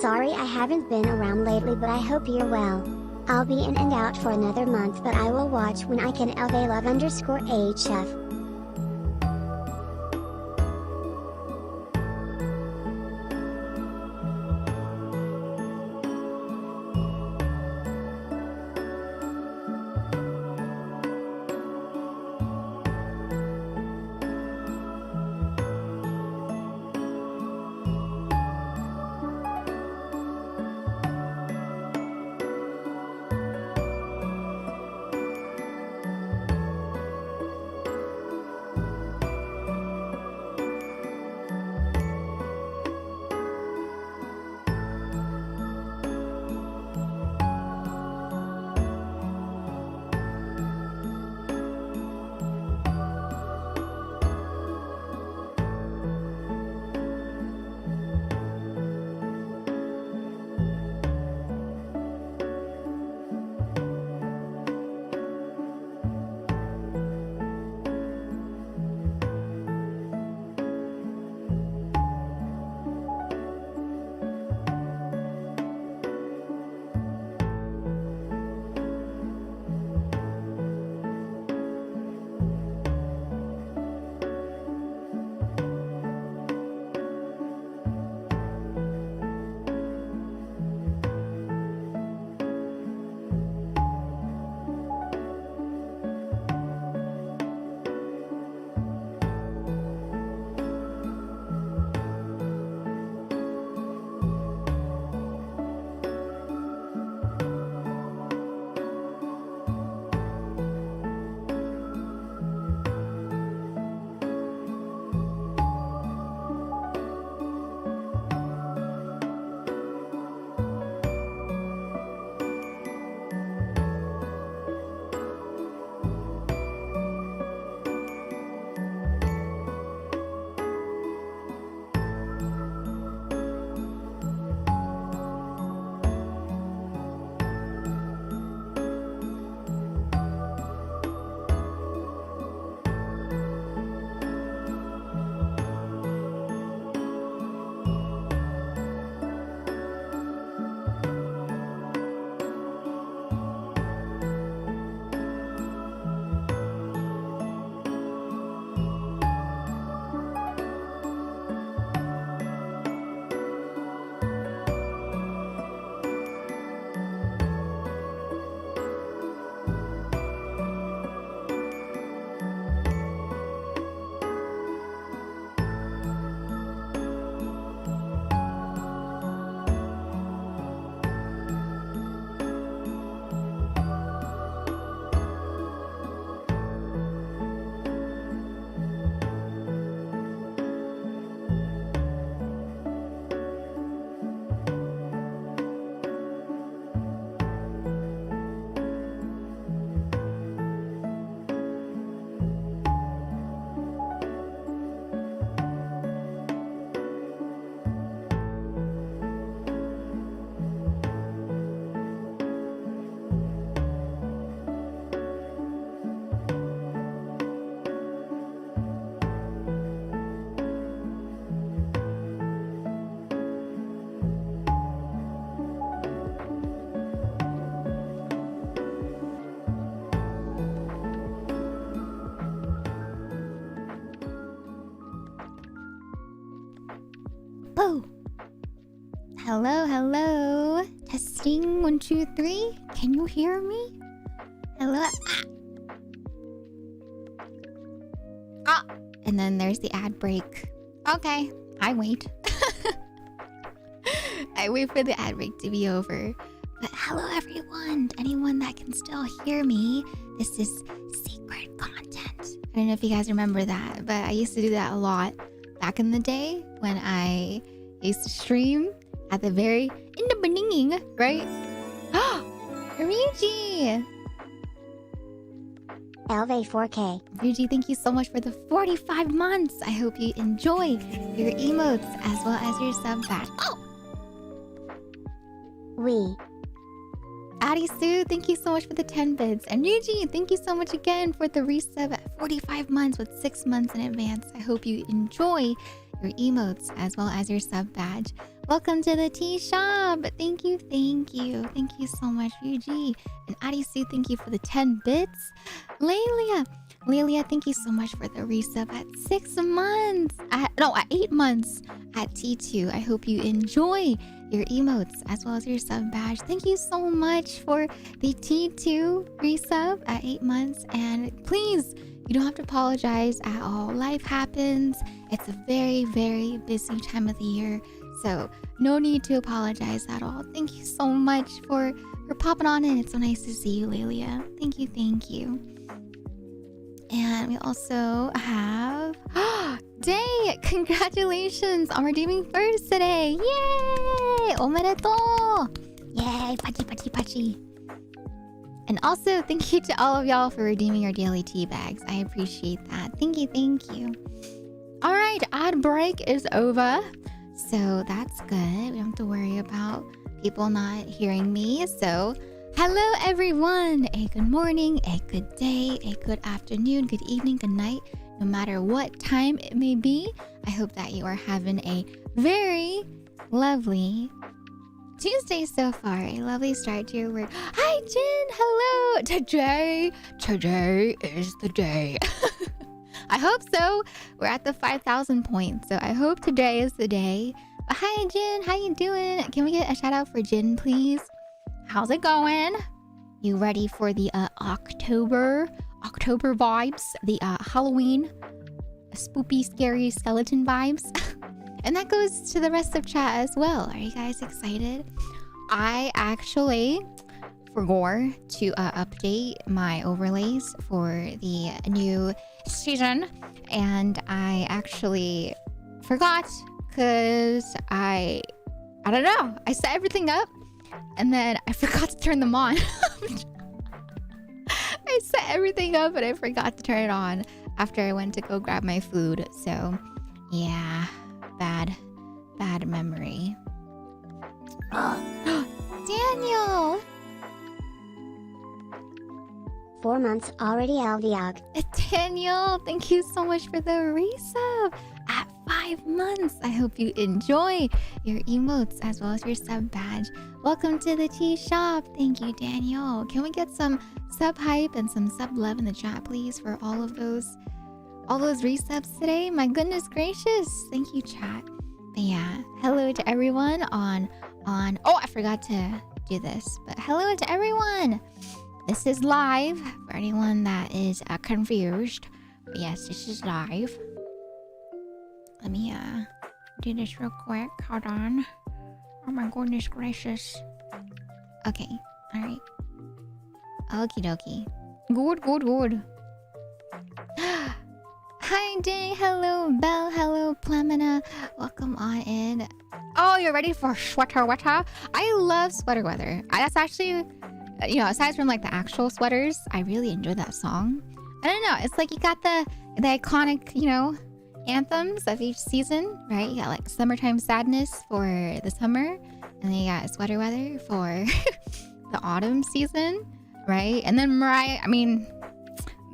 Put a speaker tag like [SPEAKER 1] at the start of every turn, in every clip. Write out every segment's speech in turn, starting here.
[SPEAKER 1] Sorry I haven't been around lately, but I hope you're well. I'll be in and out for another month, but I will watch when I can. LVLove_HF.
[SPEAKER 2] Oh, hello, hello. Testing 1, 2, 3. Can you hear me? Hello. Ah. And then there's the ad break. Okay, I wait. I wait for the ad break to be over. But hello, everyone. Anyone that can still hear me, this is secret content. I don't know if you guys remember that, but I used to do that a lot back in the day when I used to stream at the very in the beginning, right? Ryuji!
[SPEAKER 1] LV4K.
[SPEAKER 2] Ryuji, thank you so much for the 45 months. I hope you enjoy your emotes as well as your sub badge. Oh!
[SPEAKER 1] We.
[SPEAKER 2] Addie Sue, thank you so much for the 10 bits. And Ryuji, thank you so much again for the resub at 45 months with 6 months in advance. I hope you enjoy your emotes as well as your sub badge. Welcome to the tea shop. Thank you, thank you. Thank you so much, UG. And Adisu, thank you for the 10 bits. Lelia, thank you so much for the resub at 6 months. At 8 months at T2. I hope you enjoy your emotes as well as your sub badge. Thank you so much for the T2 resub at 8 months. And please, you don't have to apologize at all. Life happens. It's a very, very busy time of the year. So no need to apologize at all. Thank you so much for popping on in. It's so nice to see you, Lelia. Thank you, thank you. And we also have Day! Congratulations on redeeming first today! Yay! Omedetou! Yay! Pachi, pachi, pachi. And also, thank you to all of y'all for redeeming your daily tea bags. I appreciate that. Thank you, thank you. Alright, ad break is over. So that's good. We don't have to worry about people not hearing me. So, hello everyone! A good morning, a good day, a good afternoon, good evening, good night. No matter what time it may be, I hope that you are having a very lovely Tuesday so far. A lovely start to your work. Hi Jin! Hello! Today is the day. I hope so. We're at the 5,000 points, so I hope today is the day. But hi Jin, how you doing? Can we get a shout out for Jin, please? How's it going? You ready for the October vibes? The Halloween spoopy, scary skeleton vibes? And that goes to the rest of chat as well. Are you guys excited? I actually forgot to update my overlays for the new season, and I actually forgot because I don't know, I set everything up and then I forgot to turn them on. I set everything up and I forgot to turn it on after I went to go grab my food. So yeah, bad memory. Daniel!
[SPEAKER 1] 4 months already, LDOG.
[SPEAKER 2] Daniel, thank you so much for the resub at 5 months. I hope you enjoy your emotes as well as your sub badge. Welcome to the tea shop. Thank you, Daniel. Can we get some sub hype and some sub love in the chat, please, for all those resubs today? My goodness gracious. Thank you, chat. But yeah, hello to everyone on oh, I forgot to do this, but hello to everyone. This is live for anyone that is confused. But yes, this is live. Let me do this real quick. Hold on. Oh my goodness gracious. Okay, alright. Okie dokie. Good. Hi Day, hello Belle, hello Plamina. Welcome on in. Oh, you're ready for sweater weather? I love sweater weather. That's actually, you know, aside from like the actual sweaters, I really enjoy that song. I don't know, it's like you got the iconic, you know, anthems of each season, right? You got like Summertime Sadness for the summer, and then you got Sweater Weather for the autumn season, right? And then Mariah, I mean,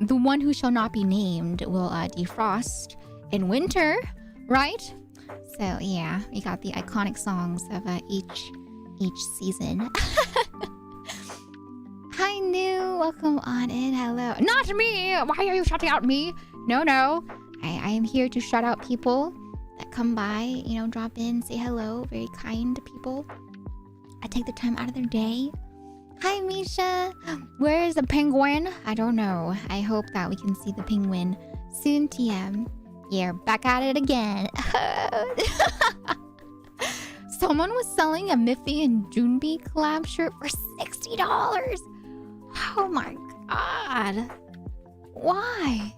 [SPEAKER 2] the one who shall not be named will defrost in winter, right? So yeah, we got the iconic songs of each season. Hi, New. Welcome on in. Hello. Not me. Why are you shouting out me? No. I am here to shout out people that come by, you know, drop in, say hello. Very kind people. I take the time out of their day. Hi, Misha. Where is the penguin? I don't know. I hope that we can see the penguin soon, TM. Yeah, back at it again. Someone was selling a Miffy and Junbi collab shirt for $60. Oh my god. Why?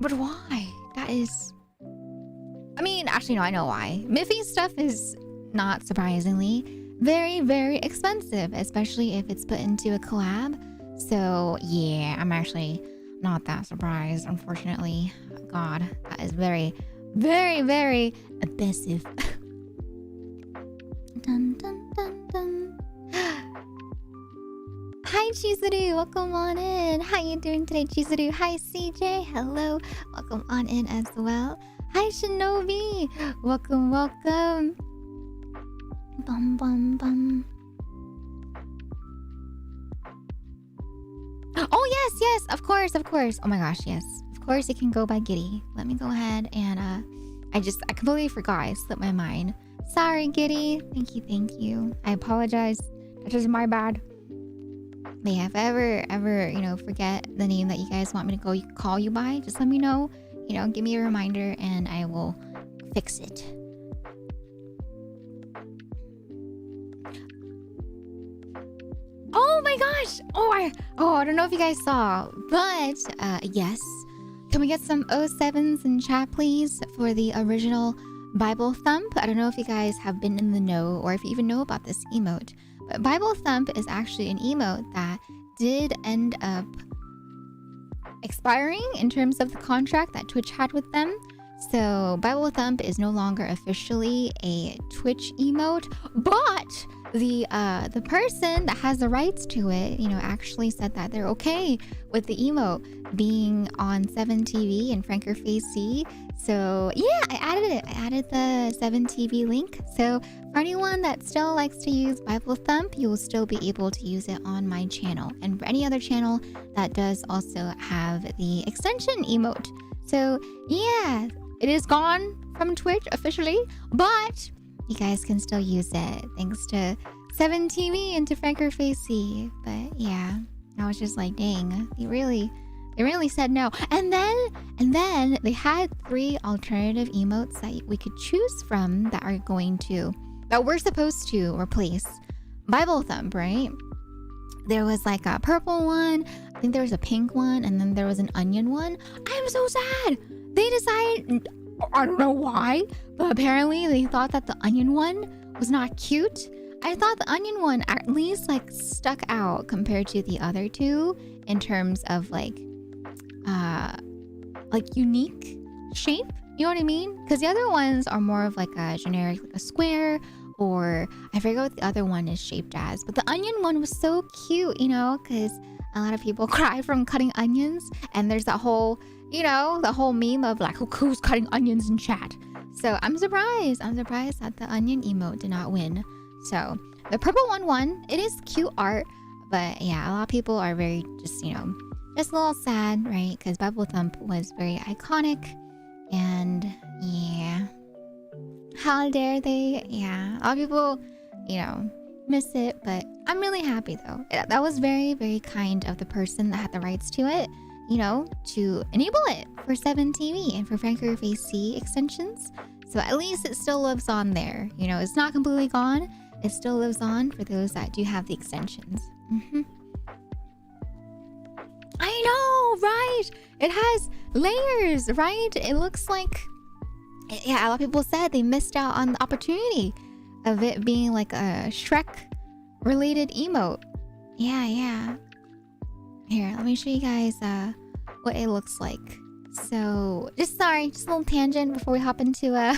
[SPEAKER 2] But why? That is... I mean, actually, no, I know why. Miffy stuff is, not surprisingly, very, very expensive, especially if it's put into a collab. So, yeah, I'm actually not that surprised, unfortunately. God, that is very, very, very abusive. Dun, dun, dun, dun. Hi, Chizuru. Welcome on in. How you doing today, Chizuru? Hi, CJ. Hello. Welcome on in as well. Hi, Shinobi. Welcome, welcome. Bum, bum, bum. Oh, yes, of course. Oh my gosh, yes. Of course it can go by Giddy. Let me go ahead and, I completely forgot. I slipped my mind. Sorry, Giddy. Thank you. I apologize. That is my bad. But yeah, if I ever, forget the name that you guys want me to call you by, just let me know. Give me a reminder and I will fix it. Oh my gosh! I don't know if you guys saw, but yes. Can we get some 07s in chat, please, for the original Bible Thump? I don't know if you guys have been in the know or if you even know about this emote. But Bible Thump is actually an emote that did end up expiring in terms of the contract that Twitch had with them. So Bible Thump is no longer officially a Twitch emote, but the person that has the rights to it, actually said that they're okay with the emote being on 7TV and Franker Phase C. So yeah, I added it. I added the 7TV link. So for anyone that still likes to use Bible Thump, you will still be able to use it on my channel. And for any other channel that does also have the extension emote. So yeah, it is gone from Twitch officially, but you guys can still use it thanks to 7TV and to Franker Phase C. But yeah, I was just like, dang, they really said no. And then they had 3 alternative emotes that we could choose from that we're supposed to replace Bible Thump, right? There was like a purple one, I think there was a pink one, and then there was an onion one. I'm so sad. They decided, I don't know why, but apparently they thought that the onion one was not cute. I thought the onion one at least like stuck out compared to the other two in terms of like unique shape. You know what I mean? Because the other ones are more of like a generic, like a square, or I forget what the other one is shaped as. But the onion one was so cute, because a lot of people cry from cutting onions, and there's that whole, the whole meme of like, who's cutting onions in chat? So I'm surprised that the onion emote did not win. So the purple one won. It is cute art, but yeah, a lot of people are very just a little sad, right? Because Bible Thump was very iconic, and yeah, how dare they? Yeah, a lot of people, miss it, but I'm really happy though. That was very, very kind of the person that had the rights to it, to enable it for 7TV and for Franker Phase C extensions. So at least it still lives on there. It's not completely gone. It still lives on for those that do have the extensions. I know, right? It has layers, right? It looks like, yeah, a lot of people said they missed out on the opportunity of it being like a Shrek-related emote. Yeah. Here, let me show you guys what it looks like. So, just a little tangent before we hop into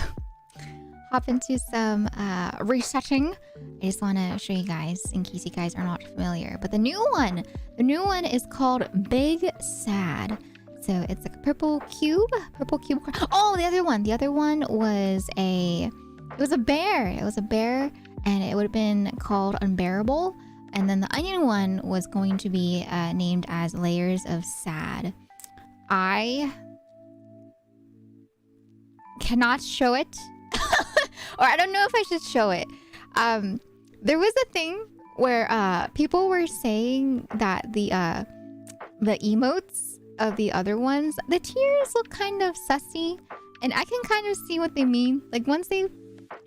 [SPEAKER 2] some resetting. I just want to show you guys in case you guys are not familiar. But the new one is called Big Sad. So it's like a purple cube. Oh, the other one was a bear. It was a bear, and it would have been called Unbearable. And then the onion one was going to be named as Layers of Sad. I cannot show it. Or I don't know if I should show it. There was a thing where people were saying that the emotes of the other ones, the tears look kind of sussy, and I can kind of see what they mean. Like once they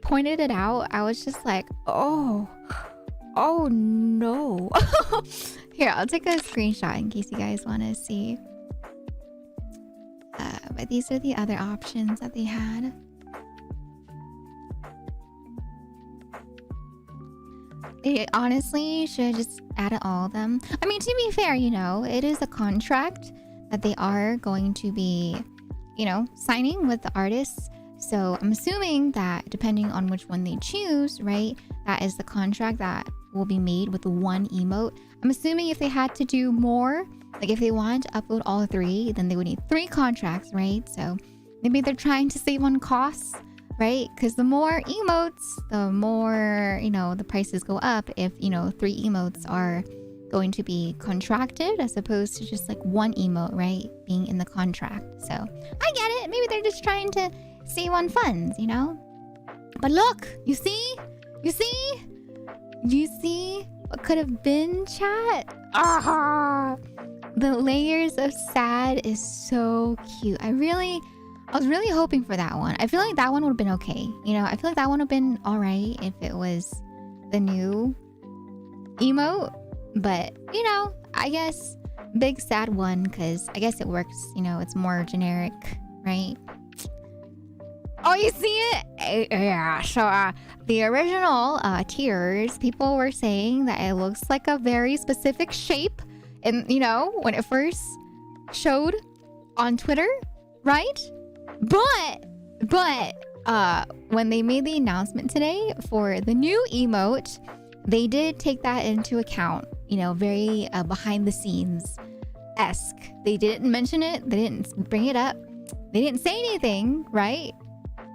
[SPEAKER 2] pointed it out, I was just like, oh no. Here, I'll take a screenshot in case you guys want to see. But these are the other options that they had. They honestly should have just added all of them. I mean, to be fair, it is a contract that they are going to be, signing with the artists. So I'm assuming that depending on which one they choose, right, that is the contract that will be made with the one emote. I'm assuming if they had to do more, like if they wanted to upload all 3, then they would need 3 contracts, right? So Maybe they're trying to save on costs, right? Because the more emotes, the more, the prices go up if, 3 emotes are going to be contracted as opposed to just like one emote, right? Being in the contract. So I get it. Maybe they're just trying to save on funds, But look, you see what could have been, chat? The layers of sad is so cute. I was really hoping for that one. I feel like that one would have been okay. I feel like that one would have been all right if it was the new emote. But, I guess big sad one because I guess it works. It's more generic, right? Oh, you see it? Yeah. So the original tiers, people were saying that it looks like a very specific shape. And, when it first showed on Twitter, right? But when they made the announcement today for the new emote, they did take that into account, very behind the scenes-esque. They didn't mention it. They didn't bring it up. They didn't say anything, right?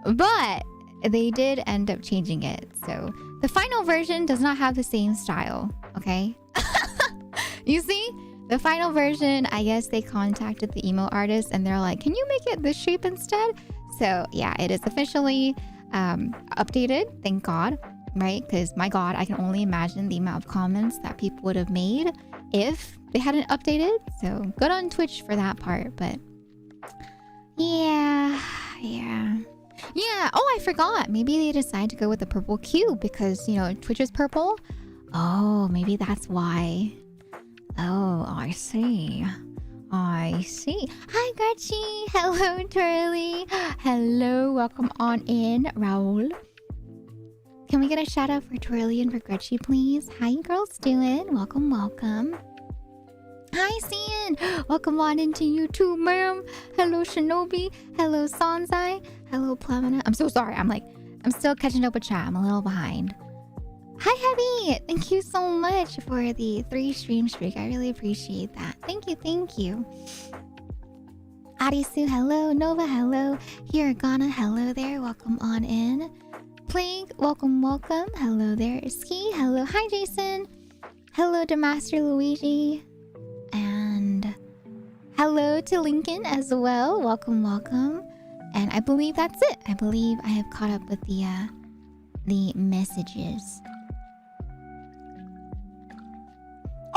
[SPEAKER 2] But they did end up changing it. So the final version does not have the same style, okay? You see? The final version, I guess they contacted the emo artist and they're like, can you make it this shape instead? So yeah, it is officially updated, thank God, right? Because my God, I can only imagine the amount of comments that people would have made if they hadn't updated. So good on Twitch for that part, but yeah. Oh, I forgot. Maybe they decided to go with the purple cube because, Twitch is purple. Oh, maybe that's why. Oh, I see. Hi, Gretchy. Hello, Turley. Hello, welcome on in, Raul. Can we get a shout out for Twirly and for Gretchy, please? How you girls doing? Welcome. Hi, Cian. Welcome on into YouTube, ma'am. Hello, Shinobi. Hello, Sanzai. Hello, Plamina. I'm so sorry. I'm still catching up with chat. I'm a little behind. Hi, Heavy. Thank you so much for the 3 stream streak. I really appreciate that. Thank you. Arisu, hello. Nova, hello. Hiragana, hello there. Welcome on in. Plague, welcome. Hello there. Ski, hello. Hi, Jason. Hello to Master Luigi. And hello to Lincoln as well. Welcome. And I believe that's it. I believe I have caught up with the messages.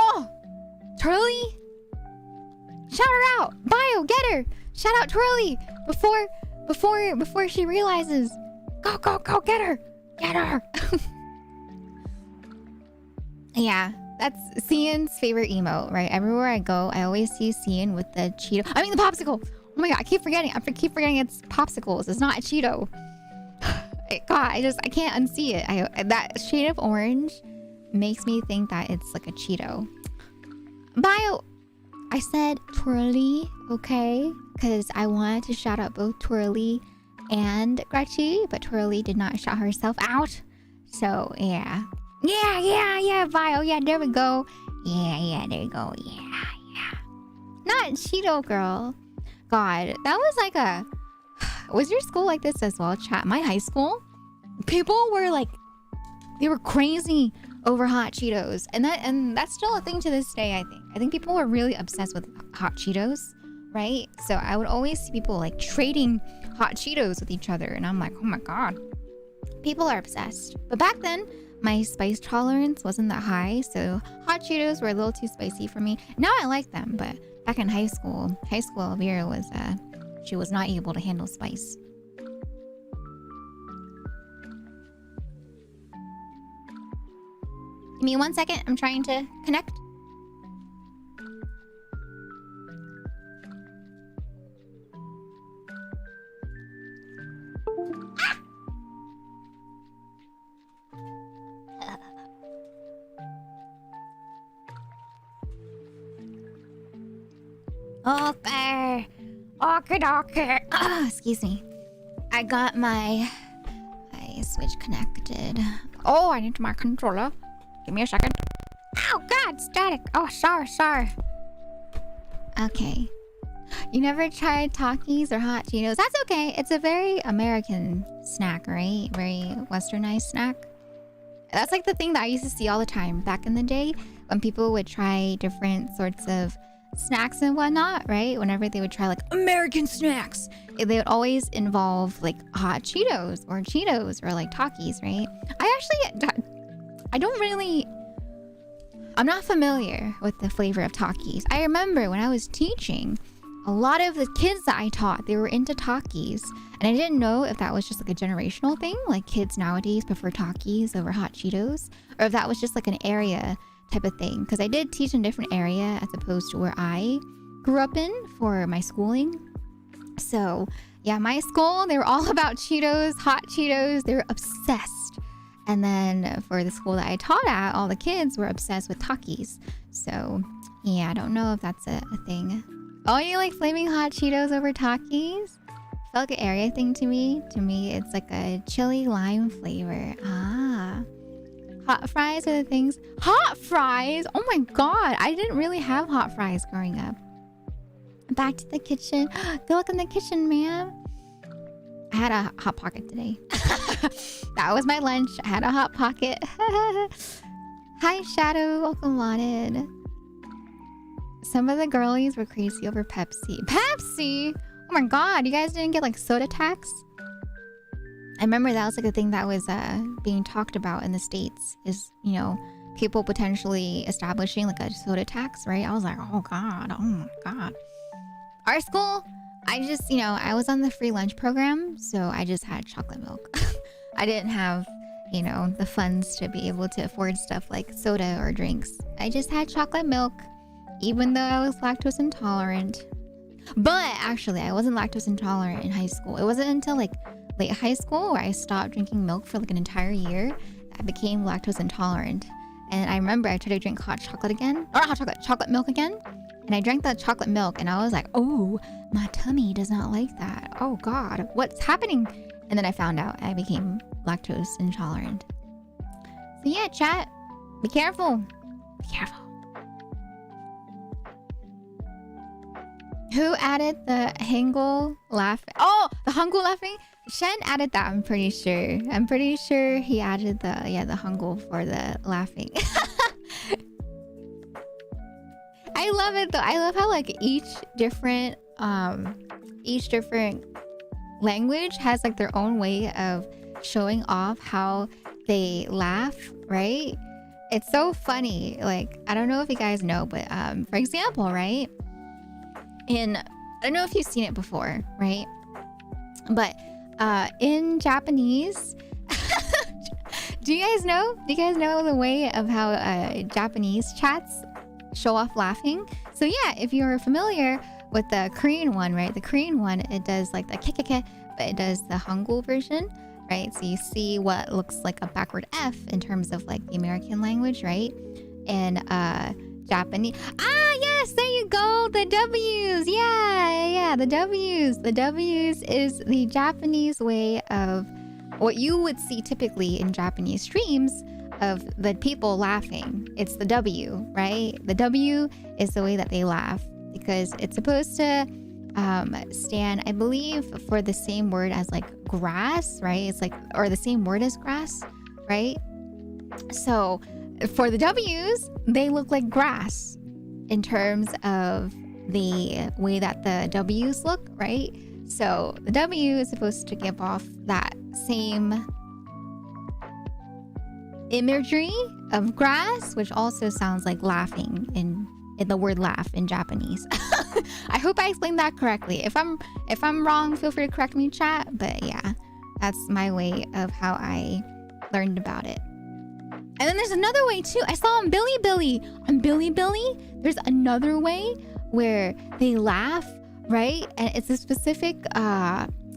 [SPEAKER 2] Oh, Turley! Shout her out! Bio, get her! Shout out Twirly before she realizes. Go, get her! Get her! Yeah, that's Cian's favorite emote, right? Everywhere I go, I always see Cian with the Cheeto. The popsicle! Oh my God, I keep forgetting it's popsicles. It's not a Cheeto. God, I can't unsee it. That shade of orange makes me think that it's like a Cheeto. Bio, I said Twirly, okay? Because I wanted to shout out both Twirly and Gretchy, but Twirly did not shout herself out. So, yeah. Yeah, Bio. Yeah, there we go. Yeah, there you go. Yeah. Not Cheeto girl. God, that was like a... Was your school like this as well, chat? My high school, people were like... They were crazy over hot Cheetos. And that's still a thing to this day, I think. I think people were really obsessed with hot Cheetos, right? So I would always see people like trading hot Cheetos with each other. And I'm like, oh my God. People are obsessed. But back then, my spice tolerance wasn't that high. So hot Cheetos were a little too spicy for me. Now I like them, but back in high school, Elvira was, she was not able to handle spice. Give me 1 second. I'm trying to connect. Okay. Excuse me. I got my Switch connected. Oh, I need my controller. Give me a second. Oh God, static. Oh, sorry. Okay. You never tried Takis or hot Cheetos? That's okay. It's a very American snack, right? Very westernized snack. That's like the thing that I used to see all the time back in the day when people would try different sorts of snacks and whatnot, right? Whenever they would try like American snacks, they would always involve like hot Cheetos or like Takis, right? I'm not familiar with the flavor of Takis. I remember when I was teaching, a lot of the kids that I taught, they were into Takis. And I didn't know if that was just like a generational thing, like kids nowadays prefer Takis over hot Cheetos, or if that was just like an area type of thing. Because I did teach in a different area as opposed to where I grew up in for my schooling. So yeah, my school, they were all about Cheetos, hot Cheetos. They were obsessed. And then for the school that I taught at, all the kids were obsessed with Takis. So yeah, I don't know if that's a thing. Oh, you like flaming hot Cheetos over Takis? Felt like an area thing to me. To me, it's like a chili lime flavor. Ah. Hot fries are the things. Hot fries? Oh my god. I didn't really have hot fries growing up. Back to the kitchen. Good luck in the kitchen, ma'am. I had a Hot Pocket today. That was my lunch. I had a Hot Pocket. Hi, Shadow. Welcome, Wanted. Some of the girlies were crazy over Pepsi. Pepsi? Oh my god, you guys didn't get like soda tax? I remember that was like a thing that was being talked about in the States is, you know, people potentially establishing like a soda tax, right? I was like, oh my god. Our school, I just, you know, I was on the free lunch program, so I just had chocolate milk. I didn't have, you know, the funds to be able to afford stuff like soda or drinks. I just had chocolate milk, even though I was lactose intolerant. But actually, I wasn't lactose intolerant in high school. It wasn't until like late high school where I stopped drinking milk for like an entire year that I became lactose intolerant. And I remember I tried to drink hot chocolate again, or chocolate milk again. And I drank that chocolate milk and I was like, oh, my tummy does not like that. Oh God, what's happening? And then I found out I became lactose intolerant. So yeah, chat, be careful. Be careful. Who added the Hangul laughing? Oh, the Hangul laughing? Shen added that, I'm pretty sure. I'm pretty sure he added the Hangul for the laughing. I love it though. I love how like each different language has like their own way of showing off how they laugh, right? It's so funny. Like, I don't know if you guys know, but for example, right? I don't know if you've seen it before, right? But in Japanese, do you guys know? Do you guys know the way of how Japanese chats show off laughing? So yeah, if you're familiar with the Korean one, right? The Korean one, it does like the kekeke, but it does the Hangul version, right? So you see what looks like a backward F in terms of like the American language, right? And Japanese. Ah, yes, there you go. The W's. Yeah, the W's. The W's is the Japanese way of what you would see typically in Japanese streams of the people laughing. It's the W, right? The W is the way that they laugh because it's supposed to stand, I believe, for the same word as like grass, right? It's like, or the same word as grass, right? So for the W's, they look like grass in terms of the way that the W's look, right? So the W is supposed to give off that same imagery of grass, which also sounds like laughing in the word laugh in Japanese. I hope I explained that correctly. If I'm wrong, feel free to correct me, chat. But yeah, that's my way of how I learned about it. And then there's another way too. I saw on Bilibili. On Bilibili, there's another way where they laugh, right? And it's a specific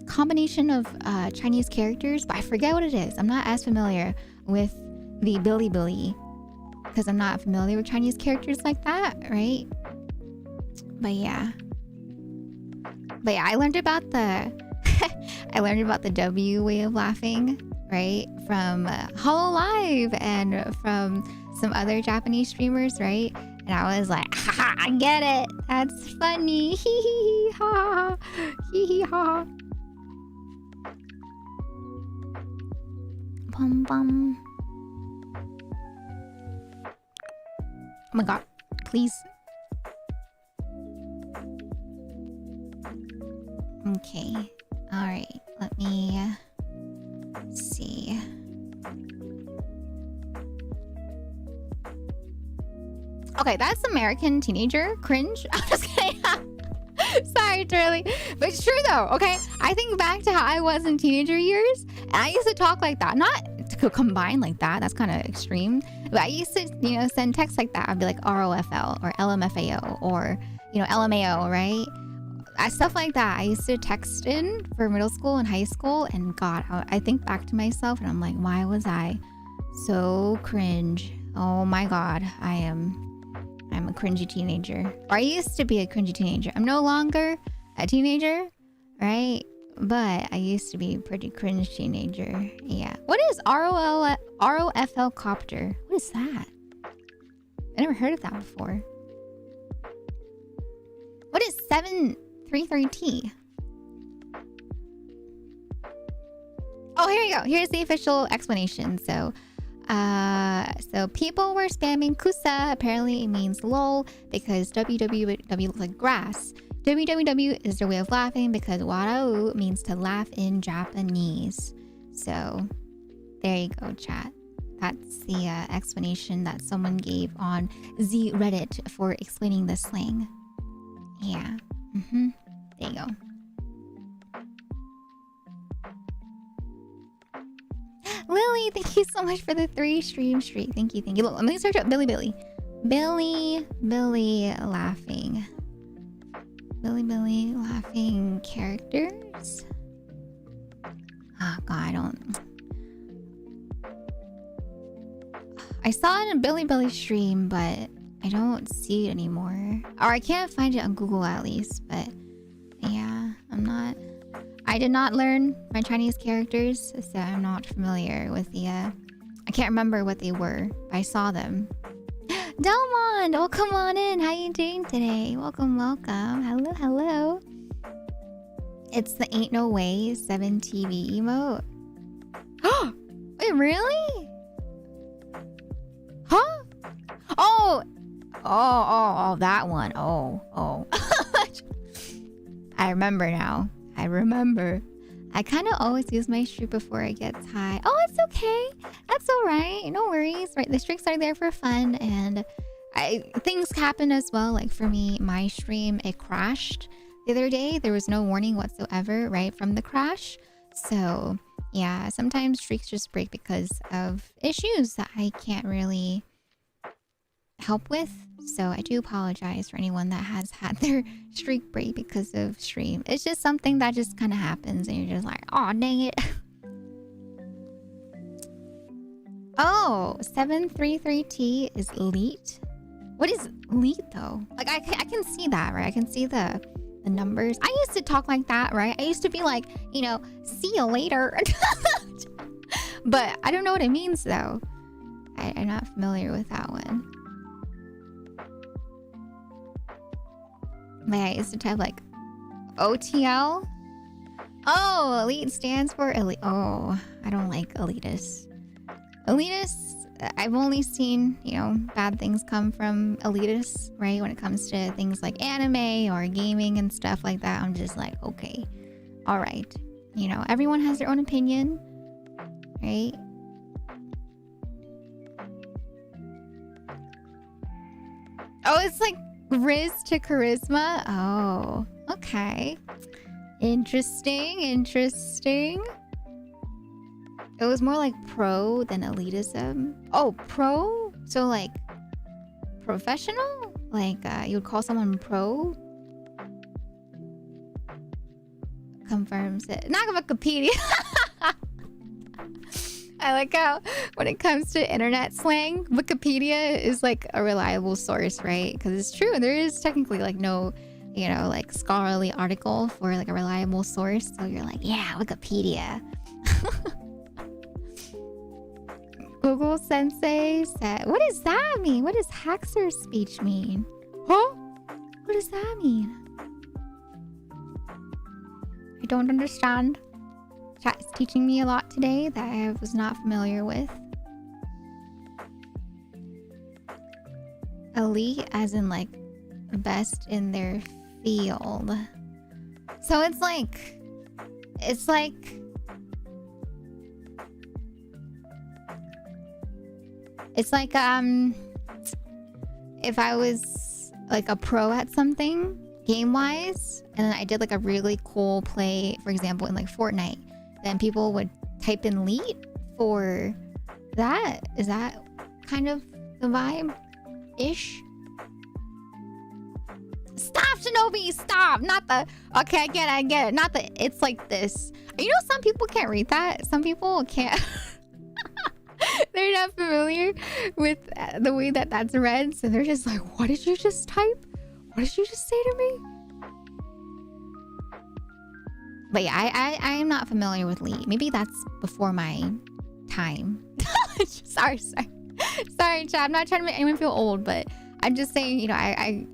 [SPEAKER 2] combination of Chinese characters, but I forget what it is. I'm not as familiar with the Bilibili because I'm not familiar with Chinese characters like that, right? But yeah, I learned about the W way of laughing, right? From Hololive and from some other Japanese streamers, right? And I was like, haha, I get it. That's funny. Hee hee ha ha. Hee hee ha. Bum bum. Oh my god. Please. Okay. Alright. Let me see. Okay, that's American teenager cringe. I'm just kidding. Sorry, Turley. But it's true though, okay? I think back to how I was in teenager years, and I used to talk like that. Not to combine like that. That's kind of extreme. But I used to, send texts like that. I'd be like ROFL or LMFAO or, LMAO, right? Stuff like that. I used to text in for middle school and high school, and God, I think back to myself and I'm like, why was I so cringe? Oh my God, I'm a cringy teenager. Or I used to be a cringy teenager. I'm no longer a teenager, right? But I used to be a pretty cringe teenager. Yeah. What is ROFL copter? What is that? I never heard of that before. What is 733T? Oh, here you go. Here's the official explanation. So people were spamming kusa. Apparently it means lol because www looks like grass. www is their way of laughing because warau means to laugh in Japanese. So there you go, chat. That's the explanation that someone gave on the Reddit for explaining the slang. Yeah. There you go. Lily, thank you so much for the 3 stream streak. Thank you. Look, let me search up Billy. Billy laughing. Billy laughing characters. Oh God, I saw it in Billy stream, but I don't see it anymore. Or I can't find it on Google at least, but yeah, I did not learn my Chinese characters, so I'm not familiar with the, I can't remember what they were, but I saw them. Delmond, oh, come on in. How you doing today? Welcome. Hello. It's the Ain't No Way 7 TV emote. Wait, really? Huh? Oh, that one. Oh. I remember now. I kind of always use my streak before it gets high. Oh, it's okay. That's all right. No worries. Right, the streaks are there for fun, and things happen as well. Like for me, my stream, it crashed the other day. There was no warning whatsoever, right, from the crash. So yeah, sometimes streaks just break because of issues that I can't really help with. So I do apologize for anyone that has had their streak break because of stream. It's just something that just kind of happens and you're just like, oh, dang it. Oh, 733T is elite. What is elite though? Like I can see that, right? I can see the numbers. I used to talk like that, right? I used to be like, see you later. But I don't know what it means though. I'm not familiar with that one. But I used to type like OTL. Oh, elite stands for elite. Oh, I don't like elitists. Elitists, I've only seen, bad things come from elitists, right? When it comes to things like anime or gaming and stuff like that, I'm just like, okay, all right. Everyone has their own opinion, right? Oh, it's like Riz to charisma. Oh, okay. Interesting. It was more like pro than elitism. Oh, pro? So like professional? Like you would call someone pro? Confirms it. Not Wikipedia. I like how when it comes to internet slang, Wikipedia is like a reliable source, right? Because it's true. There is technically like no, like scholarly article for like a reliable source. So you're like, yeah, Wikipedia. Google Sensei said, what does that mean? What does Haxer speech mean? Huh? What does that mean? I don't understand. Chat is teaching me a lot today that I was not familiar with. Elite as in like best in their field. So it's like if I was like a pro at something game wise and then I did like a really cool play, for example in like Fortnite, then people would type in elite for that. Is that kind of the vibe ish? Stop, Shinobi, stop. Not the okay, I get it, not the it's like this. You know, some people can't read that. Some people can't. They're not familiar with the way that that's read, so they're just like, what did you just type? What did you just say to me? But yeah, I am not familiar with Lee. Maybe that's before my time. sorry, chat. I'm not trying to make anyone feel old, but I'm just saying, you know, I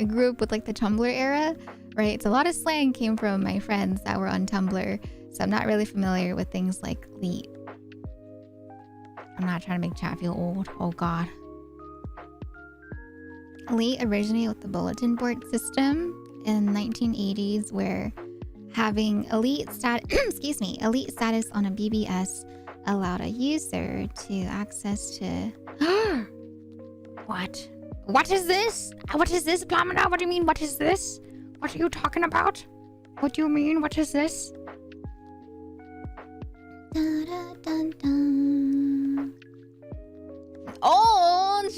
[SPEAKER 2] grew up with like the Tumblr era, right? So a lot of slang came from my friends that were on Tumblr, so I'm not really familiar with things like Lee. I'm not trying to make chat feel old. Oh God. Elite originated with the bulletin board system in 1980s, where having elite elite status on a BBS allowed a user to access to What? What is this? What is this, Blamina? What do you mean, what is this? What are you talking about? What do you mean, what is this? Dun, dun, dun, dun. Old!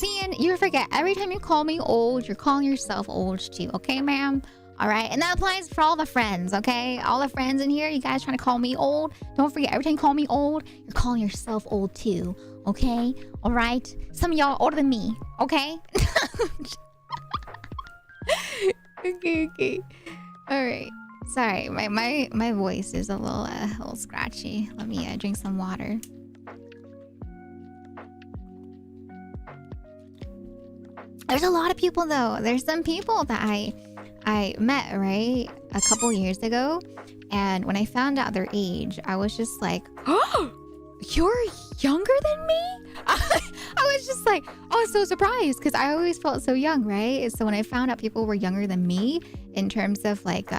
[SPEAKER 2] See, and you forget, every time you call me old, you're calling yourself old too, okay, ma'am? All right, and that applies for all the friends, okay? All the friends in here, you guys trying to call me old? Don't forget, every time you call me old, you're calling yourself old too, okay? All right? Some of y'all older than me, okay? Okay. All right. Sorry, my voice is a little scratchy. Let me drink some water. There's a lot of people though. There's some people that I met, right, a couple years ago, and when I found out their age, I was just like, oh, you're younger than me? I was just like, I was so surprised because I always felt so young, right? So when I found out people were younger than me in terms of like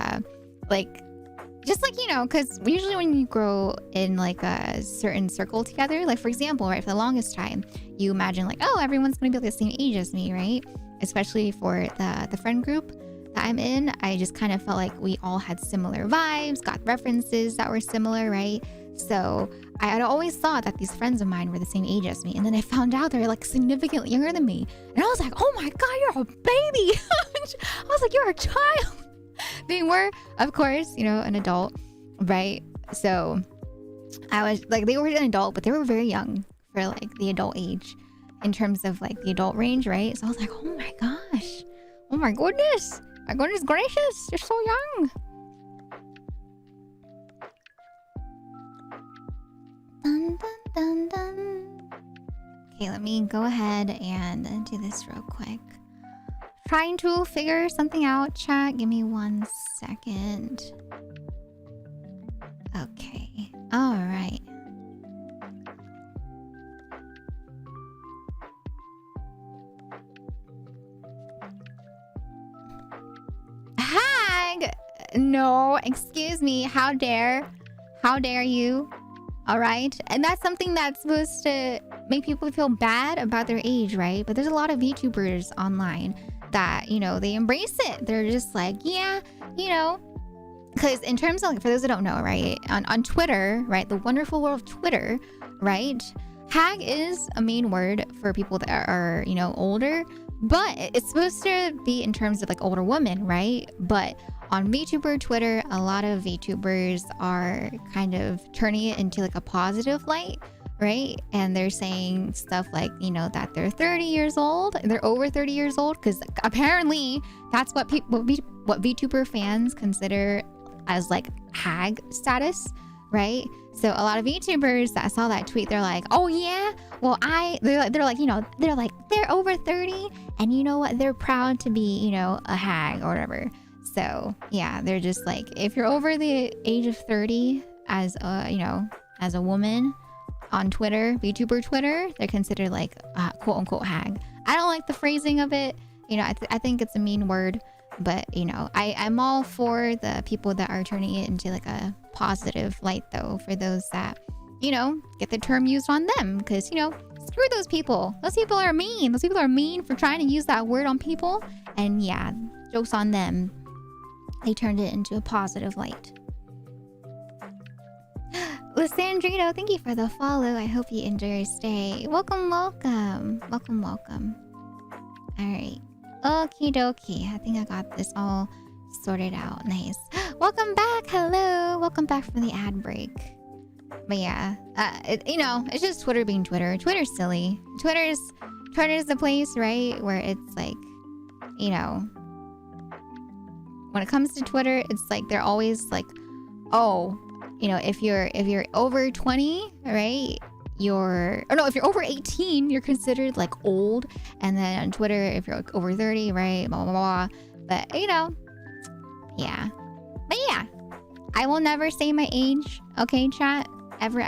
[SPEAKER 2] just like, you know, because usually when you grow in like a certain circle together, like for example, right, for the longest time, you imagine like, oh, everyone's gonna be like the same age as me, right? Especially for the friend group that I'm in, I just kind of felt like we all had similar vibes, got references that were similar, right? So I had always thought that these friends of mine were the same age as me, and then I found out they're like significantly younger than me, and I was like, oh my god, you're a baby. I was like, you're a child. They were, of course, you know, an adult, right? So I was like, they were an adult, but they were very young for like the adult age in terms of like the adult range, right? So I was like, oh my gosh, oh my goodness gracious, you're so young. Dun, dun, dun, dun. Okay, let me go ahead and do this real quick. Trying to figure something out, chat. Give me 1 second. Okay. All right. Hag! No, excuse me. How dare you? All right. And that's something that's supposed to make people feel bad about their age, right? But there's a lot of VTubers online that, you know, they embrace it. They're just like, yeah, you know, because in terms of, like, for those that don't know, right, on Twitter, right, the wonderful world of Twitter, right, hag is a main word for people that are, you know, older, but it's supposed to be in terms of like older women, right? But on VTuber Twitter, a lot of VTubers are kind of turning it into like a positive light, right? And they're saying stuff like, you know, that they're 30 years old, they're over 30 years old, because apparently that's what VTuber fans consider as like hag status, right? So a lot of YouTubers that saw that tweet, they're like, oh yeah, well they're like, they're over 30, and you know what? They're proud to be, a hag or whatever. So yeah, they're just like, if you're over the age of 30 as a woman on Twitter, VTuber Twitter, they're considered like quote unquote hag. I don't like the phrasing of it. I think it's a mean word, but I'm all for the people that are turning it into like a positive light, though, for those that get the term used on them, because screw those people. Those people are mean. Those people are mean for trying to use that word on people, and yeah, joke's on them. They turned it into a positive light. Lysandrino, thank you for the follow. I hope you enjoy your stay. Welcome. All right. Okie dokie. I think I got this all sorted out. Nice. Welcome back. Hello. Welcome back from the ad break. But yeah, it's just Twitter being Twitter. Twitter's silly. Twitter's the place, right, where it's like, when it comes to Twitter, it's like they're always like, oh, if you're over 20, right? If you're over 18, you're considered like old. And then on Twitter, if you're like over 30, right? Blah, blah, blah. But, yeah. But yeah, I will never say my age, okay, chat? Ever,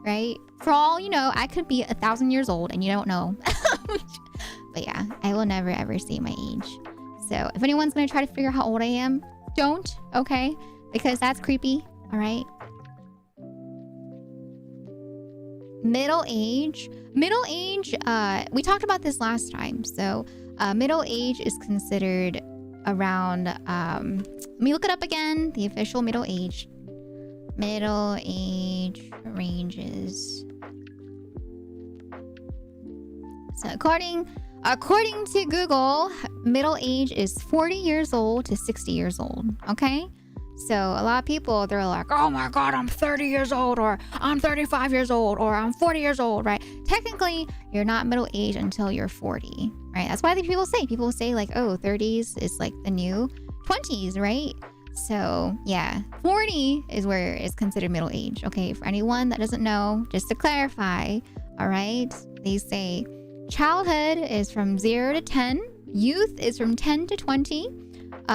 [SPEAKER 2] right? For all I could be 1,000 years old and you don't know. But yeah, I will never, ever say my age. So if anyone's going to try to figure out how old I am, don't, okay? Because that's creepy, all right? Middle age, we talked about this last time. So middle age is considered around, let me look it up again, the official middle age ranges. So according to Google, middle age is 40 years old to 60 years old, okay? So a lot of people, they're like, oh my God, I'm 30 years old, or I'm 35 years old, or I'm 40 years old, right? Technically, you're not middle age until you're 40, right? That's why people say like, oh, 30s is like the new 20s, right? So yeah, 40 is where it's considered middle age, okay? For anyone that doesn't know, just to clarify, all right? They say childhood is from 0 to 10, youth is from 10 to 20,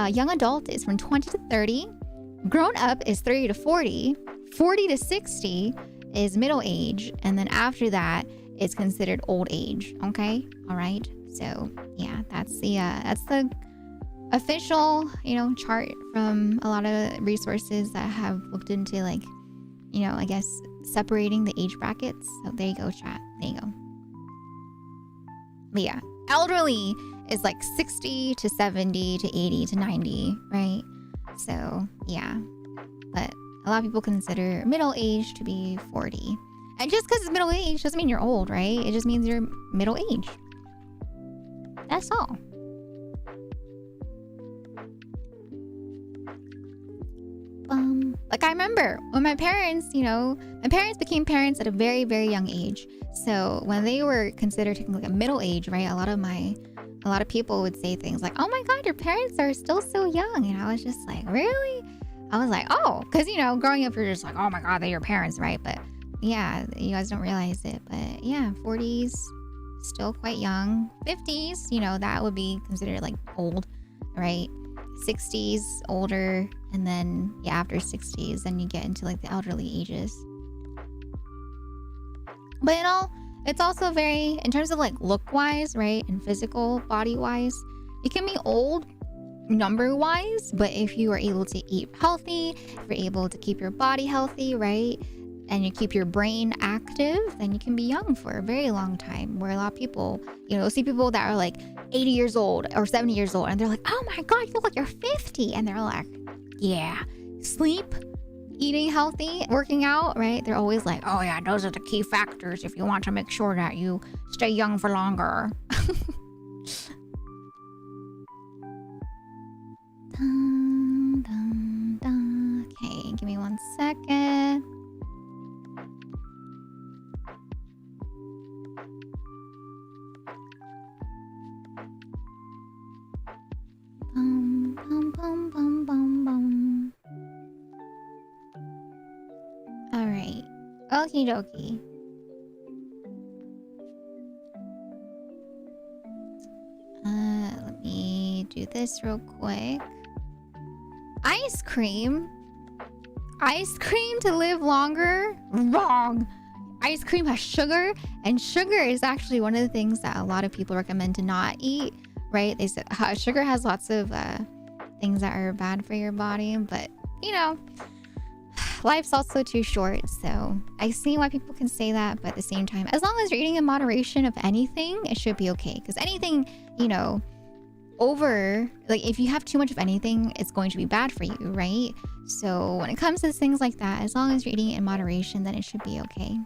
[SPEAKER 2] young adult is from 20 to 30, grown up is 30 to 40, 40 to 60 is middle age, and then after that, it's considered old age, okay? All right, so yeah, that's the official, chart from a lot of resources that have looked into, like, I guess separating the age brackets. So there you go, chat. There you go. But yeah, elderly is like 60 to 70 to 80 to 90, right? So yeah, but a lot of people consider middle age to be 40. And just because it's middle age doesn't mean you're old, right? It just means you're middle age. That's all. Like I remember when my parents, my parents became parents at a very, very young age. So when they were considered like a middle age, right? A lot of people would say things like, oh my God, your parents are still so young. And I was just like, really? I was like, oh, because, growing up, you're just like, oh my God, they're your parents, right? But yeah, you guys don't realize it. But yeah, 40s, still quite young. 50s, that would be considered like old, right? 60s, older. And then, yeah, after 60s, then you get into like the elderly ages. But it's also very, in terms of like look wise, right? And physical body wise, you can be old number wise, but if you are able to eat healthy, if you're able to keep your body healthy, right? And you keep your brain active, then you can be young for a very long time. Where a lot of people, see people that are like 80 years old or 70 years old, and they're like, oh my God, you look like you're 50. And they're like, yeah, sleep, eating healthy, working out, right? They're always like, oh yeah, those are the key factors if you want to make sure that you stay young for longer. Dun, dun, dun. Okay, give me 1 second. Bum, bum, bum, bum, bum, bum. Okie dokie. Let me do this real quick. Ice cream? Ice cream to live longer? Wrong. Ice cream has sugar, and sugar is actually one of the things that a lot of people recommend to not eat, right? They said sugar has lots of things that are bad for your body, but you know, life's also too short, so I see why people can say that, but at the same time, as long as you're eating in moderation of anything, it should be okay. Because anything, you know, like if you have too much of anything, it's going to be bad for you, right? So when it comes to things like that, as long as you're eating it in moderation, then it should be okay.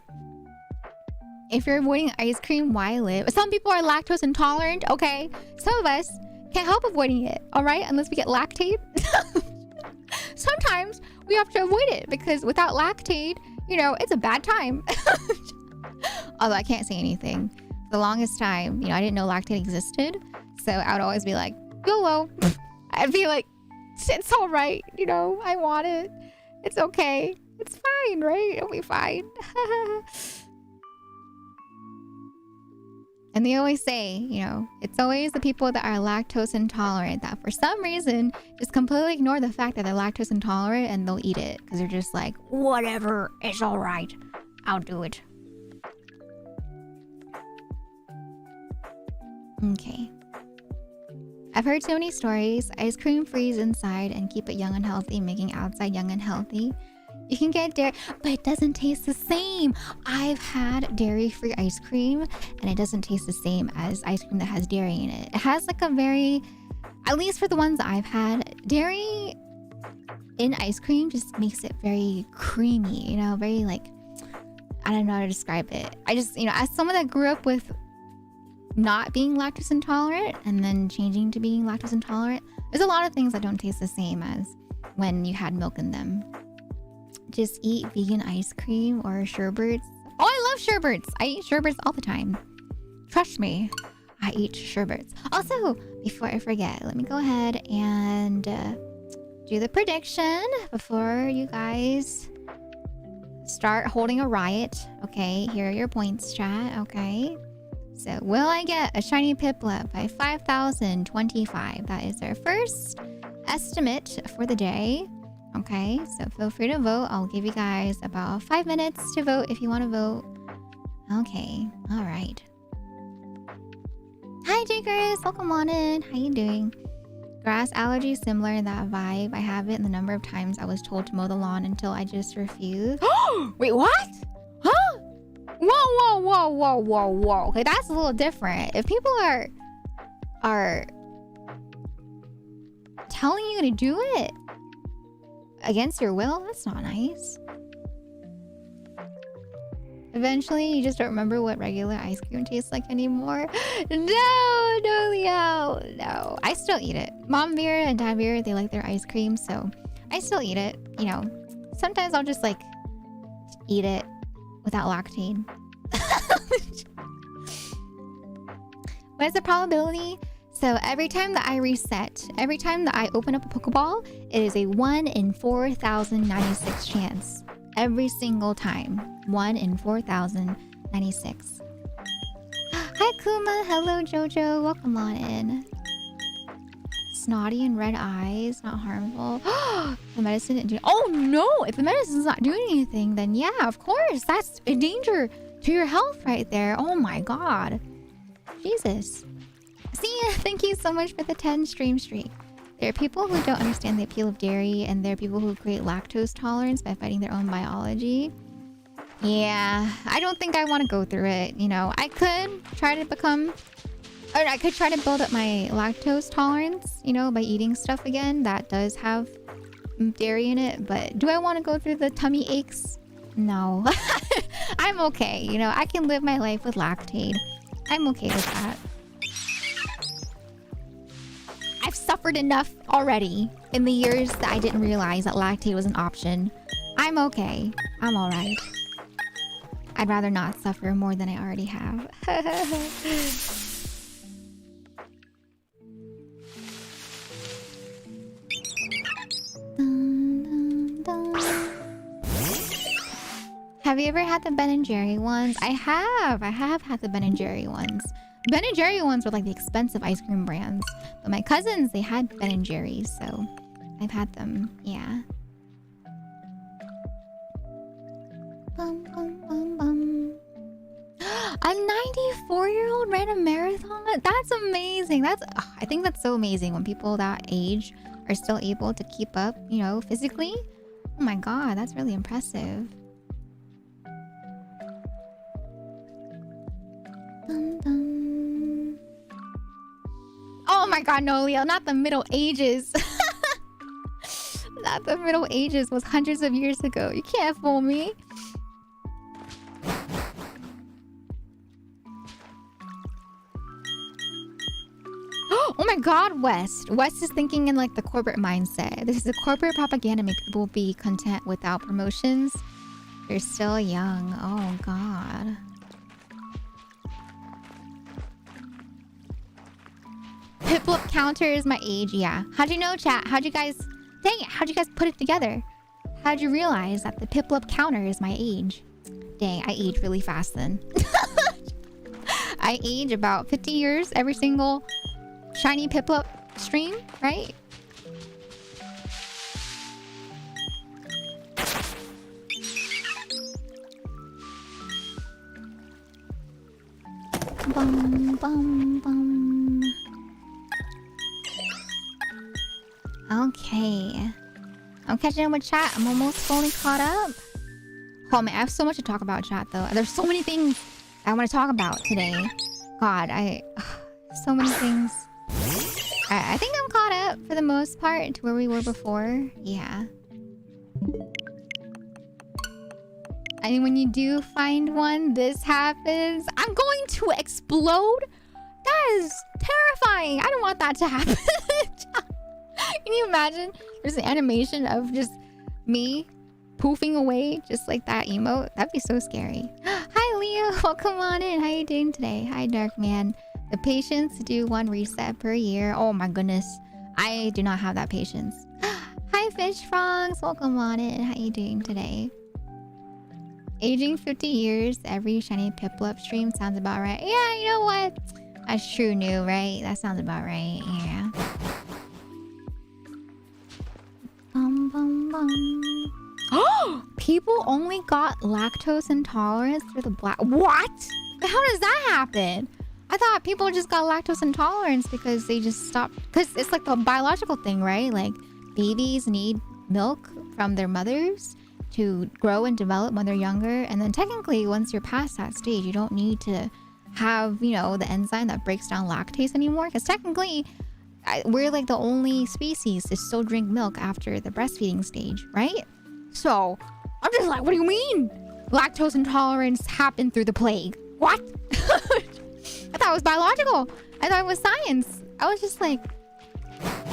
[SPEAKER 2] If you're avoiding ice cream, why live? Some people are lactose intolerant, okay? Some of us can't help avoiding it, all right? Unless we get lactate. Sometimes we have to avoid it because without lactate, you know, it's a bad time. Although I can't say anything. For the longest time, you know, I didn't know lactate existed. So I would always be like, YOLO. I'd be like, it's all right. You know, I want it. It's okay. It's fine, right? It'll be fine. And they always say, you know, it's always the people that are lactose intolerant that for some reason just completely ignore the fact that they're lactose intolerant and they'll eat it because they're just like, whatever, it's all right. I'll do it. Okay. I've heard so many stories. Ice cream freeze inside and keep it young and healthy, making outside young and healthy. You can get dairy, but it doesn't taste the same. I've had dairy-free ice cream, and it doesn't taste the same as ice cream that has dairy in it. It has like a very, at least for the ones that I've had, dairy in ice cream just makes it very creamy, you know, very like, I don't know how to describe it. I just, you know, as someone that grew up with not being lactose intolerant and then changing to being lactose intolerant, there's a lot of things that don't taste the same as when you had milk in them. Just eat vegan ice cream or sherbets. Oh, I love sherbets. I eat sherbets all the time. Trust me, I eat sherbets. Also, before I forget, let me go ahead and do the prediction before you guys start holding a riot. Okay, here are your points, chat. Okay. So, will I get a shiny Piplup by 5,025? That is our first estimate for the day. Okay, so feel free to vote. I'll give you guys about 5 minutes to vote if you want to vote. Okay, all right. Hi, Jakers. Welcome on in. How you doing? Grass allergy, similar in that vibe. I have it in the number of times I was told to mow the lawn until I just refused. Wait, what? Huh? Whoa. Okay, that's a little different. If people are telling you to do it against your will, that's not nice. Eventually, you just don't remember what regular ice cream tastes like anymore. No, Leo. No, I still eat it. Mom beer and dad beer, they like their ice cream, so I still eat it. You know, sometimes I'll just like eat it without lactate. What is the probability? So every time that I reset, every time that I open up a Pokeball, it is a 1 in 4,096 chance. Every single time. 1 in 4,096. Hi Kuma, hello Jojo, welcome on in. Snotty and red eyes, not harmful. The medicine didn't do. Oh no! If the medicine's not doing anything, then yeah, of course, that's a danger to your health right there. Oh my god. Jesus. See, thank you so much for the 10 stream streak. There are people who don't understand the appeal of dairy, and there are people who create lactose tolerance by fighting their own biology. Yeah, I don't think I want to go through it. You know, I could try to build up my lactose tolerance, you know, by eating stuff again that does have dairy in it. But do I want to go through the tummy aches? No. I'm okay. You know, I can live my life with lactate. I'm okay with that. I've suffered enough already in the years that I didn't realize that lactate was an option. I'm okay. I'm alright. I'd rather not suffer more than I already have. Have you ever had the Ben and Jerry ones? I have had the Ben and Jerry ones. Ben and Jerry ones were like the expensive ice cream brands. But my cousins, they had Ben and Jerry's, so I've had them, yeah. Bum, bum, bum, bum. A 94-year-old ran a marathon? That's amazing. I think that's so amazing when people that age are still able to keep up, you know, physically. Oh my god, that's really impressive. Dun, dun. Oh my god, no, Leo, not the Middle Ages. Not the Middle Ages was hundreds of years ago. You can't fool me. Oh my god, West. West is thinking in like the corporate mindset. This is a corporate propaganda, make people be content without promotions. You're still young. Oh god. Piplup counter is my age, yeah. How'd you know, chat? How'd you guys... Dang it, how'd you guys put it together? How'd you realize that the Piplup counter is my age? Dang, I age really fast then. I age about 50 years every single shiny Piplup stream, right? Bum, bum, bum. Okay. I'm catching up with chat. I'm almost fully caught up. Oh man, I have so much to talk about, chat, though. There's so many things I want to talk about today. God, so many things. I think I'm caught up for the most part to where we were before. Yeah. And when you do find one, this happens. I'm going to explode? That is terrifying. I don't want that to happen. Can you imagine? There's an animation of just me poofing away just like that emote. That'd be so scary. Hi, Leo. Welcome on in. How you doing today? Hi, Dark Man. The patience to do one reset per year. Oh my goodness. I do not have that patience. Hi, Fish Frogs. Welcome on in. How you doing today? Aging 50 years every shiny Piplup stream sounds about right. Yeah, you know what? That's true, new, right? That sounds about right. Yeah. Bum, bum, bum. Oh! People only got lactose intolerance through the black... What? How does that happen? I thought people just got lactose intolerance because they just stopped... Because it's like the biological thing, right? Like, babies need milk from their mothers to grow and develop when they're younger. And then technically, once you're past that stage, you don't need to have, you know, the enzyme that breaks down lactase anymore. Because technically, we're like the only species to still drink milk after the breastfeeding stage, right? So, I'm just like, what do you mean? Lactose intolerance happened through the plague. What? I thought it was biological. I thought it was science. I was just like...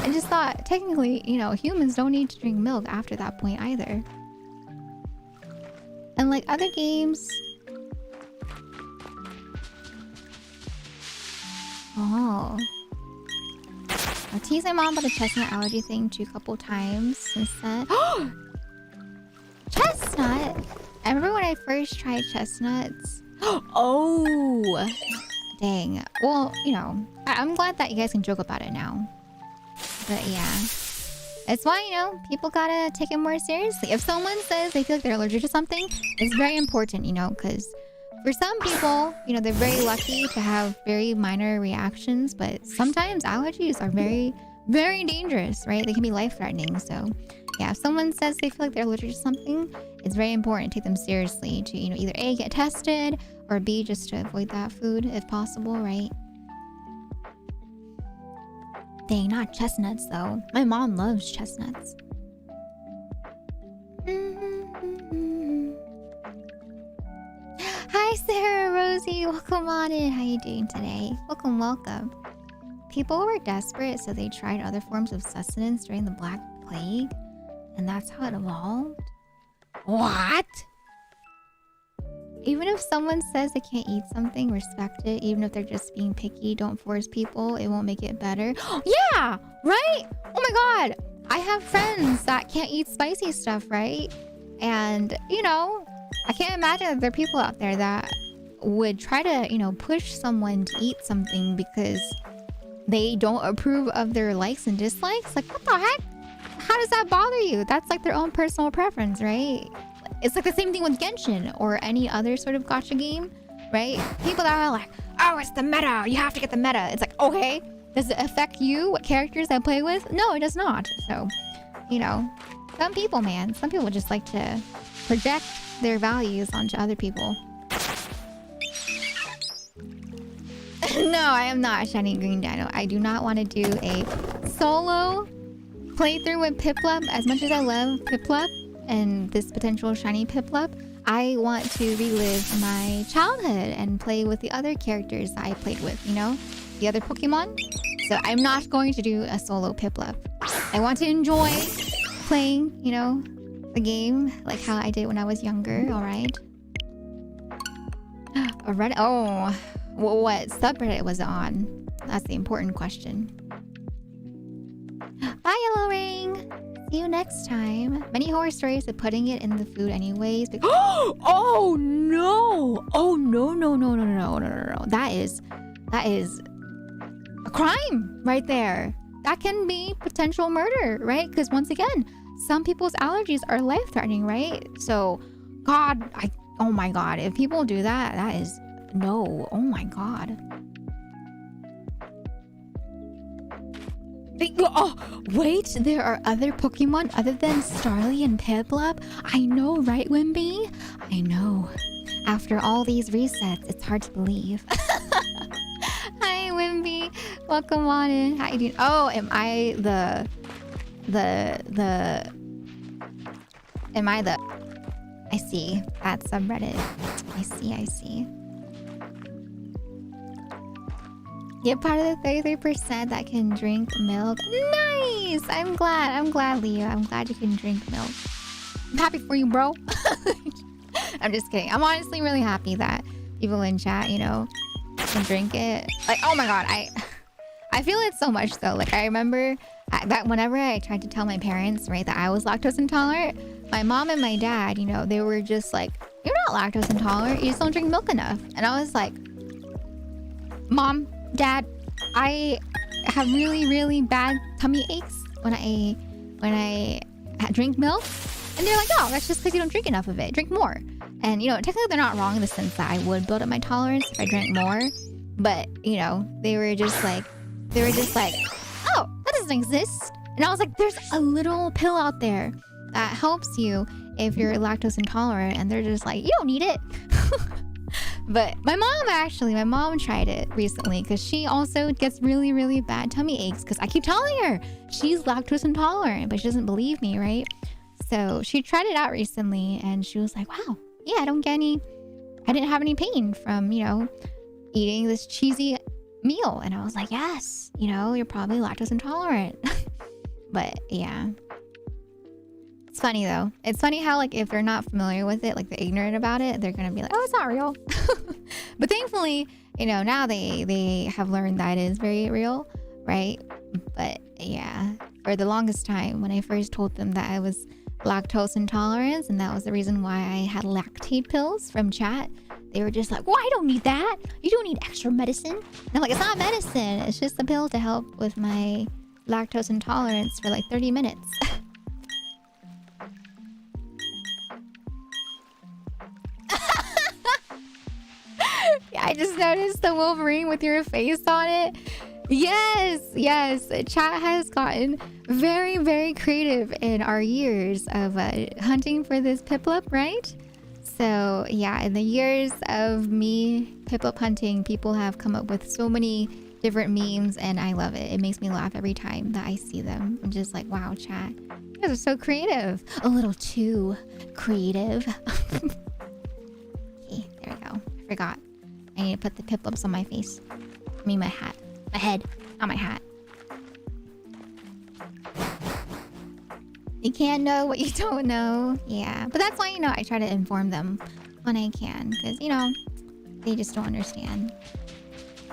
[SPEAKER 2] I just thought, technically, you know, humans don't need to drink milk after that point either. And like other games... Oh. I teased my mom about the chestnut allergy thing too a couple times since then. Chestnut? I remember when I first tried chestnuts. Oh! Dang. Well, you know, I'm glad that you guys can joke about it now. But yeah. It's why, you know, people gotta take it more seriously. If someone says they feel like they're allergic to something, it's very important, you know, because for some people, you know, they're very lucky to have very minor reactions, but sometimes allergies are very, very dangerous, right? They can be life-threatening. So yeah, if someone says they feel like they're allergic to something, it's very important to take them seriously to, you know, either A, get tested, or B, just to avoid that food if possible, right? Dang, not chestnuts though. My mom loves chestnuts. Hi Sarah, Rosie, welcome on in. How you doing today? Welcome, welcome. People were desperate, so they tried other forms of sustenance during the Black Plague, and that's how it evolved. What? Even if someone says they can't eat something, respect it. Even if they're just being picky, don't force people. It won't make it better. Yeah, right? Oh my god. I have friends that can't eat spicy stuff, right? And, you know, I can't imagine that there are people out there that would try to, you know, push someone to eat something because they don't approve of their likes and dislikes. Like, what the heck? How does that bother you? That's like their own personal preference, right? It's like the same thing with Genshin or any other sort of gacha game, right? People that are like, oh, it's the meta. You have to get the meta. It's like, okay, does it affect you? What characters I play with? No, it does not. So, you know, some people, man, some people just like to project their values onto other people. No, I am not Shiny Green Dino. I do not want to do a solo playthrough with Piplup. As much as I love Piplup and this potential shiny Piplup, I want to relive my childhood and play with the other characters that I played with, you know? The other Pokemon. So I'm not going to do a solo Piplup. I want to enjoy playing, you know, the game like how I did when I was younger, alright? Already? Oh, what subreddit was it on? That's the important question. Bye, Yellow Ring! See you next time. Many horror stories of putting it in the food anyways. Oh no! Oh no. That is a crime right there. That can be potential murder, right? Because once again, some people's allergies are life-threatening, right? So, oh my god, if people do that, that is no. Oh my god. Oh, wait, there are other Pokemon other than Starly and Piplup? I know, right, Wimby? I know. After all these resets, it's hard to believe. Hi, Wimby. Welcome on in. How you doing? Oh, am I the... I see. That subreddit. I see. Get part of the 33% that can drink milk. Nice! I'm glad, Leo. I'm glad you can drink milk. I'm happy for you, bro. I'm just kidding. I'm honestly really happy that people in chat, you know, can drink it. Like, oh my god, I feel it so much though. Like, I remember that whenever I tried to tell my parents, right, that I was lactose intolerant, my mom and my dad, you know, they were just like, you're not lactose intolerant. You just don't drink milk enough. And I was like, Mom, Dad, I have really, really bad tummy aches when I drink milk. And they're like, oh, that's just because you don't drink enough of it. Drink more. And, you know, technically they're not wrong in the sense that I would build up my tolerance if I drank more. But, you know, they were just like, oh, that doesn't exist. And I was like, there's a little pill out there that helps you if you're lactose intolerant. And they're just like, you don't need it. But my mom tried it recently because she also gets really, really bad tummy aches because I keep telling her she's lactose intolerant, but she doesn't believe me, right? So she tried it out recently and she was like, wow, yeah, I didn't have any pain from, you know, eating this cheesy meal. And I was like, yes, you know, you're probably lactose intolerant. But yeah. It's funny though. It's funny how like if they're not familiar with it, like they're ignorant about it, they're gonna be like, oh, it's not real. But thankfully, you know, now they have learned that it is very real, right? But yeah, for the longest time when I first told them that I was lactose intolerant and that was the reason why I had lactate pills from chat, they were just like, well, I don't need that. You don't need extra medicine. And I'm like, it's not medicine. It's just a pill to help with my lactose intolerance for like 30 minutes. I just noticed the Wolverine with your face on it. Yes. Chat has gotten very, very creative in our years of hunting for this Piplup, right? So yeah, in the years of me Piplup hunting, people have come up with so many different memes and I love it. It makes me laugh every time that I see them. I'm just like, wow, chat. You guys are so creative. A little too creative. Okay, there we go. I forgot. I need to put the Piplups on my face. I mean my hat. My head, not my hat. You can't know what you don't know. Yeah, but that's why, you know, I try to inform them when I can. Because, you know, they just don't understand.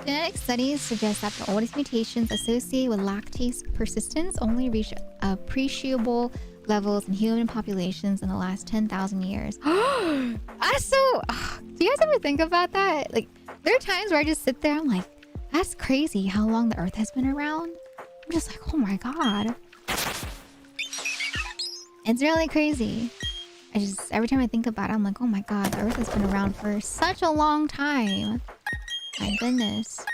[SPEAKER 2] Genetic studies suggest that the oldest mutations associated with lactase persistence only reach appreciable levels in human populations in the last 10,000 years. That's so... do you guys ever think about that? Like, there are times where I just sit there, I'm like, that's crazy how long the Earth has been around. I'm just like, oh my god. It's really crazy. Every time I think about it, I'm like, oh my god, the Earth has been around for such a long time. My goodness.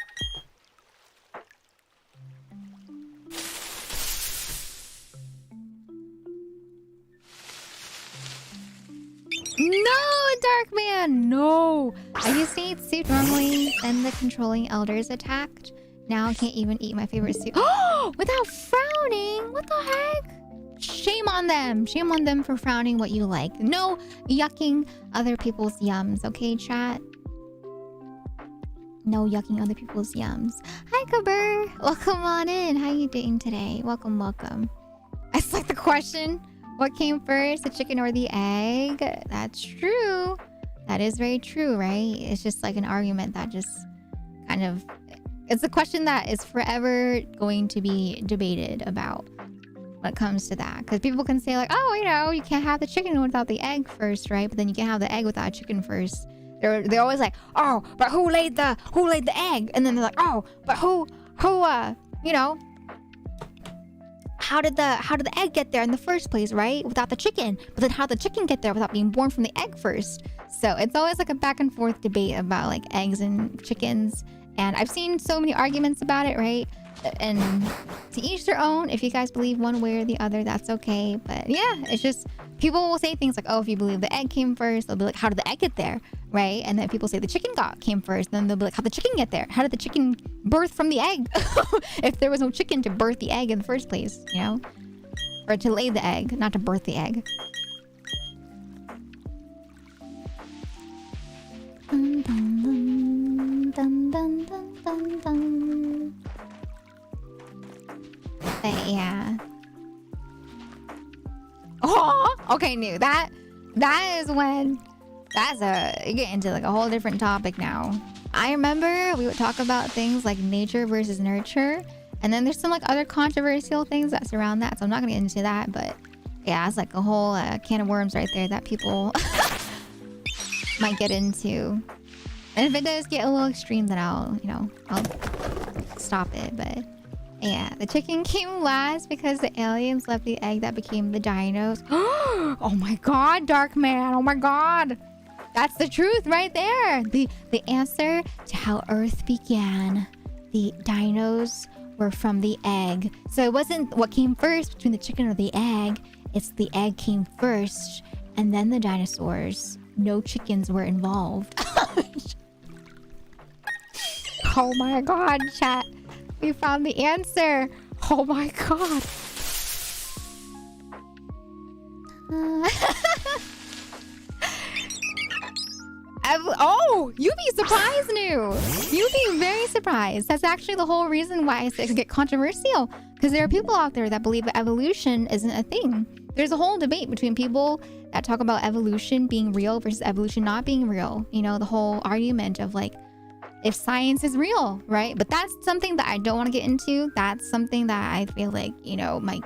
[SPEAKER 2] No, Dark Man, no. I used to eat soup normally, then the controlling elders attacked. Now I can't even eat my favorite soup. Oh, without frowning? What the heck? Shame on them. Shame on them for frowning what you like. No yucking other people's yums, okay, chat? No yucking other people's yums. Hi, Kabir. Welcome on in. How you doing today? Welcome, welcome. I like the question. What came first, the chicken or the egg? That's true. That is very true, right? It's just like an argument that just kind of... It's a question that is forever going to be debated about when it comes to that. Because people can say like, oh, you know, you can't have the chicken without the egg first, right? But then you can have the egg without chicken first. They're always like, oh, but who laid the egg? And then they're like, oh, but who you know, how did the egg get there in the first place, right? Without the chicken. But then how did the chicken get there without being born from the egg first? So it's always like a back and forth debate about like eggs and chickens. And I've seen so many arguments about it, right? And to each their own. If you guys believe one way or the other, that's okay. But yeah, it's just people will say things like, oh, if you believe the egg came first, they'll be like, how did the egg get there, right? And then people say the chicken came first, then they'll be like, how did the chicken get there? How did the chicken birth from the egg? If there was no chicken to birth the egg in the first place, you know? Or to lay the egg, not to birth the egg. Dun, dun, dun, dun, dun, dun, dun. But yeah. Oh, okay, new. That is when you get into like a whole different topic now. I remember we would talk about things like nature versus nurture, and then there's some like other controversial things that surround that. So I'm not gonna get into that, but yeah, it's like a whole can of worms right there that people might get into. And if it does get a little extreme, then I'll stop it. But yeah, the chicken came last because the aliens left the egg that became the dinos. Oh my god, Dark Man. Oh my god. That's the truth right there. The answer to how Earth began. The dinos were from the egg. So it wasn't what came first between the chicken or the egg. It's the egg came first and then the dinosaurs. No chickens were involved. Oh my god, chat. We found the answer. Oh my god. Oh, you'd be surprised, New. You'd be very surprised. That's actually the whole reason why I said it could get controversial. Because there are people out there that believe that evolution isn't a thing. There's a whole debate between people that talk about evolution being real versus evolution not being real. You know, the whole argument of like, if science is real, right? But that's something that I don't want to get into. That's something that I feel like, you know, might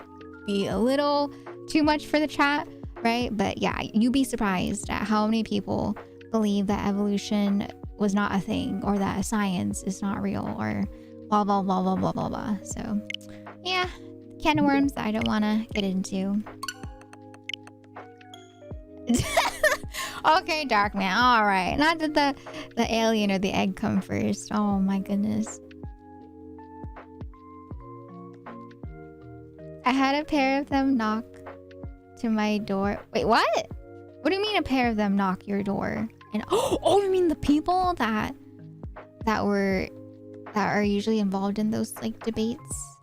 [SPEAKER 2] be a little too much for the chat, right? But yeah, you'd be surprised at how many people believe that evolution was not a thing, or that science is not real, or blah, blah, blah, blah, blah, blah, blah. So yeah, can of worms that I don't want to get into. Okay, Dark Man. All right. Not did the alien or the egg come first. Oh my goodness. I had a pair of them knock to my door. Wait, what? What do you mean a pair of them knock your door? And oh, you mean the people that are usually involved in those like debates?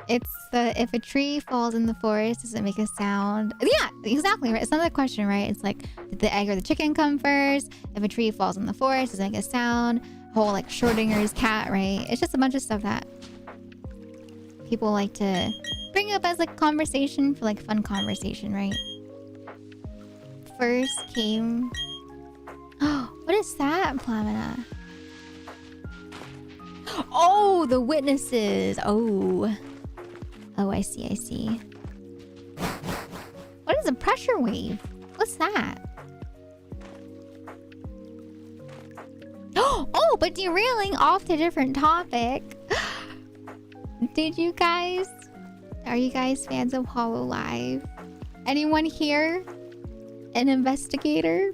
[SPEAKER 2] It's if a tree falls in the forest, does it make a sound? Yeah, exactly, right? It's another question, right? It's like, did the egg or the chicken come first? If a tree falls in the forest, does it make a sound? Whole like Schrodinger's cat, right? It's just a bunch of stuff that people like to bring up as like conversation for like fun conversation, right? First came... Oh, what is that, Plamina? Oh, the witnesses. Oh, I see. is a pressure wave? What's that? Oh, but derailing off to a different topic. Are you guys fans of Hololive? Anyone here an investigator?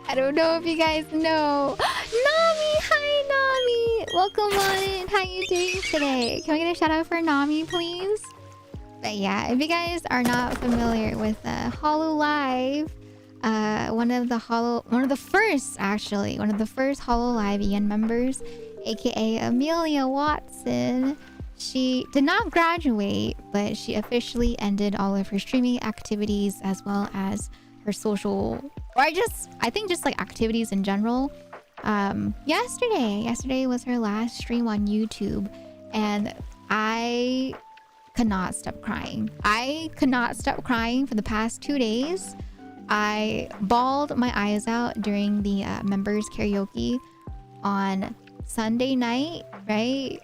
[SPEAKER 2] I don't know if you guys know. Nami, hi Nami. Welcome on in. How you doing today? Can we get a shout out for Nami, please? But yeah, if you guys are not familiar with Hololive, one of the first Hololive EN members, aka Amelia Watson, she did not graduate, but she officially ended all of her streaming activities as well as her social, or I think just like activities in general. Yesterday was her last stream on YouTube, and I could not stop crying. I could not stop crying for the past 2 days. I bawled my eyes out during the members karaoke on Sunday night, right?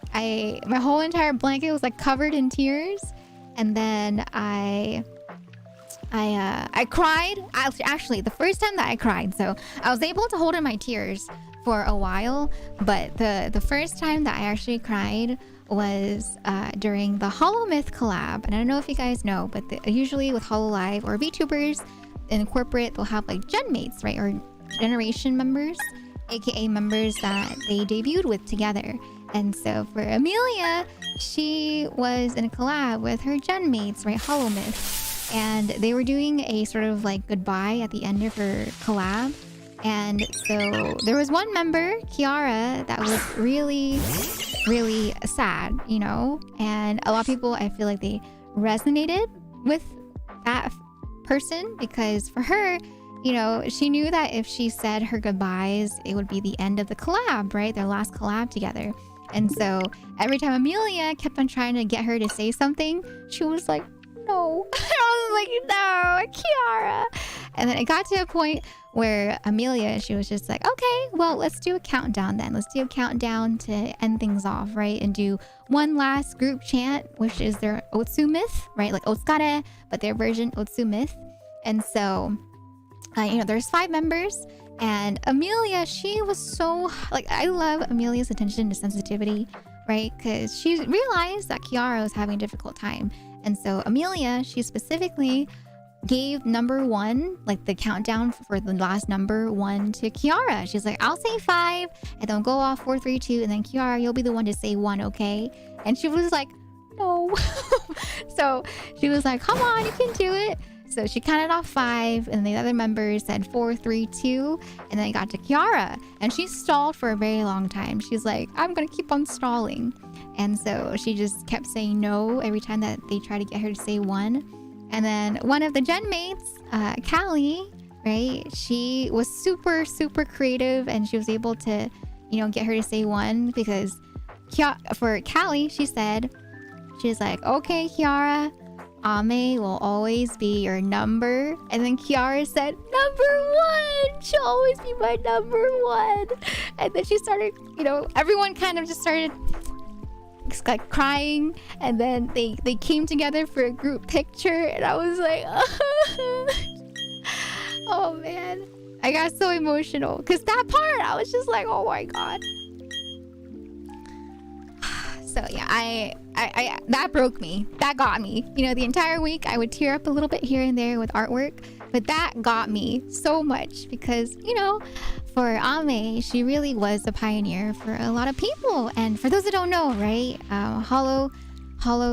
[SPEAKER 2] My whole entire blanket was like covered in tears, and then I cried. Actually, the first time that I cried, so I was able to hold in my tears for a while, but the first time that I actually cried was during the Holomyth collab. And I don't know if you guys know, but usually with Hololive or VTubers in corporate, they'll have like gen mates, right, or generation members, aka members that they debuted with together. And so for Amelia, she was in a collab with her gen mates, right, Holomyth, and they were doing a sort of like goodbye at the end of her collab. And so there was one member, Kiara, that was really, really sad, you know, and a lot of people, I feel like they resonated with that person, because for her, you know, she knew that if she said her goodbyes, it would be the end of the collab, right? Their last collab together. And so every time Amelia kept on trying to get her to say something, she was like, no. I was like, no, Kiara. And then it got to a point where Amelia, she was just like, okay, well, let's do a countdown then. Let's do a countdown to end things off, right? And do one last group chant, which is their Otsu myth, right? Like Otsukare, but their version Otsu myth. And so, you know, there's 5 members. And Amelia, she was so, like, I love Amelia's attention to sensitivity, right? Because she realized that Kiara was having a difficult time. And so Amelia, she specifically gave number 1, like the countdown for the last number 1 to Kiara. She's like, I'll say 5 and then go off 4, 3, 2, and then Kiara, you'll be the one to say 1, okay? And she was like, no. So she was like, come on, you can do it. So she counted off 5, and the other members said 4, 3, 2, and then it got to Kiara, and she stalled for a very long time. She's like, I'm gonna keep on stalling. And so she just kept saying no every time that they tried to get her to say 1. And then one of the gen mates, Callie, right, she was super, super creative, and she was able to, you know, get her to say 1, because for Callie, she said, she's like, okay, Kiara, Ame will always be your number. And then Kiara said, number 1, she'll always be my number 1. And then she started, you know, everyone kind of just started like crying, and then they came together for a group picture, and I was like, oh man, I got so emotional, because that part I was just like, oh my god. So yeah, I that broke me. That got me. You know, the entire week I would tear up a little bit here and there with artwork, but that got me so much, because, you know, for Ame, she really was a pioneer for a lot of people. And for those that don't know, right, Holo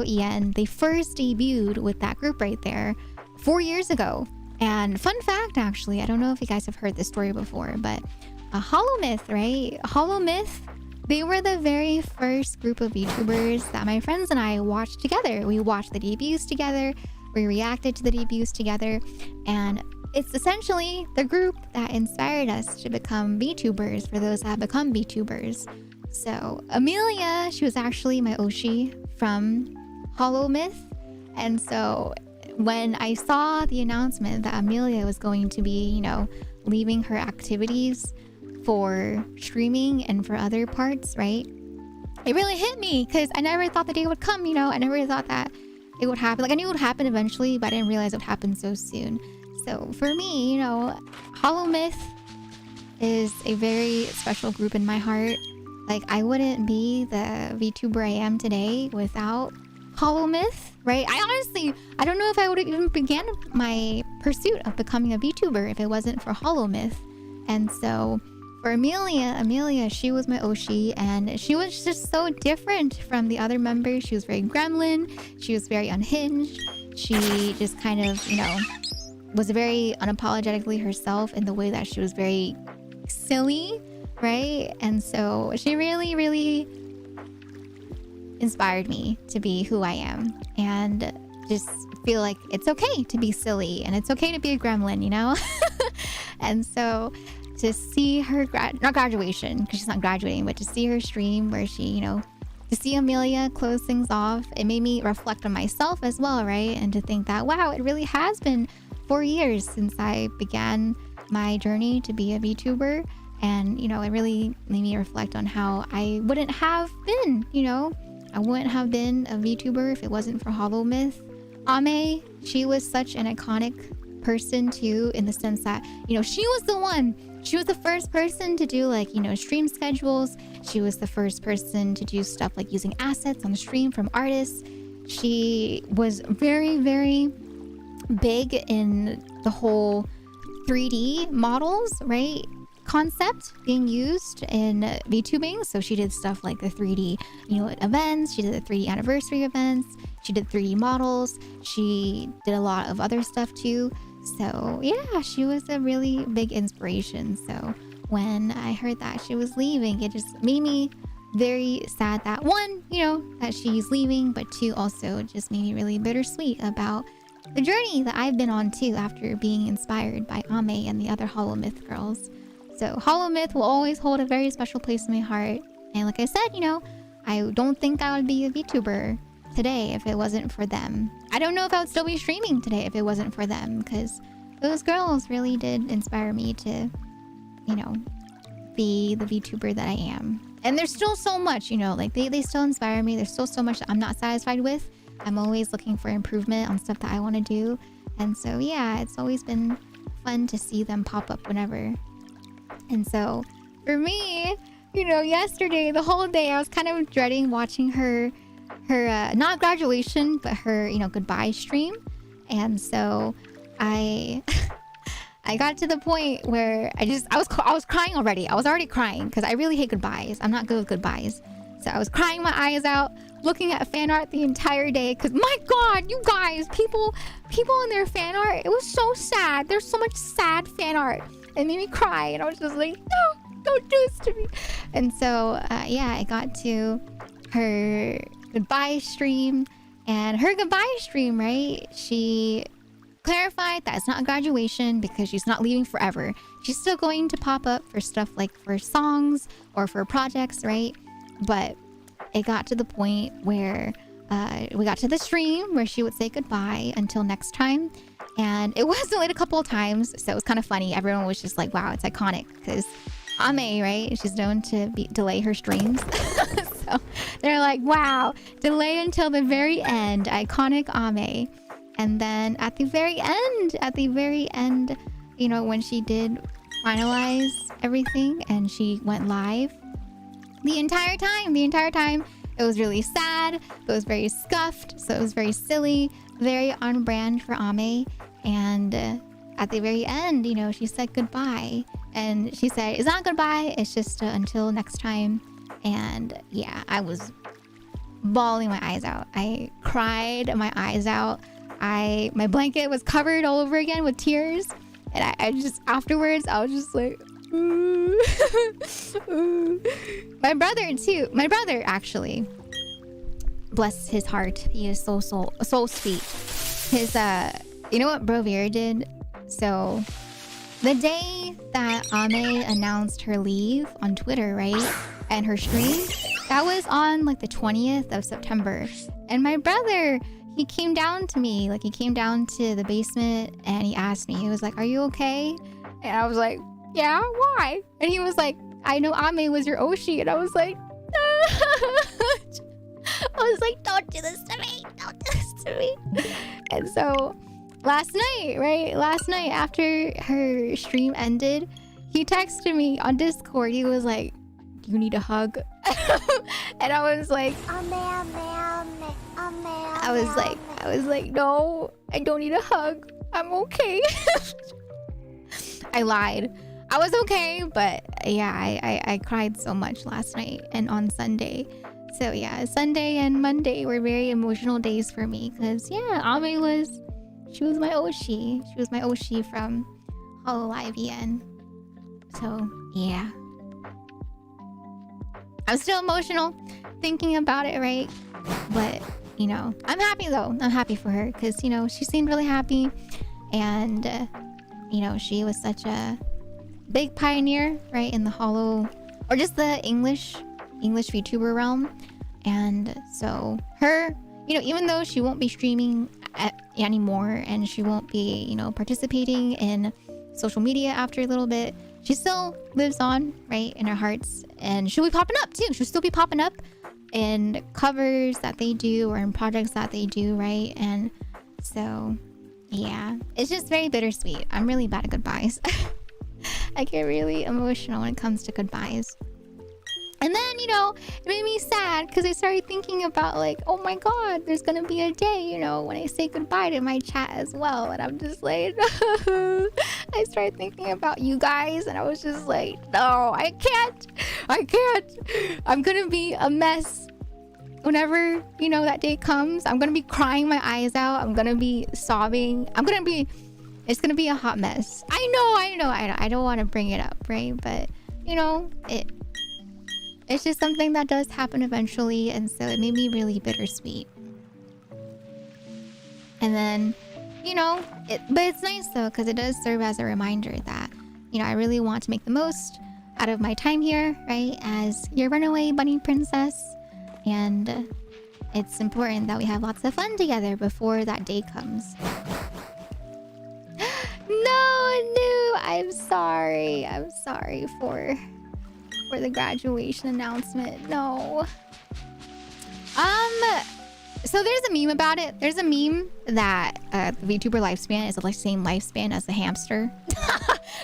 [SPEAKER 2] EN, they first debuted with that group right there 4 years ago. And fun fact, actually, I don't know if you guys have heard this story before, but Holomyth, right? Holomyth, they were the very first group of VTubers that my friends and I watched together. We watched the debuts together, we reacted to the debuts together, and it's essentially the group that inspired us to become VTubers, for those that have become VTubers. So Amelia, she was actually my Oshi from Holomyth. And so when I saw the announcement that Amelia was going to be, you know, leaving her activities for streaming and for other parts, right, it really hit me, because I never thought the day would come, you know. I never thought that it would happen. Like, I knew it would happen eventually, but I didn't realize it would happen so soon. So for me, you know, Hollow Myth is a very special group in my heart. Like, I wouldn't be the VTuber I am today without Hollow Myth, right? I don't know if I would have even began my pursuit of becoming a VTuber if it wasn't for Hollow Myth. And so for Amelia, she was my Oshi, and she was just so different from the other members. She was very gremlin. She was very unhinged. She just kind of, you know, was very unapologetically herself in the way that she was very silly, right? And so she really, really inspired me to be who I am and just feel like it's okay to be silly and it's okay to be a gremlin, you know? And so to see her not graduation, because she's not graduating, but to see her stream where she, you know, to see Amelia close things off, it made me reflect on myself as well, right? And to think that, wow, it really has been 4 years since I began my journey to be a VTuber. And, you know, it really made me reflect on how I wouldn't have been, you know? I wouldn't have been a VTuber if it wasn't for Hollow Myth. Ame, she was such an iconic person too, in the sense that, you know, she was the first person to do, like, you know, stream schedules. She was the first person to do stuff like using assets on the stream from artists. She was very, very big in the whole 3D models, right? Concept being used in VTubing. So she did stuff like the 3D, you know, events. She did the 3D anniversary events. She did 3D models. She did a lot of other stuff too. So yeah, she was a really big inspiration. So when I heard that she was leaving, it just made me very sad that, one, you know, that she's leaving, but two, also just made me really bittersweet about the journey that I've been on too after being inspired by Ame and the other Hollow Myth girls. So Hollow Myth will always hold a very special place in my heart. And like I said, you know, I don't think I would be a VTuber today if it wasn't for them. I don't know if I would still be streaming today if it wasn't for them, because those girls really did inspire me to, you know, be the VTuber that I am. And there's still so much, you know, like they still inspire me. There's still so much that I'm not satisfied with. I'm always looking for improvement on stuff that I want to do. And so, yeah, it's always been fun to see them pop up whenever. And so for me, you know, yesterday, the whole day, I was kind of dreading watching her not graduation, but her, you know, goodbye stream. And so I got to the point where I was crying already. I was already crying because I really hate goodbyes. I'm not good with goodbyes. So I was crying my eyes out, looking at fan art the entire day, because my God, you guys, people in their fan art, it was so sad. There's so much sad fan art. It made me cry, and I was just like, no, don't do this to me. And so, yeah, I got to her goodbye stream, and her goodbye stream, right? She clarified that it's not a graduation because she's not leaving forever. She's still going to pop up for stuff like for songs or for projects, right? But it got to the point where we got to the stream where she would say goodbye until next time. And it was delayed a couple of times, so it was kind of funny. Everyone was just like, wow, it's iconic, because Ame, right? She's known to delay her streams. So they're like, wow, delay until the very end, iconic Ame. And then at the very end, you know, when she did finalize everything and she went live, the entire time, it was really sad. It was very scuffed. So it was very silly, very on brand for Ame. And at the very end, you know, she said goodbye. And she said, it's not goodbye. It's just until next time. And yeah, I was bawling my eyes out. I cried my eyes out. My blanket was covered all over again with tears. And I just, afterwards, I was just like, My brother actually, bless his heart, he is so sweet. His you know what Brovier did? So the day that Ame announced her leave on Twitter, right, and her stream, that was on like the 20th of September. And my brother, he came down to me, like he came down to the basement and he asked me, he was like, are you okay? And I was like, yeah, why? And he was like, I know Ame was your Oshi. And I was like, don't do this to me. Don't do this to me. And so last night after her stream ended, he texted me on Discord. He was like, "Do you need a hug?" And I was like, "No, I don't need a hug. I'm okay." I lied. I was okay, but yeah, I cried so much last night and on Sunday. So yeah, Sunday and Monday were very emotional days for me because yeah, Ame was my Oshi. She was my Oshi from Hololive EN. So yeah. I'm still emotional thinking about it, right? But, you know, I'm happy though. I'm happy for her because, you know, she seemed really happy. And, you know, she was such a big pioneer, right? In the holo, or just the English VTuber realm. And so her, you know, even though she won't be streaming anymore and she won't be, you know, participating in social media after a little bit, she still lives on, right, in our hearts. And she'll be popping up too. She'll still be popping up in covers that they do or in projects that they do, right? And so, yeah, it's just very bittersweet. I'm really bad at goodbyes. I get really emotional when it comes to goodbyes. And then, you know, it made me sad because I started thinking about like, oh my God, there's going to be a day, you know, when I say goodbye to my chat as well. And I'm just like, I started thinking about you guys and I was just like, no, I can't. I'm going to be a mess whenever, you know, that day comes. I'm going to be crying my eyes out. I'm going to be sobbing. It's going to be a hot mess. I know. I don't want to bring it up, right? But, you know, it's just something that does happen eventually, and so it made me really bittersweet. And then, you know, but it's nice though, because it does serve as a reminder that, you know, I really want to make the most out of my time here, right, as your runaway bunny princess. And it's important that we have lots of fun together before that day comes. No, I'm sorry for the graduation announcement. No. So there's a meme about it. There's a meme that the VTuber lifespan is the same lifespan as the hamster.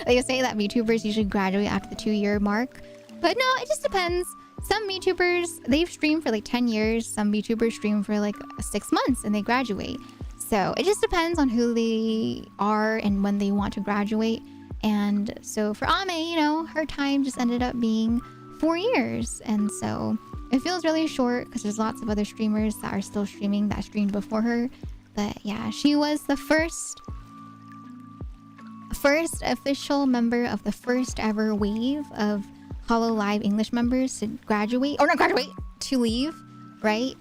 [SPEAKER 2] They say that VTubers usually graduate after the 2-year mark. But no, it just depends. Some VTubers, they've streamed for like 10 years. Some VTubers stream for like 6 months and they graduate. So it just depends on who they are and when they want to graduate. And so for Ame, you know, her time just ended up being 4 years. And so it feels really short because there's lots of other streamers that are still streaming that streamed before her. But yeah, she was the first official member of the first ever wave of Hololive English members to graduate, or not graduate, to leave, right?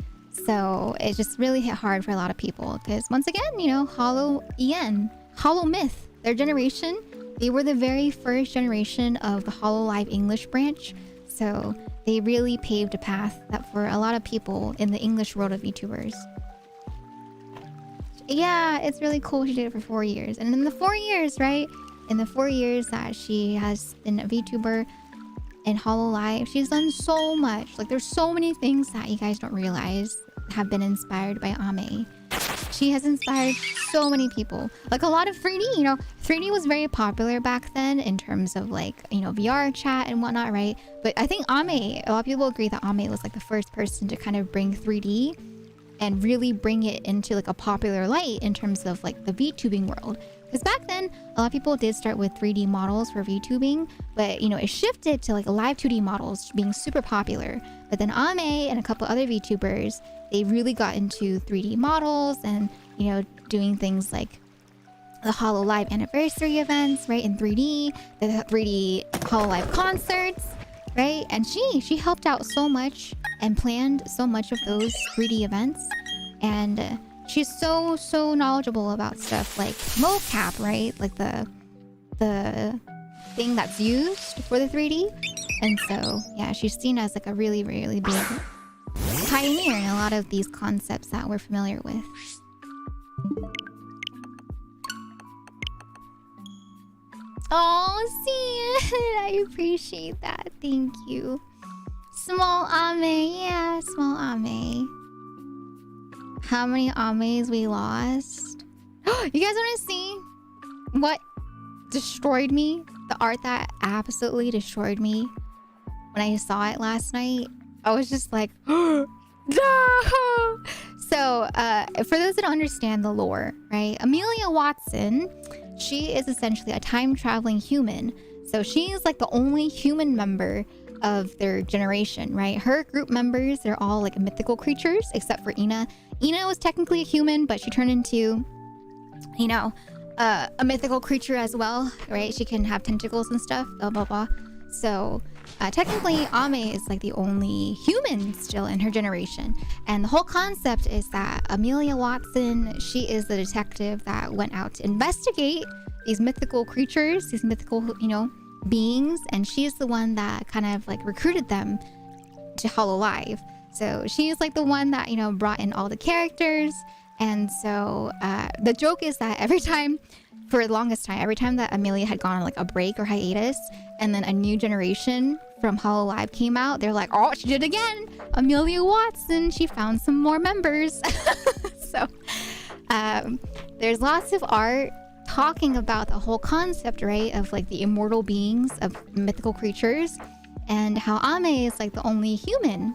[SPEAKER 2] So it just really hit hard for a lot of people because once again, you know, Holo Myth, their generation, they were the very first generation of the Hololive English branch. So they really paved a path that for a lot of people in the English world of VTubers. Yeah, it's really cool she did it for 4 years. And in the 4 years, right? In the 4 years that she has been a VTuber in Hololive, she's done so much. Like there's so many things that you guys don't realize have been inspired by Ame. She has inspired so many people. Like a lot of 3D, you know, 3D was very popular back then in terms of like, you know, VR chat and whatnot, right? But I think Ame, a lot of people agree that Ame was like the first person to kind of bring 3D and really bring it into like a popular light in terms of like the VTubing world. Because back then, a lot of people did start with 3D models for VTubing, but you know, it shifted to like live 2D models being super popular. But then Ame and a couple other VTubers, they really got into 3D models and, you know, doing things like the Hololive anniversary events, right, in 3D, the 3D Hololive concerts, right? And she helped out so much and planned so much of those 3D events. And she's so knowledgeable about stuff like mocap, right? Like the thing that's used for the 3D. And so, yeah, she's seen as like a really, really big pioneer in a lot of these concepts that we're familiar with. Oh, see, I appreciate that. Thank you. Small Ame, yeah, small Ame. how many Ames we lost. You guys want to see what destroyed me? The art that absolutely destroyed me when I saw it last night. I was just like, no! So, for those that don't understand the lore, right? Amelia Watson, she is essentially a time-traveling human. So she's like the only human member of their generation, right? Her group members, they're all like mythical creatures, except for Ina. Ina was technically a human, but she turned into, you know, a mythical creature as well, right? She can have tentacles and stuff, blah, blah, blah. So technically, Ame is like the only human still in her generation. And the whole concept is that Amelia Watson, she is the detective that went out to investigate these mythical creatures, these mythical, you know, beings. And she is the one that kind of like recruited them to Hololive. So she is like the one that, you know, brought in all the characters. And so the joke is that every time, for the longest time, every time that Amelia had gone on like a break or hiatus, and then a new generation from Hololive came out, they're like, oh, she did it again. Amelia Watson, she found some more members. So there's lots of art talking about the whole concept, right, of like the immortal beings of mythical creatures and how Ame is like the only human.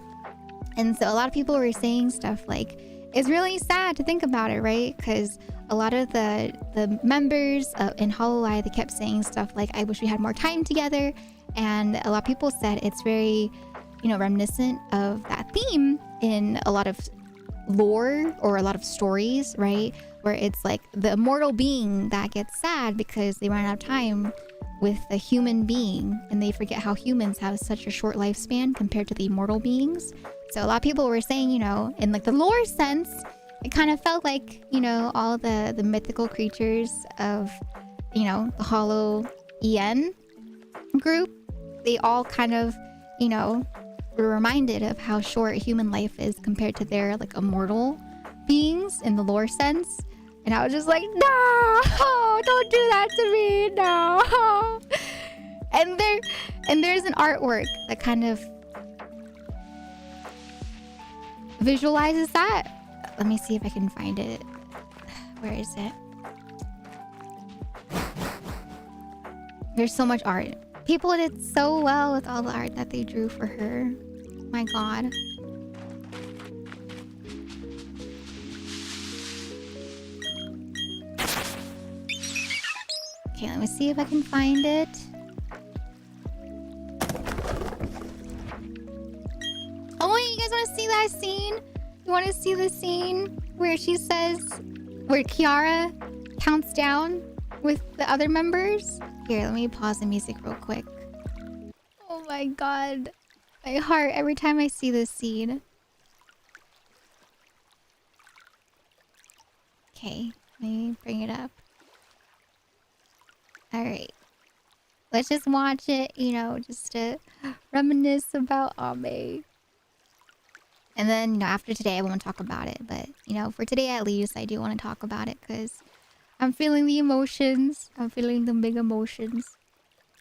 [SPEAKER 2] And so a lot of people were saying stuff like, it's really sad to think about it, right? Because a lot of the members in Hololive, they kept saying stuff like, I wish we had more time together. And a lot of people said it's very, you know, reminiscent of that theme in a lot of lore or a lot of stories, right? Where it's like the immortal being that gets sad because they run out of time with a human being, and they forget how humans have such a short lifespan compared to the immortal beings. So a lot of people were saying, you know, in like the lore sense, it kind of felt like, you know, all the mythical creatures of, you know, the Hollow EN group, they all kind of, you know, were reminded of how short human life is compared to their like immortal beings in the lore sense. And I was just like, no, don't do that to me, no. And there's an artwork that kind of visualizes that. Let me see if I can find it. Where is it? There's so much art. People did so well with all the art that they drew for her. My God. Okay, let me see if I can find it. Oh wait, you guys want to see that scene? You want to see the scene where she says, where Kiara counts down with the other members? Here, let me pause the music real quick. Oh my God. My heart every time I see this scene. Okay, let me bring it up. Alright. Let's just watch it, you know, just to reminisce about Ame. And then, you know, after today, I won't talk about it. But, you know, for today at least, I do want to talk about it because I'm feeling the emotions. I'm feeling the big emotions.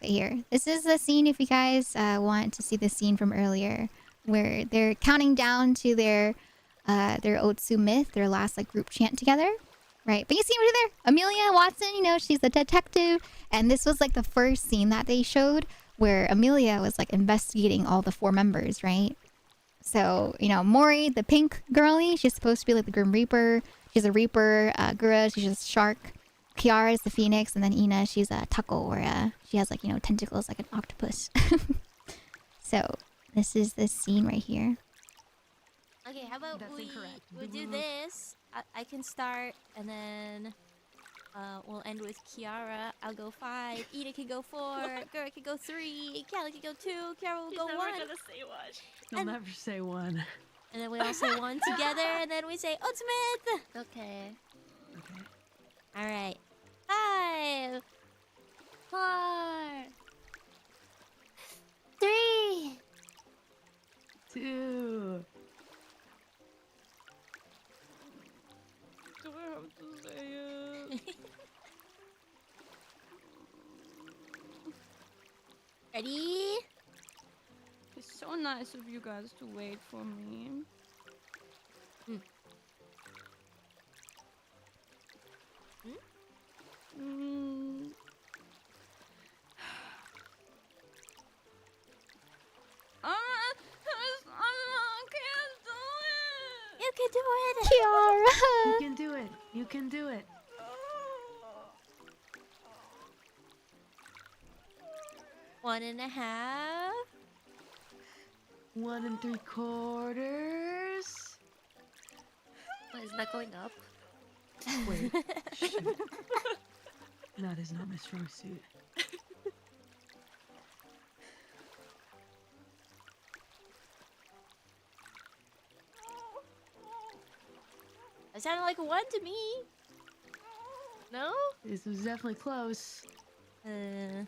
[SPEAKER 2] But here, this is the scene if you guys want to see the scene from earlier where they're counting down to their Otsu myth, their last like group chant together. Right, but you see over there, Amelia Watson, you know, she's a detective. And this was like the first scene that they showed where Amelia was like investigating all the 4 members, right? So, you know, Mori, the pink girlie, she's supposed to be like the Grim Reaper. She's a Reaper. Gura, she's just shark. Kiara is the Phoenix. And then Ina, she's a Taco, or she has like, you know, tentacles like an octopus. So, this is the scene right here.
[SPEAKER 3] Okay, how about we do this? I can start, and then we'll end with Kiara. I'll go 5. Ina can go 4. Gura can go 3. Callie can go 2. Kiara will go 1.
[SPEAKER 4] Never gonna say one. You'll never say one.
[SPEAKER 3] And then we all say 1 together, and then we say ultimate.
[SPEAKER 4] Okay. Okay.
[SPEAKER 3] All right. 5, 4, 3,
[SPEAKER 4] 2. Do I have to say it?
[SPEAKER 3] Ready?
[SPEAKER 4] It's so nice of you guys to wait for me. Mm.
[SPEAKER 3] You can do it.
[SPEAKER 2] Kiara.
[SPEAKER 4] You can do it. You can do it.
[SPEAKER 3] 1.5.
[SPEAKER 4] 1 3/4.
[SPEAKER 5] Why is that going up?
[SPEAKER 4] Wait. Shoot. That is not my strong suit.
[SPEAKER 3] That sounded like a 1 to me. No?
[SPEAKER 4] This was definitely close,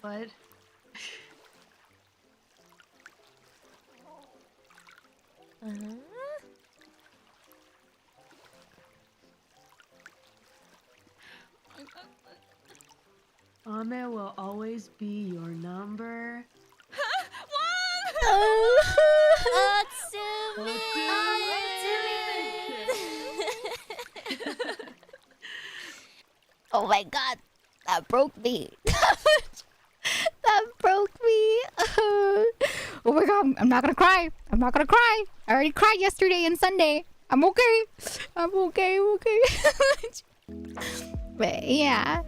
[SPEAKER 4] but Ame will always be your number.
[SPEAKER 3] Otsumi!
[SPEAKER 2] Oh my god, that broke me. That broke me. Oh my god, I'm not gonna cry. I'm not gonna cry. I already cried yesterday and Sunday. I'm okay. I'm okay. I'm okay. But yeah,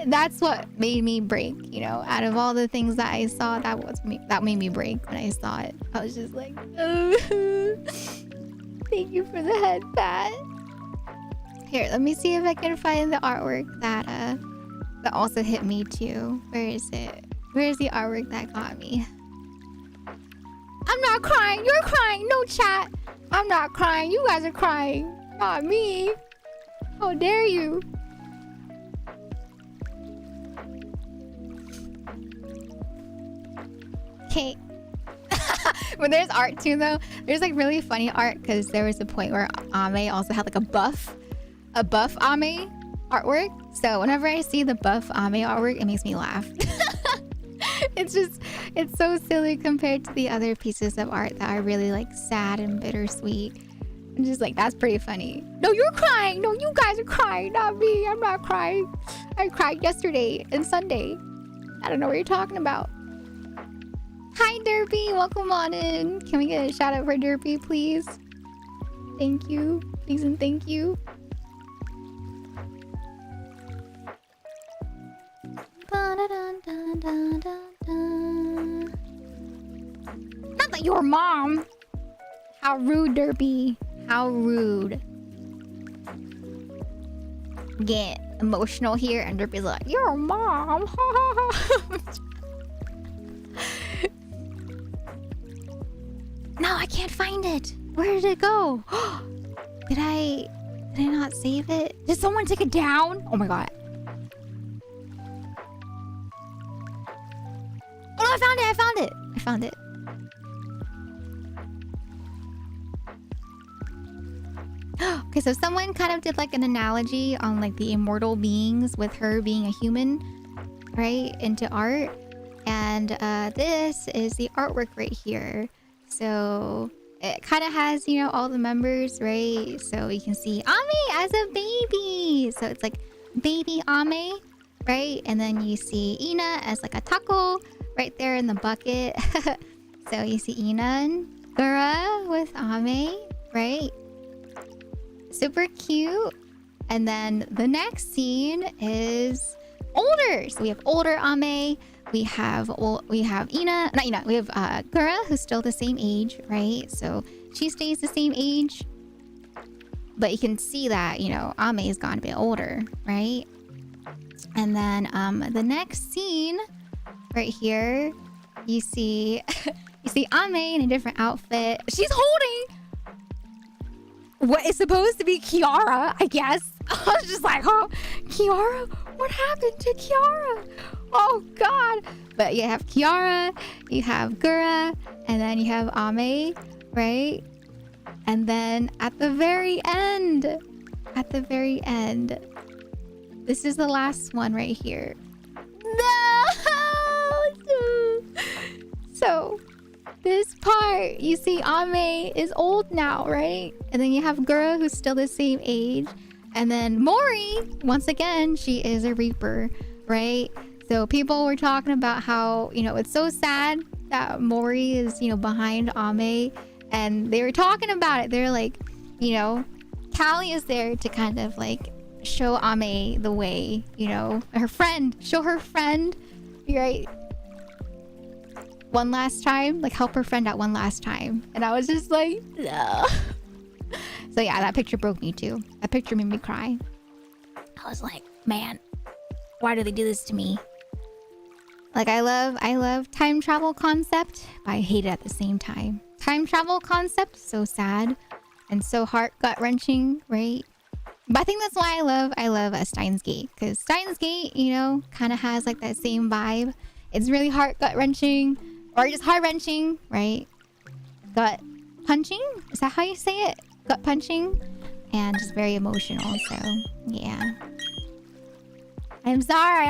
[SPEAKER 2] that's what made me break. You know, out of all the things that I saw, that made me break when I saw it. I was just like, thank you for the head pat. Here, let me see if I can find the artwork that also hit me too. Where is it? Where's the artwork that got me? I'm not crying. You're crying. No chat. I'm not crying. You guys are crying. Not me. How dare you? Okay. When there's art too though, there's like really funny art because there was a point where Ame also had like a buff Ame artwork. So whenever I see the buff Ame artwork, it makes me laugh. It's so silly compared to the other pieces of art that are really like sad and bittersweet. I'm just like, that's pretty funny. No, you're crying. No, you guys are crying, not me. I'm not crying. I cried yesterday and Sunday. I don't know what you're talking about. Hi, Derpy. Welcome on in. Can we get a shout out for Derpy, please? Thank you. Please and thank you. Not that your mom. How rude, Derpy. How rude. Get emotional here, and Derpy's like, your mom. No, I can't find it. Where did it go? Did I not save it? Did someone take it down? Oh my god. Oh, I found it. I found it. Okay, so someone kind of did like an analogy on like the immortal beings with her being a human, right? Into art. And this is the artwork right here. So it kind of has, you know, all the members, right? So you can see Ame as a baby. So it's like baby Ame, right? And then you see Ina as like a taco right there in the bucket. So you see Ina and Gura with Ame, right? Super cute. And then the next scene is older. So we have older Ame. We have Ina, we have Gura, who's still the same age, right? So she stays the same age. But you can see that, you know, Ame has gone a bit older, right? And then the next scene right here, you see Ame in a different outfit. She's holding what is supposed to be Kiara, I guess. I was just like, oh, Kiara? What happened to Kiara? Oh, God. But you have Kiara, you have Gura, and then you have Ame, right? And then at the very end, this is the last one right here. No! So this part, you see Ame is old now, right? And then you have Gura, who's still the same age. And then Mori, once again, she is a Reaper, right? So people were talking about how, you know, it's so sad that Mori is, you know, behind Ame. And they were talking about it. They're like, you know, Callie is there to kind of like show Ame the way, you know, her friend, show her friend, right? One last time, like help her friend out one last time. And I was just like, no. So yeah, that picture broke me too. That picture made me cry. I was like, man, why do they do this to me? Like I love time travel concept, but I hate it at the same time. Time travel concept, so sad and so heart gut wrenching, right? But I think that's why I love Steins Gate, because Steins Gate, you know, kind of has like that same vibe. It's really heart gut wrenching, or just heart wrenching, right? Gut punching, is that how you say it? Gut punching, and just very emotional. So yeah, I'm sorry.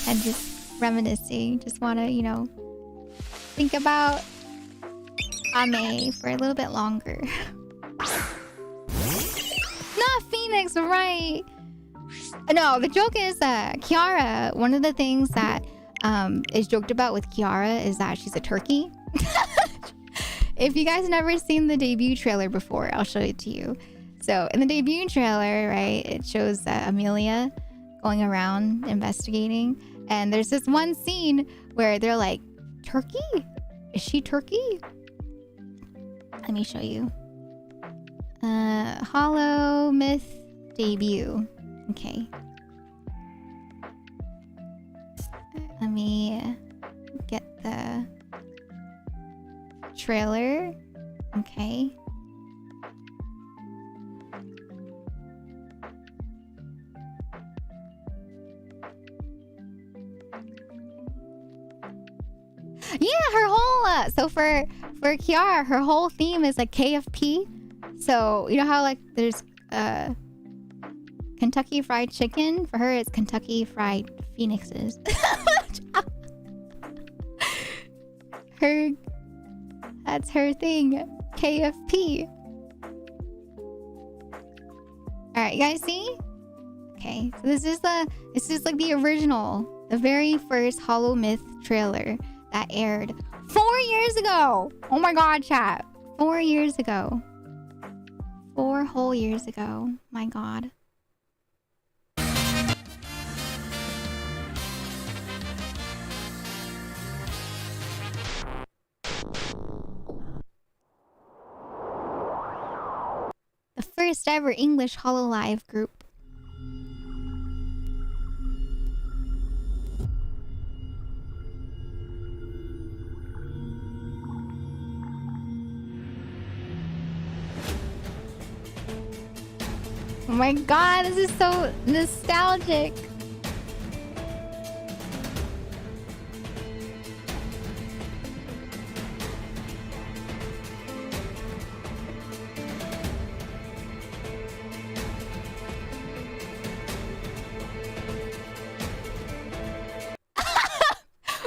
[SPEAKER 2] I'm just reminiscing. Just want to, you know, think about Ame for a little bit longer. Not Phoenix, right? No, the joke is Kiara. One of the things that is joked about with Kiara is that she's a turkey. If you guys never seen the debut trailer before, I'll show it to you. So in the debut trailer, right, it shows Amelia going around investigating. And there's this one scene where they're like, turkey? Is she turkey? Let me show you. Hollow Myth debut. Okay. Let me get the trailer. Okay. Yeah, her whole so for Kiara, her whole theme is like KFP. So you know how like there's Kentucky Fried Chicken? For her, it's Kentucky Fried Phoenixes. That's her thing. KFP. Alright, you guys see? Okay, so this is like the original, the very first Hollow Myth trailer that aired 4 years ago. Oh my god, chat. 4 years ago. 4 whole years ago. My god. The first ever English Hololive group. Oh my god, this is so nostalgic.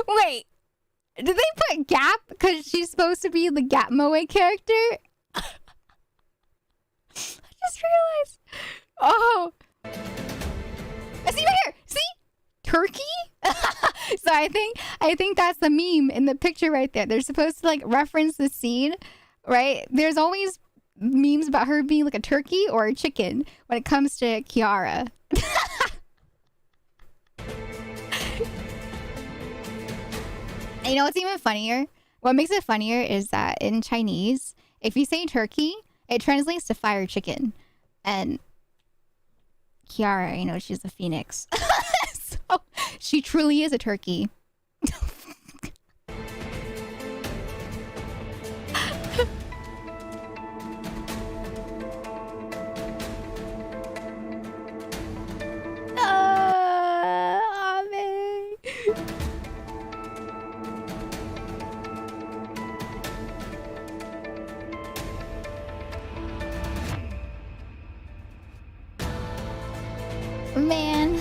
[SPEAKER 2] Wait, did they put Gap because she's supposed to be the Gap Moe character? I just realized. Oh, I see right here. See, turkey. So I think that's the meme in the picture right there. They're supposed to like reference the scene, right? There's always memes about her being like a turkey or a chicken when it comes to Kiara. And you know what's even funnier? What makes it funnier is that in Chinese, if you say turkey, it translates to fire chicken. And Kiara, you know, she's a phoenix. So she truly is a turkey. Ame. Man.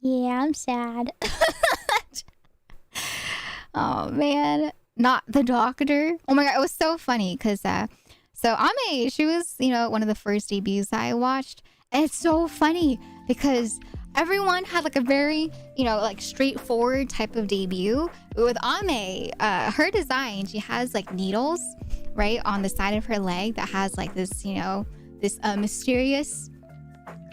[SPEAKER 2] Yeah, I'm sad. Oh man, not the doctor. Oh my god, it was so funny because so Ame, she was, you know, one of the first debuts that I watched, and it's so funny because everyone had like a very, you know, like straightforward type of debut. But with Ame, her design, she has like needles right on the side of her leg that has like this, you know, this mysterious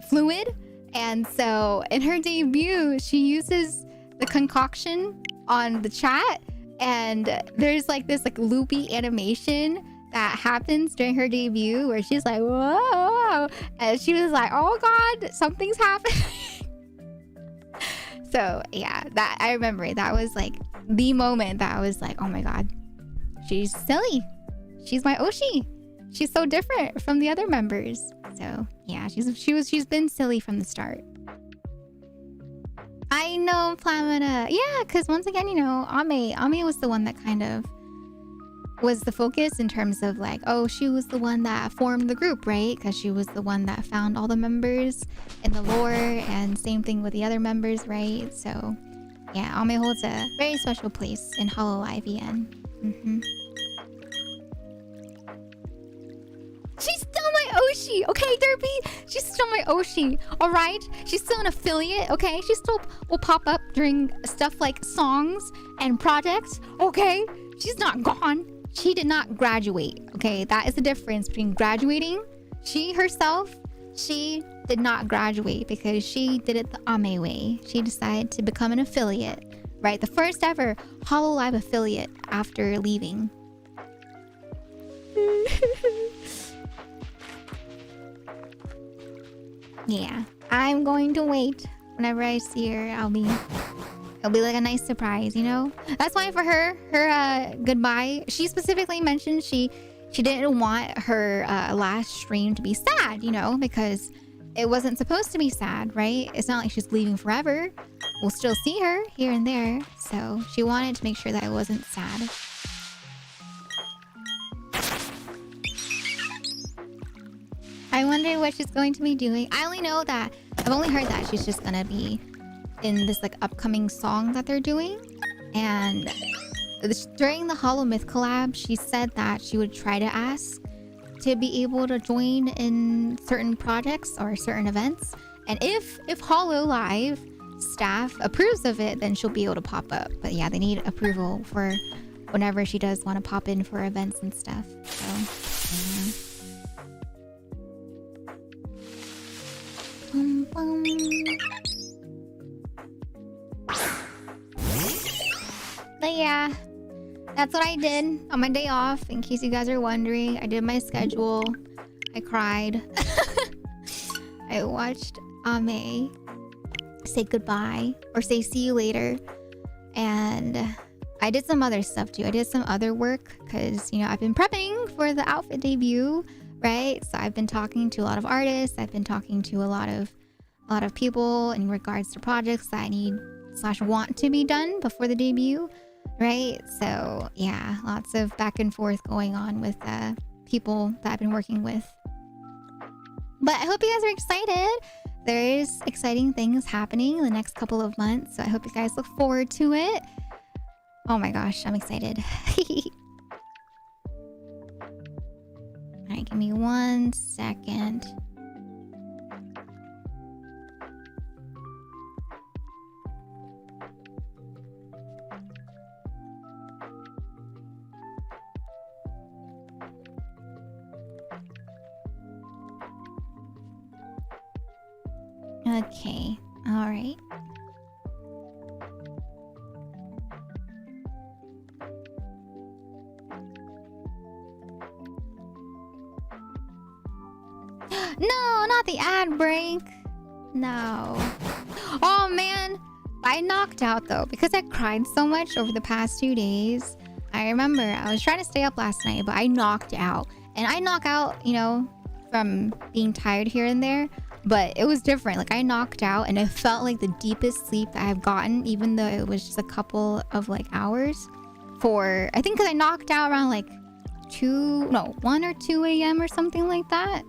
[SPEAKER 2] fluid. And so in her debut, she uses the concoction on the chat, and there's like this like loopy animation that happens during her debut where she's like, whoa, and she was like, oh god, something's happening. So yeah, that I remember that was like the moment that I was like, oh my god, she's silly, she's my Oshi, she's so different from the other members. So yeah, she's been silly from the start. I know, Plamina. Yeah, because once again, you know, Ame was the one that kind of was the focus in terms of like, oh, she was the one that formed the group, right? Because she was the one that found all the members in the lore, and same thing with the other members, right? So yeah, Ame holds a very special place in Hololive EN. She's still my Oshi, okay, Derpy? She's still my Oshi, alright? She's still an affiliate, okay? She still will pop up during stuff like songs and projects, okay? She's not gone. She did not graduate, okay? That is the difference between graduating. She herself, she did not graduate because she did it the Ame way. She decided to become an affiliate, right? The first ever Hololive affiliate after leaving. Yeah, I'm going to wait. Whenever I see her, it'll be like a nice surprise, you know? That's why for her goodbye, she specifically mentioned she didn't want her last stream to be sad, you know, because it wasn't supposed to be sad, right? It's not like she's leaving forever. We'll still see her here and there. So she wanted to make sure that it wasn't sad. I wonder what she's going to be doing. I only know that I've only heard that she's just gonna be in this like upcoming song that they're doing. And during the Hollow Myth collab, she said that she would try to ask to be able to join in certain projects or certain events. And if Hololive staff approves of it, then she'll be able to pop up. But yeah, they need approval for whenever she does want to pop in for events and stuff. So but yeah, that's what I did on my day off. In case you guys are wondering, I did my schedule. I cried. I watched Ame say goodbye or say see you later, and I did some other stuff too. I did some other work because, you know, I've been prepping for the outfit debut, right? So I've been talking to a lot of artists. I've been talking to a lot of people in regards to projects that I need / want to be done before the debut, right? So yeah, lots of back and forth going on with people that I've been working with. But I hope you guys are excited. There's exciting things happening in the next couple of months, so I hope you guys look forward to it. Oh my gosh, I'm excited. Alright, give me 1 second. Okay, alright. No, not the ad break. No. Oh man, I knocked out though because I cried so much over the past 2 days. I remember I was trying to stay up last night, but I knocked out. And I knock out, you know, from being tired here and there. But it was different. Like I knocked out and it felt like the deepest sleep that I've gotten, even though it was just a couple of like hours. I think because I knocked out around like 1 or 2 a.m. or something like that.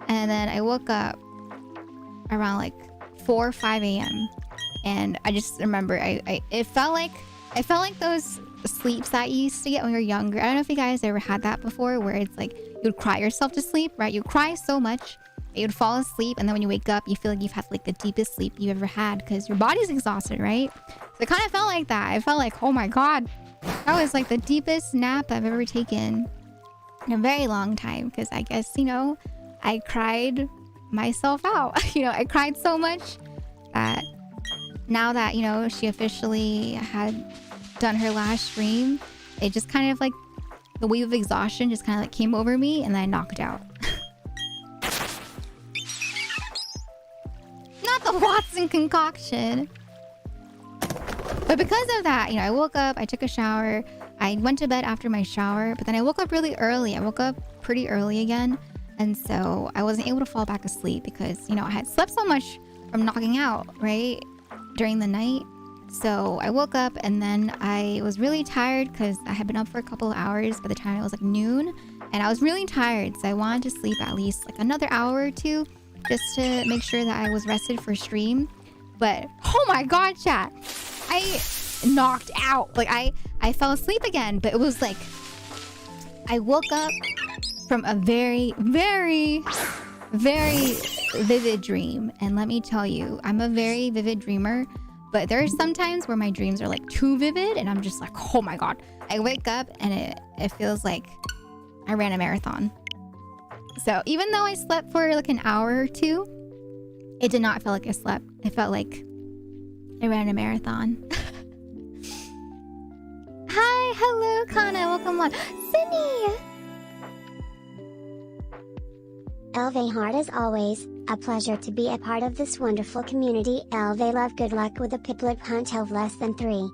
[SPEAKER 2] And then I woke up around like 4 or 5 a.m. And I just remember it felt like those sleeps that you used to get when you were younger. I don't know if you guys ever had that before, where it's like you would cry yourself to sleep, right? You cry so much that you would fall asleep, and then when you wake up, you feel like you've had like the deepest sleep you've ever had because your body's exhausted, right? So it kind of felt like that. I felt like, oh my god, that was like the deepest nap I've ever taken in a very long time, because I guess, you know, I cried myself out. You know, I cried so much that now that, you know, she officially had done her last stream, it just kind of like the wave of exhaustion just kind of like came over me, and then I knocked out. Not the Watson concoction. But because of that, you know, I woke up, I took a shower, I went to bed after my shower, but then I woke up really early. I woke up pretty early again. And so I wasn't able to fall back asleep because, you know, I had slept so much from knocking out, right, during the night. So I woke up, and then I was really tired because I had been up for a couple of hours by the time it was like noon. And I was really tired, so I wanted to sleep at least like another hour or two just to make sure that I was rested for stream. But oh my god, chat, I knocked out. Like I fell asleep again, but it was like I woke up from a very, very, very vivid dream. And let me tell you, I'm a very vivid dreamer, but there are some times where my dreams are like too vivid, and I'm just like, oh my god. I wake up and it feels like I ran a marathon. So even though I slept for like an hour or two, it did not feel like I slept. It felt like I ran a marathon. Hi, hello, Kana, welcome on. Sydney!
[SPEAKER 1] Elve Heart, as always, a pleasure to be a part of this wonderful community. Elve Love, good luck with the Piplup hunt of less than 3.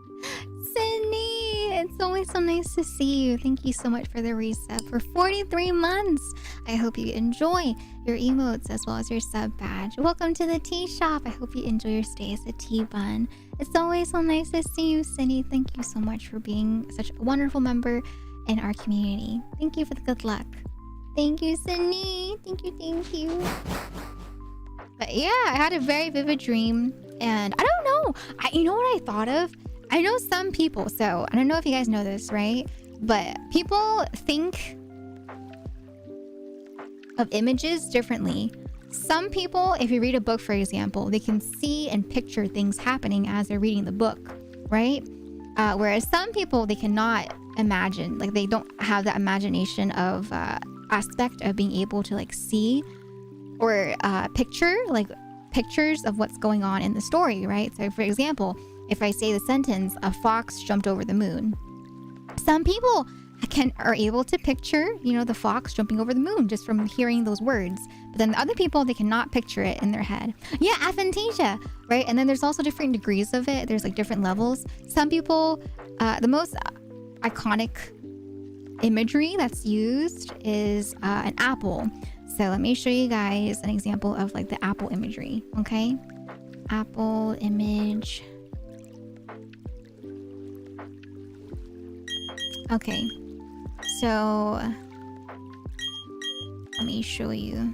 [SPEAKER 2] Sydney, it's always so nice to see you. Thank you so much for the resub for 43 months. I hope you enjoy your emotes as well as your sub badge. Welcome to the tea shop. I hope you enjoy your stay as a tea bun. It's always so nice to see you, Sydney. Thank you so much for being such a wonderful member in our community. Thank you for the good luck. Thank you, Sydney. Thank you, thank you. But yeah, I had a very vivid dream, and I don't know. You know what I thought of? I know some people, so I don't know if you guys know this, right? But people think of images differently. Some people, if you read a book, for example, they can see and picture things happening as they're reading the book, right? Whereas some people, they cannot imagine, like they don't have that imagination of aspect of being able to like see or picture like pictures of what's going on in the story, right? So for example, if I say the sentence, a fox jumped over the moon, some people are able to picture, you know, the fox jumping over the moon just from hearing those words. But then the other people, they cannot picture it in their head. Yeah, aphantasia, right? And then there's also different degrees of it. There's like different levels. Some people, the most iconic imagery that's used is an apple. So let me show you guys an example of like the apple imagery, okay? Apple image. Okay, so let me show you.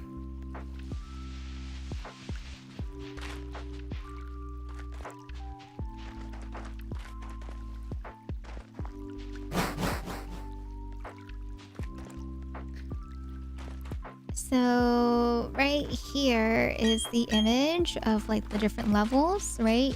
[SPEAKER 2] So right here is the image of like the different levels, right?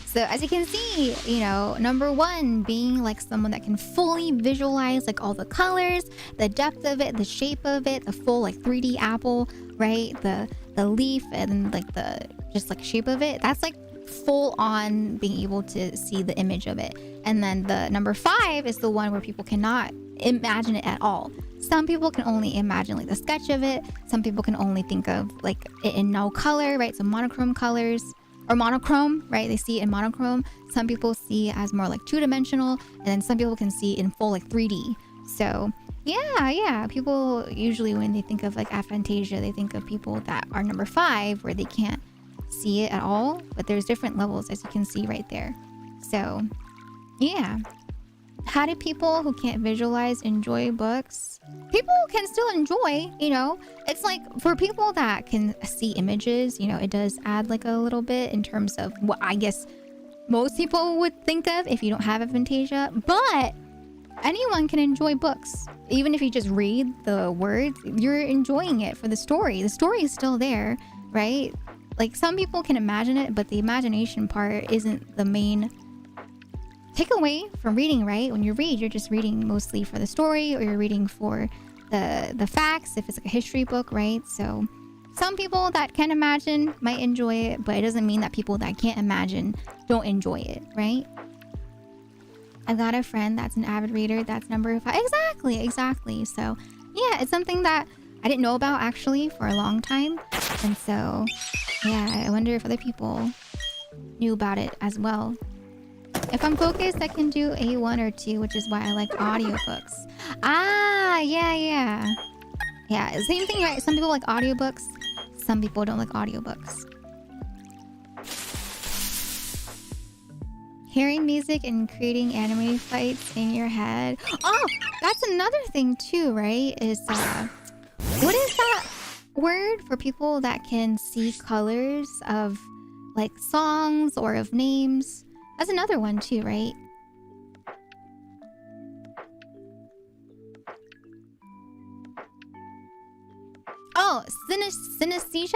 [SPEAKER 2] So as you can see, you know, number 1 being like someone that can fully visualize like all the colors, the depth of it, the shape of it, the full like 3D apple, right? The leaf and like the just like shape of it. That's like full on being able to see the image of it. And then the number 5 is the one where people cannot imagine it at all. Some people can only imagine like the sketch of it. Some people can only think of like it in no color, right? So monochrome colors. Or monochrome, right? They see it in monochrome. Some people see it as more like 2-dimensional, and then some people can see it in full like 3D. So yeah. People usually, when they think of like aphantasia, they think of people that are number 5, where they can't see it at all. But there's different levels, as you can see right there. So yeah. How do people who can't visualize enjoy books? People can still enjoy, you know. It's like for people that can see images, you know, it does add like a little bit in terms of what I guess most people would think of if you don't have aphantasia, but anyone can enjoy books. Even if you just read the words, you're enjoying it for the story. The story is still there, right? Like, some people can imagine it, but the imagination part isn't the main takeaway from reading, right? When you read, you're just reading mostly for the story, or you're reading for the facts, if it's like a history book, right? So some people that can imagine might enjoy it, but it doesn't mean that people that can't imagine don't enjoy it, right? I've got a friend that's an avid reader. That's number 5. Exactly. So yeah, it's something that I didn't know about actually for a long time. And so yeah, I wonder if other people knew about it as well. If I'm focused, I can do A1 or 2, which is why I like audiobooks. Ah, yeah. Yeah, same thing, right? Some people like audiobooks. Some people don't like audiobooks. Hearing music and creating anime fights in your head. Oh, that's another thing too, right? Is what is that word for people that can see colors of like songs or of names? That's another one too, right? Oh, synesthesia?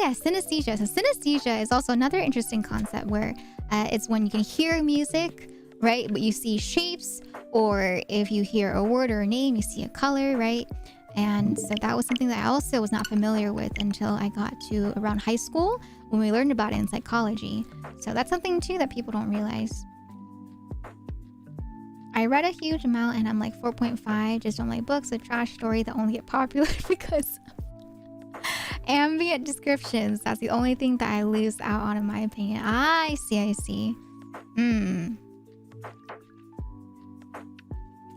[SPEAKER 2] Yeah, synesthesia. So synesthesia is also another interesting concept where it's when you can hear music, right? But you see shapes, or if you hear a word or a name, you see a color, right? And so that was something that I also was not familiar with until I got to around high school when we learned about it in psychology. So that's something too that people don't realize. I read a huge amount and I'm like 4.5. Just don't like books with trash story that only get popular because ambient descriptions. That's the only thing that I lose out on, in my opinion. I see.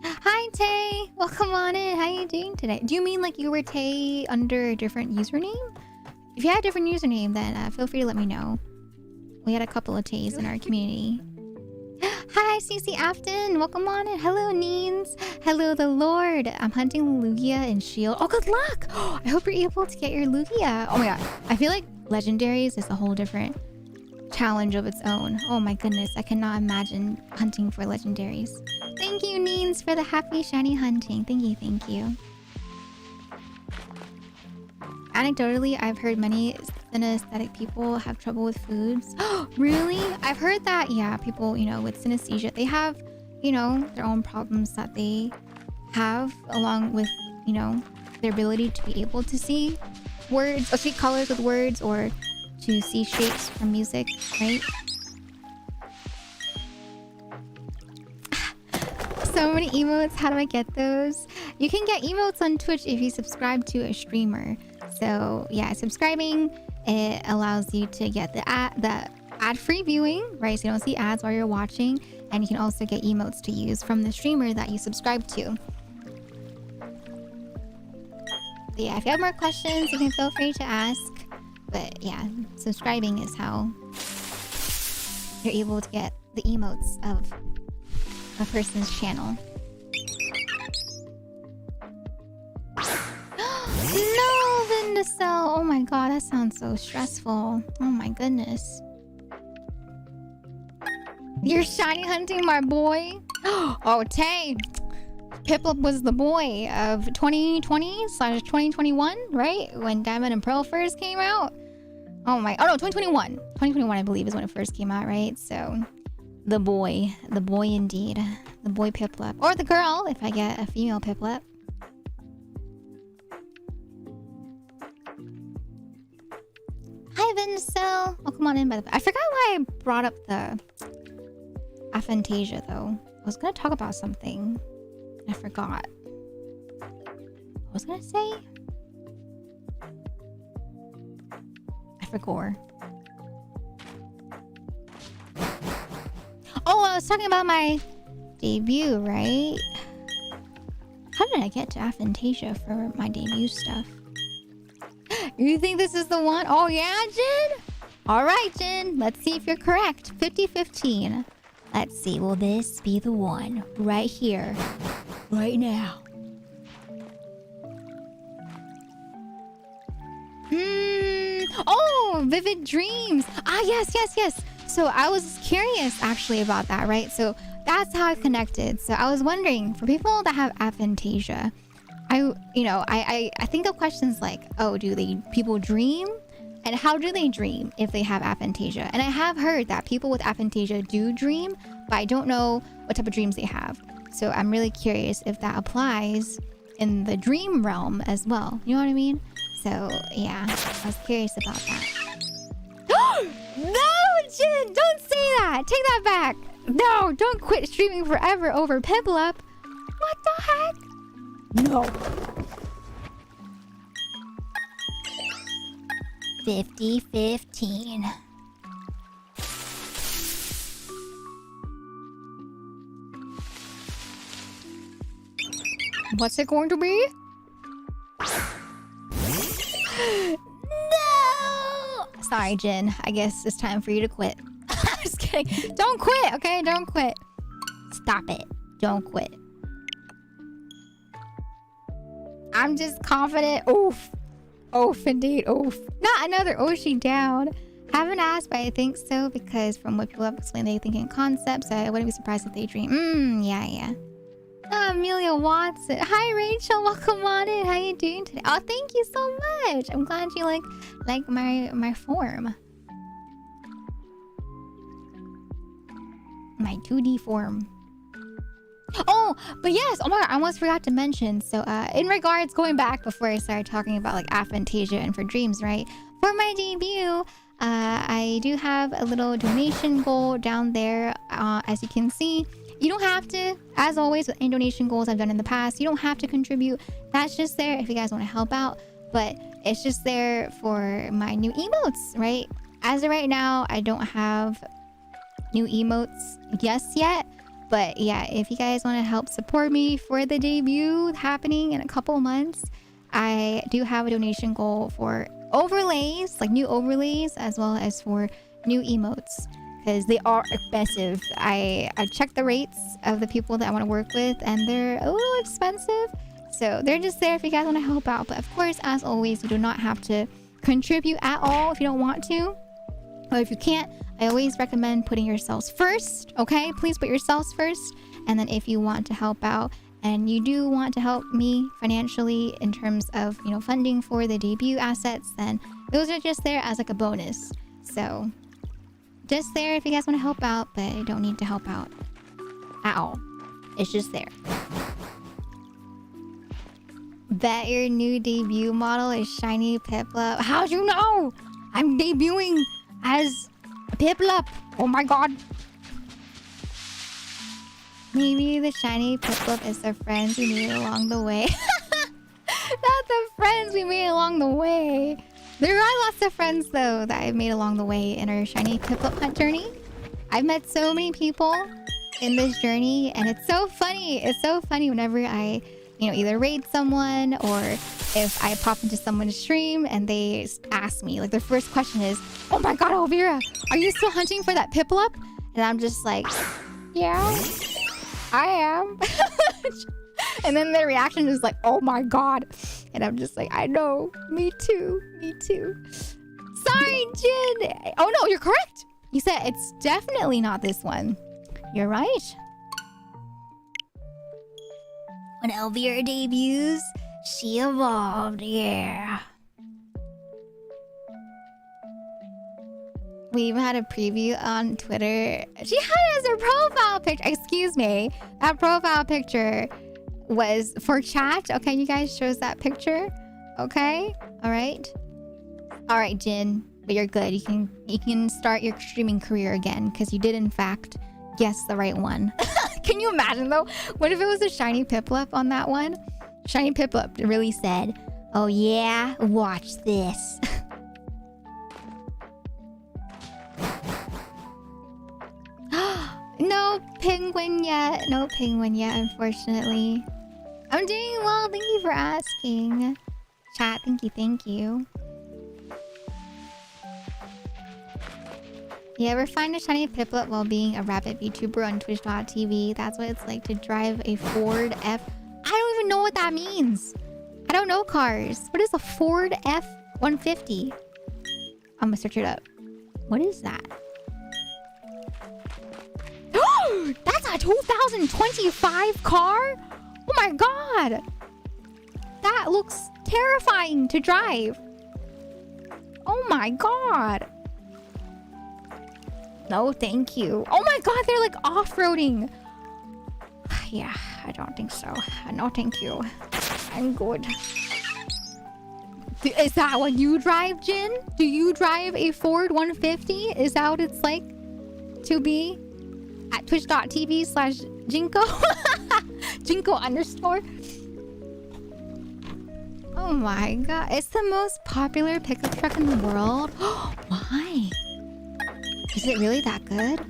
[SPEAKER 2] Hi Tay, welcome on in. How you doing today? Do you mean like you were Tay under a different username? If you had a different username, then feel free to let me know. We had a couple of Tays in our community. Hi CC Afton, welcome on in. Hello Neens. Hello the Lord. I'm hunting Lugia and Shield. Oh, good luck. I hope you're able to get your Lugia. Oh my god, I feel like legendaries is a whole different challenge of its own. Oh my goodness, I cannot imagine hunting for legendaries. Thank you Neens for the happy shiny hunting. Thank you. Anecdotally, I've heard many synesthetic people have trouble with foods. Really? I've heard that, yeah, people, with synesthesia, they have, their own problems that they have, along with, their ability to be able to see words, or see colors with words, or to see shapes from music, right? So many emotes, how do I get those? You can get emotes on Twitch if you subscribe to a streamer. So yeah, subscribing, it allows you to get the ad-free viewing, right? So you don't see ads while you're watching, and you can also get emotes to use from the streamer that you subscribe to. But yeah, if you have more questions, you can feel free to ask. But yeah, subscribing is how you're able to get the emotes of a person's channel. No, Vindicel! Oh my god, that sounds so stressful. Oh my goodness. You're shiny hunting, my boy? Oh, Tay! Piplup was the boy of 2020/2021, right? When Diamond and Pearl first came out. Oh no, 2021. 2021, I believe, is when it first came out, right? So, the boy indeed. The boy Piplup. Or the girl, if I get a female Piplup. Hi, Vincel. Oh, come on in, by the way. I forgot why I brought up the aphantasia, though. I was gonna talk about something. I forgot. What was I gonna say? I forgot. Oh, I was talking about my debut, right? How did I get to aphantasia for my debut stuff? You think this is the one? Oh yeah, Jin? Alright, Jin. Let's see if you're correct. 50-15. Let's see. Will this be the one? Right here. Right now. Oh, vivid dreams. Ah, yes. So I was curious actually about that, right? So that's how I connected. So I was wondering, for people that have aphantasia, I think of questions like, oh, people dream? And how do they dream if they have aphantasia? And I have heard that people with aphantasia do dream, but I don't know what type of dreams they have. So I'm really curious if that applies in the dream realm as well. You know what I mean? So yeah, I was curious about that. No, Jin, don't say that. Take that back. No, don't quit streaming forever over Piplup. What the heck? No. 50-15. What's it going to be? No! Sorry, Jin. I guess it's time for you to quit. I'm just kidding. Don't quit, okay? Don't quit. Stop it. Don't quit. I'm just confident. Oof. Oof, indeed. Oof. Not another Oshi down. Haven't asked, but I think so because from what people have explained, they think in concepts. So I wouldn't be surprised if they dream. Yeah. Oh, Amelia Watson. Hi, Rachel. Welcome on in. How you doing today? Oh, thank you so much. I'm glad you like my form. My 2D form. Oh, but yes. Oh my God, I almost forgot to mention. So, in regards, going back before I started talking about like aphantasia and for dreams, right? For my debut, I do have a little donation goal down there. As you can see, you don't have to, as always with any donation goals I've done in the past, you don't have to contribute. That's just there if you guys want to help out. But it's just there for my new emotes, right? As of right now, I don't have new emotes yet. But yeah, if you guys want to help support me for the debut happening in a couple months, I do have a donation goal for overlays, like new overlays, as well as for new emotes, because they are expensive. I checked the rates of the people that I want to work with, and they're a little expensive. So they're just there if you guys want to help out. But of course, as always, you do not have to contribute at all if you don't want to. Or if you can't, I always recommend putting yourselves first, okay? Please put yourselves first. And then if you want to help out and you do want to help me financially in terms of, funding for the debut assets, then those are just there as like a bonus. So just there if you guys want to help out, but you don't need to help out at all. It's just there. Bet your new debut model is shiny Piplup. How'd you know? I'm debuting as Piplup. Oh my God. Maybe the shiny Piplup is the friends we made along the way. Not the friends we made along the way. There are lots of friends though that I've made along the way in our shiny Piplup hunt journey. I've met so many people in this journey, and it's so funny. It's so funny whenever I, either raid someone or if I pop into someone's stream and they ask me, like, their first question is, "Oh my God, Elvira, are you still hunting for that Piplup?" And I'm just like, "Yeah, I am." And then their reaction is like, "Oh my God." And I'm just like, "I know, me too. Sorry, Jin." Oh no, you're correct. You said it's definitely not this one. You're right. When Elvira debuts, she evolved, yeah. We even had a preview on Twitter. She had it as her profile picture. Excuse me. That profile picture was for chat. Okay, you guys chose that picture. Okay? Alright, Jin. But you're good. You can start your streaming career again, because you did in fact guess the right one. Can you imagine though? What if it was a shiny Piplup on that one? Shiny Piplup really said, "Oh yeah, watch this." No penguin yet, unfortunately. I'm doing well, thank you for asking. Chat, thank you. You ever find a shiny Piplup while being a rabbit VTuber on Twitch.tv? That's what it's like to drive a Ford F... I don't even know what that means. I don't know cars. What is a Ford F-150? I'm gonna search it up. What is that? a 2025 car? Oh my god! That looks terrifying to drive. Oh my god. No, thank you. Oh my god, they're like off-roading. Yeah, I don't think so. No, thank you. I'm good. Is that what you drive, Jin? Do you drive a Ford 150? Is that what it's like to be at twitch.tv/Jinko? Jinko underscore. Oh my god. It's the most popular pickup truck in the world. Why? Is it really that good?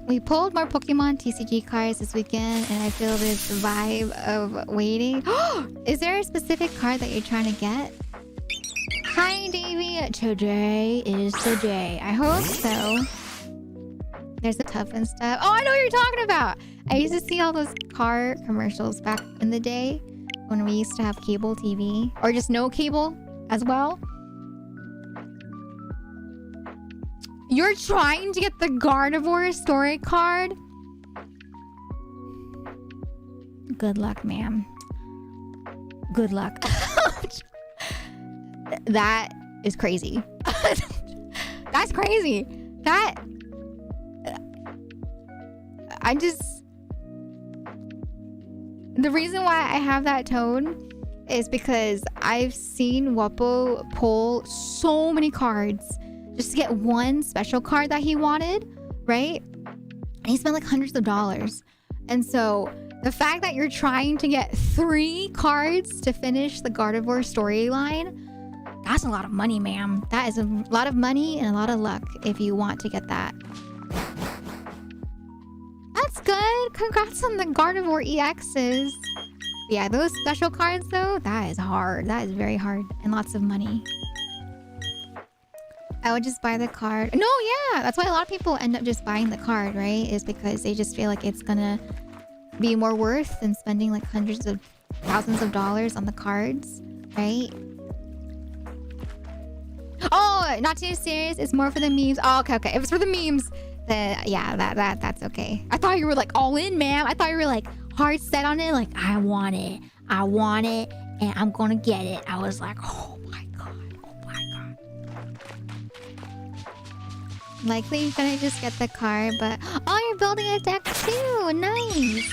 [SPEAKER 2] We pulled more Pokemon TCG cards this weekend and I feel this vibe of waiting. Is there a specific card that you're trying to get? Hi, Davey. Today is the day. I hope so. There's the tough and stuff. Oh, I know what you're talking about. I used to see all those car commercials back in the day when we used to have cable TV. Or just no cable as well. You're trying to get the Gardevoir story card? Good luck, ma'am. Good luck. That is crazy. That's crazy. That... I just... The reason why I have that tone is because I've seen Wuppo pull so many cards just to get one special card that he wanted, right? And he spent like hundreds of dollars. And so the fact that you're trying to get 3 cards to finish the Gardevoir storyline, that's a lot of money, ma'am. That is a lot of money and a lot of luck if you want to get that. That's good. Congrats on the Gardevoir EXs. Yeah, those special cards though, that is hard. That is very hard and lots of money. I would just buy the card. No, yeah. That's why a lot of people end up just buying the card, right? Is because they just feel like it's gonna be more worth than spending like hundreds of thousands of dollars on the cards, right? Oh, not too serious. It's more for the memes. Oh, okay. If it's for the memes, then yeah, that's okay. I thought you were like all in, man. I thought you were like hard set on it. Like, I want it, and I'm gonna get it. I was like, oh my god. Likely you're gonna just get the card, but oh, you're building a deck too. Nice.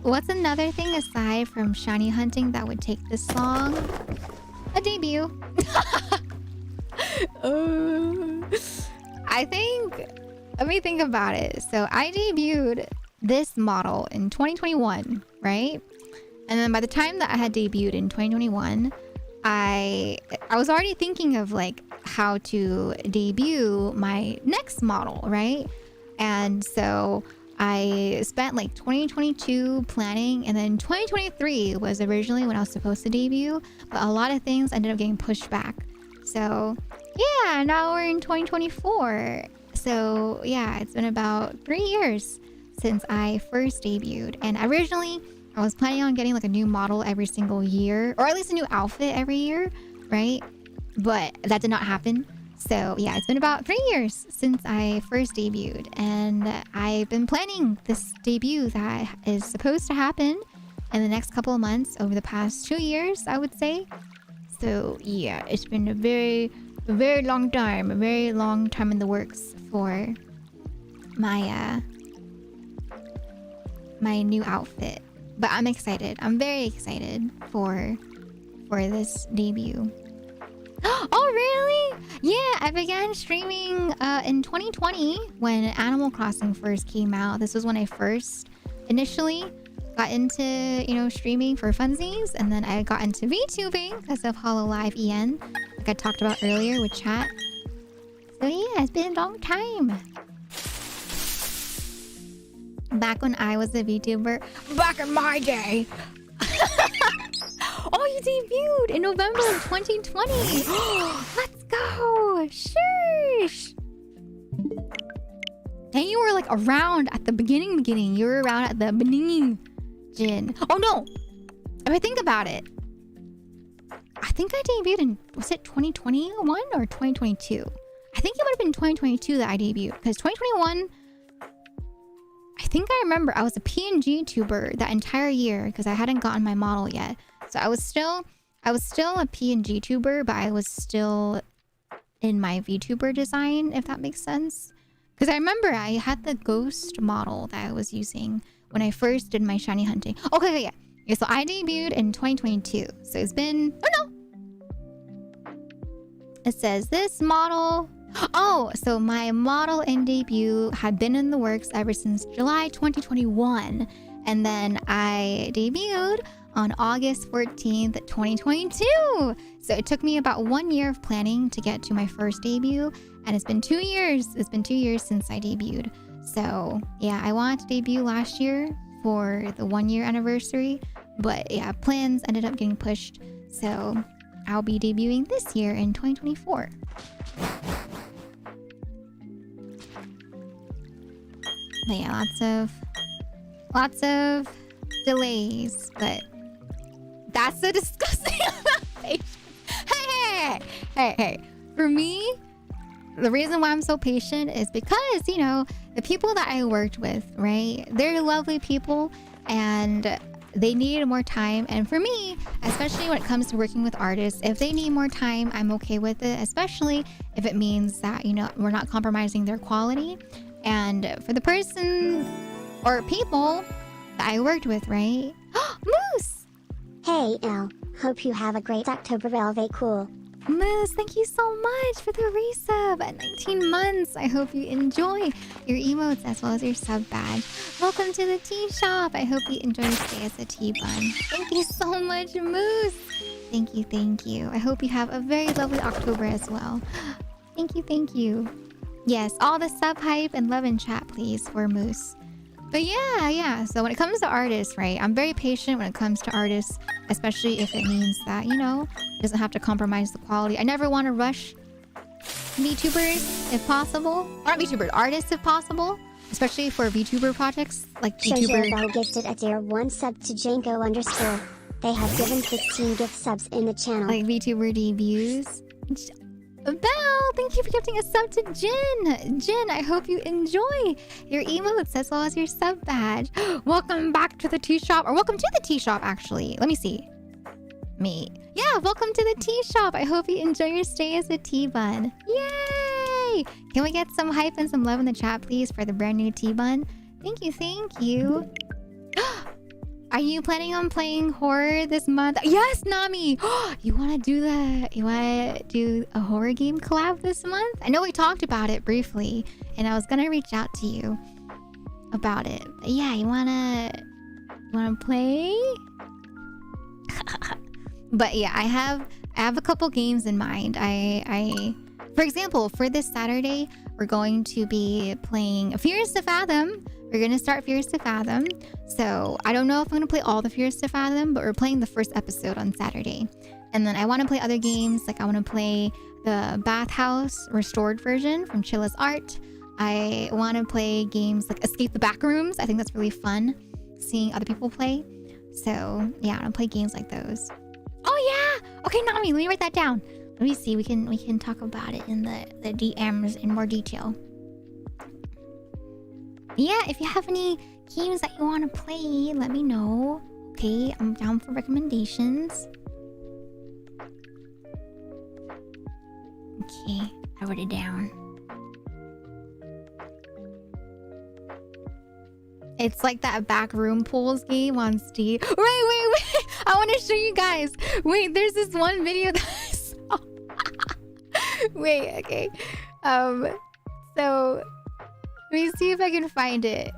[SPEAKER 2] What's another thing aside from shiny hunting that would take this long? A debut. I think, let me think about it. So I debuted this model in 2021, right? And then by the time that I had debuted in 2021, I was already thinking of like how to debut my next model, right? And so I spent like 2022 planning, and then 2023 was originally when I was supposed to debut, but a lot of things ended up getting pushed back. So yeah, now we're in 2024. So yeah, it's been about 3 years since I first debuted. And originally I was planning on getting like a new model every single year, or at least a new outfit every year, right? But that did not happen. So yeah, it's been about 3 years since I first debuted, and I've been planning this debut that is supposed to happen in the next couple of months over the past 2 years, I would say. So yeah, it's been a very long time, in the works for my my new outfit. But I'm excited. I'm very excited for this debut. Oh really? Yeah, I began streaming in 2020 when Animal Crossing first came out. This was when I first initially got into, you know, streaming for funsies, and then I got into VTubing because of HoloLive EN, like I talked about earlier with chat. So yeah, it's been a long time. Back when I was a VTuber, back in my day. Oh, you debuted in November of 2020. Let's go. Sheesh. And you were like around at the beginning. You were around at the beginning, Jin. Oh no. If I think about it, I think I debuted in, was it 2021 or 2022? I think it would have been 2022 that I debuted, because 2021, I think I remember I was a PNG tuber that entire year because I hadn't gotten my model yet. So I was still a PNG tuber, but I was still in my VTuber design, if that makes sense. Because I remember I had the ghost model that I was using when I first did my shiny hunting. Okay, yeah. Yeah, so I debuted in 2022. So it's been... Oh, no! It says this model... Oh, so my model and debut had been in the works ever since July 2021. And then I debuted on August 14th, 2022. So it took me about 1 year of planning to get to my first debut. And it's been 2 years. It's been 2 years since I debuted. So yeah, I wanted to debut last year for the 1 year anniversary. But yeah, plans ended up getting pushed. So I'll be debuting this year in 2024. But yeah, lots of delays, but that's so disgusting about patience. Hey. For me, the reason why I'm so patient is because, you know, the people that I worked with, right? They're lovely people and they needed more time. And for me, especially when it comes to working with artists, if they need more time, I'm okay with it, especially if it means that, you know, we're not compromising their quality. And for the person or people that I worked with, right? Moose!
[SPEAKER 1] Hey Elle, hope you have a great October. Velvet cool.
[SPEAKER 2] Moose, thank you so much for the resub at 19 months. I hope you enjoy your emotes as well as your sub badge. Welcome to the tea shop. I hope you enjoy your stay as a tea bun. Thank you so much, Moose. Thank you. I hope you have a very lovely October as well. Thank you. Yes, all the sub hype and love in chat, please, for Moose. But yeah. So when it comes to artists, right? I'm very patient when it comes to artists, especially if it means that, you know, it doesn't have to compromise the quality. I never want to rush VTubers if possible. Or not VTubers, artists if possible. Especially for VTuber projects like VTuber.
[SPEAKER 1] Showzero gifted a tier 1 sub to Janko_. They have given 16 gift subs in the channel.
[SPEAKER 2] Like VTuber debuts. Belle, thank you for gifting a sub to Jin. Jin, I hope you enjoy your emotes as well as your sub badge. Welcome back to the tea shop, or welcome to the tea shop, actually. Let me see. Yeah, welcome to the tea shop. I hope you enjoy your stay as a tea bun. Yay! Can we get some hype and some love in the chat, please, for the brand new tea bun? Thank you. Are you planning on playing horror this month? Yes, Nami! You want to do that? You want to do a horror game collab this month? I know we talked about it briefly, and I was going to reach out to you about it. But yeah, you want to play? But yeah, I have a couple games in mind. For example, for this Saturday, we're going to be playing Fears to Fathom. We're going to start Fears to Fathom. So I don't know if I'm going to play all the Fears to Fathom, but we're playing the first episode on Saturday. And then I want to play other games. Like I want to play the Bathhouse restored version from Chilla's Art. I want to play games like Escape the Backrooms. I think that's really fun seeing other people play. So yeah, I want to play games like those. Oh yeah! Okay, Nami, let me write that down. Let me see. We can talk about it in the DMs in more detail. Yeah, if you have any games that you want to play, let me know. Okay, I'm down for recommendations. Okay, I wrote it down. It's like that backroom pools game on Steam. Wait. I want to show you guys. Wait, there's this one video that I saw. Wait, okay. So let me see if I can find it.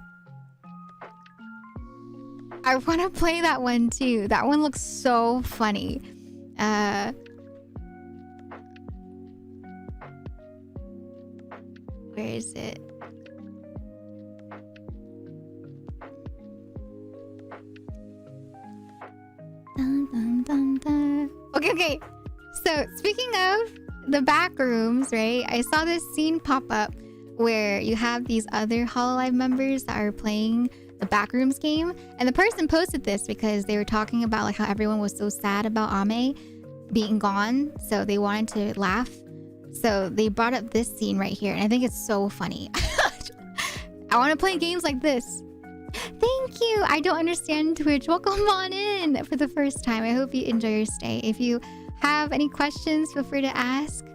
[SPEAKER 2] I want to play that one too. That one looks so funny. Where is it? Okay. So speaking of the back rooms, right? I saw this scene pop up where you have these other Hololive members that are playing the Backrooms game, and the person posted this because they were talking about like how everyone was so sad about Ame being gone, so they wanted to laugh. So they brought up this scene right here, and I think it's so funny. I want to play games like this. Thank you. I don't understand Twitch. Welcome on in for the first time. I hope you enjoy your stay. If you have any questions, feel free to ask.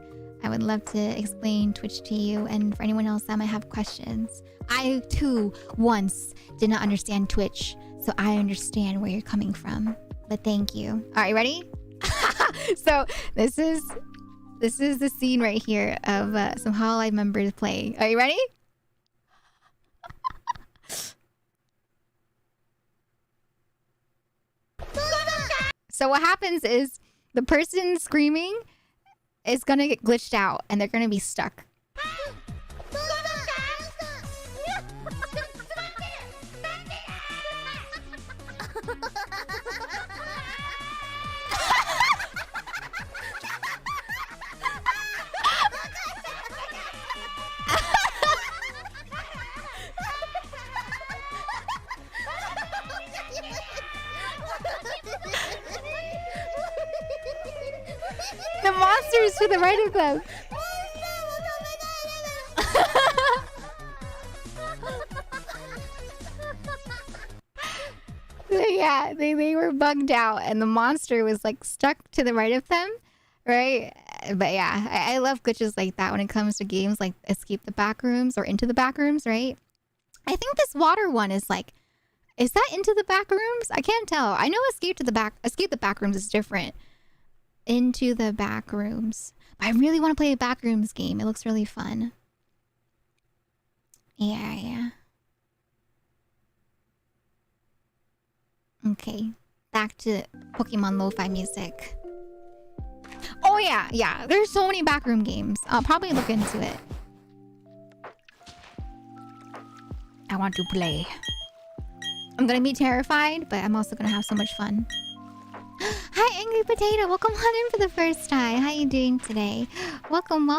[SPEAKER 2] I would love to explain Twitch to you, and for anyone else that might have questions. I too once did not understand Twitch, so I understand where you're coming from. But thank you. All right, ready? So this is the scene right here of some Hollow Knight members playing. Are you ready? So what happens is the person screaming is gonna get glitched out and they're gonna be stuck. The monsters to the right of them. Yeah, they were bugged out and the monster was like stuck to the right of them, right? But yeah, I love glitches like that when it comes to games like Escape the Backrooms or Into the Backrooms, right? I think this water one is like, is that Into the Backrooms? I can't tell. I know Escape the Backrooms is different. Into the Backrooms. I really want to play a Backrooms game. It looks really fun. Yeah. Okay, back to Pokemon Lo-Fi music. Oh yeah. There's so many backroom games. I'll probably look into it. I want to play. I'm gonna be terrified, but I'm also gonna have so much fun. Hi, Angry Potato. Welcome on in for the first time. How you doing today? Welcome.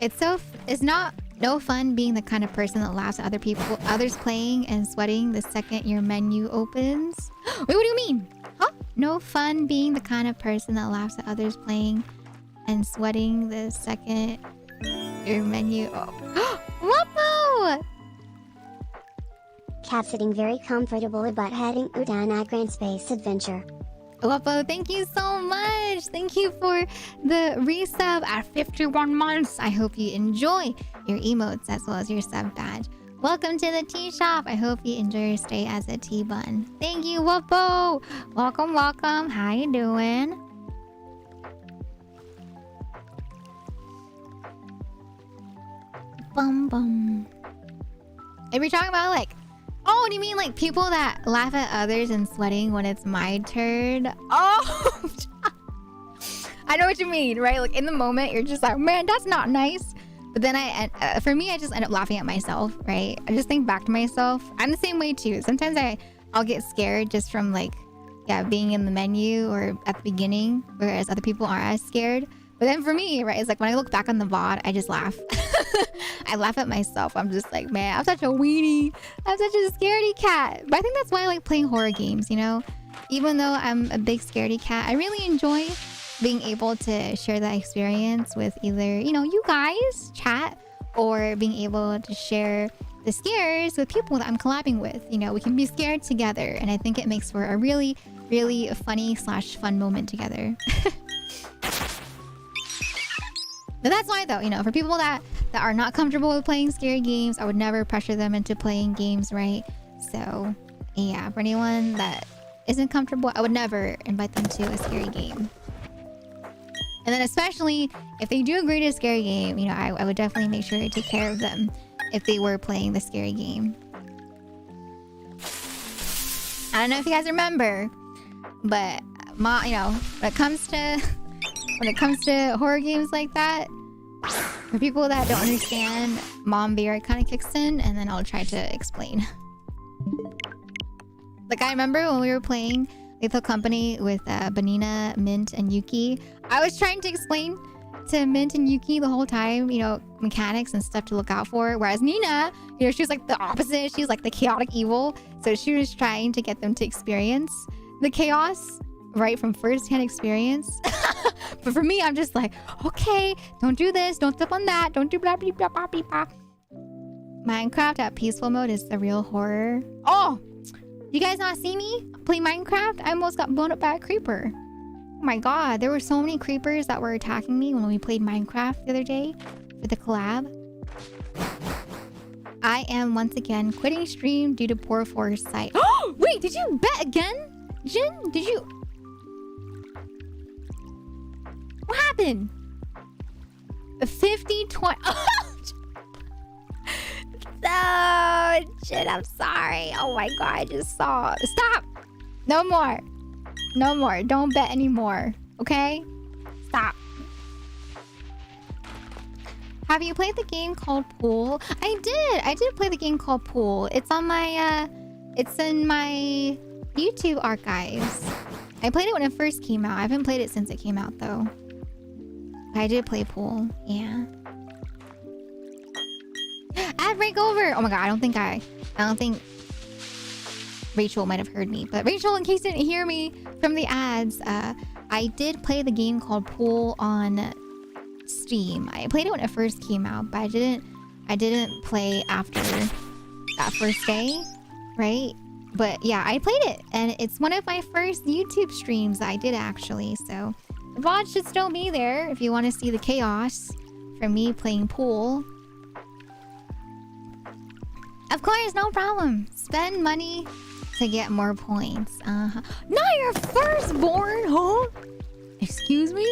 [SPEAKER 2] It's not no fun being the kind of person that laughs at others playing and sweating the second your menu opens. Wait, what do you mean? Huh? No fun being the kind of person that laughs at others playing and sweating the second your menu Whoa!
[SPEAKER 1] Cat sitting very comfortably but heading down a grand space adventure.
[SPEAKER 2] Wappo, thank you so much. Thank you for the resub at 51 months. I hope you enjoy your emotes as well as your sub badge. Welcome to the tea shop. I hope you enjoy your stay as a tea bun. Thank you, Wappo. Welcome. How you doing? Bum. If you're talking about like, oh, do you mean like people that laugh at others and sweating when it's my turn? Oh, I know what you mean, right? Like in the moment, you're just like, man, that's not nice. But then for me, I just end up laughing at myself, right? I just think back to myself. I'm the same way too. Sometimes I'll get scared just from like, being in the menu or at the beginning, whereas other people aren't as scared. But then for me, right, it's like when I look back on the VOD, I just laugh. I laugh at myself. I'm just like, man, I'm such a weenie. I'm such a scaredy cat. But I think that's why I like playing horror games, you know? Even though I'm a big scaredy cat, I really enjoy being able to share that experience with either, you guys, chat, or being able to share the scares with people that I'm collabing with. We can be scared together. And I think it makes for a really, really funny / fun moment together. But that's why though, for people that are not comfortable with playing scary games, I would never pressure them into playing games, right? So yeah, for anyone that isn't comfortable, I would never invite them to a scary game. And then especially if they do agree to a scary game, I would definitely make sure to take care of them if they were playing the scary game. I don't know if you guys remember, but when it comes to horror games like that, for people that don't understand, Mom Bear kind of kicks in, and then I'll try to explain. Like I remember when we were playing Lethal Company with Banina, Mint, and Yuki. I was trying to explain to Mint and Yuki the whole time, mechanics and stuff to look out for. Whereas Nina, she was like the opposite. She's like the chaotic evil. So she was trying to get them to experience the chaos, right, from first-hand experience. But for me, I'm just like, okay, don't do this, don't step on that, don't do blah blah blah blah blah. Minecraft at peaceful mode is the real horror. Oh! You guys not see me play Minecraft? I almost got blown up by a creeper. Oh my god, there were so many creepers that were attacking me when we played Minecraft the other day for the collab. I am once again quitting stream due to poor foresight. Oh! Wait, did you bet again? Jin, did you... What happened? 50, 20... Oh, shit, I'm sorry. Oh my god, I just saw... Stop! No more. No more. Don't bet anymore. Okay? Stop. Have you played the game called Pool? I did play the game called Pool. It's on my, it's in my YouTube archives. I played it when it first came out. I haven't played it since it came out, though. I did play Pool. Yeah. Ad break over. Oh my god, I don't think Rachel might have heard me. But Rachel, in case you didn't hear me from the ads, I did play the game called Pool on Steam. I played it when it first came out, but I didn't play after that first day, right? But yeah, I played it, and it's one of my first YouTube streams that I did actually. So the VOD should still be there if you want to see the chaos from me playing Pool. Of course, no problem. Spend money to get more points. Not your firstborn, huh? Excuse me?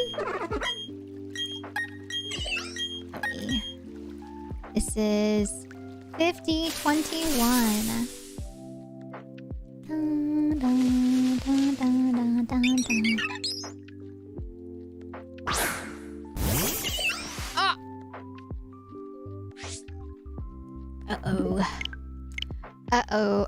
[SPEAKER 2] Okay. This is 5021. Dun, dun, dun, dun, dun, dun, dun. Ah! Uh-oh. Uh-oh.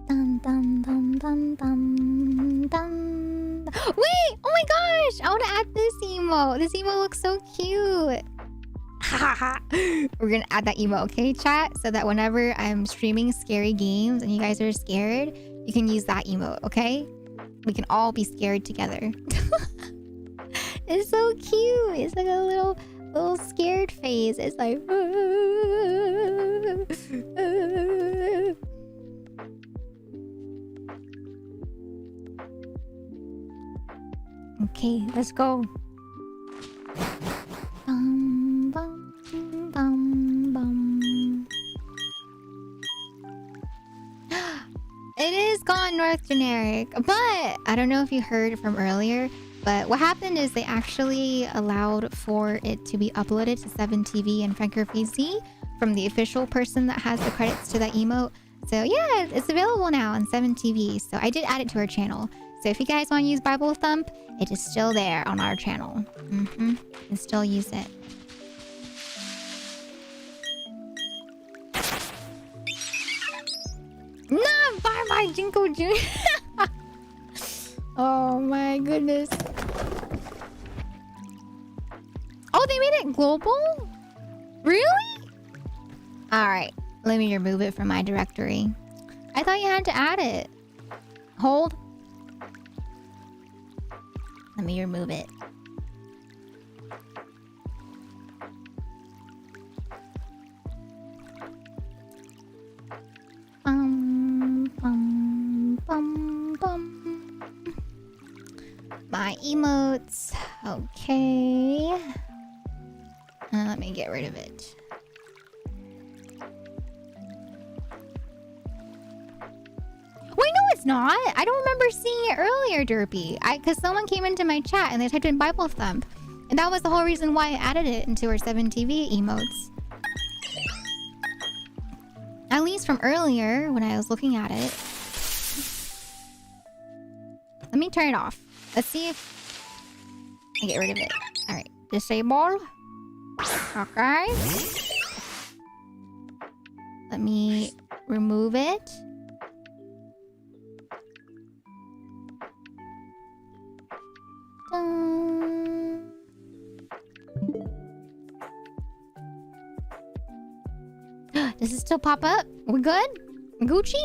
[SPEAKER 2] Dun, dun, dun, dun, dun, dun. Wait! Oh my gosh! I want to add this emote. This emote looks so cute. We're gonna add that emote, okay, chat? So that whenever I'm streaming scary games and you guys are scared, you can use that emote, okay? We can all be scared together. It's so cute. It's like a little scared face. It's like... Okay, let's go. Bum, bum, bum, bum. It is gone north generic, but I don't know if you heard from earlier, but what happened is they actually allowed for it to be uploaded to 7TV and FrankerFZ from the official person that has the credits to that emote. So yeah, it's available now on 7TV. So I did add it to our channel. So if you guys want to use Bible Thump, it is still there on our channel. You can still use it. Nah, bye-bye, Jinko Jr. Oh my goodness. Oh, they made it global? Really? Alright, let me remove it from my directory. I thought you had to add it. Hold. Let me remove it. My emotes. Okay. Let me get rid of it. Wait, no, it's not. I don't remember seeing it earlier, Derpy. Because someone came into my chat and they typed in Bible Thump. And that was the whole reason why I added it into our 7TV emotes. At least from earlier when I was looking at it. Let me turn it off. Let's see if I get rid of it. Alright. Disable. Okay. Let me remove it. Dun. Does it still pop up? We good? Gucci?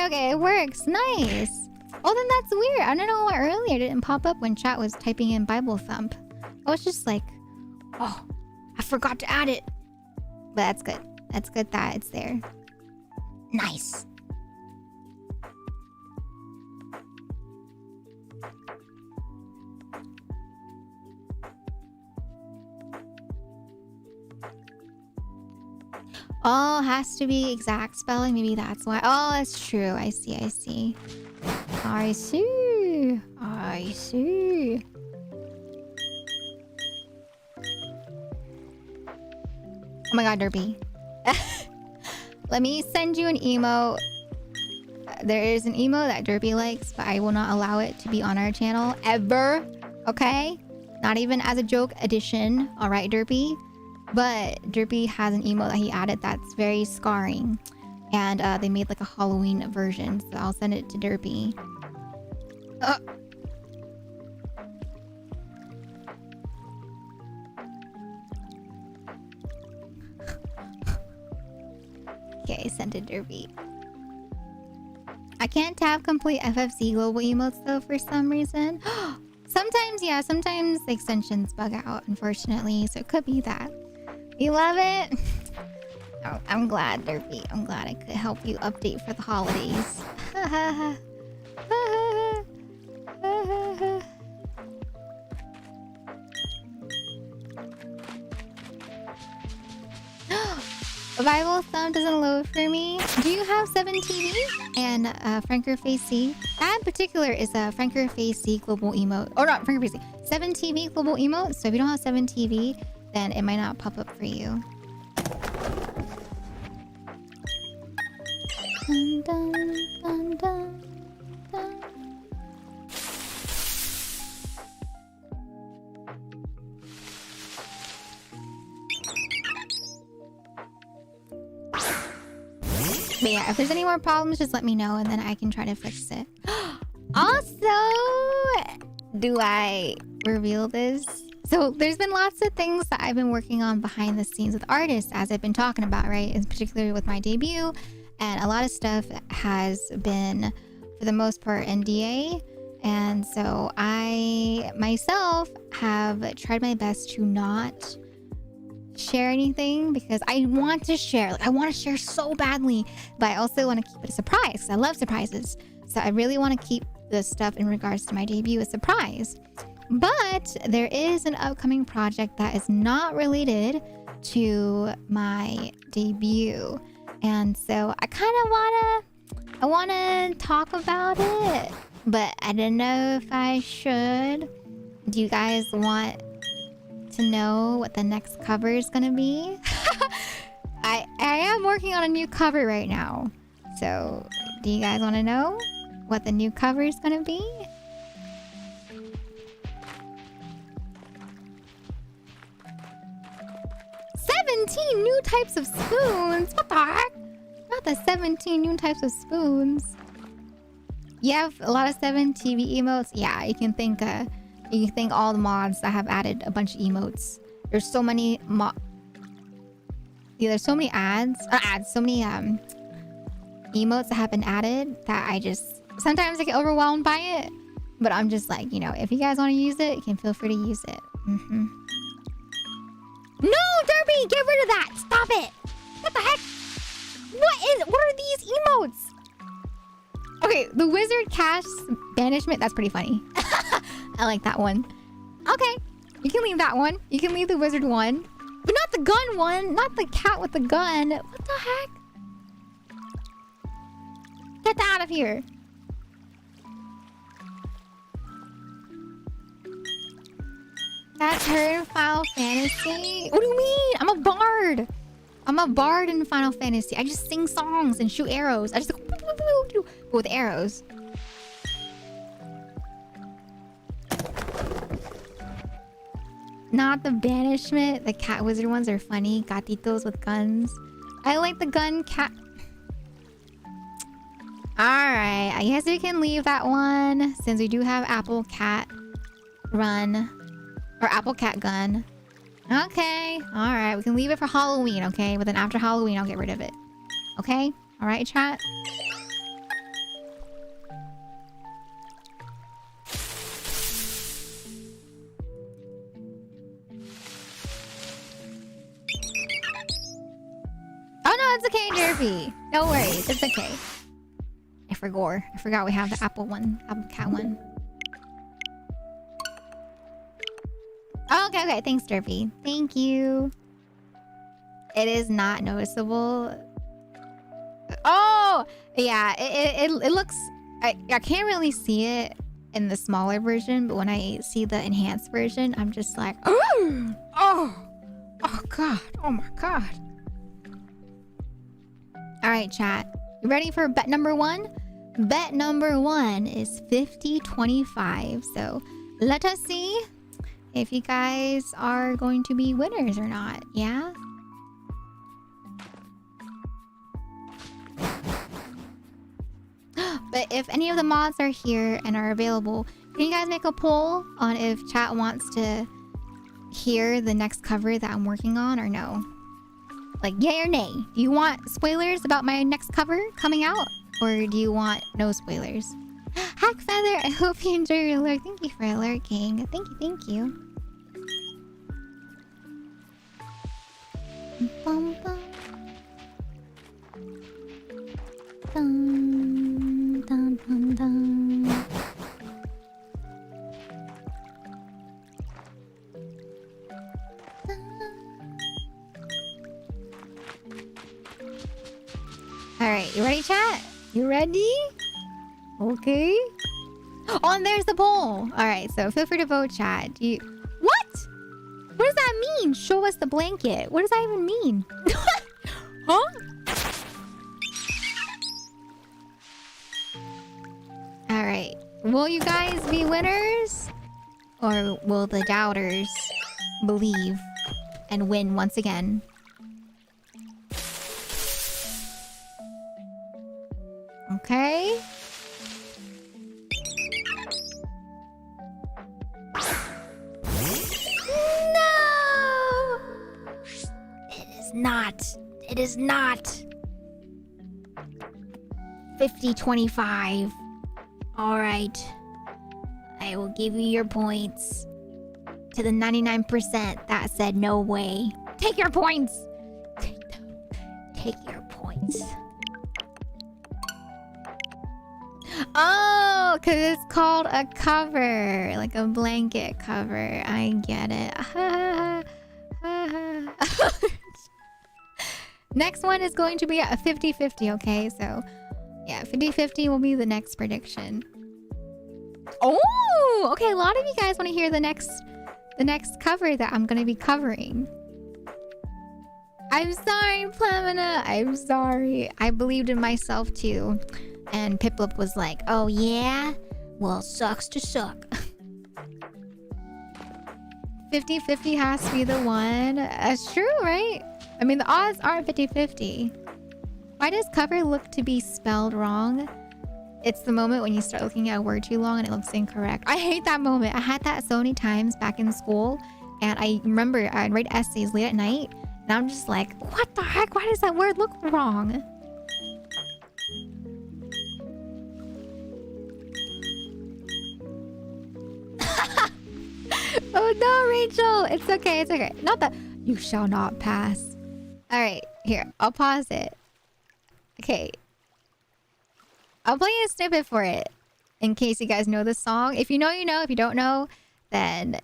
[SPEAKER 2] Okay, it works. Nice. Oh, then that's weird. I don't know why earlier it didn't pop up when chat was typing in Bible thump. I was just like, oh, I forgot to add it. But that's good. That's good that it's there. Nice. Oh, has to be exact spelling. Maybe that's why. Oh, that's true. I see. I see. I see. I see. Oh my god, Derpy. Let me send you an emo. There is an emo that Derpy likes, but I will not allow it to be on our channel ever. Okay? Not even as a joke edition. Alright, Derpy? But Derpy has an emo that he added that's very scarring. And they made like a Halloween version. So I'll send it to Derpy. Okay, send it Derpy. I can't tap complete FFC global emotes though for some reason. Sometimes, yeah, sometimes the extensions bug out, unfortunately. So it could be that. You love it? Oh, I'm glad, Derpy. I'm glad I could help you update for the holidays. Bible thumb doesn't load for me. Do you have 7TV and Franker Face C? That in particular is a Franker Face C global emote. Or not Franker Face C. 7TV global emote. So if you don't have 7TV, then it might not pop up for you. Dun, dun, dun, dun, dun. But yeah, if there's any more problems, just let me know and then I can try to fix it. Also, do I reveal this? So there's been lots of things that I've been working on behind the scenes with artists, as I've been talking about, right? In particular with my debut. And a lot of stuff has been, for the most part, NDA. And so I myself have tried my best to not share anything because I want to share. Like, I want to share so badly, but I also want to keep it a surprise because I love surprises. So I really want to keep the stuff in regards to my debut a surprise. But there is an upcoming project that is not related to my debut. And so I want to talk about it, but I don't know if I should. Do you guys want to know what the next cover is going to be? I am working on a new cover right now. So do you guys want to know what the new cover is going to be? New types of spoons. What the heck? Not the 17 new types of spoons. You have a lot of 7 TV emotes. Yeah, you can thank all the mods that have added a bunch of emotes. There's so many there's so many so many emotes that have been added that I just sometimes I get overwhelmed by it. But I'm just like, you know, if you guys want to use it, you can feel free to use it. No, Derpy, get rid of that. Stop it. What the heck? What are these emotes? Okay, the wizard cast banishment. That's pretty funny. I like that one. Okay, you can leave that one. You can leave the wizard one, but not the gun one. Not the cat with the gun. What the heck? Get that out of here. That's her in Final Fantasy. What do you mean? I'm a bard. I'm a bard in Final Fantasy. I just sing songs and shoot arrows. I just go with arrows. Not the banishment. The cat wizard ones are funny. Gatitos with guns. I like the gun cat. Alright. I guess we can leave that one since we do have Apple Cat Run. Or Apple Cat Gun. Okay. Alright. We can leave it for Halloween, okay? But then after Halloween, I'll get rid of it. Okay? Alright, chat? Derpy. No worries, it's okay. I forgot we have the apple one. Apple cat one. Oh, okay. Thanks, Derpy. Thank you. It is not noticeable. Oh! Yeah, it looks... I can't really see it in the smaller version, but when I see the enhanced version, I'm just like... Oh God. Oh my God. Alright, chat. You ready for bet number 1? Bet number 1 is 50-25. So let us see if you guys are going to be winners or not. Yeah? But if any of the mods are here and are available, can you guys make a poll on if chat wants to hear the next cover that I'm working on or no? Like, yay or nay? Do you want spoilers about my next cover coming out? Or do you want no spoilers? Hack Feather, I hope you enjoy your lurk. Thank you for lurking. Thank you. Bum, bum. Dun, dun, dun, dun. Alright, you ready, chat? You ready? Okay. Oh, and there's the poll. Alright, so feel free to vote, chat. What? What does that mean? Show us the blanket. What does that even mean? Huh? Alright. Will you guys be winners? Or will the doubters believe and win once again? Okay. No! It is not. 50-25. Alright. I will give you your points. To the 99% that said no way. Take your points! Take your points. Oh, because it's called a cover. Like a blanket cover. I get it. Next one is going to be a 50-50, okay? So, yeah, 50-50 will be the next prediction. Oh, okay. A lot of you guys want to hear the next cover that I'm going to be covering. I'm sorry, Plemina. I'm sorry. I believed in myself, too. And Piplup was like, oh, yeah? Well, sucks to suck. 50-50 has to be the one. That's true, right? I mean, the odds aren't 50-50. Why does cover look to be spelled wrong? It's the moment when you start looking at a word too long and it looks incorrect. I hate that moment. I had that so many times back in school. And I remember I'd write essays late at night. And I'm just like, what the heck? Why does that word look wrong? Oh no, Rachel! It's okay, it's okay. Not that you shall not pass. Alright, here, I'll pause it. Okay. I'll play a snippet for it in case you guys know the song. If you know, you know. If you don't know, then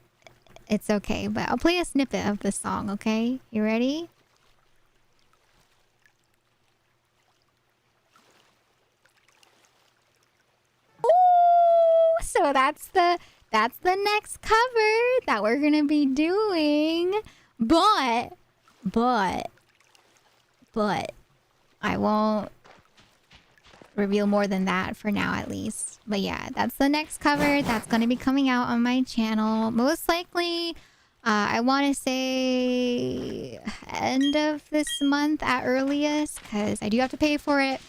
[SPEAKER 2] it's okay. But I'll play a snippet of the song, okay? You ready? Ooh, so that's the next cover that we're gonna be doing. But I won't reveal more than that for now, at least. But yeah, that's the next cover that's gonna be coming out on my channel. Most likely, I want to say end of this month at earliest, because I do have to pay for it,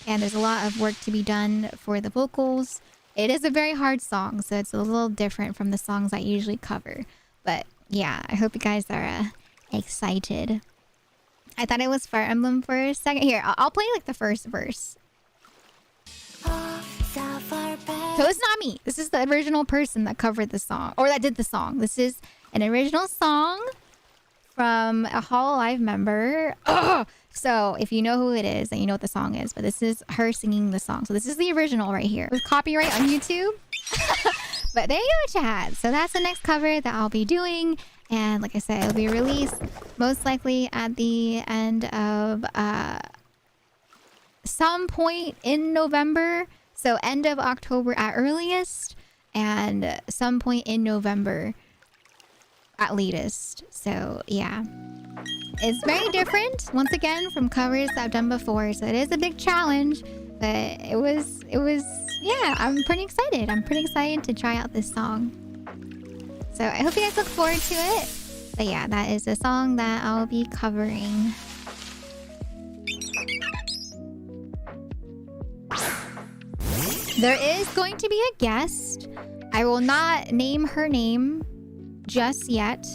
[SPEAKER 2] and there's a lot of work to be done for the vocals. It is a very hard song, so it's a little different from the songs I usually cover. But yeah, I hope you guys are excited. I thought it was Fire Emblem for a second. Here, I'll play like the first verse. So it's not me. This is the original person that covered the song, or that did the song. This is an original song from a Hololive member. Ugh! So if you know who it is, then you know what the song is. But this is her singing the song. So this is the original right here with copyright on YouTube. But there you go, chat. So that's the next cover that I'll be doing. And like I said, it'll be released most likely at the end of some point in November. So end of October at earliest. And some point in November at latest. So yeah. It's very different, once again, from covers that I've done before. So it is a big challenge. But it was, yeah, I'm pretty excited. I'm pretty excited to try out this song. So I hope you guys look forward to it. But yeah, that is a song that I'll be covering. There is going to be a guest. I will not name her name just yet,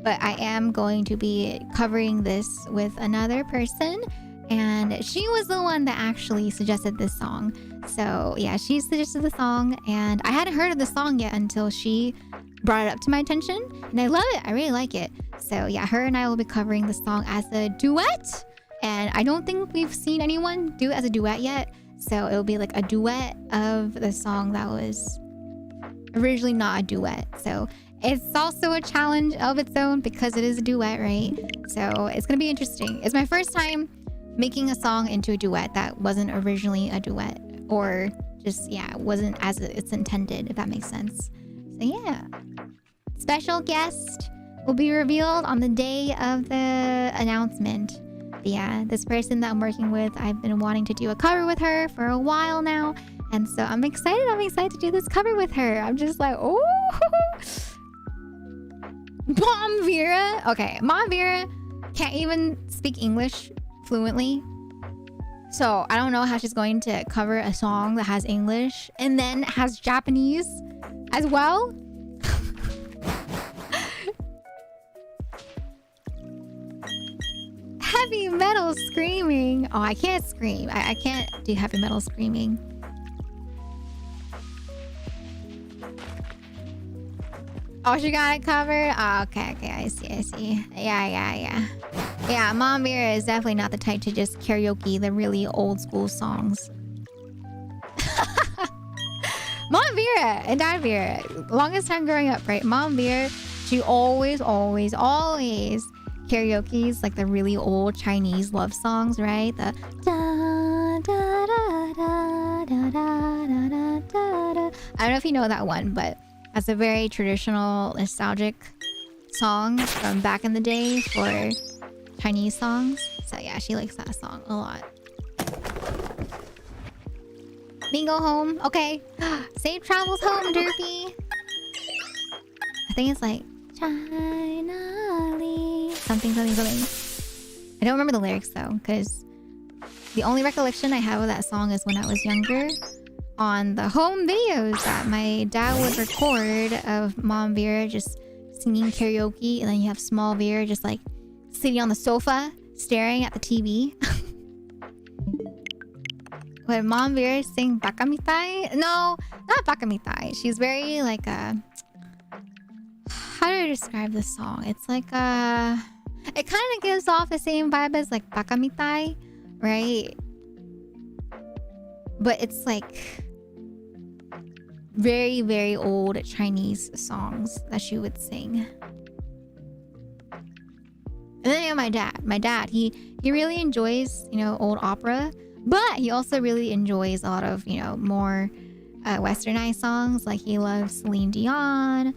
[SPEAKER 2] but I am going to be covering this with another person. And she was the one that actually suggested this song. So yeah, she suggested the song and I hadn't heard of the song yet until she brought it up to my attention. And I love it. I really like it. So yeah, her and I will be covering the song as a duet. And I don't think we've seen anyone do it as a duet yet. So it'll be like a duet of the song that was originally not a duet. So it's also a challenge of its own because it is a duet, right? So it's gonna be interesting. It's my first time making a song into a duet that wasn't originally a duet, or just, yeah, wasn't as it's intended, if that makes sense. So yeah, special guest will be revealed on the day of the announcement. But yeah, this person that I'm working with, I've been wanting to do a cover with her for a while now, and so I'm excited to do this cover with her. I'm just like, oh, Mom Vera. Okay, Mom Vera can't even speak English fluently. So I don't know how she's going to cover a song that has English and then has Japanese as well. Heavy metal screaming. Oh, I can't scream. I can't do heavy metal screaming. Oh, she got it covered? Oh, okay, I see. Yeah. Yeah, Mom Vera is definitely not the type to just karaoke the really old school songs. Mom Vera and Dad Vera, longest time growing up, right? Mom Vera, she always karaoke's like the really old Chinese love songs, right? The da da da da da da da da da. I don't know if you know that one, but that's a very traditional, nostalgic song from back in the day for Chinese songs. So yeah, she likes that song a lot. Me go home. Okay. Safe travels home, Derpy. I think it's like China Lee. Something. I don't remember the lyrics though, because the only recollection I have of that song is when I was younger, on the home videos that my dad would record of Mom Vera just singing karaoke, and then you have small Vera just like sitting on the sofa staring at the TV. When Mom Vera sing Bakamitai? No, not Bakamitai. She's very like a... How do I describe this song? It's like a... It kind of gives off the same vibe as like Bakamitai, right? But it's like very, very old Chinese songs that she would sing. And then you have my dad. My dad, he really enjoys, old opera, but he also really enjoys a lot of, more westernized songs. Like he loves Celine Dion.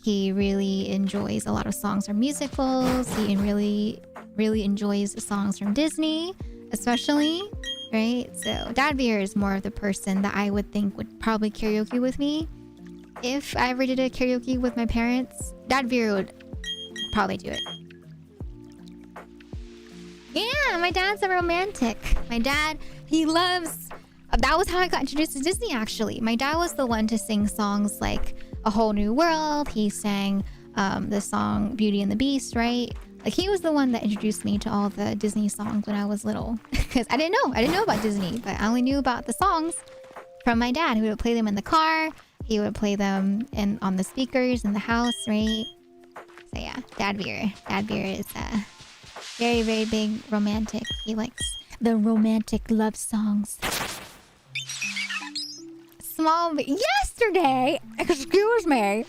[SPEAKER 2] He really enjoys a lot of songs from musicals. He really, really enjoys the songs from Disney, especially, right? So Dad Vera is more of the person that I would think would probably karaoke with me. If I ever did a karaoke with my parents, Dad Vera would probably do it. Yeah, my dad's a romantic. My dad, he loves... That was how I got introduced to Disney, actually. My dad was the one to sing songs like A Whole New World. He sang the song Beauty and the Beast, right? Like, he was the one that introduced me to all the Disney songs when I was little. Because I didn't know about Disney, but I only knew about the songs from my dad. He would play them in the car. He would play them on the speakers in the house, right? So yeah, Dad Vera. Dad Vera is Very, very big romantic. He likes the romantic love songs. Yesterday? Excuse me.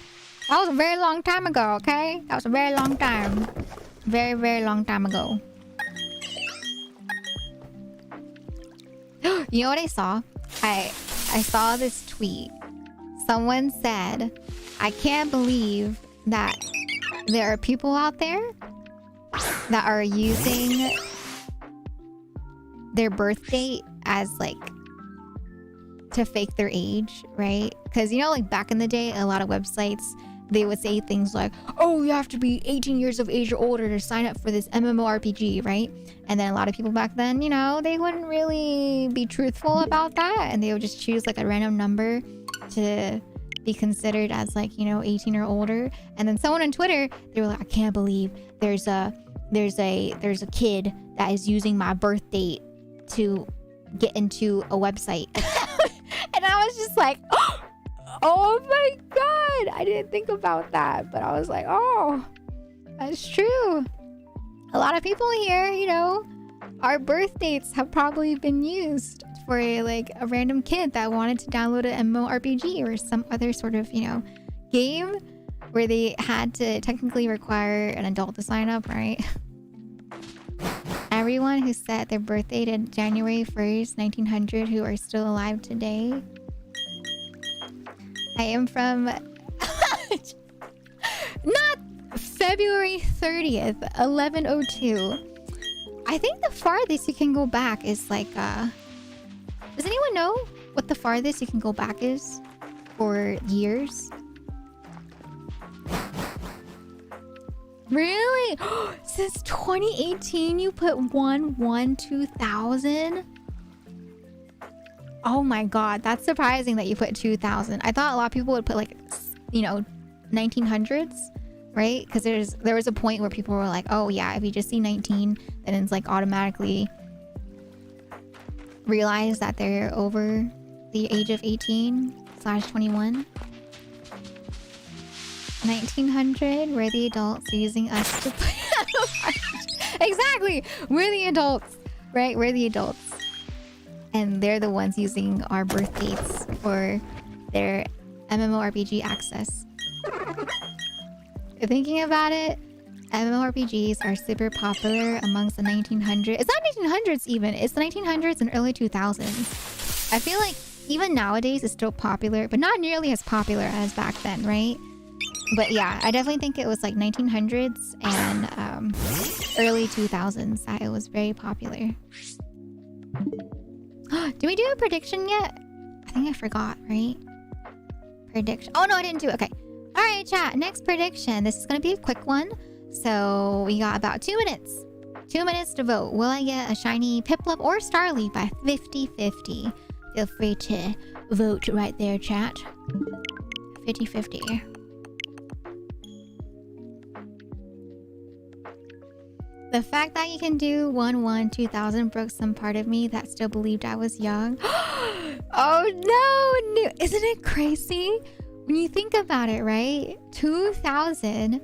[SPEAKER 2] That was a very long time ago, okay? That was a very long time. Very, very long time ago. You know what I saw? I saw this tweet. Someone said, I can't believe that there are people out there that are using their birth date as like to fake their age, right? Because, you know, like back in the day, a lot of websites, they would say things like, oh, you have to be 18 years of age or older to sign up for this MMORPG, right? And then a lot of people back then, you know, they wouldn't really be truthful about that. And they would just choose like a random number to be considered as like, you know, 18 or older. And then someone on Twitter, they were like, I can't believe there's a kid that is using my birth date to get into a website. And I was just like, oh my god, I didn't think about that, but I was like, oh, that's true. A lot of people here, you know, our birth dates have probably been used for like a random kid that wanted to download an MMORPG or some other sort of, you know, game where they had to technically require an adult to sign up, right? Everyone who set their birth date in January 1st, 1900 who are still alive today. I am from not February 30th, 1102. I think the farthest you can go back is like does anyone know what the farthest you can go back is for years? Really? Since 2018 you put 1/1/2000? Oh my god, that's surprising that you put 2000. I thought a lot of people would put like, you know, 1900s, right? Because there was a point where people were like, oh yeah, if you just see 19, then it's like automatically realize that they're over the age of 18/21. 1900, we're the adults using us to play. Exactly, we're the adults, right? We're the adults. And they're the ones using our birth dates for their MMORPG access. Thinking about it, MMORPGs are super popular amongst the 1900s. It's not 1900s even. It's the 1900s and early 2000s. I feel like even nowadays it's still popular, but not nearly as popular as back then, right? But yeah, I definitely think it was like 1900s and early 2000s that it was very popular. Did we do a prediction yet? I think I forgot, right? Prediction. Oh no, I didn't do it. Okay. All right, chat. Next prediction. This is going to be a quick one. So we got about 2 minutes. 2 minutes to vote. Will I get a shiny Piplup or Starly by 50-50? Feel free to vote right there, chat. 50-50. The fact that you can do 1/1/2000 broke some part of me that still believed I was young. Oh no! Isn't it crazy? When you think about it, right? 2000.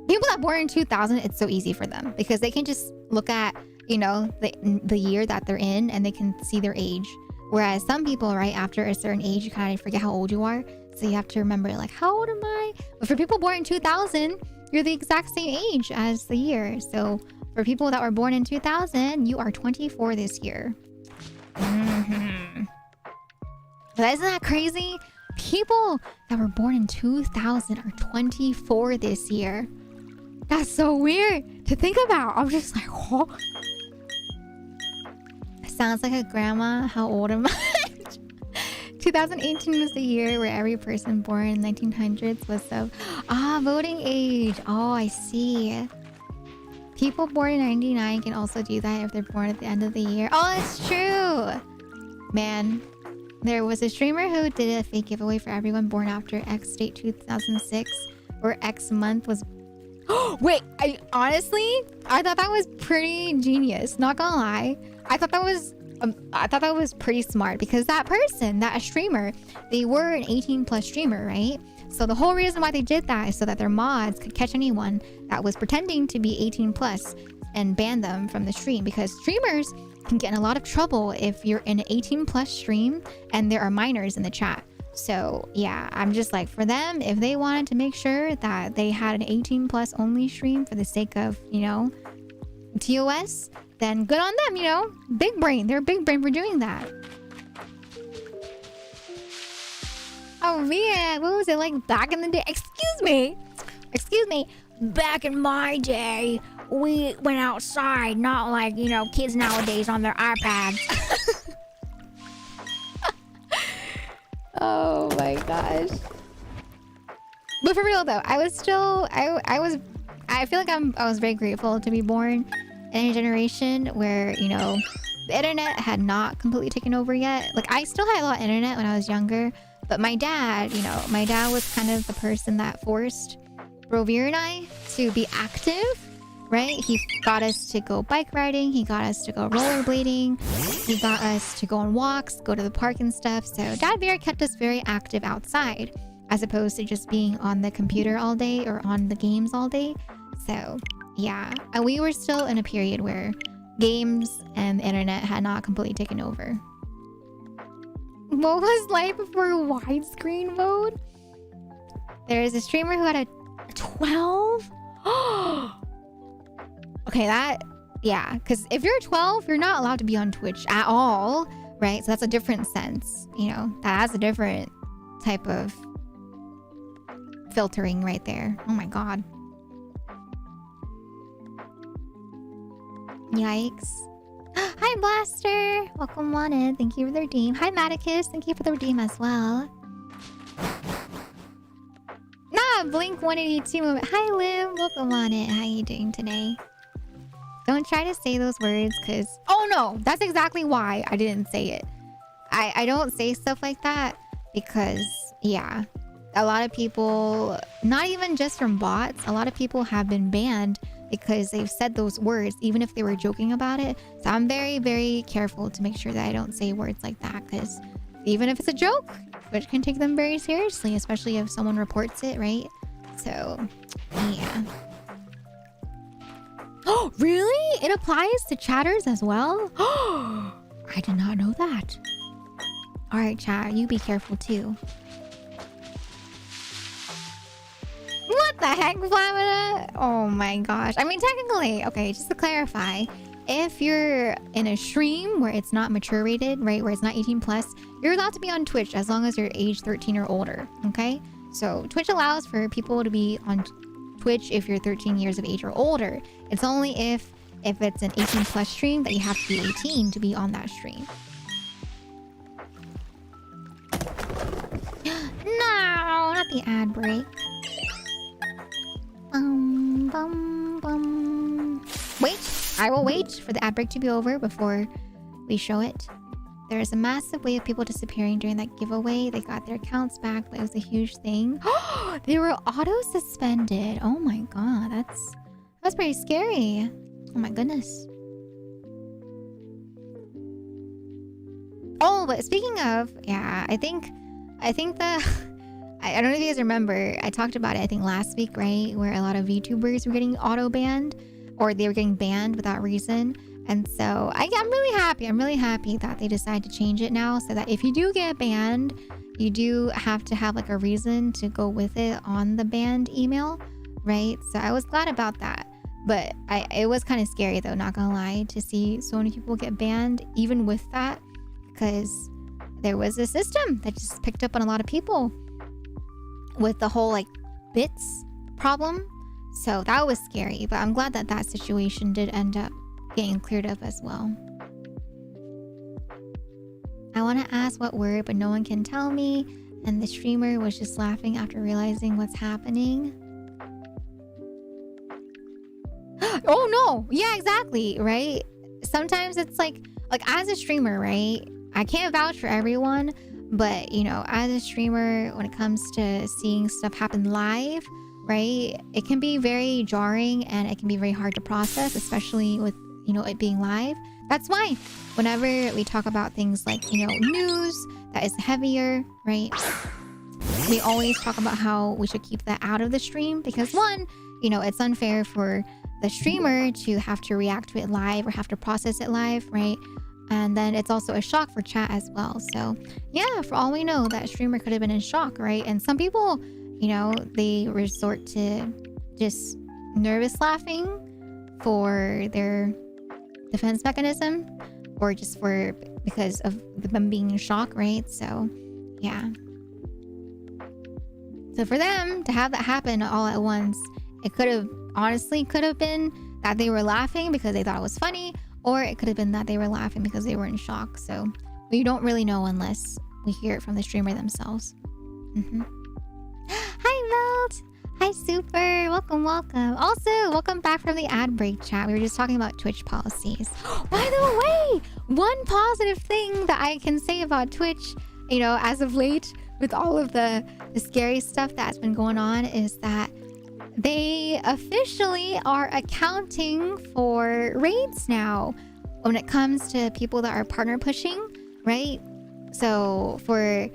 [SPEAKER 2] People that born in 2000, it's so easy for them because they can just look at, you know, the year that they're in and they can see their age. Whereas some people, right, after a certain age, you kind of forget how old you are. So you have to remember, like, how old am I? But for people born in 2000, you're the exact same age as the year. So for people that were born in 2000, you are 24 this year. Mm-hmm. But isn't that crazy? People that were born in 2000 are 24 this year. That's so weird to think about. I'm just like, oh. Sounds like a grandma. How old am I? 2018 was the year where every person born in 1900s was of voting age. Oh, I see. People born in 99 can also do that if they're born at the end of the year. Oh, it's true. Man, there was a streamer who did a fake giveaway for everyone born after X date 2006, where X month was. Wait, I thought that was pretty genius. Not gonna lie, I thought that was I thought that was pretty smart because that person, that streamer, they were an 18 plus streamer, right? So the whole reason why they did that is so that their mods could catch anyone that was pretending to be 18 plus and ban them from the stream, because streamers can get in a lot of trouble if you're in an 18 plus stream and there are minors in the chat. So yeah, I'm just like, for them, if they wanted to make sure that they had an 18 plus only stream for the sake of, you know, TOS, then good on them, you know, big brain. They're big brain for doing that. Oh man, what was it like back in the day? Excuse me. Back in my day, we went outside, not like, you know, kids nowadays on their iPads. Oh my gosh. But for real though, I was still, I feel like I was very grateful to be born in a generation where, you know, the internet had not completely taken over yet. Like, I still had a lot of internet when I was younger, but my dad, you know, my dad was kind of the person that forced Rovir and I to be active, right? He got us to go bike riding. He got us to go rollerblading. He got us to go on walks, go to the park and stuff. So Dad Bear kept us very active outside, as opposed to just being on the computer all day or on the games all day. So yeah, and we were still in a period where games and the internet had not completely taken over. What was life before widescreen mode? There is a streamer who had a 12? Okay, that, yeah, because if you're 12, you're not allowed to be on Twitch at all, right? So that's a different sense, you know, that's a different type of filtering right there. Oh my god. Yikes. Hi Blaster, welcome on in. Thank you for the redeem. Hi Maticus, thank you for the redeem as well. Nah, Blink 182 moment. Hi Lim, welcome on in. How you doing today? Don't try to say those words, because oh no, that's exactly why I didn't say it. I don't say stuff like that because yeah, a lot of people, not even just from bots, a lot of people have been banned because they've said those words even if they were joking about it. So I'm very, very careful to make sure that I don't say words like that, because even if it's a joke, Twitch can take them very seriously, especially if someone reports it, right? So yeah. Oh, really? It applies to chatters as well? Oh, I did not know that. All right, chat, you be careful too. What the heck, Flamina? Oh my gosh. I mean, technically, okay, just to clarify, if you're in a stream where it's not mature rated, right, where it's not 18 plus, you're allowed to be on Twitch as long as you're age 13 or older, okay? So Twitch allows for people to be on Twitch if you're 13 years of age or older. It's only if it's an 18 plus stream that you have to be 18 to be on that stream. No, not the ad break. Wait, I will wait for the ad break to be over before we show it. There is a massive wave of people disappearing during that giveaway. They got their accounts back, but it was a huge thing. They were auto-suspended. Oh my god, that's pretty scary. Oh my goodness. Oh, but speaking of, yeah, I think I don't know if you guys remember, I talked about it, I think last week, right? Where a lot of VTubers were getting auto-banned, or they were getting banned without reason. And so I'm really happy. I'm really happy that they decided to change it now, so that if you do get banned, you do have to have like a reason to go with it on the banned email, right? So I was glad about that. But it was kind of scary though, not gonna lie, to see so many people get banned even with that, because there was a system that just picked up on a lot of people with the whole like bits problem. So that was scary, but I'm glad that that situation did end up getting cleared up as well. I want to ask what word, but no one can tell me, and the streamer was just laughing after realizing what's happening. Oh no, yeah, exactly, right? Sometimes it's like as a streamer, right, I can't vouch for everyone, but you know, as a streamer, when it comes to seeing stuff happen live, right, it can be very jarring and it can be very hard to process, especially with, you know, it being live. That's why whenever we talk about things like, news that is heavier, right? We always talk about how we should keep that out of the stream because one, it's unfair for the streamer to have to react to it live or have to process it live, right? And then it's also a shock for chat as well. So yeah, for all we know, that streamer could have been in shock, right? And some people, they resort to just nervous laughing for their defense mechanism or just because of them being in shock, right? So yeah. So for them to have that happen all at once, it could have been that they were laughing because they thought it was funny, or it could have been that they were laughing because they were in shock. So we don't really know unless we hear it from the streamer themselves. Hi, Velt. Hi, Super. Welcome. Also, welcome back from the ad break chat. We were just talking about Twitch policies. By the way, one positive thing that I can say about Twitch, as of late, with all of the scary stuff that's been going on, is that they officially are accounting for raids now when it comes to people that are partner pushing, right? So for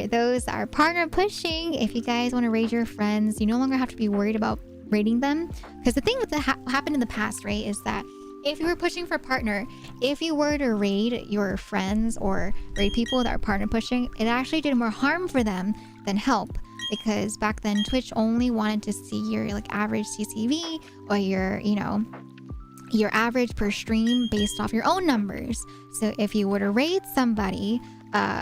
[SPEAKER 2] those that are partner pushing, if you guys want to raid your friends, you no longer have to be worried about raiding them. Because the thing with what happened in the past, right, is that if you were pushing for partner, if you were to raid your friends or raid people that are partner pushing, it actually did more harm for them than help. Because back then Twitch only wanted to see your average CCV or your average per stream based off your own numbers. So if you were to raid somebody,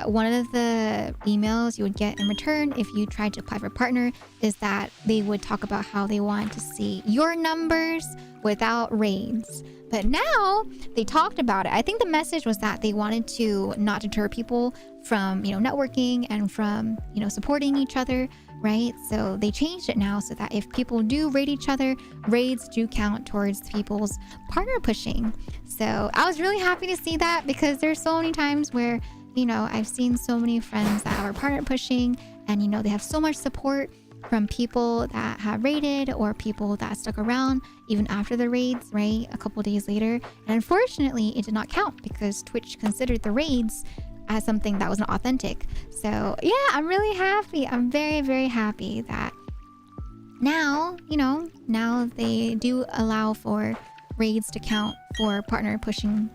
[SPEAKER 2] one of the emails you would get in return if you tried to apply for partner is that they would talk about how they wanted to see your numbers without raids. But now they talked about it. I think the message was that they wanted to not deter people from, networking and from, supporting each other, right? So they changed it now so that if people do raid each other, raids do count towards people's partner pushing. So I was really happy to see that because there's so many times where, I've seen so many friends that are partner pushing and, they have so much support from people that have raided or people that stuck around even after the raids, right? A couple days later. And unfortunately, it did not count because Twitch considered the raids as something that was not authentic. So yeah, I'm really happy. I'm very, very happy that now, now they do allow for raids to count for partner pushing.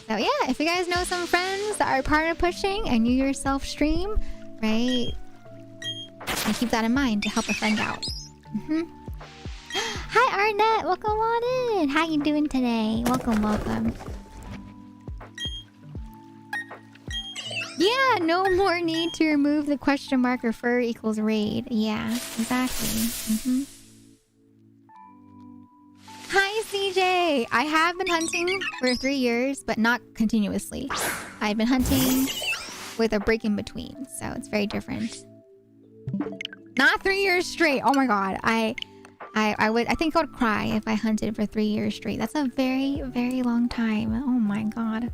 [SPEAKER 2] So yeah, if you guys know some friends that are partner pushing and you yourself stream, right? And keep that in mind to help a friend out. Hi Arnett, welcome on in. How you doing today? Welcome. Yeah, no more need to remove the question mark refer equals raid. Yeah, exactly. Hi CJ! I have been hunting for 3 years, but not continuously. I've been hunting with a break in between, so it's very different. Not 3 years straight. Oh my god. I think I would cry if I hunted for 3 years straight. That's a very, very long time. Oh my god.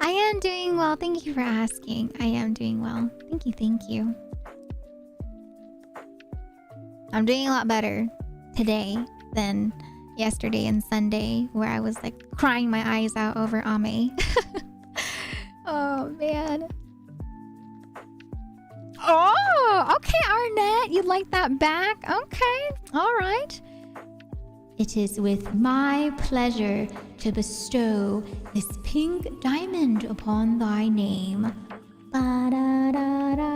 [SPEAKER 2] I am doing well. Thank you for asking. I am doing well. Thank you. I'm doing a lot better today than yesterday and Sunday, where I was crying my eyes out over Ame. Oh man. Oh, okay, Arnett. You like that back? Okay, all right. It is with my pleasure to bestow this pink diamond upon thy name. Ba-da-da-da.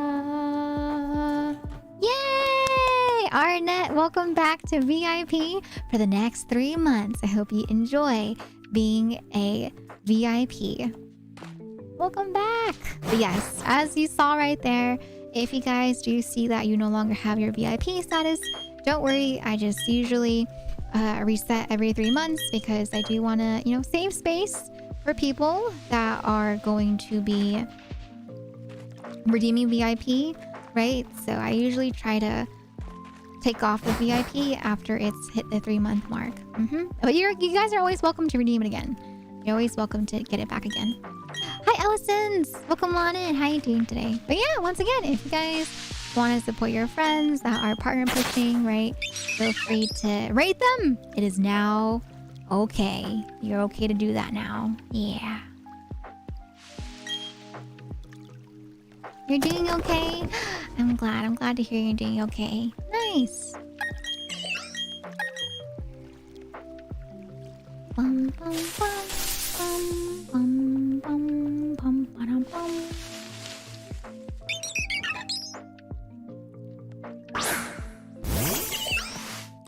[SPEAKER 2] Yay! Arnett, welcome back to VIP for the next 3 months. I hope you enjoy being a VIP. Welcome back. But yes, as you saw right there, if you guys do see that you no longer have your VIP status, don't worry. I just usually reset every 3 months because I do want to, save space for people that are going to be redeeming VIP, right? So I usually try to take off the VIP after it's hit the 3 month mark. But you guys are always welcome to redeem it again. You're always welcome to get it back again. Hi Ellisons, welcome on in. How you doing today? But yeah, once again, if you guys want to support your friends that are partner pushing, right, feel free to rate them. It is now Okay, you're okay to do that now. Yeah. You're doing okay? I'm glad to hear you're doing okay. Nice. Bum, bum, bum, bum, bum, bum, bum, bum.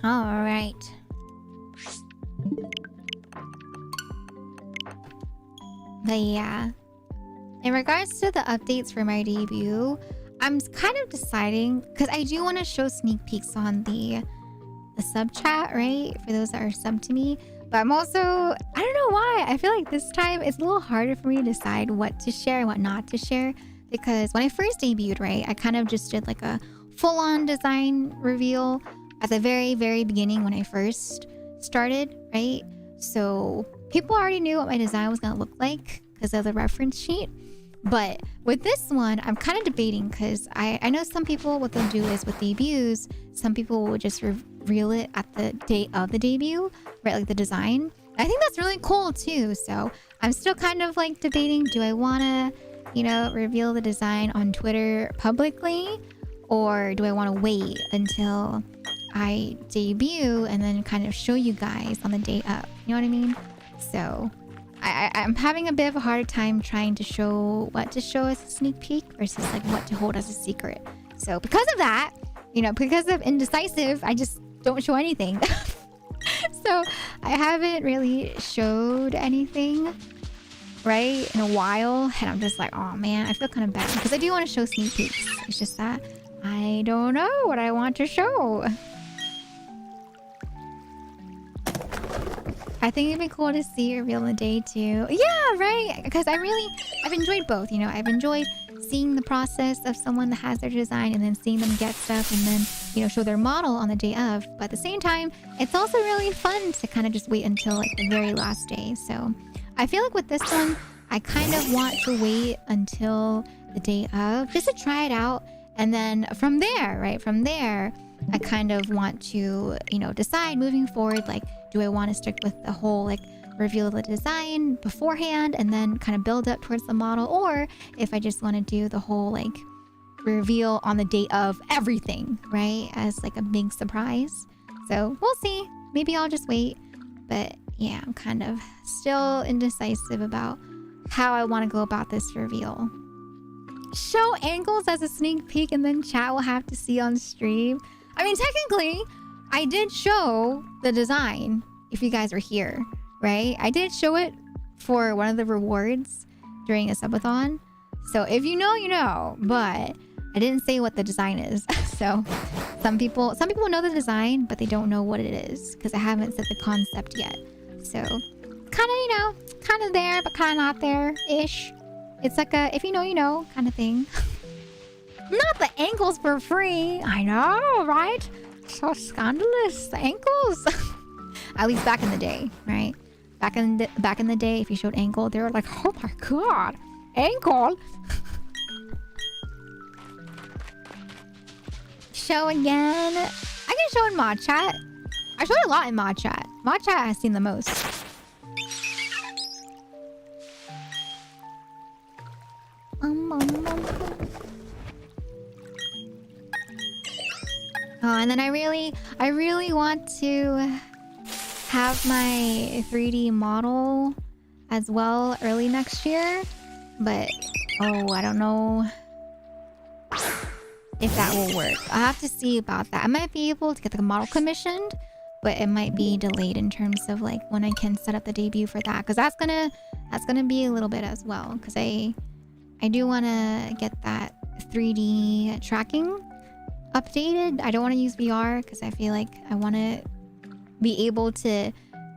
[SPEAKER 2] All right. But yeah, in regards to the updates for my debut, I'm kind of deciding because I do want to show sneak peeks on the sub chat, right? For those that are sub to me. But I'm also, I don't know why. I feel like this time it's a little harder for me to decide what to share and what not to share. Because when I first debuted, right, I kind of just did like a full-on design reveal at the very, very beginning when I first started, right? So people already knew what my design was going to look like because of the reference sheet. But with this one, I'm kind of debating because I know some people, what they'll do is with debuts, some people will just reveal it at the date of the debut, right? Like the design. I think that's really cool too. So I'm still kind of like debating, do I want to, you know, reveal the design on Twitter publicly? Or do I want to wait until I debut and then kind of show you guys on the day up? You know what I mean? So I'm having a bit of a hard time trying to show what to show as a sneak peek versus like what to hold as a secret. So because of that, you know, because of indecisive, I just don't show anything. So I haven't really showed anything, right, in a while. And I'm just like, oh man, I feel kind of bad because I do want to show sneak peeks. It's just that I don't know what I want to show. I think it'd be cool to see a reveal on the day too. Yeah, right. Because I've enjoyed both. You know, I've enjoyed seeing the process of someone that has their design and then seeing them get stuff and then, you know, show their model on the day of. But at the same time, it's also really fun to kind of just wait until like the very last day. So I feel like with this one, I kind of want to wait until the day of just to try it out. And then from there, right, from there, I kind of want to, you know, decide moving forward, like, do I want to stick with the whole, like, reveal of the design beforehand and then kind of build up towards the model? Or if I just want to do the whole, like, reveal on the day of everything, right, as, like, a big surprise. So we'll see. Maybe I'll just wait. But, yeah, I'm kind of still indecisive about how I want to go about this reveal. Show angles as a sneak peek and then chat will have to see on stream. I mean, technically, I did show the design if you guys were here, right? I did show it for one of the rewards during a subathon. So if you know, you know, but I didn't say what the design is. So some people know the design, but they don't know what it is because I haven't said the concept yet. So kind of, you know, kind of there, but kind of not there-ish. It's like a, if you know, you know, kind of thing. Not the ankles for free. I know, right? So scandalous. The ankles. At least back in the day, right? Back in the day, if you showed ankle, they were like, oh my god, ankle. Show again. I can show in mod chat. I showed a lot in mod chat. Mod chat has seen the most. Oh, and then I really want to have my 3D model as well early next year. But, oh, I don't know if that will work. I'll have to see about that. I might be able to get the model commissioned, but it might be delayed in terms of like when I can set up the debut for that. Because that's gonna be a little bit as well. Because I do want to get that 3D tracking updated. I don't want to use VR because I feel like I want to be able to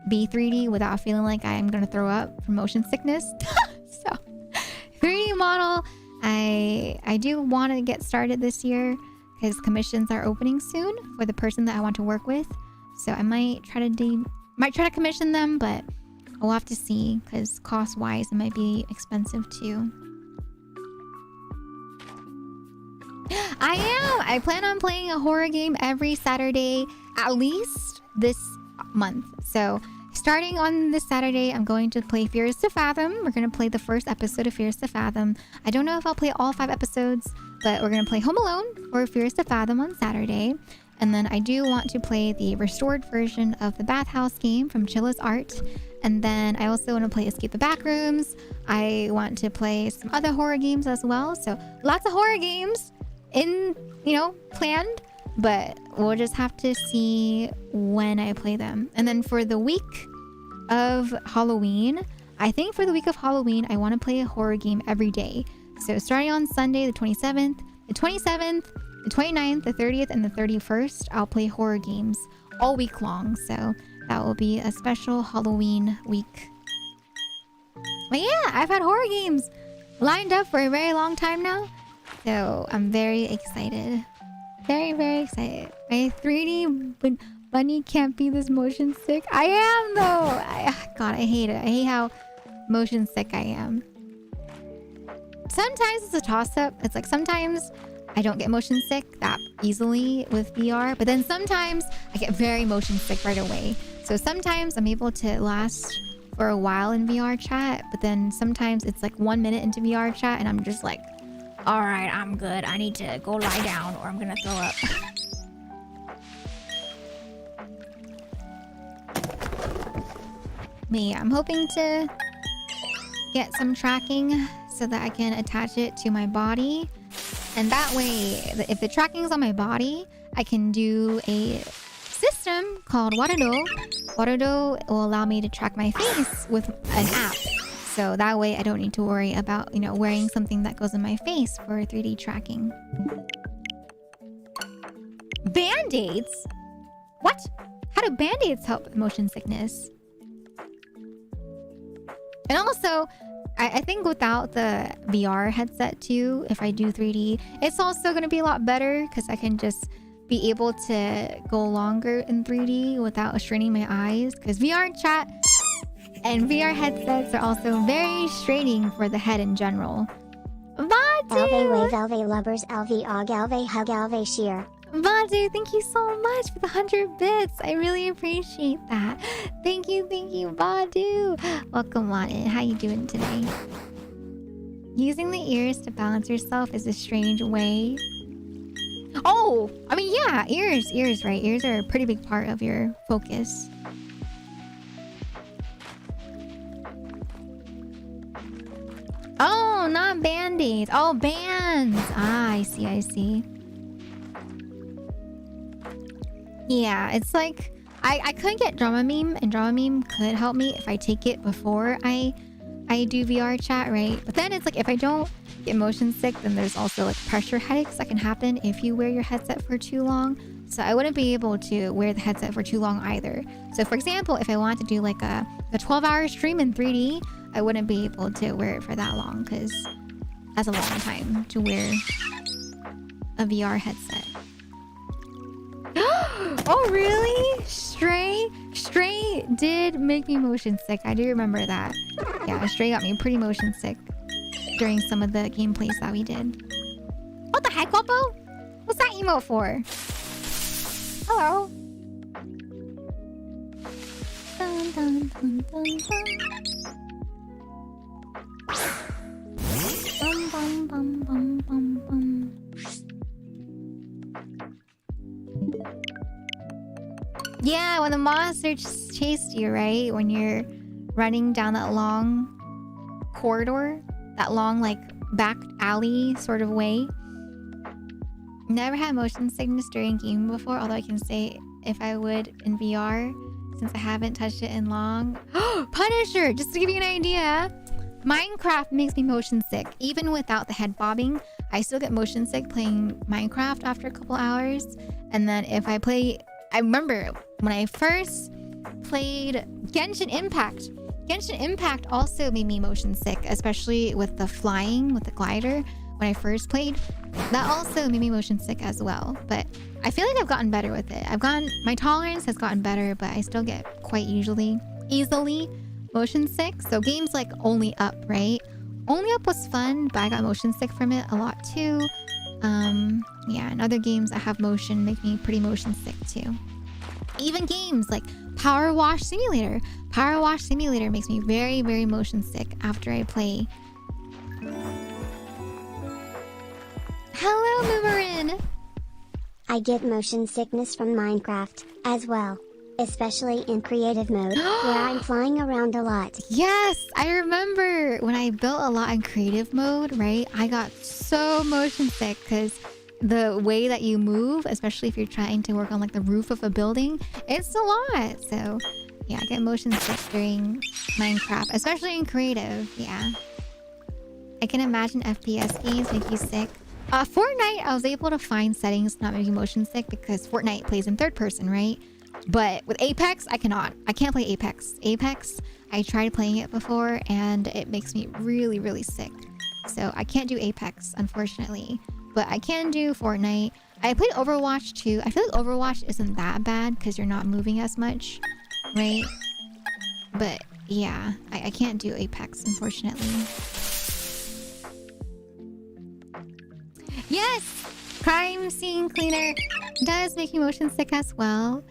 [SPEAKER 2] be 3D without feeling like I'm going to throw up from motion sickness. So 3D model, I do want to get started this year because commissions are opening soon for the person that I want to work with. So I might try to commission them, but we'll have to see because cost wise it might be expensive too. I am. I plan on playing a horror game every Saturday, at least this month. So starting on this Saturday, I'm going to play Fears to Fathom. We're going to play the first episode of Fears to Fathom. I don't know if I'll play all 5 episodes, but we're going to play Home Alone or Fears to Fathom on Saturday. And then I do want to play the restored version of the Bathhouse game from Chilla's Art. And then I also want to play Escape the Backrooms. I want to play some other horror games as well. So lots of horror games planned. But we'll just have to see when I play them. And then for the week of Halloween, I think for the week of Halloween, I want to play a horror game every day. So starting on Sunday, the 27th, the 29th, the 30th, and the 31st, I'll play horror games all week long. So that will be a special Halloween week. But yeah, I've had horror games lined up for a very long time now. So I'm very excited. Very, very excited. My 3D bunny can't be this motion sick. I am though. God, I hate it. I hate how motion sick I am. Sometimes it's a toss-up. It's like sometimes I don't get motion sick that easily with VR, but then sometimes I get very motion sick right away. So sometimes I'm able to last for a while in VR chat, but then sometimes it's like 1 minute into VR chat and I'm just like, all right, I'm good. I need to go lie down or I'm gonna throw up. But yeah, I'm hoping to get some tracking so that I can attach it to my body. And that way, if the tracking is on my body, I can do a system called Warudo. Warudo will allow me to track my face with an app. So that way I don't need to worry about, wearing something that goes in my face for 3D tracking. Band-Aids? What? How do Band-Aids help with motion sickness? And also, I think without the VR headset too, if I do 3D, it's also going to be a lot better because I can just be able to go longer in 3D without straining my eyes. Because VR chat and VR headsets are also very straining for the head in general.
[SPEAKER 1] Alve wave,
[SPEAKER 2] Vadu!
[SPEAKER 1] alve lubbers, alve og, alve hug, alve sheer.
[SPEAKER 2] Vadu, thank you so much for the 100 bits. I really appreciate that. Thank you, Vadu. Welcome on in. How you doing today? Using the ears to balance yourself is a strange way. Oh, I mean, yeah, ears, right? Ears are a pretty big part of your focus. Oh, not Band-Aids. Oh, bands. Ah, I see. Yeah, it's like I could get Dramamine, and Dramamine could help me if I take it before I do VR chat, right? But then it's like if I don't get motion sick, then there's also like pressure headaches that can happen if you wear your headset for too long. So I wouldn't be able to wear the headset for too long either. So for example, if I want to do like a 12-hour stream in 3D, I wouldn't be able to wear it for that long because that's a long time to wear a VR headset. Oh really? Stray did make me motion sick. I do remember that. Yeah, Stray got me pretty motion sick during some of the gameplays that we did. What the heck, Guapo? What's that emote for? Hello. Dun, dun, dun, dun, dun. Bum, bum, bum, bum, bum, bum. Yeah, when the monster chased you, right? When you're running down that long corridor, that long, like, back alley sort of way. Never had motion sickness during gaming before, although I can say if I would in VR, since I haven't touched it in long. Punisher! Just to give you an idea, Minecraft makes me motion sick. Even without the head bobbing, I still get motion sick playing Minecraft after a couple hours. And then if I play... I remember when I first played Genshin Impact. Genshin Impact also made me motion sick, especially with the flying, with the glider. When I first played, that also made me motion sick as well. But I feel like I've gotten better with it. My tolerance has gotten better, but I still get quite easily motion sick. So games like Only Up, right? Only Up was fun, but I got motion sick from it a lot too. Yeah, and other games that have motion make me pretty motion sick too. Even games like Power Wash Simulator. Power Wash Simulator makes me very, very motion sick after I play. Hello, Moomerin.
[SPEAKER 1] I get motion sickness from Minecraft as well, especially in creative mode where I'm flying around a lot.
[SPEAKER 2] Yes, I remember when I built a lot in creative mode, right? I got so motion sick because the way that you move, especially if you're trying to work on like the roof of a building, it's a lot. So yeah, I get motion sick during Minecraft, especially in creative. Yeah, I can imagine FPS games make you sick. Fortnite, I was able to find settings to not make you motion sick because Fortnite plays in third person, right? But with Apex, I cannot. I can't play Apex. Apex, I tried playing it before and it makes me really, really sick. So I can't do Apex, unfortunately. But I can do Fortnite. I played Overwatch too. I feel like Overwatch isn't that bad because you're not moving as much, right? But yeah, I can't do Apex, unfortunately. Yes! Crime scene cleaner does make me motion sick as well.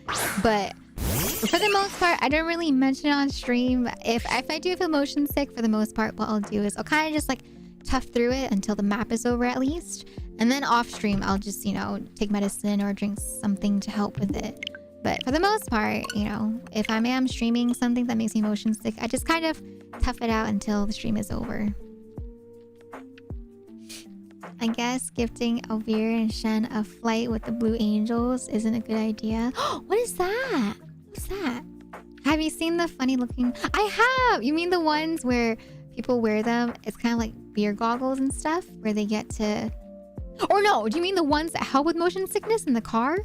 [SPEAKER 2] But for the most part, I don't really mention it on stream. If I do feel motion sick, for the most part, what I'll do is I'll kind of just like tough through it until the map is over at least. And then off stream, I'll just, you know, take medicine or drink something to help with it. But for the most part, you know, if I am streaming something that makes me motion sick, I just kind of tough it out until the stream is over. I guess gifting Elvira and Shen a flight with the Blue Angels isn't a good idea. What is that? What's that? Have you seen the funny looking... I have! You mean the ones where people wear them? It's kind of like beer goggles and stuff where they get to... Or no, do you mean the ones that help with motion sickness in the car?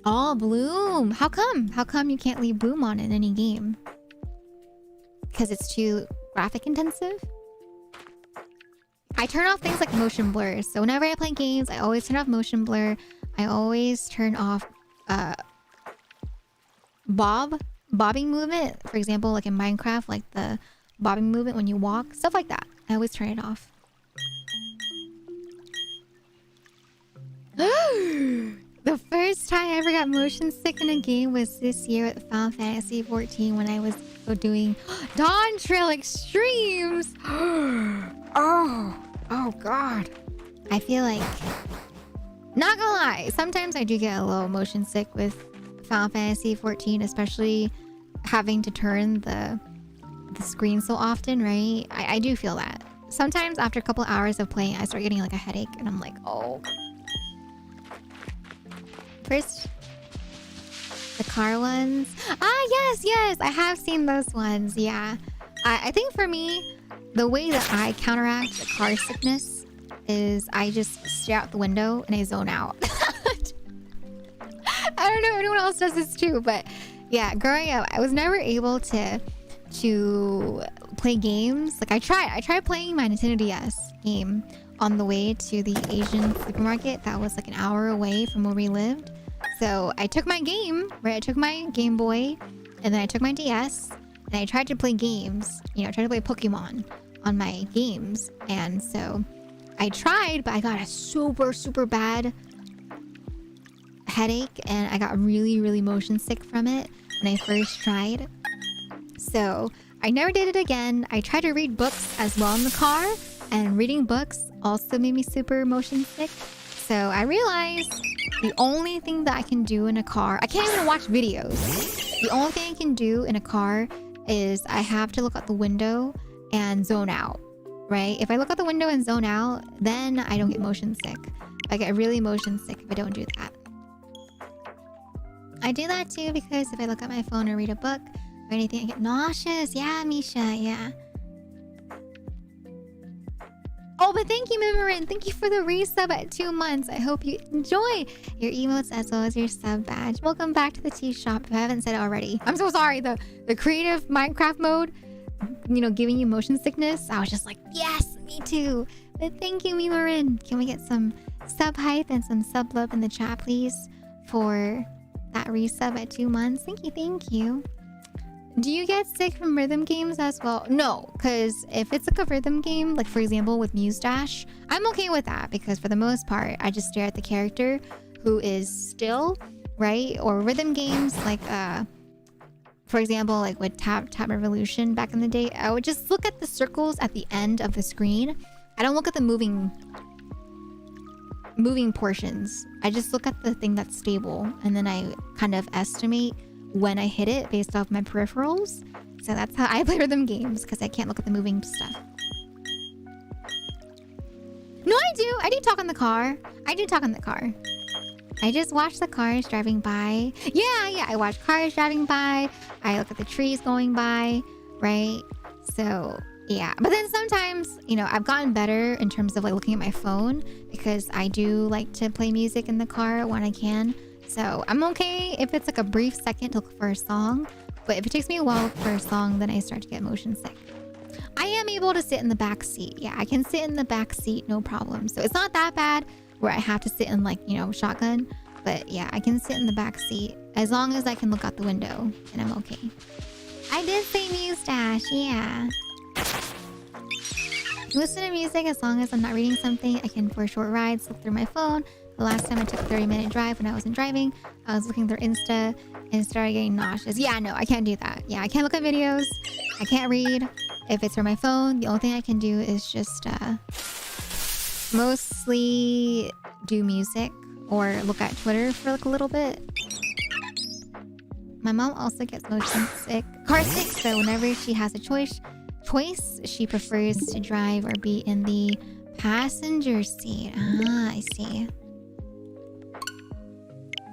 [SPEAKER 2] Oh, Bloom. How come? How come you can't leave Bloom on in any game? Because it's too graphic intensive? I turn off things like motion blur. So whenever I play games, I always turn off motion blur. I always turn off bobbing movement. For example, like in Minecraft, like the bobbing movement when you walk. Stuff like that. I always turn it off. The first time I ever got motion sick in a game was this year with Final Fantasy 14 when I was doing Dawn Trail Extremes. Oh god. I feel like, not gonna lie, sometimes I do get a little motion sick with Final Fantasy 14, especially having to turn the screen so often, right? I do feel that. Sometimes after a couple hours of playing, I start getting like a headache and I'm like, oh. First, the car ones. Yes, I have seen those ones, yeah. I think for me, the way that I counteract the car sickness is I just stare out the window and I zone out. I don't know if anyone else does this too, but yeah, growing up, I was never able to play games. Like I tried playing my Nintendo DS game on the way to the Asian supermarket that was like an hour away from where we lived. So I took my game, right? I took my Game Boy and then I took my DS and I tried to play games, you know, I tried to play Pokemon on my games. And so I tried, but I got a super, super bad headache and I got really, really motion sick from it when I first tried. So I never did it again. I tried to read books as well in the car, and reading books also made me super motion sick. So I realized the only thing that I can do in a car, I can't even watch videos. The only thing I can do in a car is I have to look out the window and zone out, right? If I look out the window and zone out, then I don't get motion sick. I get really motion sick if I don't do that. I do that too because if I look at my phone or read a book or anything, I get nauseous. Yeah, Misha, yeah. Oh, but thank you, Mimirin. Thank you for the resub at 2 months. I hope you enjoy your emotes as well as your sub badge. Welcome back to the tea shop if I haven't said it already. I'm so sorry. The creative Minecraft mode, you know, giving you motion sickness. I was just like, yes, me too. But thank you, Mimirin. Can we get some sub hype and some sub love in the chat, please, for that resub at 2 months? Thank you, thank you. Do you get sick from rhythm games as well? No, because if it's like a rhythm game, like for example with Muse Dash, I'm okay with that because for the most part, I just stare at the character who is still right? Or rhythm games like for example, like with Tap Revolution back in the day, I would just look at the circles at the end of the screen. I don't look at the moving portions. I just look at the thing that's stable, and then I kind of estimate when I hit it based off my peripherals. So that's how I play rhythm games, because I can't look at the moving stuff. No, I do talk in the car. I do talk in the car. I just watch the cars driving by. Yeah, I watch cars driving by. I look at the trees going by, right? So, yeah. But then sometimes, you know, I've gotten better in terms of like looking at my phone, because I do like to play music in the car when I can. So I'm okay if it's like a brief second to look for a song. But if it takes me a while for a song, then I start to get motion sick. I am able to sit in the back seat. Yeah, I can sit in the back seat, no problem. So it's not that bad where I have to sit in like, you know, shotgun. But yeah, I can sit in the back seat as long as I can look out the window, and I'm okay. I did say mustache, yeah. Listen to music as long as I'm not reading something. I can, for short rides, look through my phone. The last time I took a 30-minute drive when I wasn't driving, I was looking through Insta and started getting nauseous. Yeah, no, I can't do that. Yeah, I can't look at videos. I can't read. If it's from my phone, the only thing I can do is just mostly do music or look at Twitter for like a little bit. My mom also gets motion sick, car sick, so whenever she has a choice, she prefers to drive or be in the passenger seat. Ah, I see.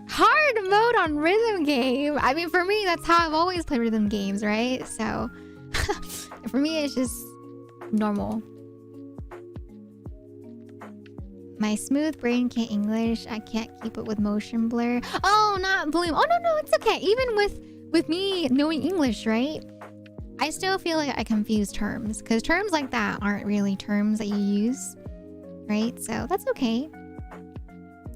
[SPEAKER 2] Hard mode on rhythm game. I mean, for me, that's how I've always played rhythm games, right? So for me, it's just normal. My smooth brain can't English. I can't keep it with motion blur. Oh, not Bloom. Oh, no, it's okay. Even with me knowing English, right? I still feel like I confuse terms, because terms like that aren't really terms that you use, right? So that's okay.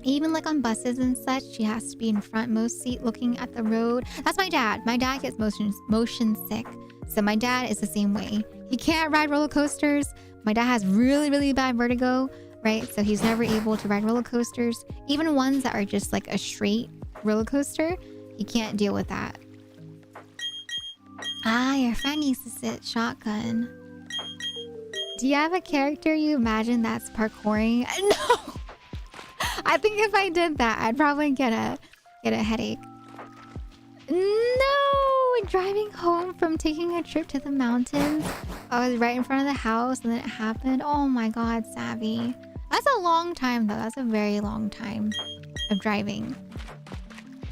[SPEAKER 2] Even like on buses and such, she has to be in front most seat looking at the road. That's my dad. My dad gets motion sick. So my dad is the same way. He can't ride roller coasters. My dad has really, really bad vertigo, right? So he's never able to ride roller coasters. Even ones that are just like a straight roller coaster, he can't deal with that. Ah, your friend needs to sit shotgun. Do you have a character you imagine that's parkouring? No! I think if I did that, I'd probably get a headache. No! Driving home from taking a trip to the mountains. I was right in front of the house and then it happened. Oh my god, Savvy. That's a long time though. That's a very long time of driving.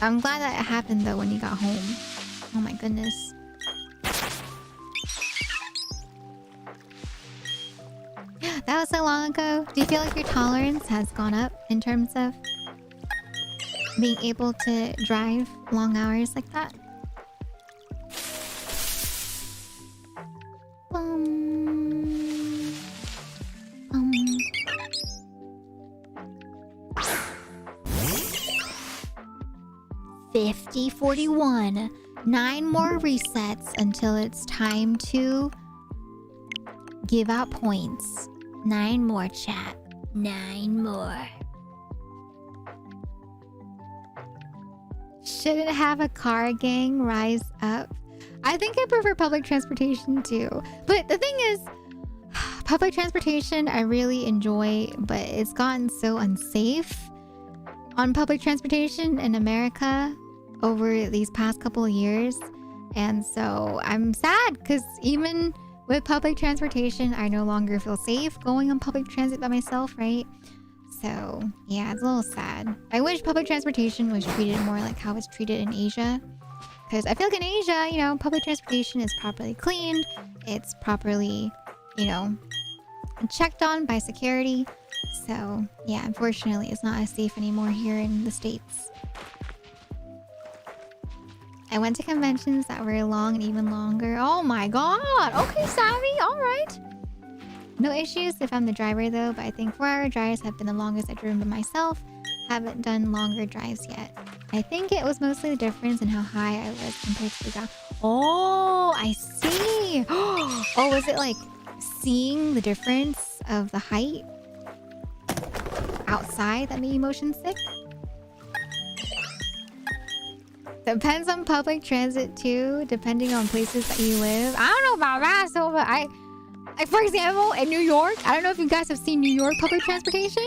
[SPEAKER 2] I'm glad that it happened though when you got home. Oh my goodness. That was so long ago. Do you feel like your tolerance has gone up in terms of being able to drive long hours like that? 50:41. 9 more resets until it's time to give out points. 9 more, chat. 9 more. Shouldn't have a car gang rise up. I think I prefer public transportation too. But the thing is, public transportation I really enjoy, but it's gotten so unsafe on public transportation in America over these past couple of years. And so I'm sad because even with public transportation, I no longer feel safe going on public transit by myself, right? So, yeah, it's a little sad. I wish public transportation was treated more like how it's treated in Asia. Because I feel like in Asia, you know, public transportation is properly cleaned. It's properly, you know, checked on by security. So, yeah, unfortunately, it's not as safe anymore here in the States. I went to conventions that were long and even longer. Oh my god! Okay, Savvy, alright. No issues if I'm the driver though, but I think 4-hour drives have been the longest I've driven by myself. Haven't done longer drives yet. I think it was mostly the difference in how high I was compared to the ground. Oh, I see! Oh, was it like seeing the difference of the height outside that made you motion sick? Depends on public transit too, depending on places that you live. I don't know about that, so but for example, in New York, I don't know if you guys have seen New York public transportation,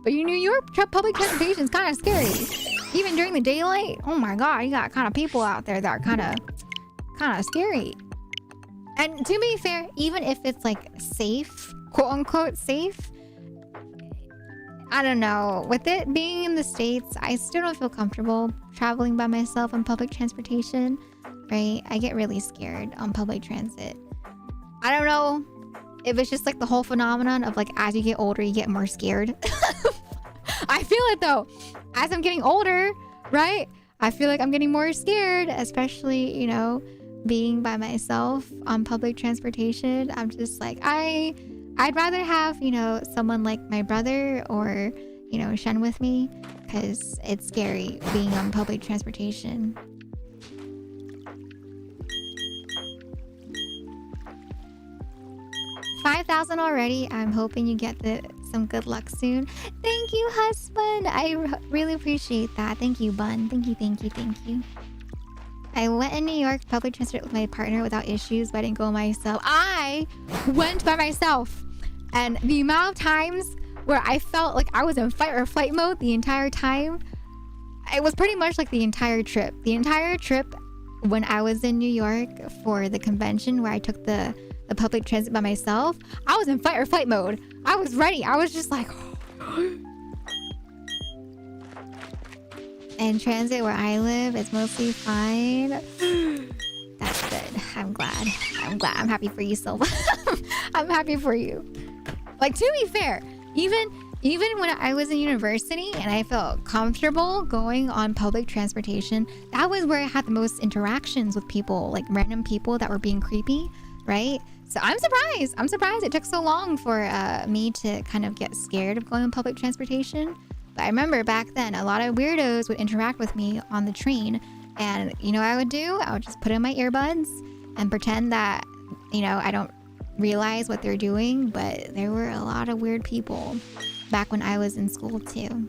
[SPEAKER 2] but New York public transportation is kind of scary. Even during the daylight, oh my god, you got kind of people out there that are kind of scary. And to be fair, even if it's like safe, quote unquote safe, I don't know. With it being in the States, I still don't feel comfortable traveling by myself on public transportation, right? I get really scared on public transit. I don't know if it's just like the whole phenomenon of like as you get older, you get more scared. I feel it though. As I'm getting older, right? I feel like I'm getting more scared, especially, you know, being by myself on public transportation. I'm just like, I'd rather have, you know, someone like my brother or, you know, Shen with me, because it's scary being on public transportation. $5,000 already. I'm hoping you get some good luck soon. Thank you, husband. I really appreciate that. Thank you, Bun. Thank you. I went in New York public transit with my partner without issues, but I didn't go myself. I went by myself. And the amount of times where I felt like I was in fight or flight mode the entire time, it was pretty much like the entire trip. The entire trip when I was in New York for the convention where I took the public transit by myself, I was in fight or flight mode. I was ready. I was just like... And transit where I live is mostly fine. That's good. I'm glad. I'm happy for you, Silva. I'm happy for you. Like, to be fair, even when I was in university and I felt comfortable going on public transportation, that was where I had the most interactions with people, like random people that were being creepy, right? So I'm surprised it took so long for me to kind of get scared of going on public transportation. But I remember back then, a lot of weirdos would interact with me on the train. And you know what I would do? I would just put in my earbuds and pretend that, you know, I don't realize what they're doing. But there were a lot of weird people back when I was in school too.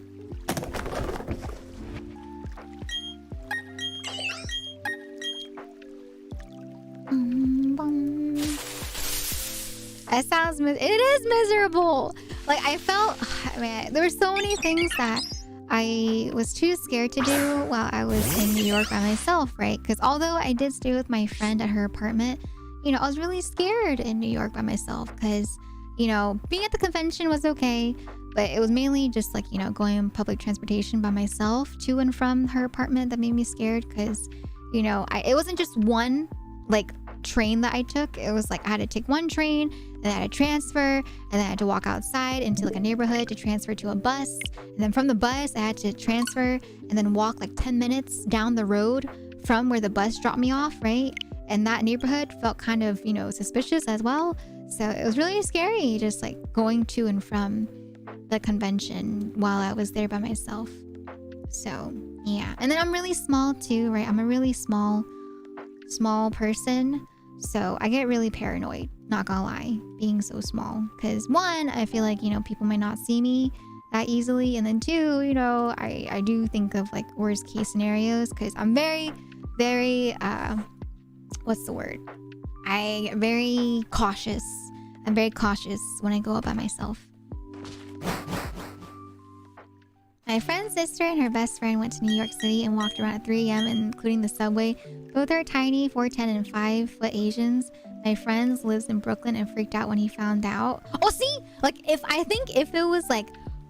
[SPEAKER 2] It sounds, it is miserable. Like I felt, man, there were so many things that I was too scared to do while I was in New York by myself, right? Because although I did stay with my friend at her apartment, you know, I was really scared in New York by myself because, you know, being at the convention was okay, but it was mainly just like, you know, going on public transportation by myself to and from her apartment that made me scared because, you know, it wasn't just one like train that I took. It was like I had to take one train and then I had to transfer and then I had to walk outside into like a neighborhood to transfer to a bus, and then from the bus I had to transfer and then walk like 10 minutes down the road from where the bus dropped me off, right? And that neighborhood felt kind of, you know, suspicious as well. So it was really scary just like going to and from the convention while I was there by myself. So yeah, and then I'm really small too, right? I'm a really small person. So I get really paranoid, not gonna lie, being so small. Because one, I feel like, you know, people might not see me that easily. And then two, you know, I do think of like worst case scenarios because I'm very, what's the word? I'm very cautious. I'm very cautious when I go out by myself. My friend's sister and her best friend went to New York City and walked around at 3 a.m. including the subway. Both are tiny, 4'10" and 5' Asians. My friend lives in Brooklyn and freaked out when he found out. Oh, see? Like, if it was like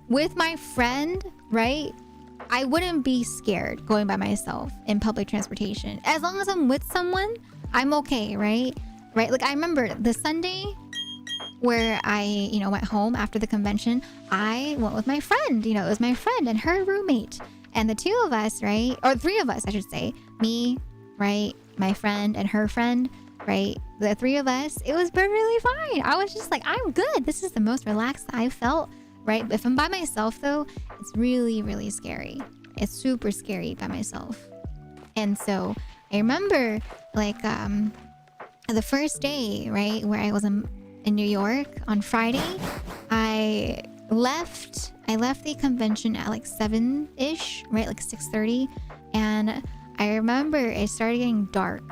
[SPEAKER 2] with my friend, right? I wouldn't be scared going by myself in public transportation. As long as I'm with someone, I'm okay, right? Right? Like, I remember the Sunday where I, you know, went home after the convention, I went with my friend. You know, it was my friend and her roommate. And the two of us, right? Or three of us, I should say. Me, right? My friend and her friend, right? The three of us, it was really fine. I was just like, I'm good. This is the most relaxed I've felt, right? If I'm by myself, though, it's really, really scary. It's super scary by myself. And so I remember, like, the first day, right, where I was in New York on Friday, I left the convention at like 7-ish, right, like 6:30, and I remember it started getting dark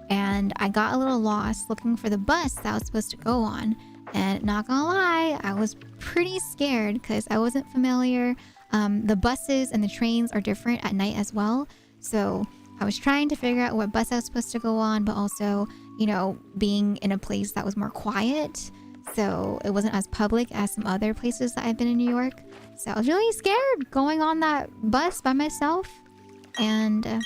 [SPEAKER 2] and I got a little lost looking for the bus that I was supposed to go on. And not gonna lie, I was pretty scared because I wasn't familiar. The buses and the trains are different at night as well. So I was trying to figure out what bus I was supposed to go on, but also, you know, being in a place that was more quiet. So it wasn't as public as some other places that I've been in New York. So I was really scared going on that bus by myself. And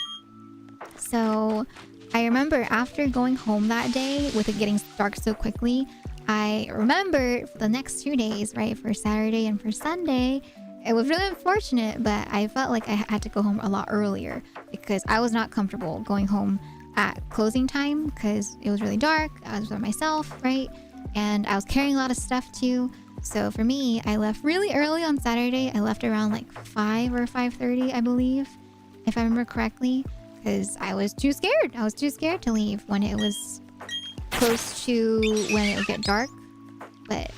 [SPEAKER 2] so I remember after going home that day with it getting dark so quickly, I remember for the next 2 days, right, for Saturday and for Sunday, it was really unfortunate, but I felt like I had to go home a lot earlier because I was not comfortable going home at closing time because it was really dark. I was by myself, right? And I was carrying a lot of stuff too. So for me, I left really early on Saturday. I left around like 5 or 5:30, I believe, if I remember correctly, because I was too scared. I was too scared to leave when it was close to when it would get dark. But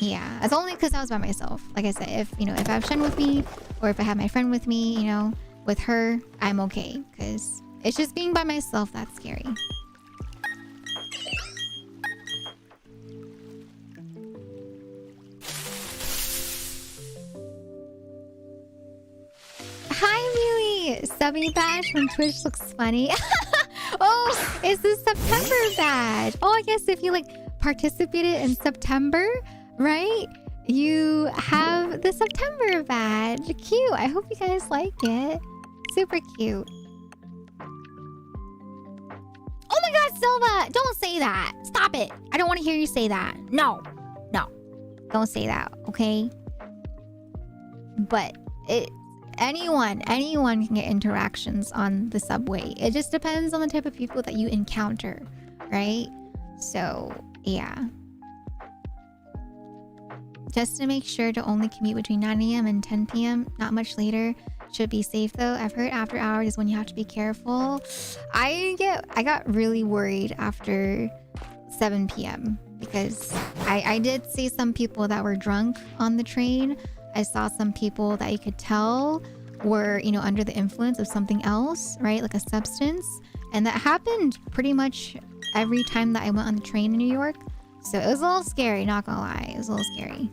[SPEAKER 2] yeah, it's only because I was by myself. Like I said, if I have Shen with me or if I have my friend with me, you know, with her, I'm okay because it's just being by myself that's scary. Hi, Mewy! Subby badge from Twitch looks funny. Oh, it's the September badge. Oh, I guess if you like participated in September, right? You have the September badge. Cute. I hope you guys like it. Super cute. Oh my god, Silva! Don't say that. Stop it. I don't want to hear you say that. No. No. Don't say that, okay? But anyone can get interactions on the subway. It just depends on the type of people that you encounter, right? So, yeah. Just to make sure to only commute between 9 a.m. and 10 p.m. Not much later. Should be safe though. I've heard after hours is when you have to be careful. I got really worried after 7 p.m. because I did see some people that were drunk on the train. I saw some people that you could tell were, you know, under the influence of something else, right? Like a substance. And that happened pretty much every time that I went on the train in New York. So it was a little scary, not gonna lie. It was a little scary.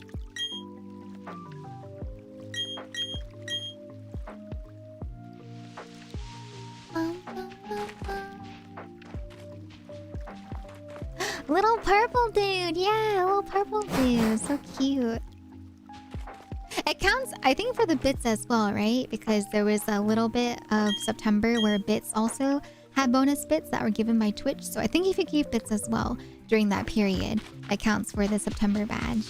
[SPEAKER 2] Little purple dude. Yeah, little purple dude. So cute. It counts, I think, for the bits as well, right? Because there was a little bit of September where bits also had bonus bits that were given by Twitch. So I think if you gave bits as well during that period, it counts for the September badge.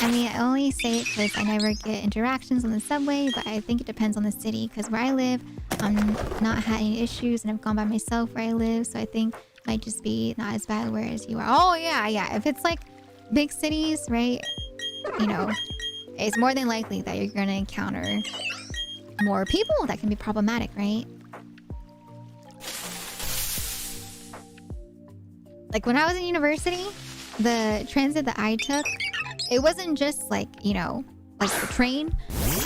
[SPEAKER 2] I mean, I only say it because I never get interactions on the subway, but I think it depends on the city. Because where I live, I'm not had any issues and I've gone by myself where I live. So I think it might just be not as bad whereas you are. Oh, yeah. If it's like big cities, right? You know, it's more than likely that you're going to encounter more people that can be problematic, right? Like when I was in university, the transit that I took, it wasn't just like, you know, like the train.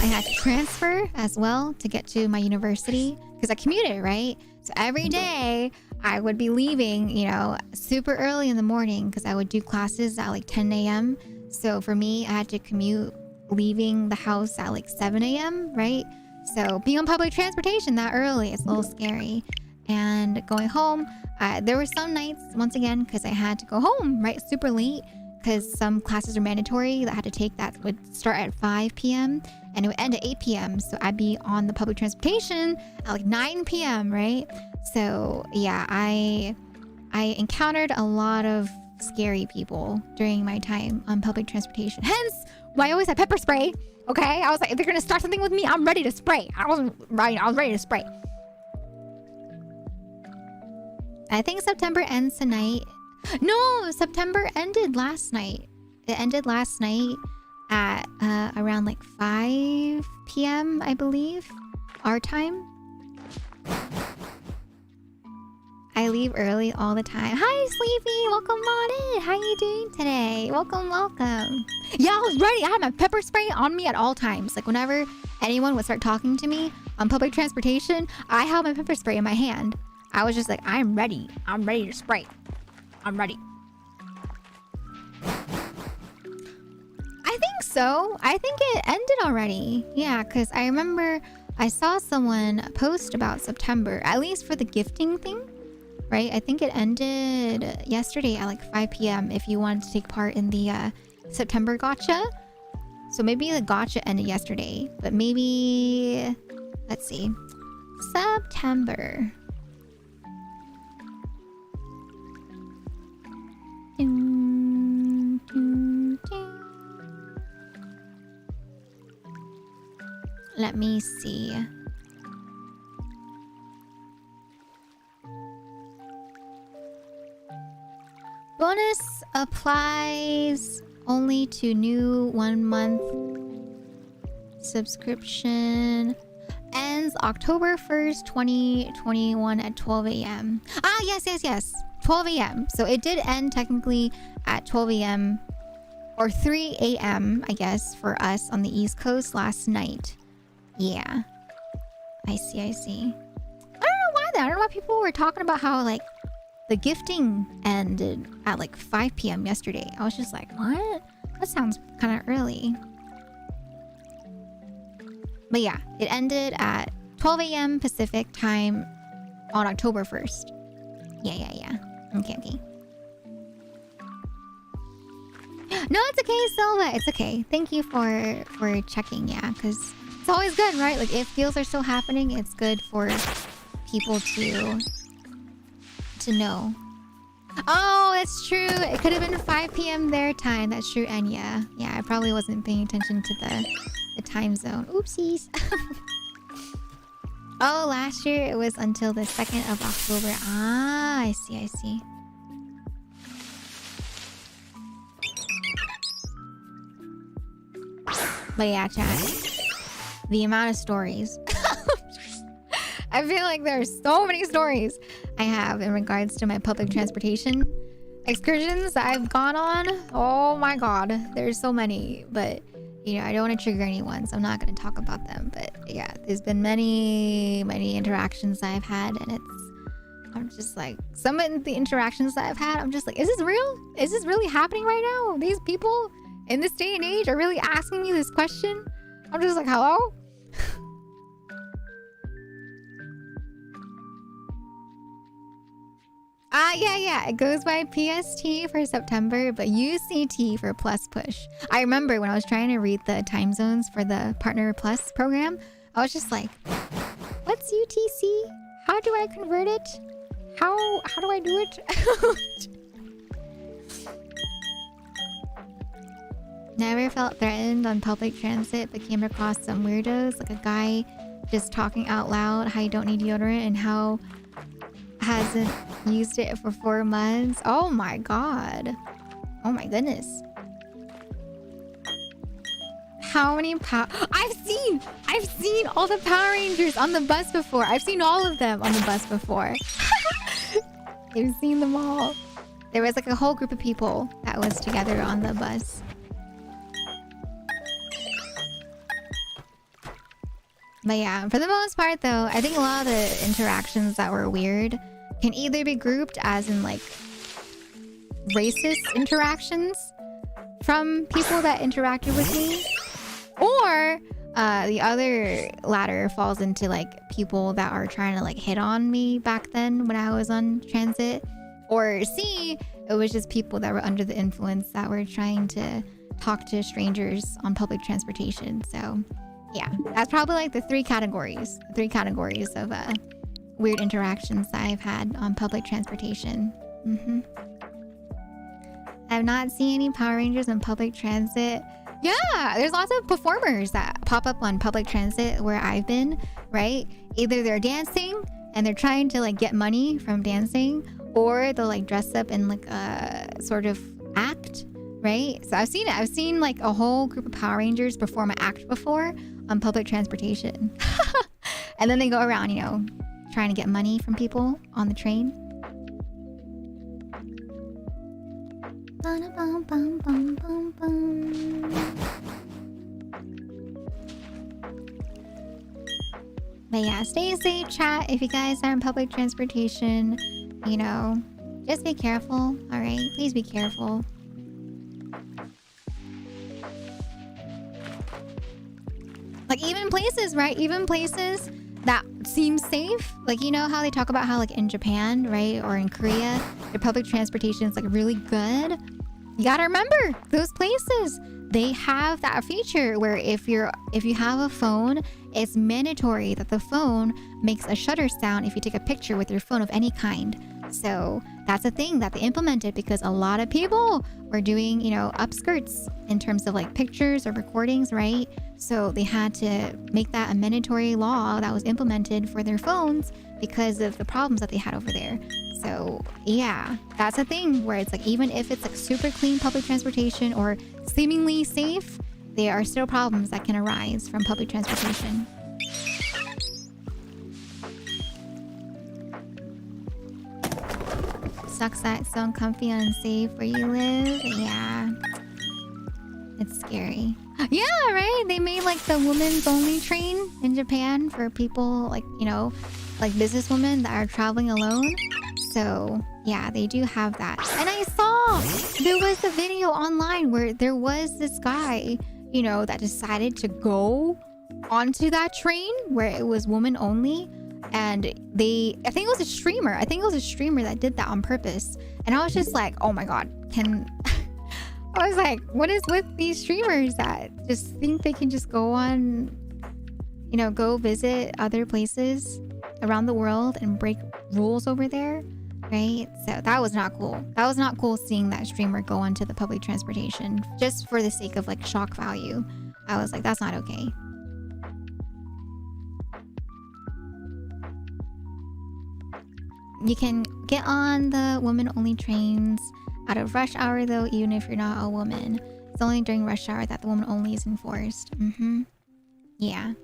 [SPEAKER 2] I had to transfer as well to get to my university because I commuted, right? So every day I would be leaving, you know, super early in the morning because I would do classes at like 10 a.m. So for me, I had to commute leaving the house at like 7 a.m., right? So being on public transportation that early is a little scary. And going home, there were some nights, once again, because I had to go home, right, super late, because some classes are mandatory that I had to take that would start at 5 p.m. and it would end at 8 p.m. So I'd be on the public transportation at like 9 p.m., right? So yeah, I encountered a lot of scary people during my time on public transportation. Hence why I always had pepper spray. Okay, I was like, if they're gonna start something with me, I'm ready to spray. I was ready to spray. I think September ends tonight. No, September ended last night. It ended last night at around like 5 p.m. I believe, our time. I leave early all the time. Hi, Sleepy. Welcome on in. How you doing today? Welcome. Yeah, I was ready. I had my pepper spray on me at all times. Like whenever anyone would start talking to me, on public transportation, I held my pepper spray in my hand. I was just like, I'm ready. I'm ready to spray. I'm ready. I think so. I think it ended already. Yeah, because I remember I saw someone post about September, at least for the gifting thing, right? I think it ended yesterday at like 5 p.m. if you wanted to take part in the September gotcha. So maybe the gotcha ended yesterday, but maybe, let's see, September. Dun, dun, dun. Let me see. Bonus applies only to new 1 month subscription. Ends October 1st, 2021 at 12 a.m. Ah, yes. 12 a.m. So it did end technically at 12 a.m. or 3 a.m. I guess for us on the East Coast last night. Yeah. I see. I don't know why that. I don't know why people were talking about how like the gifting ended at like 5 p.m. yesterday. I was just like, what? That sounds kind of early. But yeah, it ended at 12 a.m. Pacific time on October 1st. Yeah. Okay. No, it's okay, Silva. It's okay. Thank you for checking. Yeah, because it's always good, right? Like if deals are still happening, it's good for people to know. Oh, that's true. It could have been 5 p.m. their time. That's true, Enya. Yeah, I probably wasn't paying attention to the time zone. Oopsies. Oh, last year it was until the 2nd of October. Ah, I see. But yeah, chat. The amount of stories. I feel like there are so many stories I have in regards to my public transportation excursions that I've gone on. Oh my god, there's so many. But you know, I don't want to trigger anyone, so I'm not going to talk about them. But yeah, there's been many interactions I've had, and I'm just like, some of the interactions that I've had, I'm just like, is this real? Is this really happening right now? These people in this day and age are really asking me this question? I'm just like, hello? Yeah. It goes by PST for September, but UCT for Plus Push. I remember when I was trying to read the time zones for the Partner Plus program, I was just like, what's UTC? How do I convert it? How do I do it? Never felt threatened on public transit, but came across some weirdos, like a guy just talking out loud how you don't need deodorant and how hasn't used it for 4 months. Oh my god. Oh my goodness. How many I've seen all the Power Rangers on the bus before. I've seen all of them on the bus before. I've seen them all. There was like a whole group of people that was together on the bus. But yeah, for the most part though, I think a lot of the interactions that were weird can either be grouped as in like racist interactions from people that interacted with me, or the other ladder falls into like people that are trying to like hit on me back then when I was on transit, or C, it was just people that were under the influence that were trying to talk to strangers on public transportation. So yeah, that's probably like the three categories of weird interactions that I've had on public transportation. I've not seen any Power Rangers on public transit. Yeah, there's lots of performers that pop up on public transit where I've been, right? Either they're dancing and they're trying to like get money from dancing, or they'll like dress up in like a sort of act, right? So I've seen it. I've seen like a whole group of Power Rangers perform an act before on public transportation. And then they go around, you know, trying to get money from people on the train. But yeah, stay safe, chat. If you guys are in public transportation, you know, just be careful. All right, please be careful. Like even places, right? Even places that seem safe. Like, you know how they talk about how like in Japan, right? Or in Korea, their public transportation is like really good. You gotta remember those places. They have that feature where if you have a phone, it's mandatory that the phone makes a shutter sound if you take a picture with your phone of any kind. So that's a thing that they implemented because a lot of people were doing, you know, upskirts in terms of like pictures or recordings, right? So they had to make that a mandatory law that was implemented for their phones because of the problems that they had over there. So yeah, that's a thing where it's like even if it's like super clean public transportation or seemingly safe, there are still problems that can arise from public transportation. Sucks that it's so uncomfy and unsafe where you live. Yeah. It's scary. Yeah, right? They made like the women's only train in Japan for people like, you know, like businesswomen that are traveling alone. So yeah, they do have that. And I saw there was a video online where there was this guy, you know, that decided to go onto that train where it was woman only. And I think it was a streamer. I think it was a streamer that did that on purpose. And I was just like, oh my God, I was like, what is with these streamers that just think they can just go on, you know, go visit other places around the world and break rules over there, right? So that was not cool. That was not cool seeing that streamer go onto the public transportation just for the sake of like shock value. I was like, that's not okay. You can get on the women-only trains out of rush hour, though, even if you're not a woman. It's only during rush hour that the woman-only is enforced. Yeah.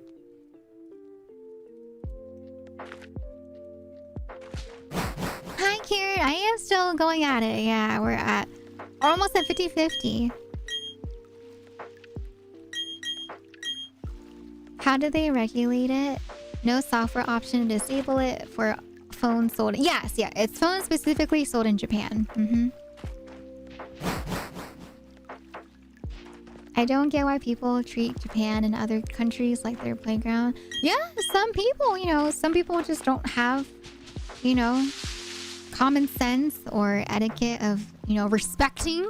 [SPEAKER 2] Hi, Kieran. I am still going at it. Yeah, we're almost at 50-50. How do they regulate it? No software option to disable it for phones sold. Yes, yeah, it's phones specifically sold in Japan. I don't get why people treat Japan and other countries like their playground. Yeah, some people, you know, some people just don't have, you know, common sense or etiquette of, you know, respecting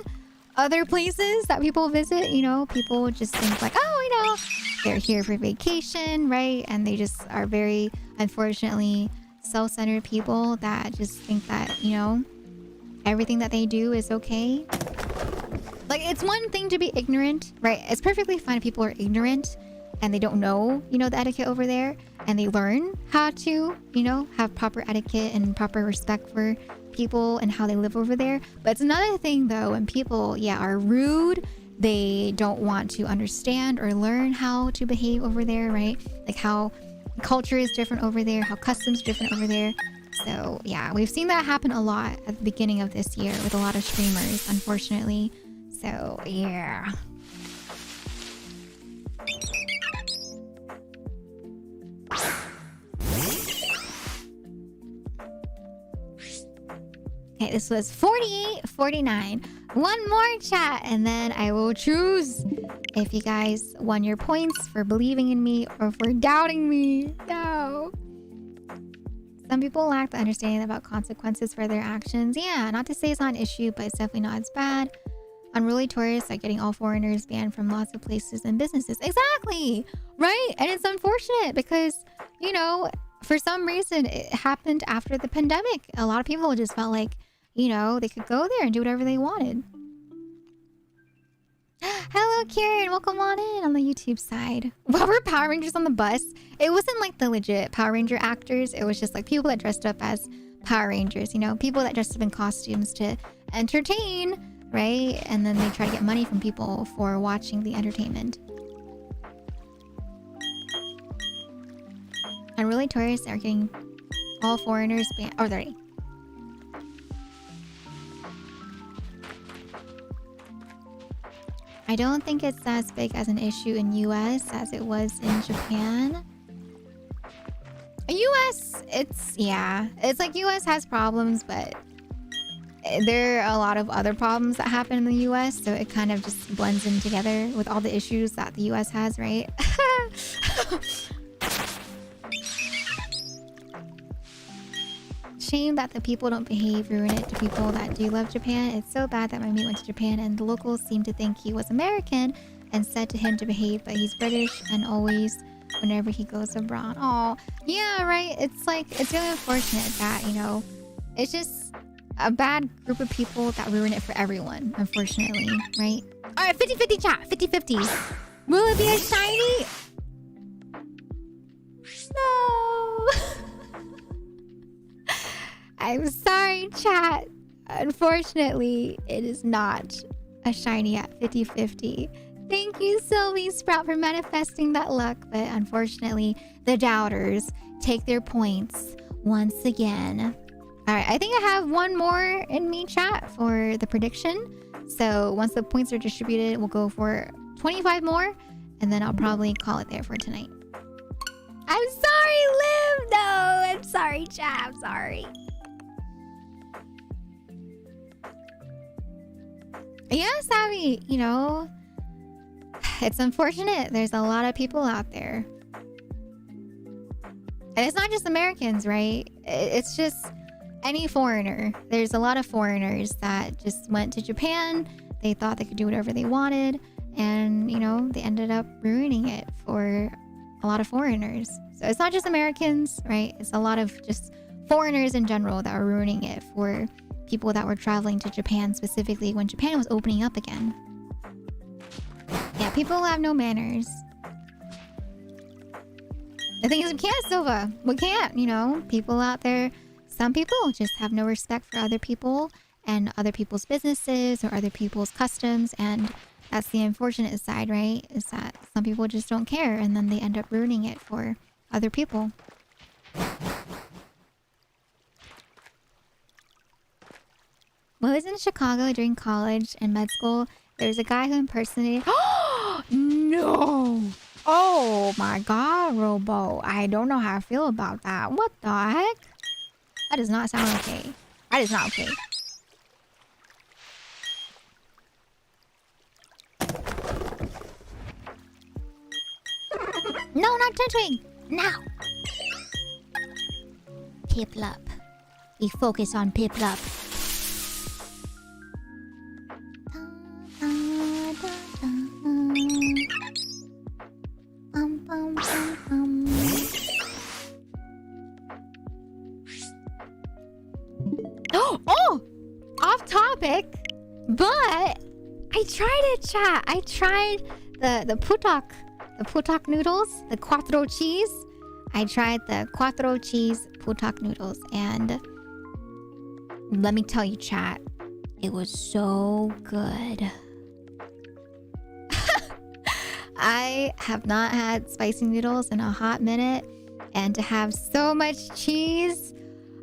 [SPEAKER 2] other places that people visit. You know, people just think like, oh, you know, they're here for vacation, right? And they just are very, unfortunately, self-centered people that just think that, you know, everything that they do is okay. Like, it's one thing to be ignorant, right? It's perfectly fine if people are ignorant and they don't know, you know, the etiquette over there, and they learn how to, you know, have proper etiquette and proper respect for people and how they live over there. But it's another thing, though, when people, yeah, are rude, they don't want to understand or learn how to behave over there, right? Like how culture is different over there, how customs different over there. So yeah, we've seen that happen a lot at the beginning of this year with a lot of streamers, unfortunately. So yeah. Okay, this was 48-49. One more chat and then I will choose if you guys won your points for believing in me or for doubting me. No. Some people lack the understanding about consequences for their actions. Yeah, not to say it's not an issue, but it's definitely not as bad. Unruly tourists are getting all foreigners banned from lots of places and businesses. Exactly, right? And it's unfortunate because, you know, for some reason it happened after the pandemic. A lot of people just felt like, you know, they could go there and do whatever they wanted. Hello, Kieran. Welcome on in on the YouTube side. What were Power Rangers on the bus? It wasn't like the legit Power Ranger actors. It was just like people that dressed up as Power Rangers, you know, people that dressed up in costumes to entertain, right? And then they try to get money from people for watching the entertainment. Unruly tourists are getting all foreigners banned. Oh, there. I don't think it's as big as an issue in US as it was in Japan. US, it's like US has problems, but there are a lot of other problems that happen in the US, so it kind of just blends in together with all the issues that the US has, right? Shame that the people don't behave, ruin it to people that do love Japan. It's so bad that my mate went to Japan and the locals seemed to think he was American and said to him to behave, but he's British and always whenever he goes abroad. Oh, yeah, right. It's like, it's really unfortunate that, you know, it's just a bad group of people that ruin it for everyone, unfortunately, right? All right, 50-50 chat, 50-50. Will it be a shiny? No. I'm sorry, chat. Unfortunately, it is not a shiny at 50-50. Thank you, Sylvie Sprout, for manifesting that luck. But unfortunately, the doubters take their points once again. All right, I think I have one more in me, chat, for the prediction. So once the points are distributed, we'll go for 25 more. And then I'll probably call it there for tonight. I'm sorry, Liv. No, I'm sorry, chat. I'm sorry. Yeah, Savvy, you know, it's unfortunate. There's a lot of people out there. And it's not just Americans, right? It's just any foreigner. There's a lot of foreigners that just went to Japan. They thought they could do whatever they wanted. And, you know, they ended up ruining it for a lot of foreigners. So it's not just Americans, right? It's a lot of just foreigners in general that are ruining it for people that were traveling to Japan, specifically when Japan was opening up again. Yeah, people have no manners. The thing is, we can't, Silva. We can't, you know. People out there, some people just have no respect for other people and other people's businesses or other people's customs. And that's the unfortunate side, right? Is that some people just don't care and then they end up ruining it for other people. When I was in Chicago during college and med school, there was a guy who impersonated... No! Oh my god, Robo. I don't know how I feel about that. What the heck? That does not sound okay. That is not okay. No, not touching! Now! Piplup. We focus on Piplup. Oh! Off topic, but I tried it, chat. I tried the putak noodles, the quattro cheese. I tried the quattro cheese putak noodles, and let me tell you, chat, it was so good. I have not had spicy noodles in a hot minute, and to have so much cheese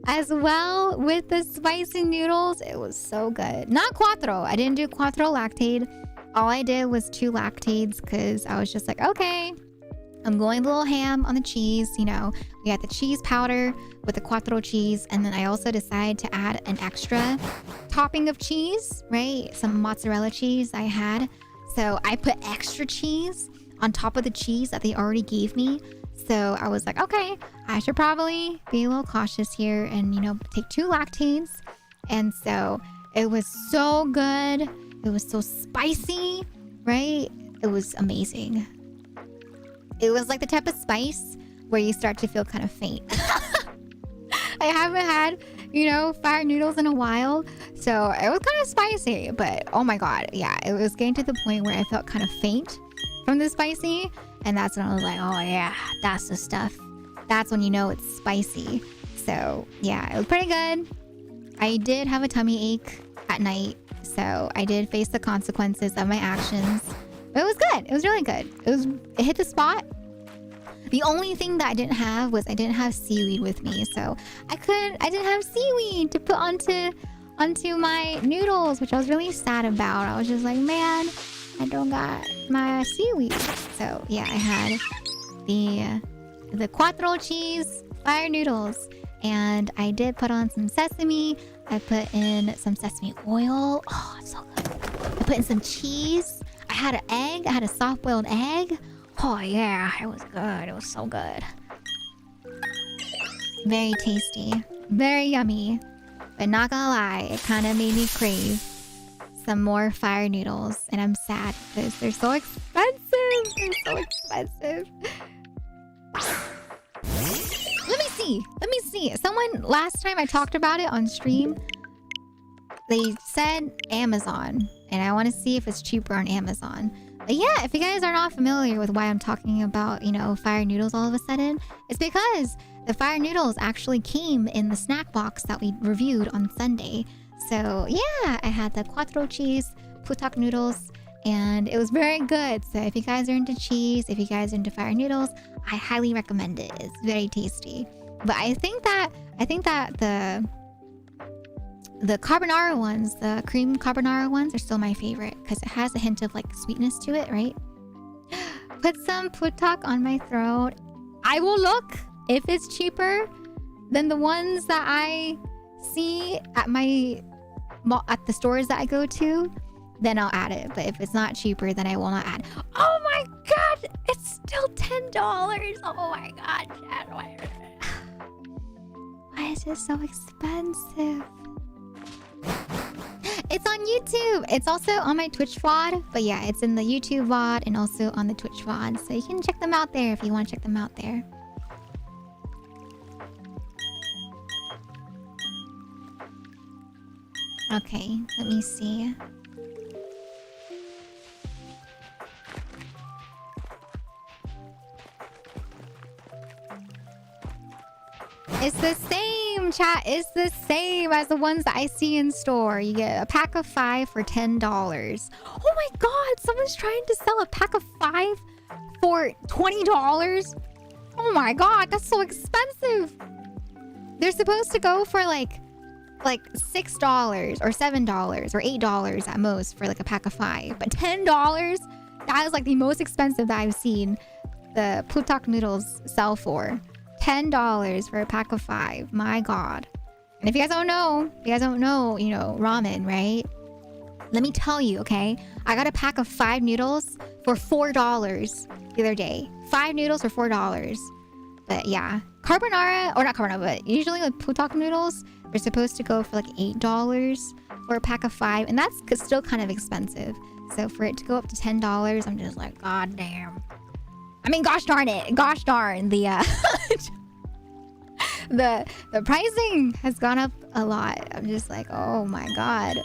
[SPEAKER 2] as well with the spicy noodles, it was so good. Not quattro. I didn't do quattro lactate. All I did was 2 lactates because I was just like, okay, I'm going a little ham on the cheese. You know, we got the cheese powder with the quattro cheese, and then I also decided to add an extra topping of cheese, right? Some mozzarella cheese I had. So I put extra cheese on top of the cheese that they already gave me. So I was like, okay, I should probably be a little cautious here and, you know, take 2 lactates. And so it was so good. It was so spicy, right? It was amazing. It was like the type of spice where you start to feel kind of faint. I haven't had, you know, fire noodles in a while. So it was kind of spicy, but oh my God. Yeah, it was getting to the point where I felt kind of faint from the spicy. And that's when I was like, oh yeah, that's the stuff. That's when you know it's spicy. So yeah, it was pretty good. I did have a tummy ache at night. So I did face the consequences of my actions. But it was good. It was really good. It hit the spot. The only thing that I didn't have was I didn't have seaweed with me. So I didn't have seaweed to put onto my noodles, which I was really sad about. I was just like, man, I don't got my seaweed. So yeah, I the quattro cheese fire noodles. And I did put on some sesame. I put in some sesame oil. Oh, it's so good. I put in some cheese. I had an egg. I had a soft-boiled egg. Oh, yeah. It was good. It was so good. Very tasty. Very yummy. But not gonna lie, it kind of made me crave some more fire noodles. And I'm sad because they're so expensive. They're so expensive. Let me see. Let me see. Someone, last time I talked about it on stream, they said Amazon. And I want to see if it's cheaper on Amazon. But yeah, if you guys are not familiar with why I'm talking about, you know, fire noodles all of a sudden, it's because the fire noodles actually came in the snack box that we reviewed on Sunday. So yeah, I had the quattro cheese putak noodles and it was very good. So if you guys are into cheese, if you guys are into fire noodles, I highly recommend it. It's very tasty. But I think that the carbonara ones, the cream carbonara ones are still my favorite because it has a hint of like sweetness to it, right? Put some putak on my throat. I will look if it's cheaper than the ones that I see at the stores that I go to, then I'll add it. But if it's not cheaper, then I will not add. Oh my god, it's still $10. Oh my god, Chad, why is it so expensive? It's on YouTube. It's also on my Twitch VOD. But yeah, it's in the YouTube VOD and also on the Twitch VOD. So you can check them out there if you want to check them out there. Okay, let me see. It's the same, chat. It's the same as the ones that I see in store. You get a pack of 5 for $10. Oh my god, someone's trying to sell a pack of 5 for $20? Oh my god, that's so expensive. They're supposed to go for like $6 or $7 or $8 at most for like a pack of 5. But $10? That is like the most expensive that I've seen the putak noodles sell for. $10 for a pack of 5. My god. And if you guys don't know, you know, ramen, right? Let me tell you, okay? I got a pack of 5 noodles for $4 the other day. 5 noodles for $4. But yeah, carbonara, or not carbonara, but usually like putak noodles, they're supposed to go for like $8 for a pack of 5. And that's still kind of expensive. So for it to go up to $10, I'm just like, god damn. I mean, gosh darn it. Gosh darn. The pricing has gone up a lot. I'm just like, oh my god.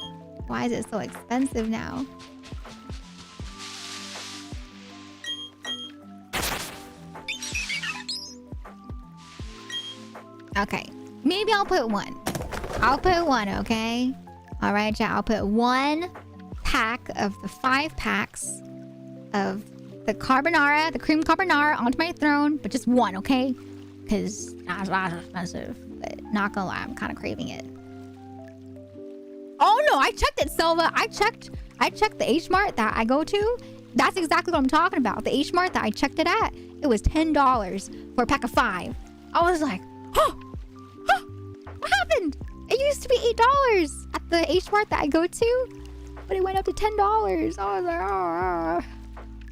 [SPEAKER 2] Why is it so expensive now? Okay. Maybe I'll put 1. I'll put 1, okay? Alright, chat. I'll put 1 pack of the 5 packs of the carbonara, the cream carbonara onto my throne, but just 1, okay? Because that's expensive. But not gonna lie, I'm kind of craving it. Oh no, I checked it, Silva. I checked the H Mart that I go to. That's exactly what I'm talking about. The H Mart that I checked it at, it was $10 for a pack of 5. I was like, oh, what happened? It used to be $8 at the H Mart that I go to, but it went up to $10. I was like,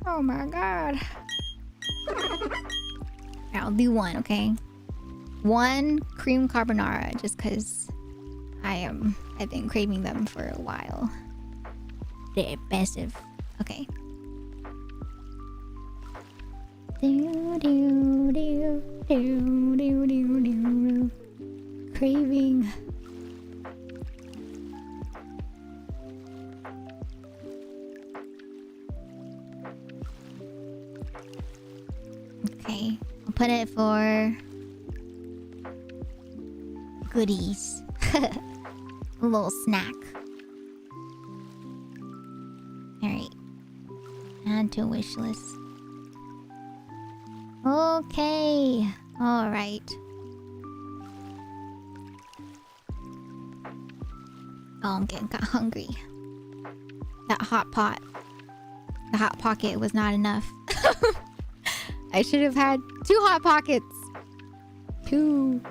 [SPEAKER 2] oh my god. I'll do 1, okay? 1 cream carbonara, just because I've been craving them for a while. They're expensive. Okay. Craving. Okay, I'll put it for goodies. A little snack. Alright. Add to wish list. Okay. Alright. Oh, I'm got hungry. That hot pot. The hot pocket was not enough. I should have had 2 Hot Pockets. 2.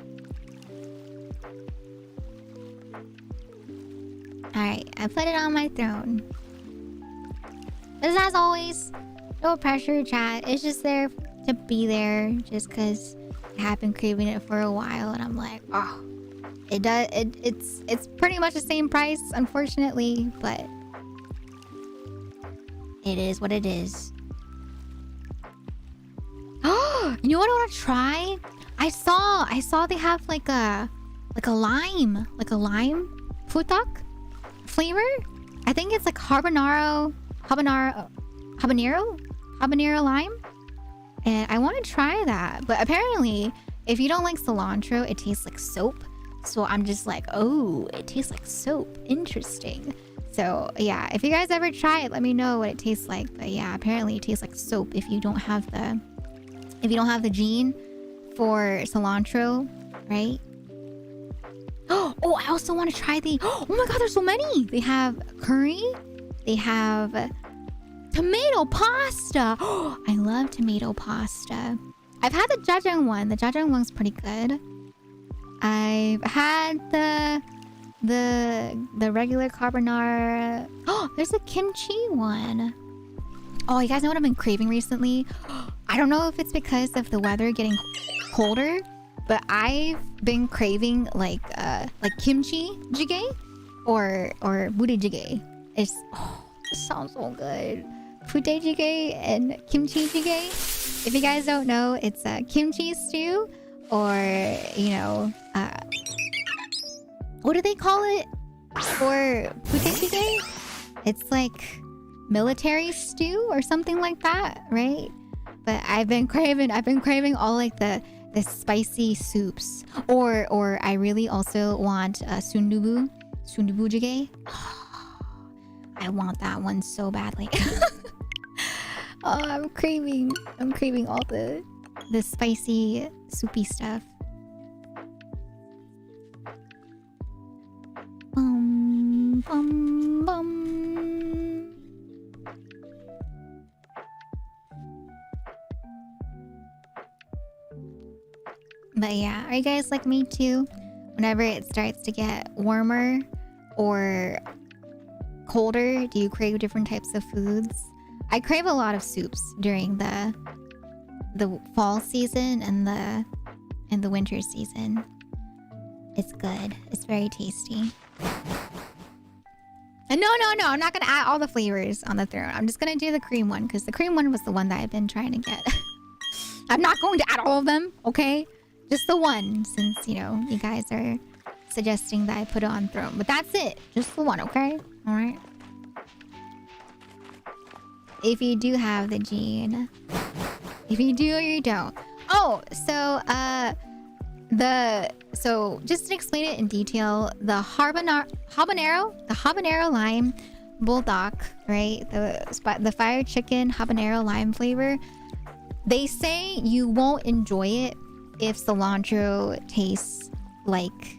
[SPEAKER 2] Alright, I put it on my throne. As always, no pressure, chat. It's just there to be there just because I have been craving it for a while and I'm like, oh. It's pretty much the same price, unfortunately, but it is what it is. Oh, you know what I want to try? I saw they have like a lime futak flavor. I think it's like habanero lime. And I want to try that. But apparently, if you don't like cilantro, it tastes like soap. So I'm just like, oh, it tastes like soap. Interesting. So yeah, if you guys ever try it, let me know what it tastes like. But yeah, apparently it tastes like soap if you don't have the gene for cilantro, right? Oh, I also want to try oh my god, there's so many. They have curry. They have tomato pasta. Oh, I love tomato pasta. I've had the jajang one. The jajang one's pretty good. I've had the regular carbonara. Oh, there's a kimchi one. Oh, you guys know what I've been craving recently? I don't know if it's because of the weather getting colder, but I've been craving like kimchi jjigae or budae jjigae. It sounds so good. Budae jjigae and kimchi jjigae. If you guys don't know, it's a kimchi stew, or what do they call it for budae jjigae? It's like military stew or something like that, right? But I've been craving all like the spicy soups, or I really also want sundubu jjigae. I want that one so badly. Oh, I'm craving all the spicy soupy stuff. Bum bum bum. But yeah, are you guys like me too? Whenever it starts to get warmer or colder, do you crave different types of foods? I crave a lot of soups during the fall season and the winter season. It's good. It's very tasty. And no, I'm not gonna add all the flavors on the throne. I'm just gonna do the cream one because the cream one was the one that I've been trying to get. I'm not going to add all of them, okay? Just the one, since you guys are suggesting that I put it on throne. But that's it. Just the one, okay? Alright. If you do have the gene. If you do or you don't. Oh, so just to explain it in detail, the habanero lime bulldog, right? The fire chicken habanero lime flavor. They say you won't enjoy it if cilantro tastes like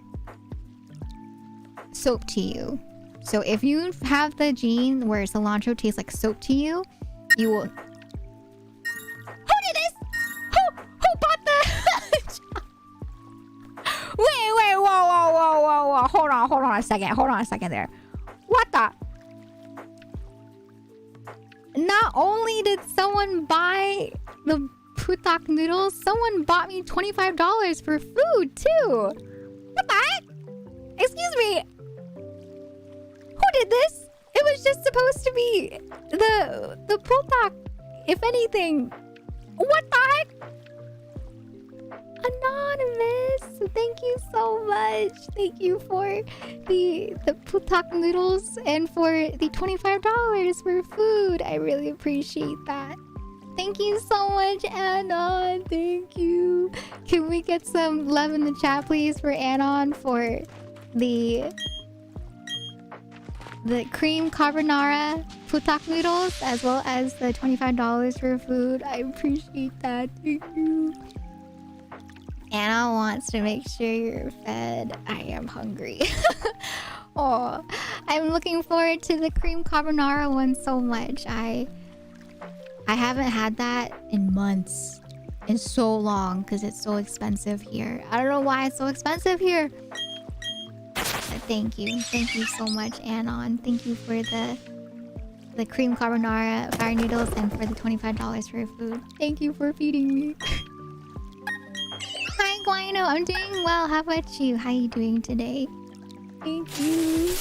[SPEAKER 2] soap to you. So if you have the gene where cilantro tastes like soap to you, you will... Who did this? Who bought the... Wait, whoa. Hold on a second there. What the... Not only did someone buy the putak noodles, someone bought me $25 for food too. What the heck? Excuse me. Who did this? It was just supposed to be the putak, if anything. What the heck? Anonymous, thank you so much. Thank you for the putak noodles and for the $25 for food. I really appreciate that. Thank you so much, Anon. Thank you. Can we get some love in the chat, please, for Anon for the cream carbonara putak noodles as well as the $25 for food? I appreciate that. Thank you. Anna wants to make sure you're fed. I am hungry. Oh, I'm looking forward to the cream carbonara one so much. I haven't had that in months. in so long because it's so expensive here. I don't know why it's so expensive here. But thank you so much, Anon. Thank you for the cream carbonara fire noodles and for the $25 for your food. Thank you for feeding me. Hi Guino, I'm doing well. How about you? How are you doing today? Thank you.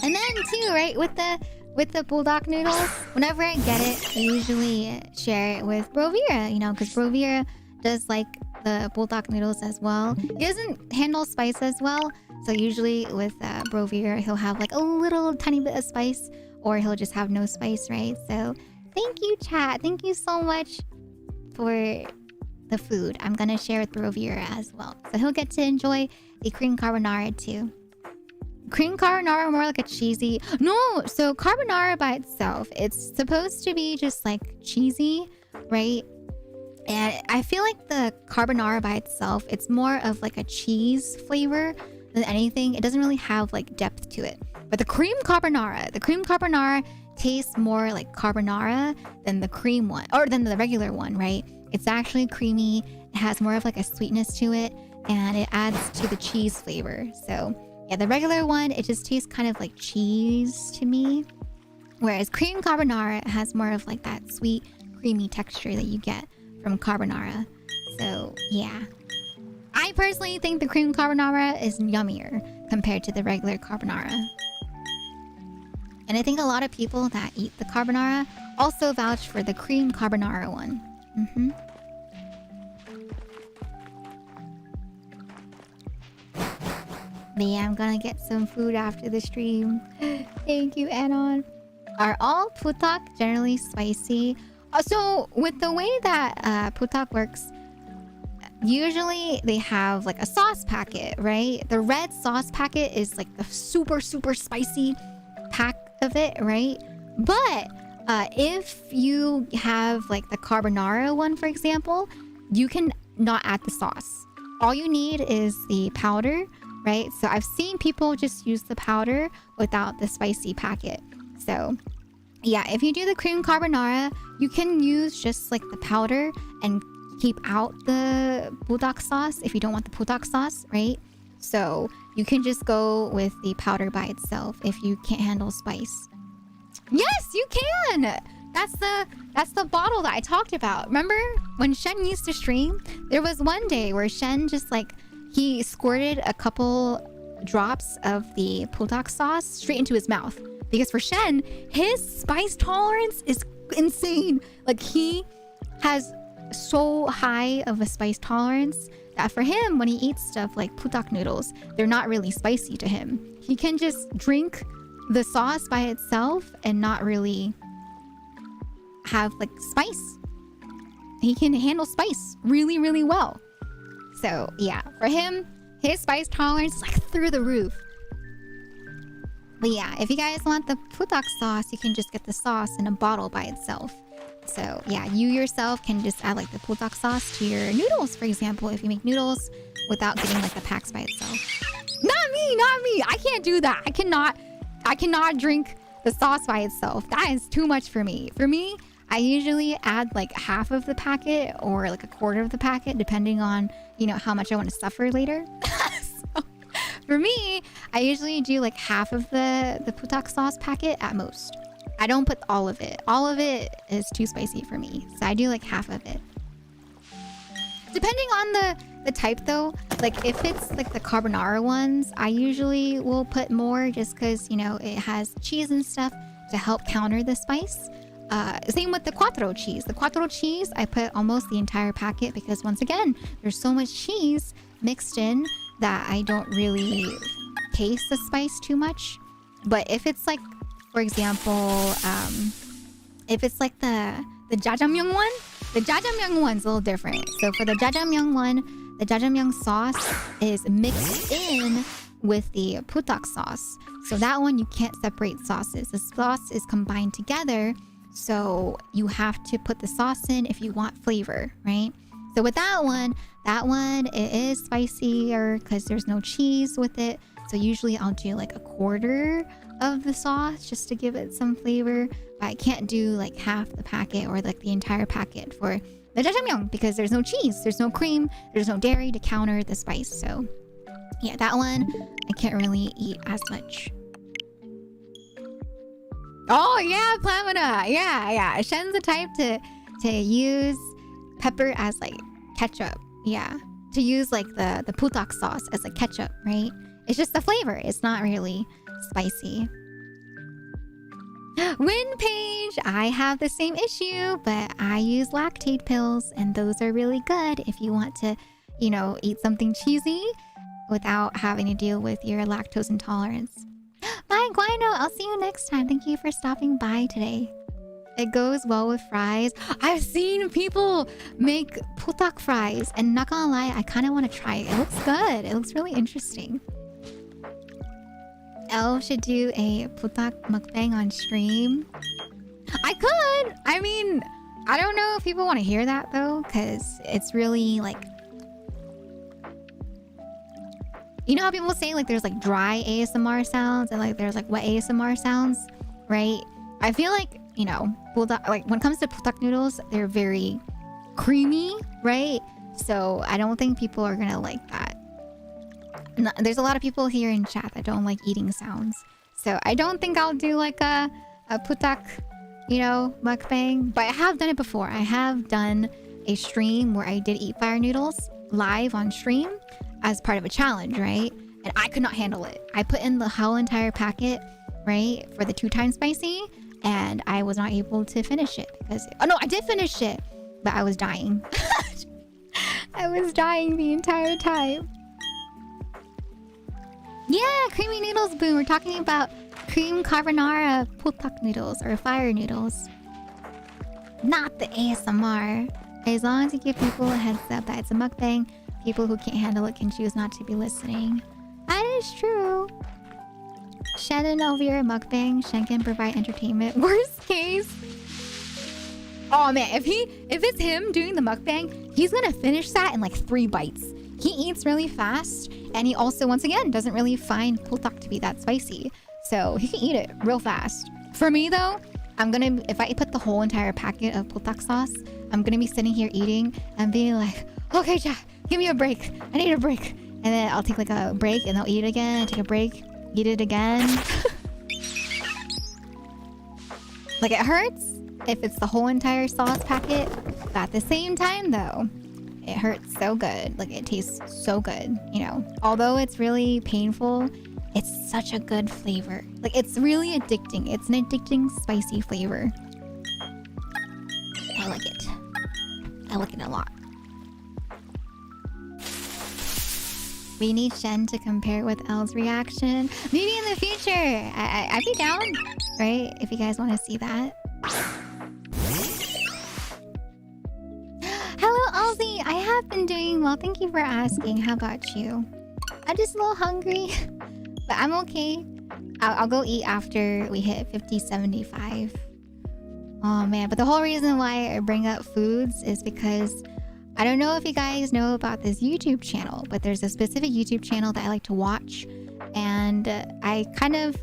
[SPEAKER 2] And then too, right, with the bulldog noodles, whenever I get it, I usually share it with Brovira, you know, because Brovira does like the bulldog noodles as well. He doesn't handle spice as well, so usually with Brovira, he'll have like a little tiny bit of spice, or he'll just have no spice, right? So thank you, chat. Thank you so much for the food. I'm gonna share with Brovira as well, so he'll get to enjoy the cream carbonara too. Cream carbonara more like a cheesy... No! So carbonara by itself, it's supposed to be just like cheesy, right? And I feel like the carbonara by itself, it's more of like a cheese flavor than anything. It doesn't really have like depth to it. But the cream carbonara tastes more like carbonara than the cream one, or than the regular one, right? It's actually creamy. It has more of like a sweetness to it, and it adds to the cheese flavor. So yeah, the regular one, it just tastes kind of like cheese to me. Whereas cream carbonara has more of like that sweet, creamy texture that you get from carbonara. So yeah. I personally think the cream carbonara is yummier compared to the regular carbonara. And I think a lot of people that eat the carbonara also vouch for the cream carbonara one. Mm-hmm. But yeah, I'm gonna get some food after the stream. Thank you, Anon. Are all putak generally spicy? So with the way that putak works, usually they have like a sauce packet, right? The red sauce packet is like the super, super spicy pack of it, right? But if you have like the carbonara one, for example, you can not add the sauce. All you need is the powder, right? So I've seen people just use the powder without the spicy packet. So yeah, if you do the cream carbonara, you can use just like the powder and keep out the buldak sauce if you don't want the buldak sauce, right? So you can just go with the powder by itself if you can't handle spice. Yes, you can! That's the bottle that I talked about. Remember when Shen used to stream? There was one day where Shen just like, he squirted a couple drops of the buldak sauce straight into his mouth. Because for Shen, his spice tolerance is insane. Like he has so high of a spice tolerance that for him, when he eats stuff like putak noodles, they're not really spicy to him. He can just drink the sauce by itself and not really have like spice. He can handle spice really, really well. So yeah, for him, his spice tolerance is like through the roof. But yeah, if you guys want the putak sauce, you can just get the sauce in a bottle by itself. So yeah, you yourself can just add like the putak sauce to your noodles, for example, if you make noodles without getting like the packs by itself. Not me! I can't do that. I cannot drink the sauce by itself. That is too much for me. For me, I usually add like half of the packet or like a quarter of the packet, depending on, you know, how much I want to suffer later. So, for me, I usually do like half of the putak sauce packet at most. I don't put all of it. All of it is too spicy for me. So I do like half of it. Depending on the type though, like if it's like the carbonara ones, I usually will put more just because, you know, it has cheese and stuff to help counter the spice. Same with the quattro cheese. The quattro cheese, I put almost the entire packet because once again, there's so much cheese mixed in that I don't really taste the spice too much. But if it's like, for example, if it's like the jjajangmyeon one, the jjajangmyeon one's a little different. So for the jjajangmyeon one, the jjajangmyeon sauce is mixed in with the putak sauce. So that one you can't separate sauces. The sauce is combined together. So you have to put the sauce in if you want flavor, right? So with that one, it is spicier because there's no cheese with it. So usually I'll do like a quarter of the sauce just to give it some flavor. But I can't do like half the packet or like the entire packet for the jjajangmyeon because there's no cheese, there's no cream, there's no dairy to counter the spice. So yeah, that one I can't really eat as much. Oh yeah, Plamina. Yeah. Shen's the type to use pepper as like ketchup. Yeah. To use like the putak sauce as a ketchup, right? It's just the flavor. It's not really spicy. Win Page! I have the same issue, but I use lactate pills, and those are really good if you want to, you know, eat something cheesy without having to deal with your lactose intolerance. Bye, Guino! I'll see you next time. Thank you for stopping by today. It goes well with fries. I've seen people make putak fries, and not gonna lie, I kind of want to try it. It looks good. It looks really interesting. Elle should do a putak mukbang on stream. I could! I mean, I don't know if people want to hear that though, because it's really like... You know how people say like there's like dry ASMR sounds and like there's like wet ASMR sounds, right? I feel like, you know, putak, like when it comes to putak noodles, they're very creamy, right? So I don't think people are gonna like that. No, there's a lot of people here in chat that don't like eating sounds. So I don't think I'll do like a putak, you know, mukbang. But I have done it before. I have done a stream where I did eat fire noodles live on stream as part of a challenge, right? And I could not handle it. I put in the whole entire packet, right, for the 2 times spicy, and I was not able to finish it because... Oh no, I did finish it, but I was dying. I was dying the entire time. Yeah, creamy noodles boom. We're talking about cream carbonara putak noodles or fire noodles. Not the ASMR. As long as you give people a heads up that it's a mukbang, people who can't handle it can choose not to be listening. That is true. Shen and Elvira mukbang. Shen can provide entertainment. Worst case. Oh man, if it's him doing the mukbang, he's gonna finish that in like 3 bites. He eats really fast, and he also, once again, doesn't really find putak to be that spicy. So he can eat it real fast. For me though, if I put the whole entire packet of putak sauce, I'm gonna be sitting here eating and being like, okay, chat, give me a break. I need a break. And then I'll take like a break and I'll eat it again, take a break, eat it again. Like it hurts if it's the whole entire sauce packet, but at the same time though, it hurts so good. Like it tastes so good, you know. Although it's really painful, it's such a good flavor. Like it's really addicting. It's an addicting spicy flavor. I like it. I like it a lot. We need Shen to compare with Elle's reaction. Maybe in the future. I'd be down, right? If you guys want to see that. Hello, Ozzy. I have been doing well. Thank you for asking. How about you? I'm just a little hungry, but I'm okay. I'll go eat after we hit 50-75. Oh man, but the whole reason why I bring up foods is because I don't know if you guys know about this YouTube channel, but there's a specific YouTube channel that I like to watch, and I kind of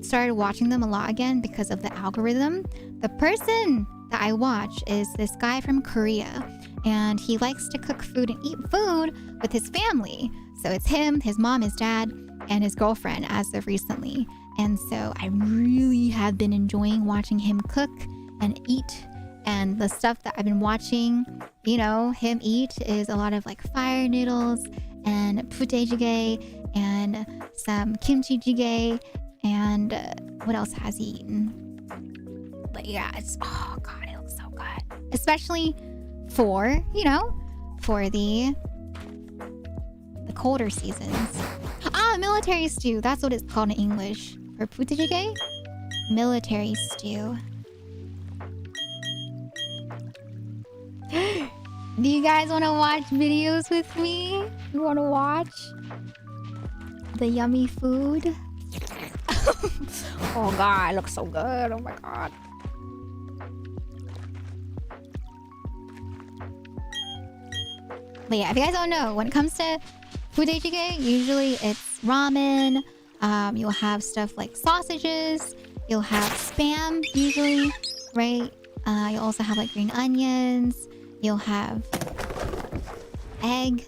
[SPEAKER 2] started watching them a lot again because of the algorithm. The person that I watch is this guy from Korea, and he likes to cook food and eat food with his family. So it's him, his mom, his dad, and his girlfriend as of recently. And so I really have been enjoying watching him cook and eat. And the stuff that I've been watching, you know, him eat is a lot of like fire noodles and pute jjigae and some kimchi jjigae. And what else has he eaten? But yeah, it's, oh god, it looks so good. Especially for, you know, for the colder seasons. Ah, military stew. That's what it's called in English. For pute jjigae? Military stew. Do you guys want to watch videos with me? You want to watch the yummy food? Oh god, it looks so good. Oh my god. But yeah, if you guys don't know, when it comes to Fudejjigae, usually it's ramen. You'll have stuff like sausages. You'll have spam, usually, right? You'll also have like green onions. You'll have egg.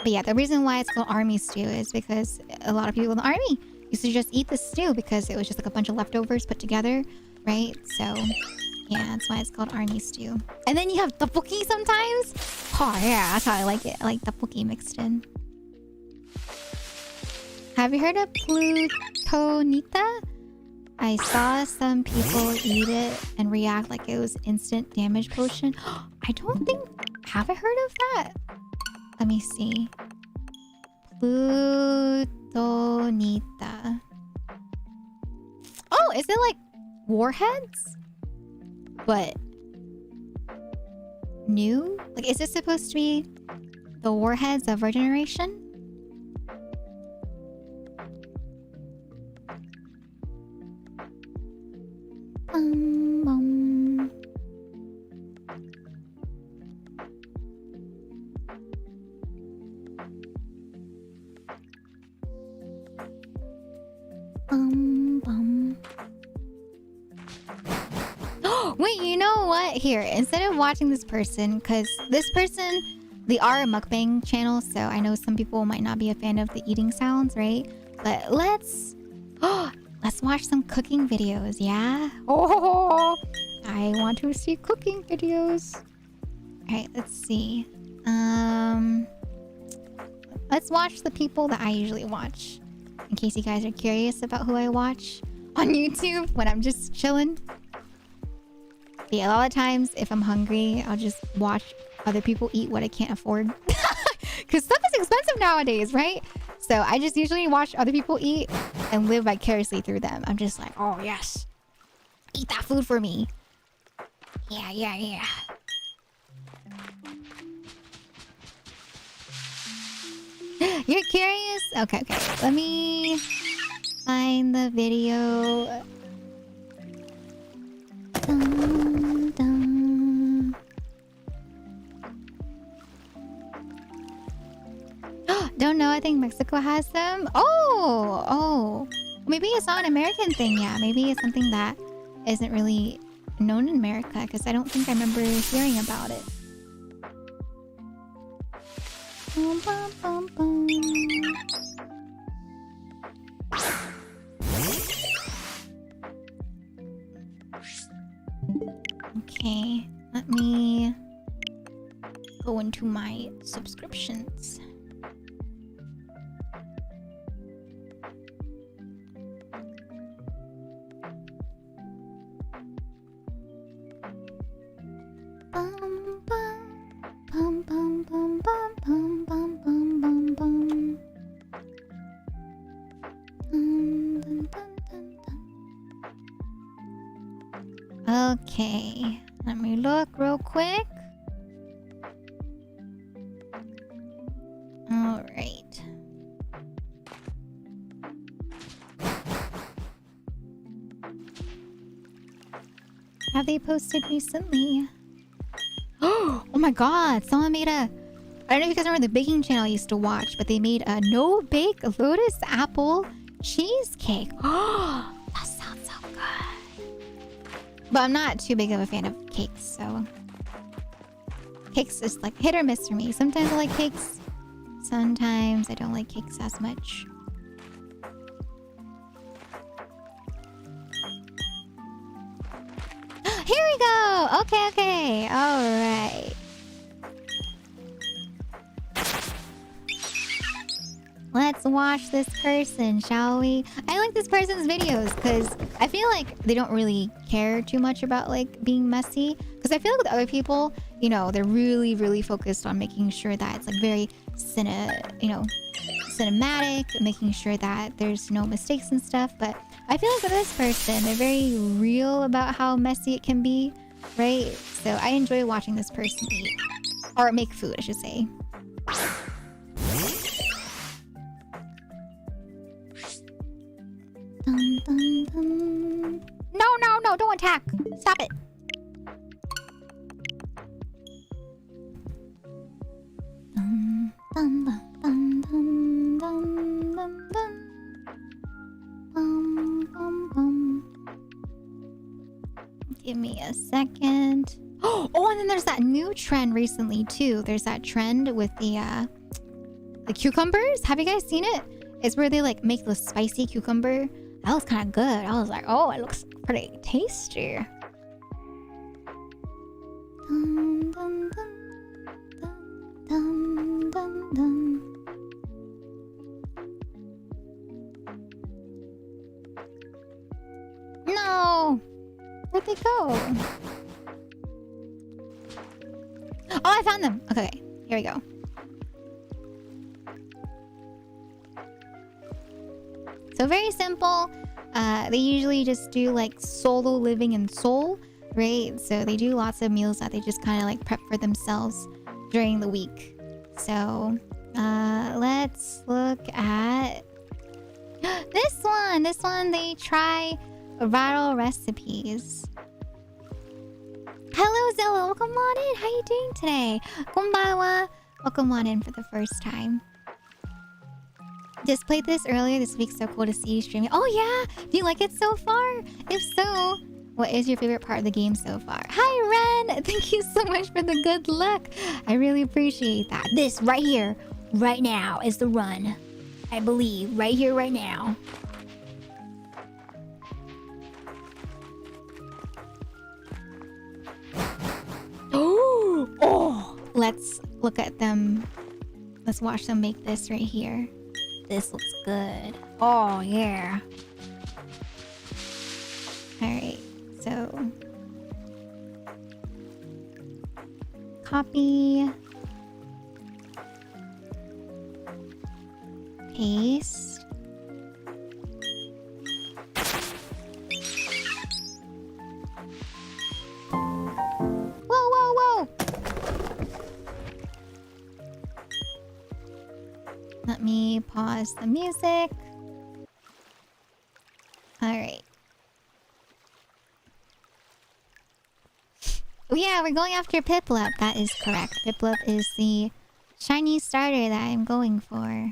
[SPEAKER 2] But yeah, the reason why it's called army stew is because a lot of people in the army used to just eat the stew because it was just like a bunch of leftovers put together, right? So yeah, that's why it's called army stew. And then you have tteokbokki sometimes. Oh yeah, that's how I like it. I like tteokbokki mixed in. Have you heard of plutonita? I saw some people eat it and react like it was instant damage potion. I don't think... Have I heard of that? Let me see. Plutonita. Oh, is it like warheads? But new? Like, is this supposed to be the warheads of our generation? Bum. Wait, you know what? Here, instead of watching this person, because this person, they are a mukbang channel, so I know some people might not be a fan of the eating sounds, right? But let's watch some cooking videos, yeah? Oh, I want to see cooking videos. Alright, let's see. Let's watch the people that I usually watch. In case you guys are curious about who I watch on YouTube when I'm just chilling. But yeah, a lot of times if I'm hungry, I'll just watch other people eat what I can't afford. Because stuff is expensive nowadays, right? So I just usually watch other people eat and live vicariously through them. I'm just like, oh yes, eat that food for me. Yeah. You're curious? Okay. Let me find the video. Dun, dun. Don't know. I think Mexico has them. Oh. Maybe it's not an American thing. Yeah, maybe it's something that isn't really known in America because I don't think I remember hearing about it. Bum, bum, bum, bum. Okay, let me go into my subscriptions. Bum, bum, bum, bum, bum, bum, bum, bum, bum, bum, bum. Dun, dun, dun, dun. Okay, let me look real quick. All right. Have they posted recently? Oh my god, someone made a... I don't know if you guys remember the baking channel I used to watch, but they made a no-bake lotus apple cheesecake. Oh, that sounds so good. But I'm not too big of a fan of cakes, so... Cakes is like hit or miss for me. Sometimes I like cakes. Sometimes I don't like cakes as much. Here we go! Okay. Alright. Let's watch this person, shall we? I like this person's videos because I feel like they don't really care too much about like being messy. Because I feel like with other people, you know, they're really, really focused on making sure that it's like very cinematic, making sure that there's no mistakes and stuff. But I feel like with this person, they're very real about how messy it can be, right? So I enjoy watching this person eat. Or make food, I should say. Dun, dun, dun. No, don't attack. Stop it. Dun, dun, dun, dun, dun. dun, dun, dun. Bum, bum, bum. Give me a second. Oh, and then there's that new trend recently too. There's that trend with the cucumbers. Have you guys seen it? It's where they like make the spicy cucumber. That was kind of good. I was like, oh, it looks pretty tasty. Dun, dun, dun, dun, dun, dun. No! Where'd they go? Oh, I found them. Okay, here we go. So very simple. They usually just do like solo living in Seoul, right? So they do lots of meals that they just kind of like prep for themselves during the week. So let's look at this one. This one, they try viral recipes. Hello, Zilla. Welcome on in. How you doing today? Konbanwa. Welcome on in for the first time. Just played this earlier this week. So cool to see you streaming. Oh yeah, do you like it so far? If so, what is your favorite part of the game so far? Hi Ren, thank you so much for the good luck. I really appreciate that. This right here, right now is the run. I believe right here, right now. Oh, let's look at them. Let's watch them make this right here. This looks good. Oh, yeah. Alright, so... Copy. Paste. Whoa, whoa, whoa! Let me pause the music. Alright. Oh yeah, we're going after Piplup. That is correct. Piplup is the shiny starter that I'm going for.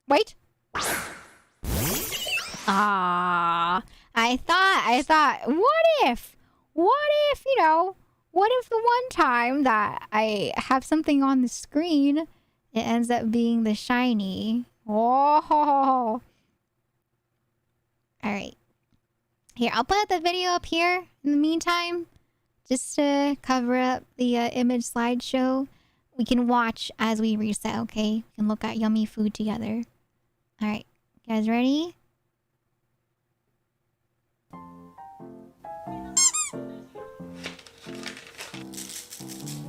[SPEAKER 2] Wait. Ah, I thought, what if, you know, what if the one time that I have something on the screen, it ends up being the shiny? Oh. Alright. Here, I'll put the video up here in the meantime. Just to cover up the image slideshow. We can watch as we reset, okay? We can look at yummy food together. Alright. You guys ready?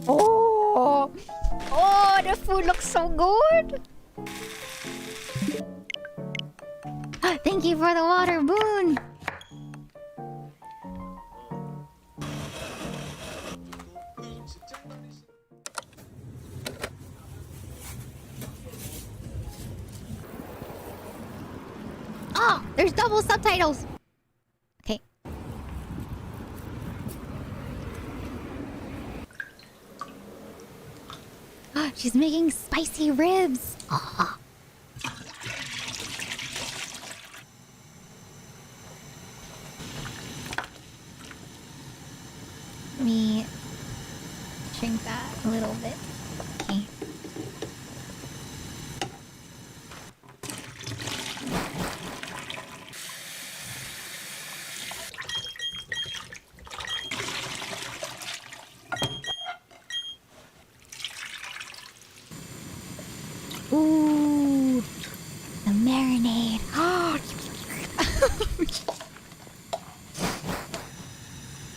[SPEAKER 2] Oh! Oh, the food looks so good! Thank you for the water, Boon! Oh! There's double subtitles! Okay. She's making spicy ribs! Oh. Let me shrink that a little bit. Okay. Ooh, the marinade. Oh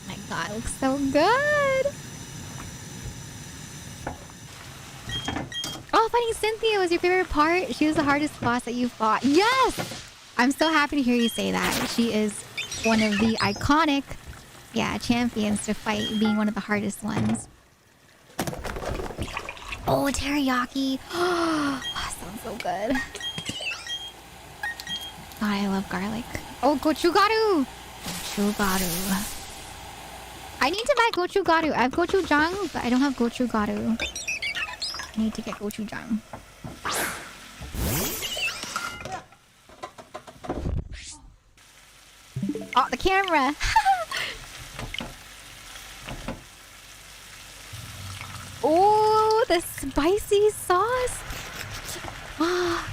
[SPEAKER 2] my god, it looks so good. Oh, fighting Cynthia was your favorite part. She was the hardest boss that you fought. Yes! I'm so happy to hear you say that. She is one of the iconic, champions to fight, being one of the hardest ones. Oh, teriyaki. Oh, sounds so good. God, I love garlic. Oh, gochugaru. Gochugaru. I need to buy gochugaru. I have gochujang, but I don't have gochugaru. I need to get gochujang. Oh, the camera. Oh, the spicy sauce. Oh,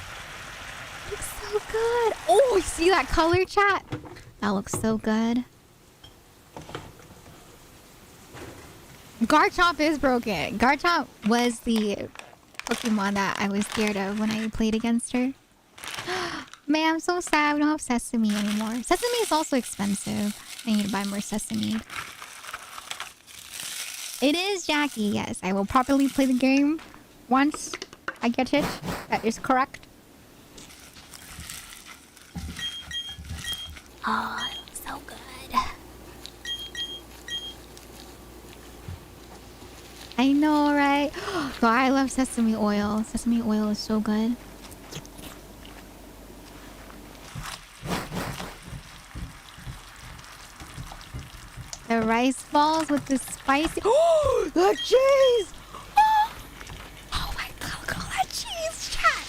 [SPEAKER 2] looks so good. Oh, you see that color, chat? That looks so good. Garchomp is broken. Garchomp was the Pokemon that I was scared of when I played against her. Man, I'm so sad we don't have sesame anymore. Sesame is also expensive. I need to buy more sesame. It is Jackie, yes. I will properly play the game once I get it. That is correct. Oh, it looks so good. I know, right? God, I love sesame oil. Sesame oil is so good. The rice balls with the spicy... Oh, the cheese! Oh my god, look at all that cheese, chat!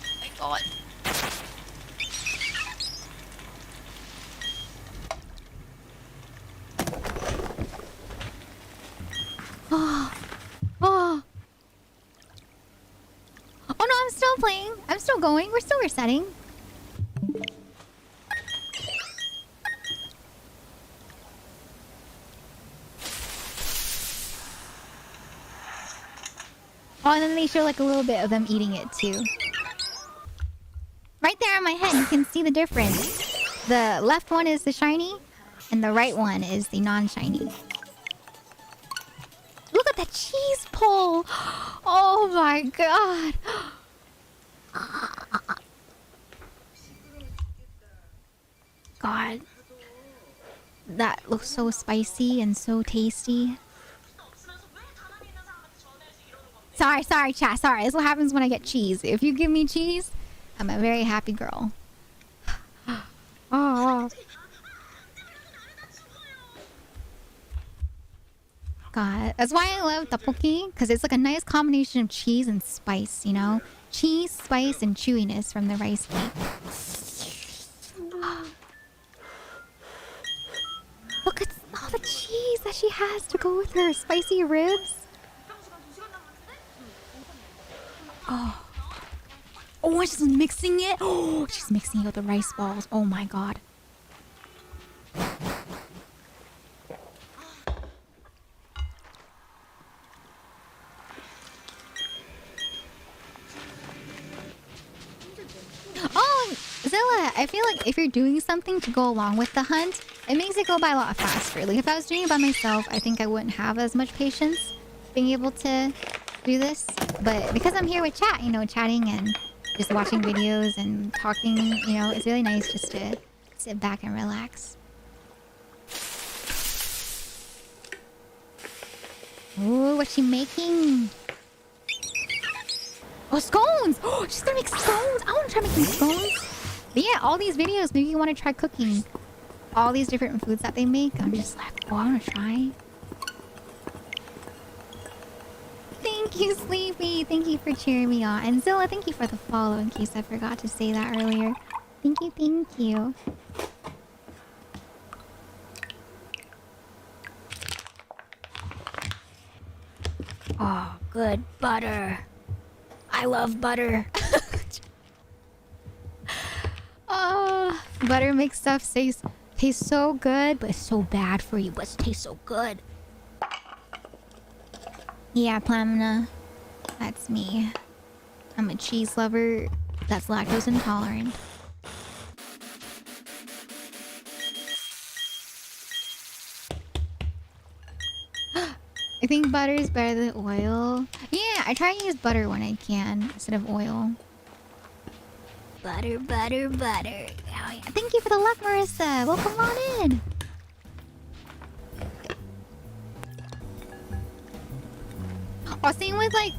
[SPEAKER 2] Oh my god. Oh. Oh. Oh no, I'm still playing. I'm still going. We're still resetting. Oh, and then they show like a little bit of them eating it too. Right there on my head, you can see the difference. The left one is the shiny, and the right one is the non-shiny. Look at that cheese pull! Oh my god! God. That looks so spicy and so tasty. Sorry, chat. Sorry. This is what happens when I get cheese. If you give me cheese, I'm a very happy girl. Oh. God. That's why I love tteokbokki, because it's like a nice combination of cheese and spice, you know? Cheese, spice, and chewiness from the rice cake. Look at all the cheese that she has to go with her spicy ribs. Oh. Oh, she's mixing it. Oh, she's mixing it with the rice balls. Oh my god. Oh, Zilla, I feel like if you're doing something to go along with the hunt, it makes it go by a lot faster. Like if I was doing it by myself, I think I wouldn't have as much patience being able to do this. But because I'm here with chat, you know, chatting and just watching videos and talking, you know, it's really nice just to sit back and relax. Ooh, what's she making? Oh, scones! Oh, she's gonna make scones! I wanna try making scones. But yeah, all these videos make you want to try cooking. All these different foods that they make, I'm just like, oh, I wanna try. Thank you, Sleepy. Thank you for cheering me on. And Zilla, thank you for the follow in case I forgot to say that earlier. Thank you, thank you. Oh, good butter. I love butter. Oh, butter makes stuff taste so good, but it's so bad for you. But it tastes so good. Yeah, Plamina. That's me. I'm a cheese lover that's lactose intolerant. I think butter is better than oil. Yeah, I try to use butter when I can instead of oil. Butter, butter, butter. Oh, yeah. Thank you for the luck, Marissa. Welcome on in. Oh, same with like,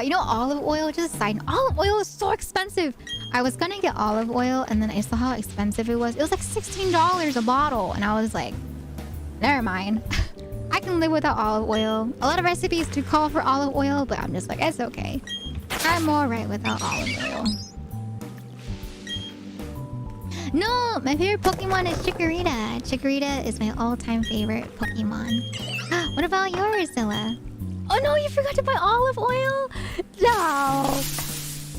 [SPEAKER 2] you know, olive oil. Just a side note, olive oil is so expensive. I was gonna get olive oil, and then I saw how expensive it was. It was like $16 a bottle, and I was like, never mind. I can live without olive oil. A lot of recipes do call for olive oil, but I'm just like, it's okay. I'm alright without olive oil. No, my favorite Pokemon is Chikorita. Chikorita is my all-time favorite Pokemon. What about yours, Zilla? Oh no, you forgot to buy olive oil? No!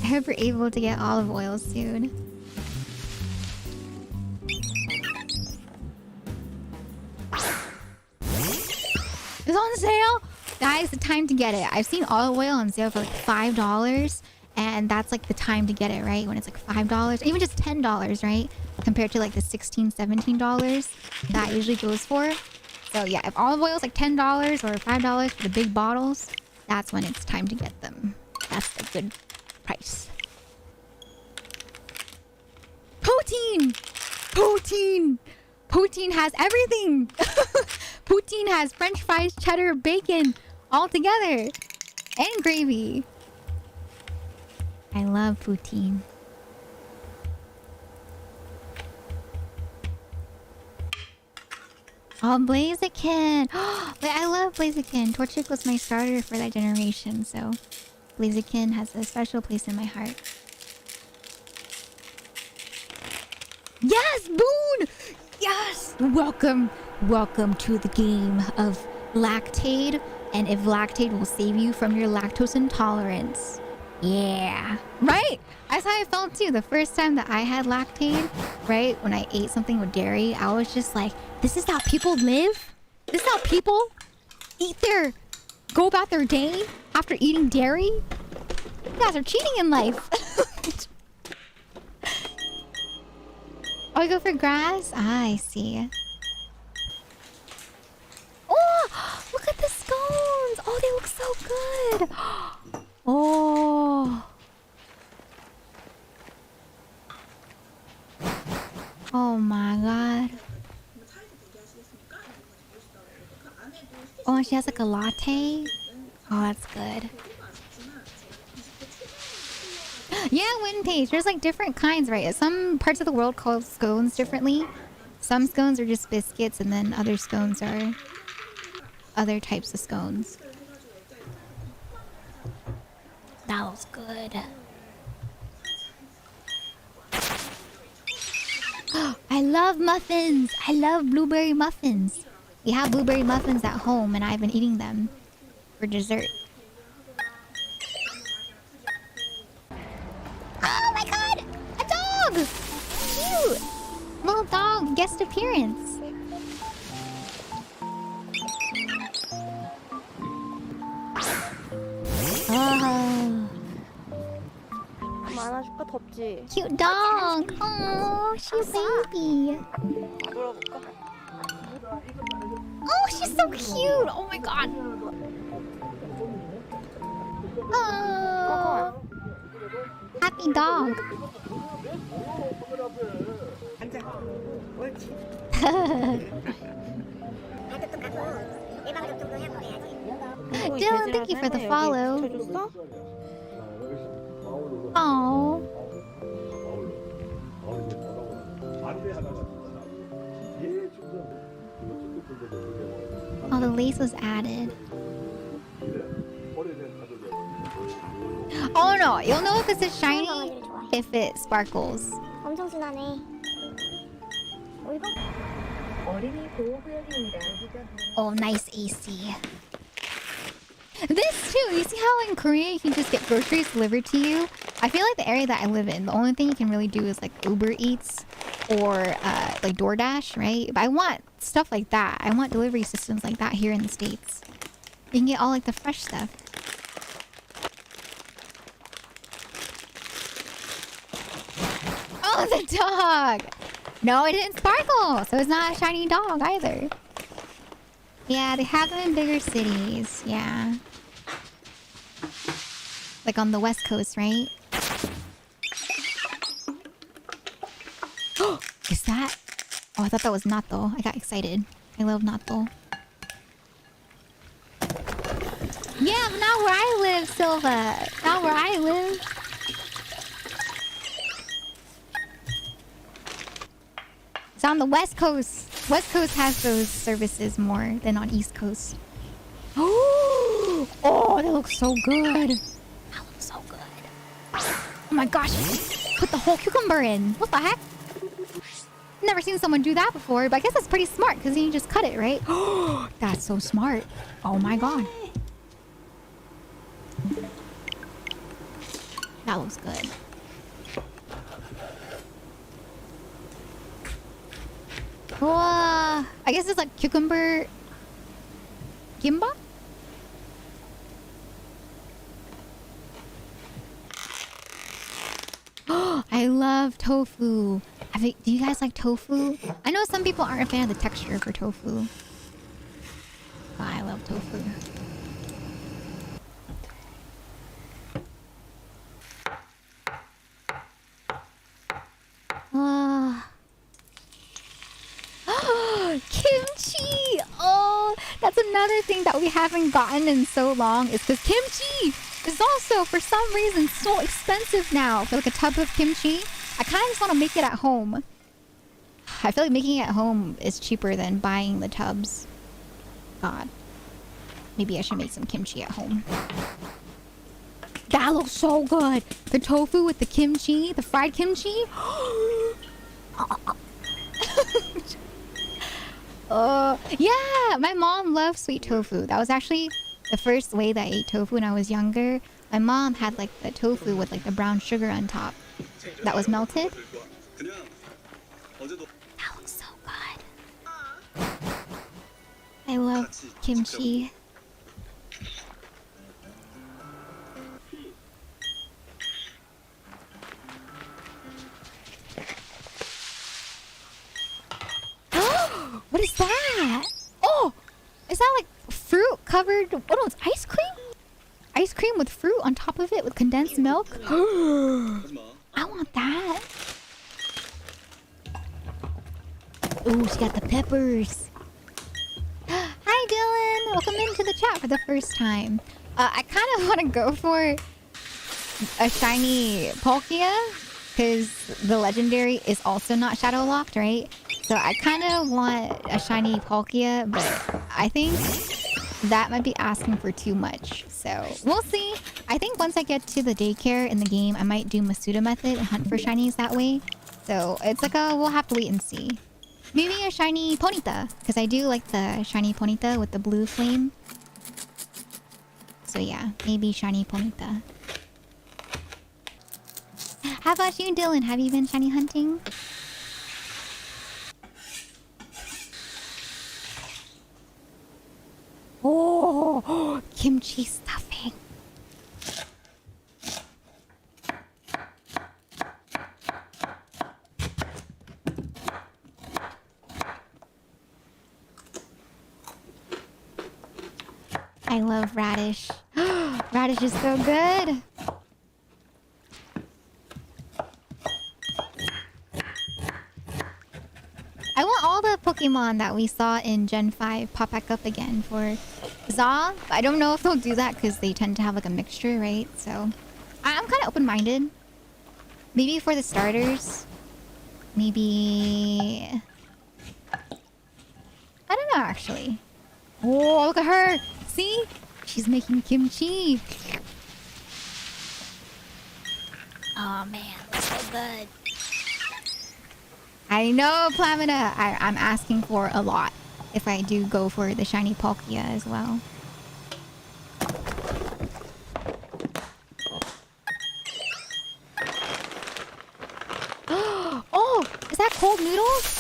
[SPEAKER 2] I hope you're able to get olive oil soon. It's on sale! Guys, the time to get it. I've seen olive oil on sale for like $5. And that's like the time to get it, right? When it's like $5, even just $10, right? Compared to like the $16, $17 that usually goes for. So yeah, if olive oil is like $10 or $5 for the big bottles, that's when it's time to get them. That's the good price. Poutine! Poutine! Poutine has everything! Poutine has French fries, cheddar, bacon, all together. And gravy. I love poutine. Oh, Blaziken! Wait, I love Blaziken. Torchic was my starter for that generation, so Blaziken has a special place in my heart. Yes, Boone! Yes! Welcome, welcome to the game of Lactaid, and if Lactaid will save you from your lactose intolerance. Yeah. Right? That's how I felt too. The first time that I had Lactaid, right? When I ate something with dairy, I was just like, this is how people live? This is how people go about their day after eating dairy? You guys are cheating in life. Oh, I go for grass? Ah, I see. Oh, look at the scones. Oh, they look so good. Oh. Oh my god. Oh, and she has like a latte. Oh, that's good. Yeah, Windpage. There's like different kinds, right? Some parts of the world call scones differently. Some scones are just biscuits, and then other scones are other types of scones. That was good. I love muffins. I love blueberry muffins. We have blueberry muffins at home, and I've been eating them for dessert. Oh my god! A dog! Cute! Little dog guest appearance. Oh.
[SPEAKER 6] 안아줄까? 덥지?
[SPEAKER 2] Cute dog! Oh, she's a baby.
[SPEAKER 6] 물어볼까?
[SPEAKER 2] Oh, she's so cute! Oh my god! Oh, happy dog.
[SPEAKER 6] 앉아. 옳지.
[SPEAKER 2] Dylan, thank you for the follow.
[SPEAKER 6] 줬어?
[SPEAKER 2] Oh. Oh, the lace was added. Oh no, you'll know if this is shiny if it sparkles.
[SPEAKER 1] 엄청 순하네.
[SPEAKER 2] Oh, nice AC. This too, you see how in Korea you can just get groceries delivered to you? I feel like the area that I live in, the only thing you can really do is like Uber Eats or like DoorDash, right? But I want stuff like that. I want delivery systems like that here in the States. You can get all like the fresh stuff. Oh, the dog! No, it didn't sparkle, so it's not a shiny dog either. Yeah, they have them in bigger cities, yeah. Like on the West Coast, right? Is that? Oh, I thought that was natto. I got excited. I love natto. Yeah, but not where I live, Silva. Not where I live. It's on the West Coast. West Coast has those services more than on East Coast. Oh, that looks so good. That looks so good. Oh my gosh. Put the whole cucumber in. What the heck? Never seen someone do that before, but I guess that's pretty smart because you just cut it, right? Oh, that's so smart. Oh my god. That looks good. I guess it's like cucumber gimba? I love tofu. Do you guys like tofu? I know some people aren't a fan of the texture for tofu. But I love tofu. Kimchi! Oh, that's another thing that we haven't gotten in so long is because kimchi is also, for some reason, so expensive now. For like a tub of kimchi, I kind of just want to make it at home. I feel like making it at home is cheaper than buying the tubs. God. Maybe I should make some kimchi at home. That looks so good. The tofu with the kimchi, the fried kimchi. Yeah, my mom loves sweet tofu. That was actually the first way that I ate tofu when I was younger. My mom had like the tofu with like the brown sugar on top that was melted. That looks so good. I love kimchi. What is that? Oh, is that like fruit covered? Oh no, it's ice cream? Ice cream with fruit on top of it with condensed milk? I want that. Oh, she got the peppers. Hi, Dylan. Welcome into the chat for the first time. I kind of want to go for a shiny Palkia because the legendary is also not shadow locked, right? So I kind of want a shiny Palkia, but I think that might be asking for too much. So we'll see. I think once I get to the daycare in the game, I might do Masuda method and hunt for shinies that way. So it's like we'll have to wait and see. Maybe a shiny Ponyta, because I do like the shiny Ponyta with the blue flame. So yeah, maybe shiny Ponyta. How about you, Dylan? Have you been shiny hunting? Oh, kimchi stuffing. I love radish. Radish is so good. I want all the Pokemon that we saw in Gen 5 pop back up again for Za. I don't know if they'll do that because they tend to have like a mixture, right? So I'm kind of open-minded. Maybe for the starters. Maybe... I don't know, actually. Oh, look at her! See? She's making kimchi. Oh man, that's so good. I know, Plamina. I'm asking for a lot if I do go for the shiny Palkia as well. Oh, is that cold noodles?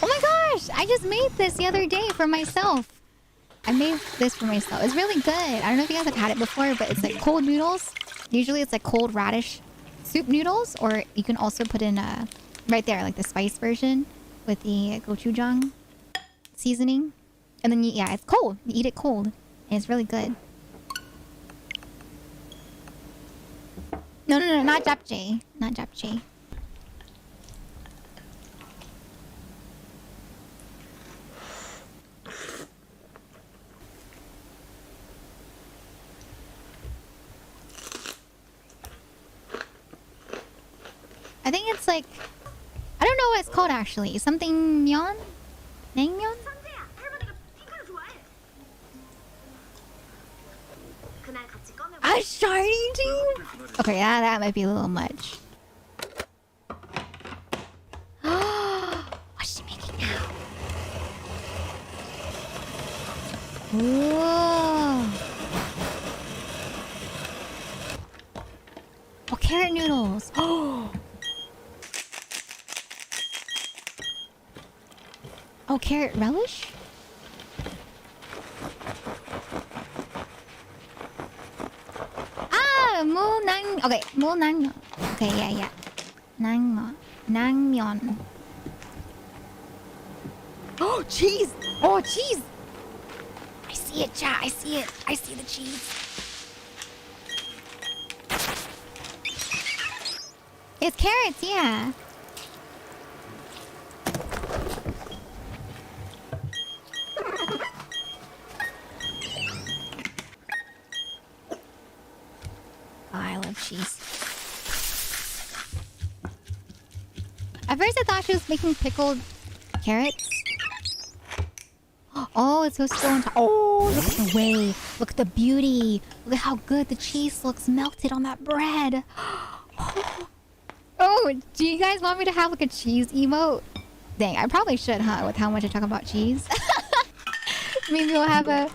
[SPEAKER 2] Oh my gosh, I just made this the other day for myself. I made this for myself. It's really good. I don't know if you guys have had it before, but it's like cold noodles. Usually it's like cold radish soup noodles, or you can also put in right there, like the spice version with the gochujang seasoning. And then, yeah, it's cold. You eat it cold. And it's really good. No, not japchae. Not japchae. think it's like, I don't know what it's called actually. Something myeon? Naengmyeon? A shiny team? Okay, that might be a little much. What's she making now? Ooh. Oh, carrot noodles. Oh, carrot relish? Ah, okay, mulnang. Okay, yeah. Naengmyeon. Oh, cheese! Oh, cheese! I see it, chat. I see it. I see the cheese. It's carrots, yeah. Oh, I love cheese. At first I thought she was making pickled carrots. Oh, it's supposed to go on top. Oh, look at the way. Look at the beauty. Look at how good the cheese looks melted on that bread. Oh, do you guys want me to have like a cheese emote? Dang, I probably should, huh? With how much I talk about cheese. Maybe we'll have a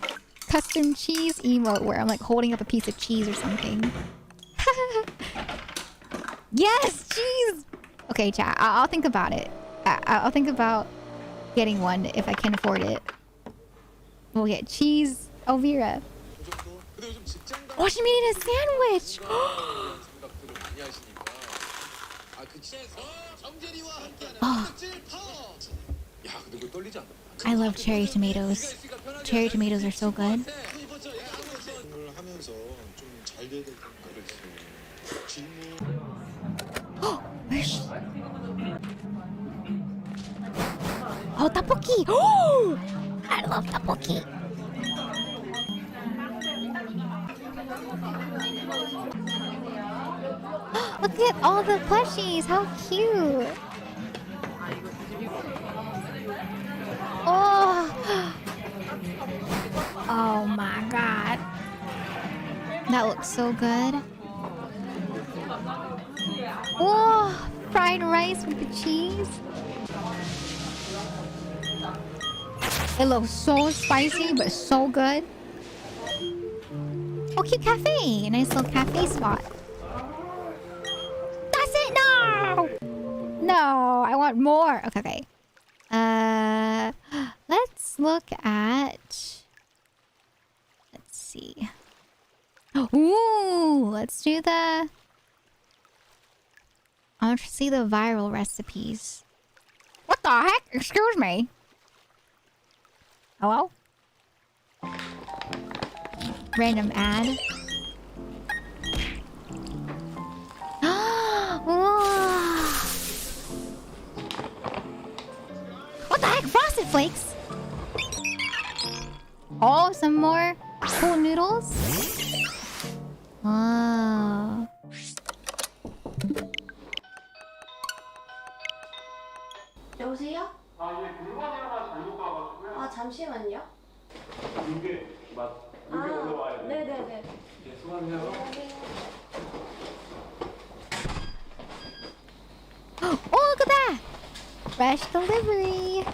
[SPEAKER 2] custom cheese emote where I'm like holding up a piece of cheese or something. Yes, cheese! Okay, chat. I'll think about it. I'll think about getting one if I can afford it. We'll get cheese Elvira. Oh, she made it a sandwich! Oh. I love cherry tomatoes. Cherry tomatoes are so good. Oh, where's she? Oh, tteokbokki! Oh, I love tteokbokki. Look at all the plushies. How cute. Oh. Oh my god. That looks so good. Oh, fried rice with the cheese. It looks so spicy, but so good. Oh, cute cafe. A nice little cafe spot. That's it. No. No, I want more. Okay. Let's look at. Let's see. Ooh, let's do the. I want to see the viral recipes. What the heck? Excuse me. Hello? Random ad. What the heck? Frosted Flakes? Oh, some more cool noodles? Wow.
[SPEAKER 7] 여보세요? 예, 물건이 하나 잘못 가가지고요. 잠시만요. 이게 올라와야 돼요. 네네네. 예, 수고하세요.
[SPEAKER 2] Oh, look at that! Fresh delivery.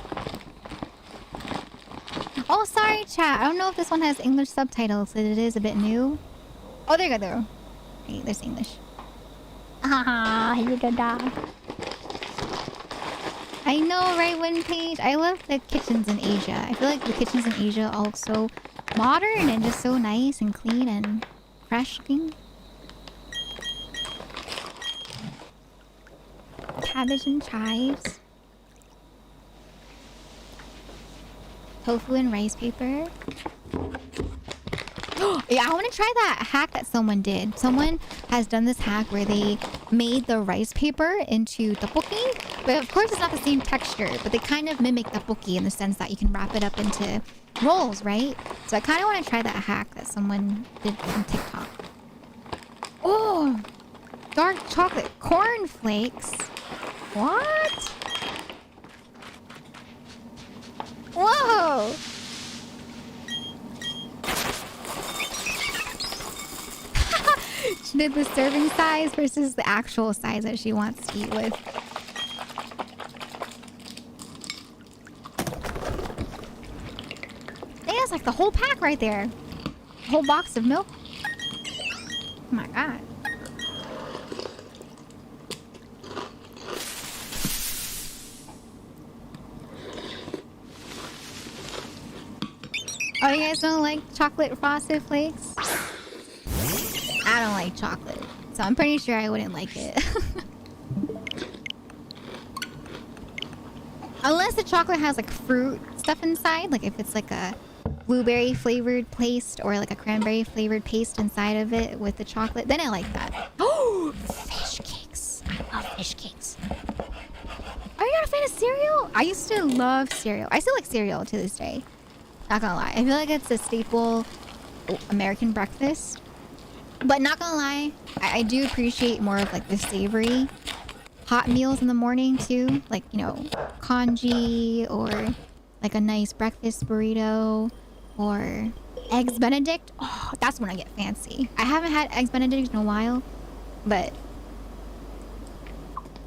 [SPEAKER 2] Oh, sorry, chat. I don't know if this one has English subtitles. It is a bit new. Oh, there you go, there. Hey, there's English. Ah, here you go, dog. I know, right, Windpage? I love the kitchens in Asia. I feel like the kitchens in Asia all look so modern and just so nice and clean and fresh looking. Cabbage and chives. Tofu and rice paper. Yeah, I want to try that hack that someone did. Someone has done this hack where they made the rice paper into tteokbokki. But of course, it's not the same texture. But they kind of mimic tteokbokki in the sense that you can wrap it up into rolls, right? So I kind of want to try that hack that someone did on TikTok. Oh, dark chocolate corn flakes. What? Whoa! She did the serving size versus the actual size that she wants to eat with. That's like the whole pack right there. Whole box of milk. Oh my god. Oh, you guys don't like chocolate frosted flakes? I don't like chocolate, so I'm pretty sure I wouldn't like it. Unless the chocolate has like fruit stuff inside, like if it's like a blueberry flavored paste or like a cranberry flavored paste inside of it with the chocolate, then I like that. Oh, fish cakes. I love fish cakes. Are you not a fan of cereal? I used to love cereal. I still like cereal to this day. Not gonna lie. I feel like it's a staple American breakfast. But not gonna lie, I do appreciate more of like the savory hot meals in the morning too. Like, you know, congee or like a nice breakfast burrito or eggs Benedict. Oh, that's when I get fancy. I haven't had eggs Benedict in a while, but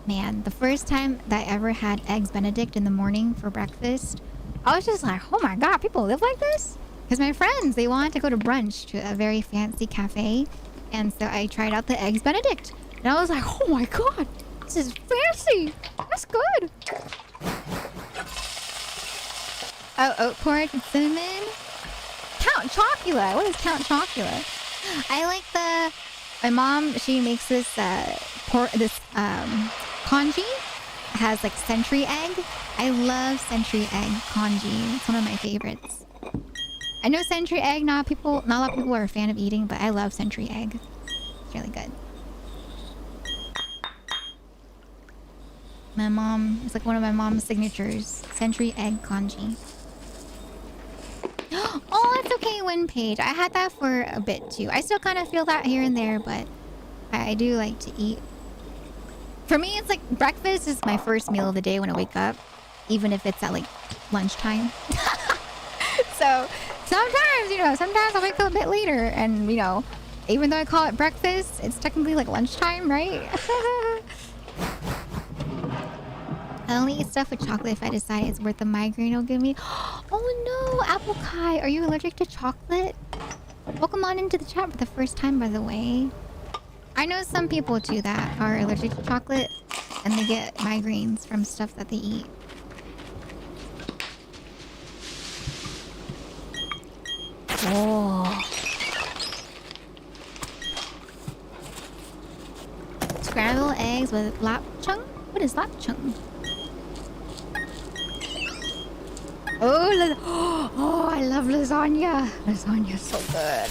[SPEAKER 2] man, the first time that I ever had eggs Benedict in the morning for breakfast, I was just like, oh my god, people live like this? Because my friends, they wanted to go to brunch to a very fancy cafe. And so I tried out the eggs Benedict. And I was like, oh my god, this is fancy. That's good. Oh, oat porridge and cinnamon. Count Chocula. What is Count Chocula? I like my mom, she makes this congee. It has like century egg. I love century egg congee. It's one of my favorites. I know century egg, not a lot of people are a fan of eating, but I love century egg. It's really good. My mom, it's like one of my mom's signatures. Century egg congee. Oh, it's okay, Win Page. I had that for a bit too. I still kind of feel that here and there, but I do like to eat. For me, it's like breakfast is my first meal of the day when I wake up, even if it's at like lunchtime. So sometimes, you know, sometimes I'll wake up a bit later and, you know, even though I call it breakfast, it's technically like lunchtime, right? I only eat stuff with chocolate if I decide it's worth the migraine it'll give me. Oh no, Apple Kai, are you allergic to chocolate? Welcome on into the chat for the first time, by the way. I know some people too that are allergic to chocolate and they get migraines from stuff that they eat. Oh. Scrambled eggs with lapchung? What is lapchung? Oh, I love lasagna. Lasagna's so good.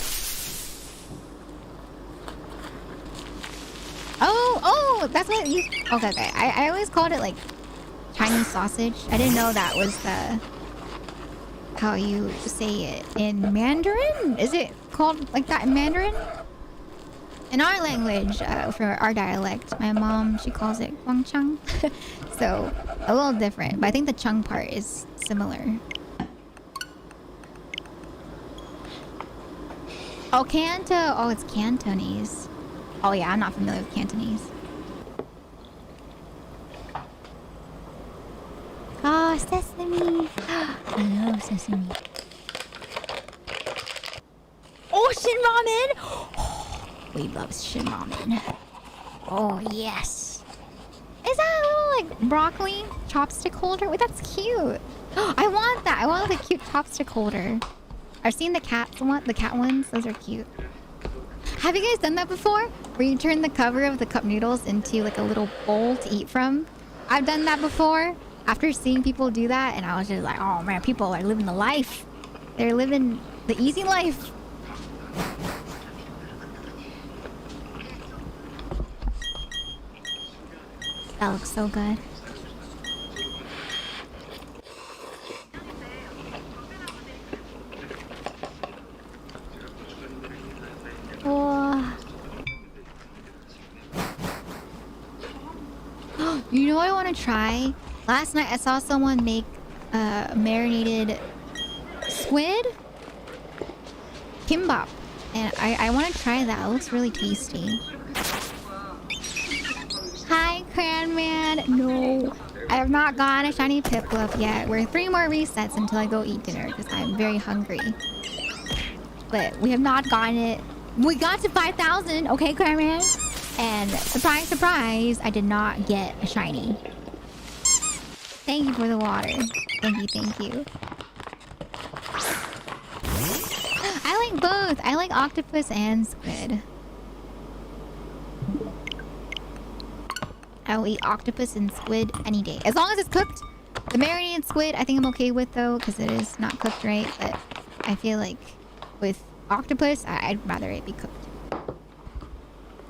[SPEAKER 2] Oh, that's what you... Okay. I always called it like Chinese sausage. I didn't know that was the... how you say it in Mandarin? Is it called like that in Mandarin? In our language, for our dialect, my mom, she calls it guangchang. So, a little different. But I think the chung part is similar. Oh, Canto. Oh, it's Cantonese. Oh yeah, I'm not familiar with Cantonese. Oh, sesame. I love sesame. Oh, shin ramen. Oh, we love shin ramen. Oh, yes. Is that a little, like, broccoli chopstick holder? Wait, that's cute. I want that. I want the cute chopstick holder. I've seen the cat ones. Those are cute. Have you guys done that before? Where you turn the cover of the cup noodles into, like, a little bowl to eat from? I've done that before. After seeing people do that, and I was just like, oh man, people are living the life. They're living the easy life. That looks so good. Oh. You know what I want to try? Last night I saw someone make marinated squid kimbap. And I want to try that. It looks really tasty. Hi, Cranman. No. I have not gotten a shiny Piplup yet. We're 3 more resets until I go eat dinner because I'm very hungry. But we have not gotten it. We got to 5,000. Okay, Cranman. And surprise, surprise, I did not get a shiny. Thank you for the water. Thank you, thank you. I like both. I like octopus and squid. I will eat octopus and squid any day. As long as it's cooked. The marinated squid, I think I'm okay with though, because it is not cooked right. But I feel like with octopus, I'd rather it be cooked.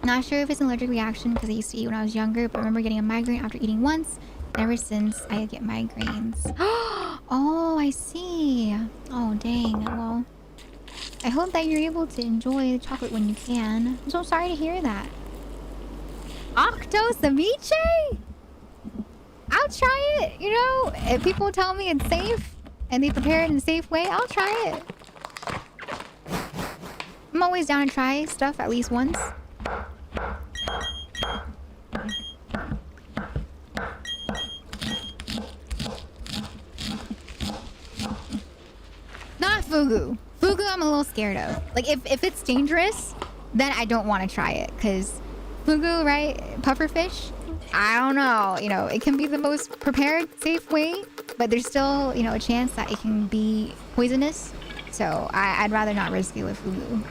[SPEAKER 2] Not sure if it's an allergic reaction because I used to eat when I was younger, but I remember getting a migraine after eating once. Ever since, I get migraines. Oh, I see. Oh, dang. Well, I hope that you're able to enjoy the chocolate when you can. I'm so sorry to hear that. Octo ceviche? I'll try it. You know, if people tell me it's safe and they prepare it in a safe way, I'll try it. I'm always down to try stuff at least once. Not fugu. Fugu I'm a little scared of. Like if it's dangerous, then I don't want to try it. Cause fugu, right? Pufferfish? I don't know. You know, it can be the most prepared, safe way, but there's still, you know, a chance that it can be poisonous. So I'd rather not risk it with fugu.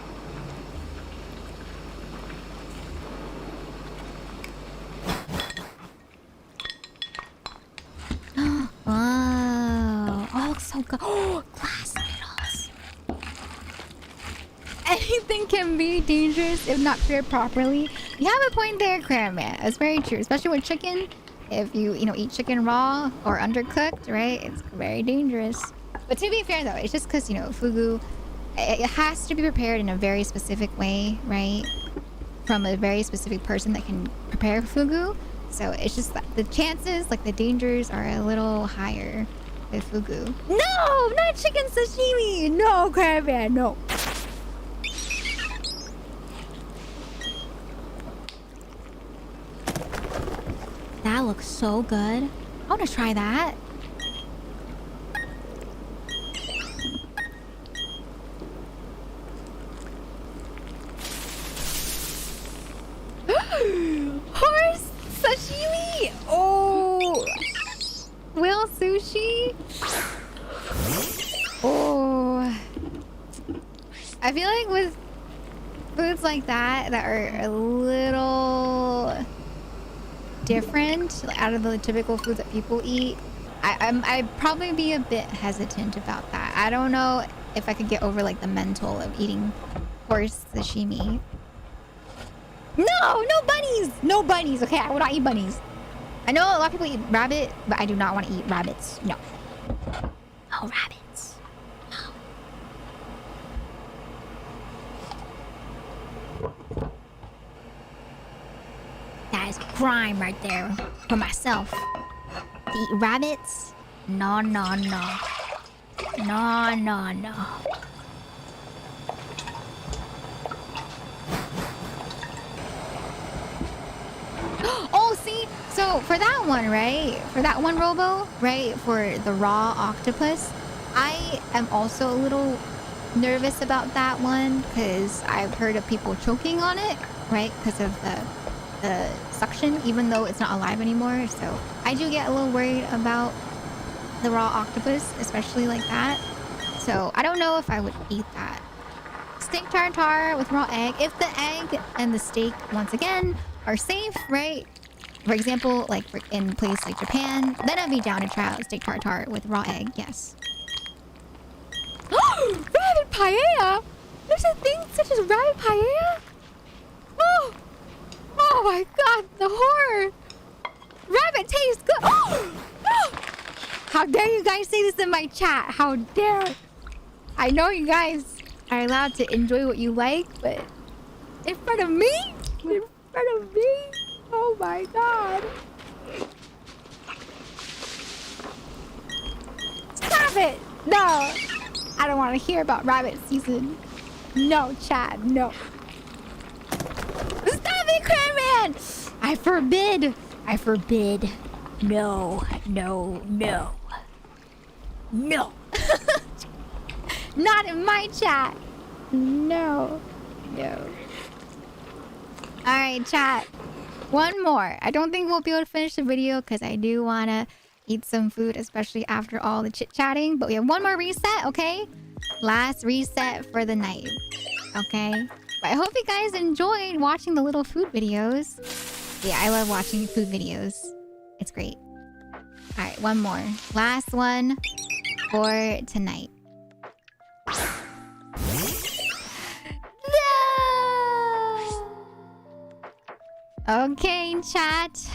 [SPEAKER 2] Oh, it looks so good. Oh, glass noodles. Anything can be dangerous if not prepared properly. You have a point there, Cranman. That's very true. Especially with chicken. If you eat chicken raw or undercooked, right? It's very dangerous. But to be fair, though, it's just because, fugu, it has to be prepared in a very specific way, right? From a very specific person that can prepare fugu. So it's just that the chances, like the dangers, are a little higher with fugu. No, not chicken sashimi. No, Cranman, no. That looks so good. I want to try that. Horse sashimi. Oh, whale sushi. Oh, I feel like with foods like that are a little different out of the typical foods that people eat, I'd probably be a bit hesitant about that. I don't know if I could get over like the mental of eating horse sashimi. No bunnies! No bunnies, okay? I would not eat bunnies. I know a lot of people eat rabbit, but I do not want to eat rabbits. No. No rabbits. No. That is a crime right there for myself. To eat rabbits? No. No. Oh, see? So for that one, right? For that one robo, right? For the raw octopus, I am also a little nervous about that one because I've heard of people choking on it, right? Because of the suction, even though it's not alive anymore. So I do get a little worried about the raw octopus, especially like that. So I don't know if I would eat that. Steak tartare with raw egg. If the egg and the steak, once again, are safe, right? For example, like in place like Japan, then I'd be down to try out steak tartare with raw egg, yes. Rabbit paella? There's a thing such as rabbit paella? Oh my god, the horror! Rabbit tastes good! Oh! How dare you guys say this in my chat? How dare! I know you guys are allowed to enjoy what you like, but in front of me? In front of me? Oh my god. rabbit. No. I don't want to hear about rabbit season. No, Chad. No. Stop it, Cranman! I forbid. I forbid. No. No. No. No. Not in my chat. No. No. Alright, chat. One more. I don't think we'll be able to finish the video because I do want to eat some food, especially after all the chit-chatting. But we have one more reset, okay? Last reset for the night. Okay? But I hope you guys enjoyed watching the little food videos. Yeah, I love watching food videos. It's great. Alright, one more. Last one for tonight. No! Okay, chat.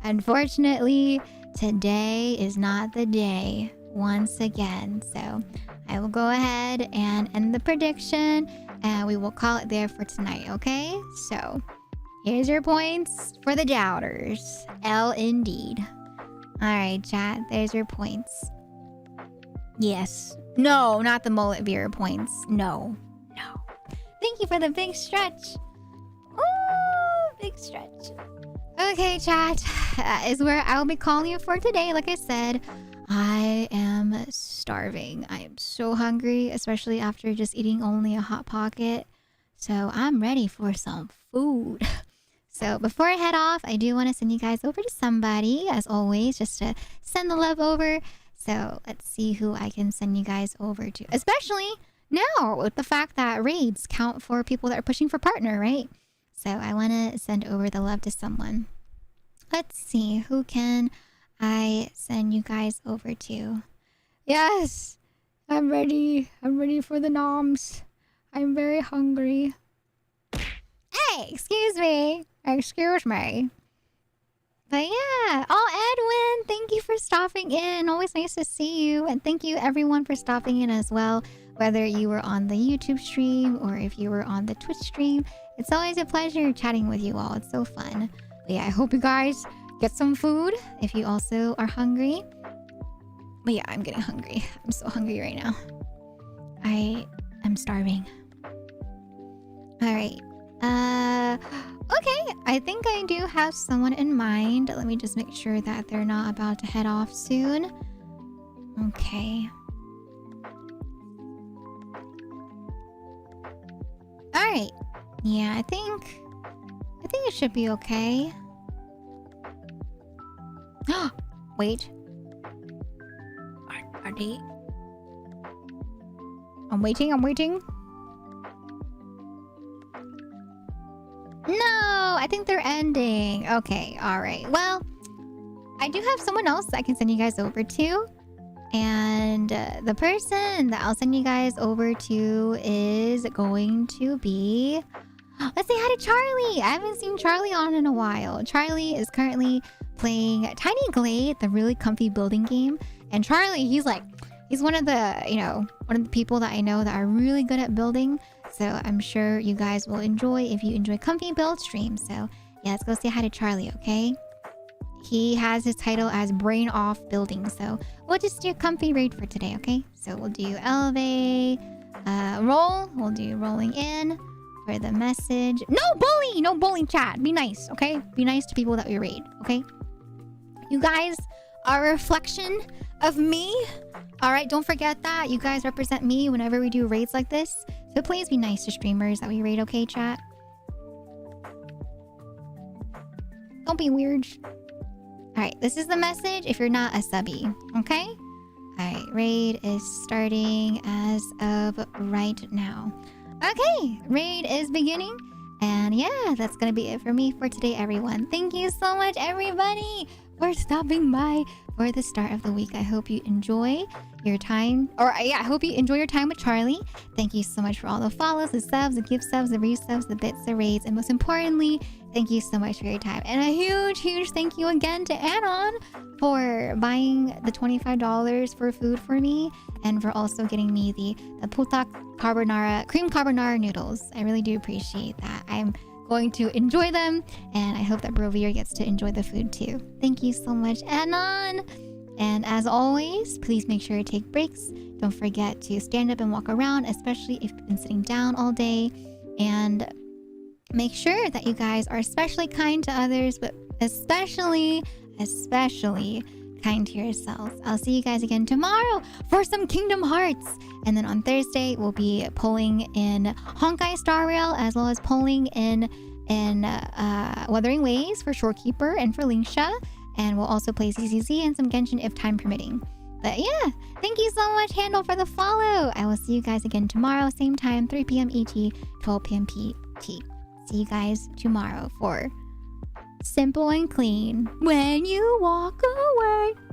[SPEAKER 2] Unfortunately, today is not the day once again. So I will go ahead and end the prediction and we will call it there for tonight, okay? So here's your points for the doubters. L indeed. Alright, chat. There's your points. Yes. No, not the mullet beer points. No. No. Thank you for the big stretch. Ooh, big stretch. Okay, chat. That is where I'll be calling you for today. Like I said, I am starving. I am so hungry, especially after just eating only a Hot Pocket. So I'm ready for some food. So before I head off, I do want to send you guys over to somebody, as always, just to send the love over. So let's see who I can send you guys over to. Especially now with the fact that raids count for people that are pushing for partner, right? So I want to send over the love to someone. Let's see, who can I send you guys over to? Yes, I'm ready. I'm ready for the noms. I'm very hungry. Hey, excuse me. Excuse me. But yeah, Edwin, thank you for stopping in. Always nice to see you. And thank you everyone for stopping in as well. Whether you were on the YouTube stream or if you were on the Twitch stream. It's always a pleasure chatting with you all. It's so fun. But yeah, I hope you guys get some food if you also are hungry. But yeah, I'm getting hungry. I'm so hungry right now. I am starving. Alright. Okay. I think I do have someone in mind. Let me just make sure that they're not about to head off soon. Okay. Alright. Yeah, I think it should be okay. Wait. Are they... I'm waiting. No, I think they're ending. Okay, alright. Well, I do have someone else I can send you guys over to. And the person that I'll send you guys over to is going to be... Let's say hi to Charlie. I haven't seen Charlie on in a while. Charlie is currently playing Tiny Glade, the really comfy building game. And Charlie, he's one of the people that I know that are really good at building. So I'm sure you guys will enjoy if you enjoy comfy build streams. So yeah, let's go say hi to Charlie, okay? He has his title as Brain Off Building. So we'll just do a comfy raid for today, okay? So we'll do elevate, roll. We'll do rolling in for the message. No bullying chat. Be nice, okay? Be nice to people that we raid, okay? You guys are a reflection of me. All right, don't forget that. You guys represent me whenever we do raids like this. So please be nice to streamers that we raid, okay, chat? Don't be weird. Alright, this is the message if you're not a subby, okay? Alright, raid is starting as of right now. Okay, raid is beginning. And yeah, that's gonna be it for me for today, everyone. Thank you so much, everybody, for stopping by for the start of the week. I hope you enjoy your time. I hope you enjoy your time with Charlie. Thank you so much for all the follows, the subs, the gift subs, the resubs, the bits, the raids, and most importantly, thank you so much for your time. And a huge thank you again to Anon for buying the $25 for food for me and for also getting me the putak carbonara, cream carbonara noodles. I really do appreciate that. I'm going to enjoy them and I hope that Brovir gets to enjoy the food too. Thank you so much, Anon. And as always, please make sure to take breaks. Don't forget to stand up and walk around, especially if you've been sitting down all day. And make sure that you guys are especially kind to others, but especially kind to yourselves. I'll see you guys again tomorrow for some Kingdom Hearts. And then on Thursday, we'll be pulling in Honkai Star Rail, as well as pulling in Wuthering Waves for Shorekeeper and for Lingsha. And we'll also play CCZ and some Genshin if time permitting. But yeah, thank you so much, Handle, for the follow. I will see you guys again tomorrow, same time, 3 p.m. ET, 12 p.m. PT. See you guys tomorrow for Simple and Clean When You Walk Away.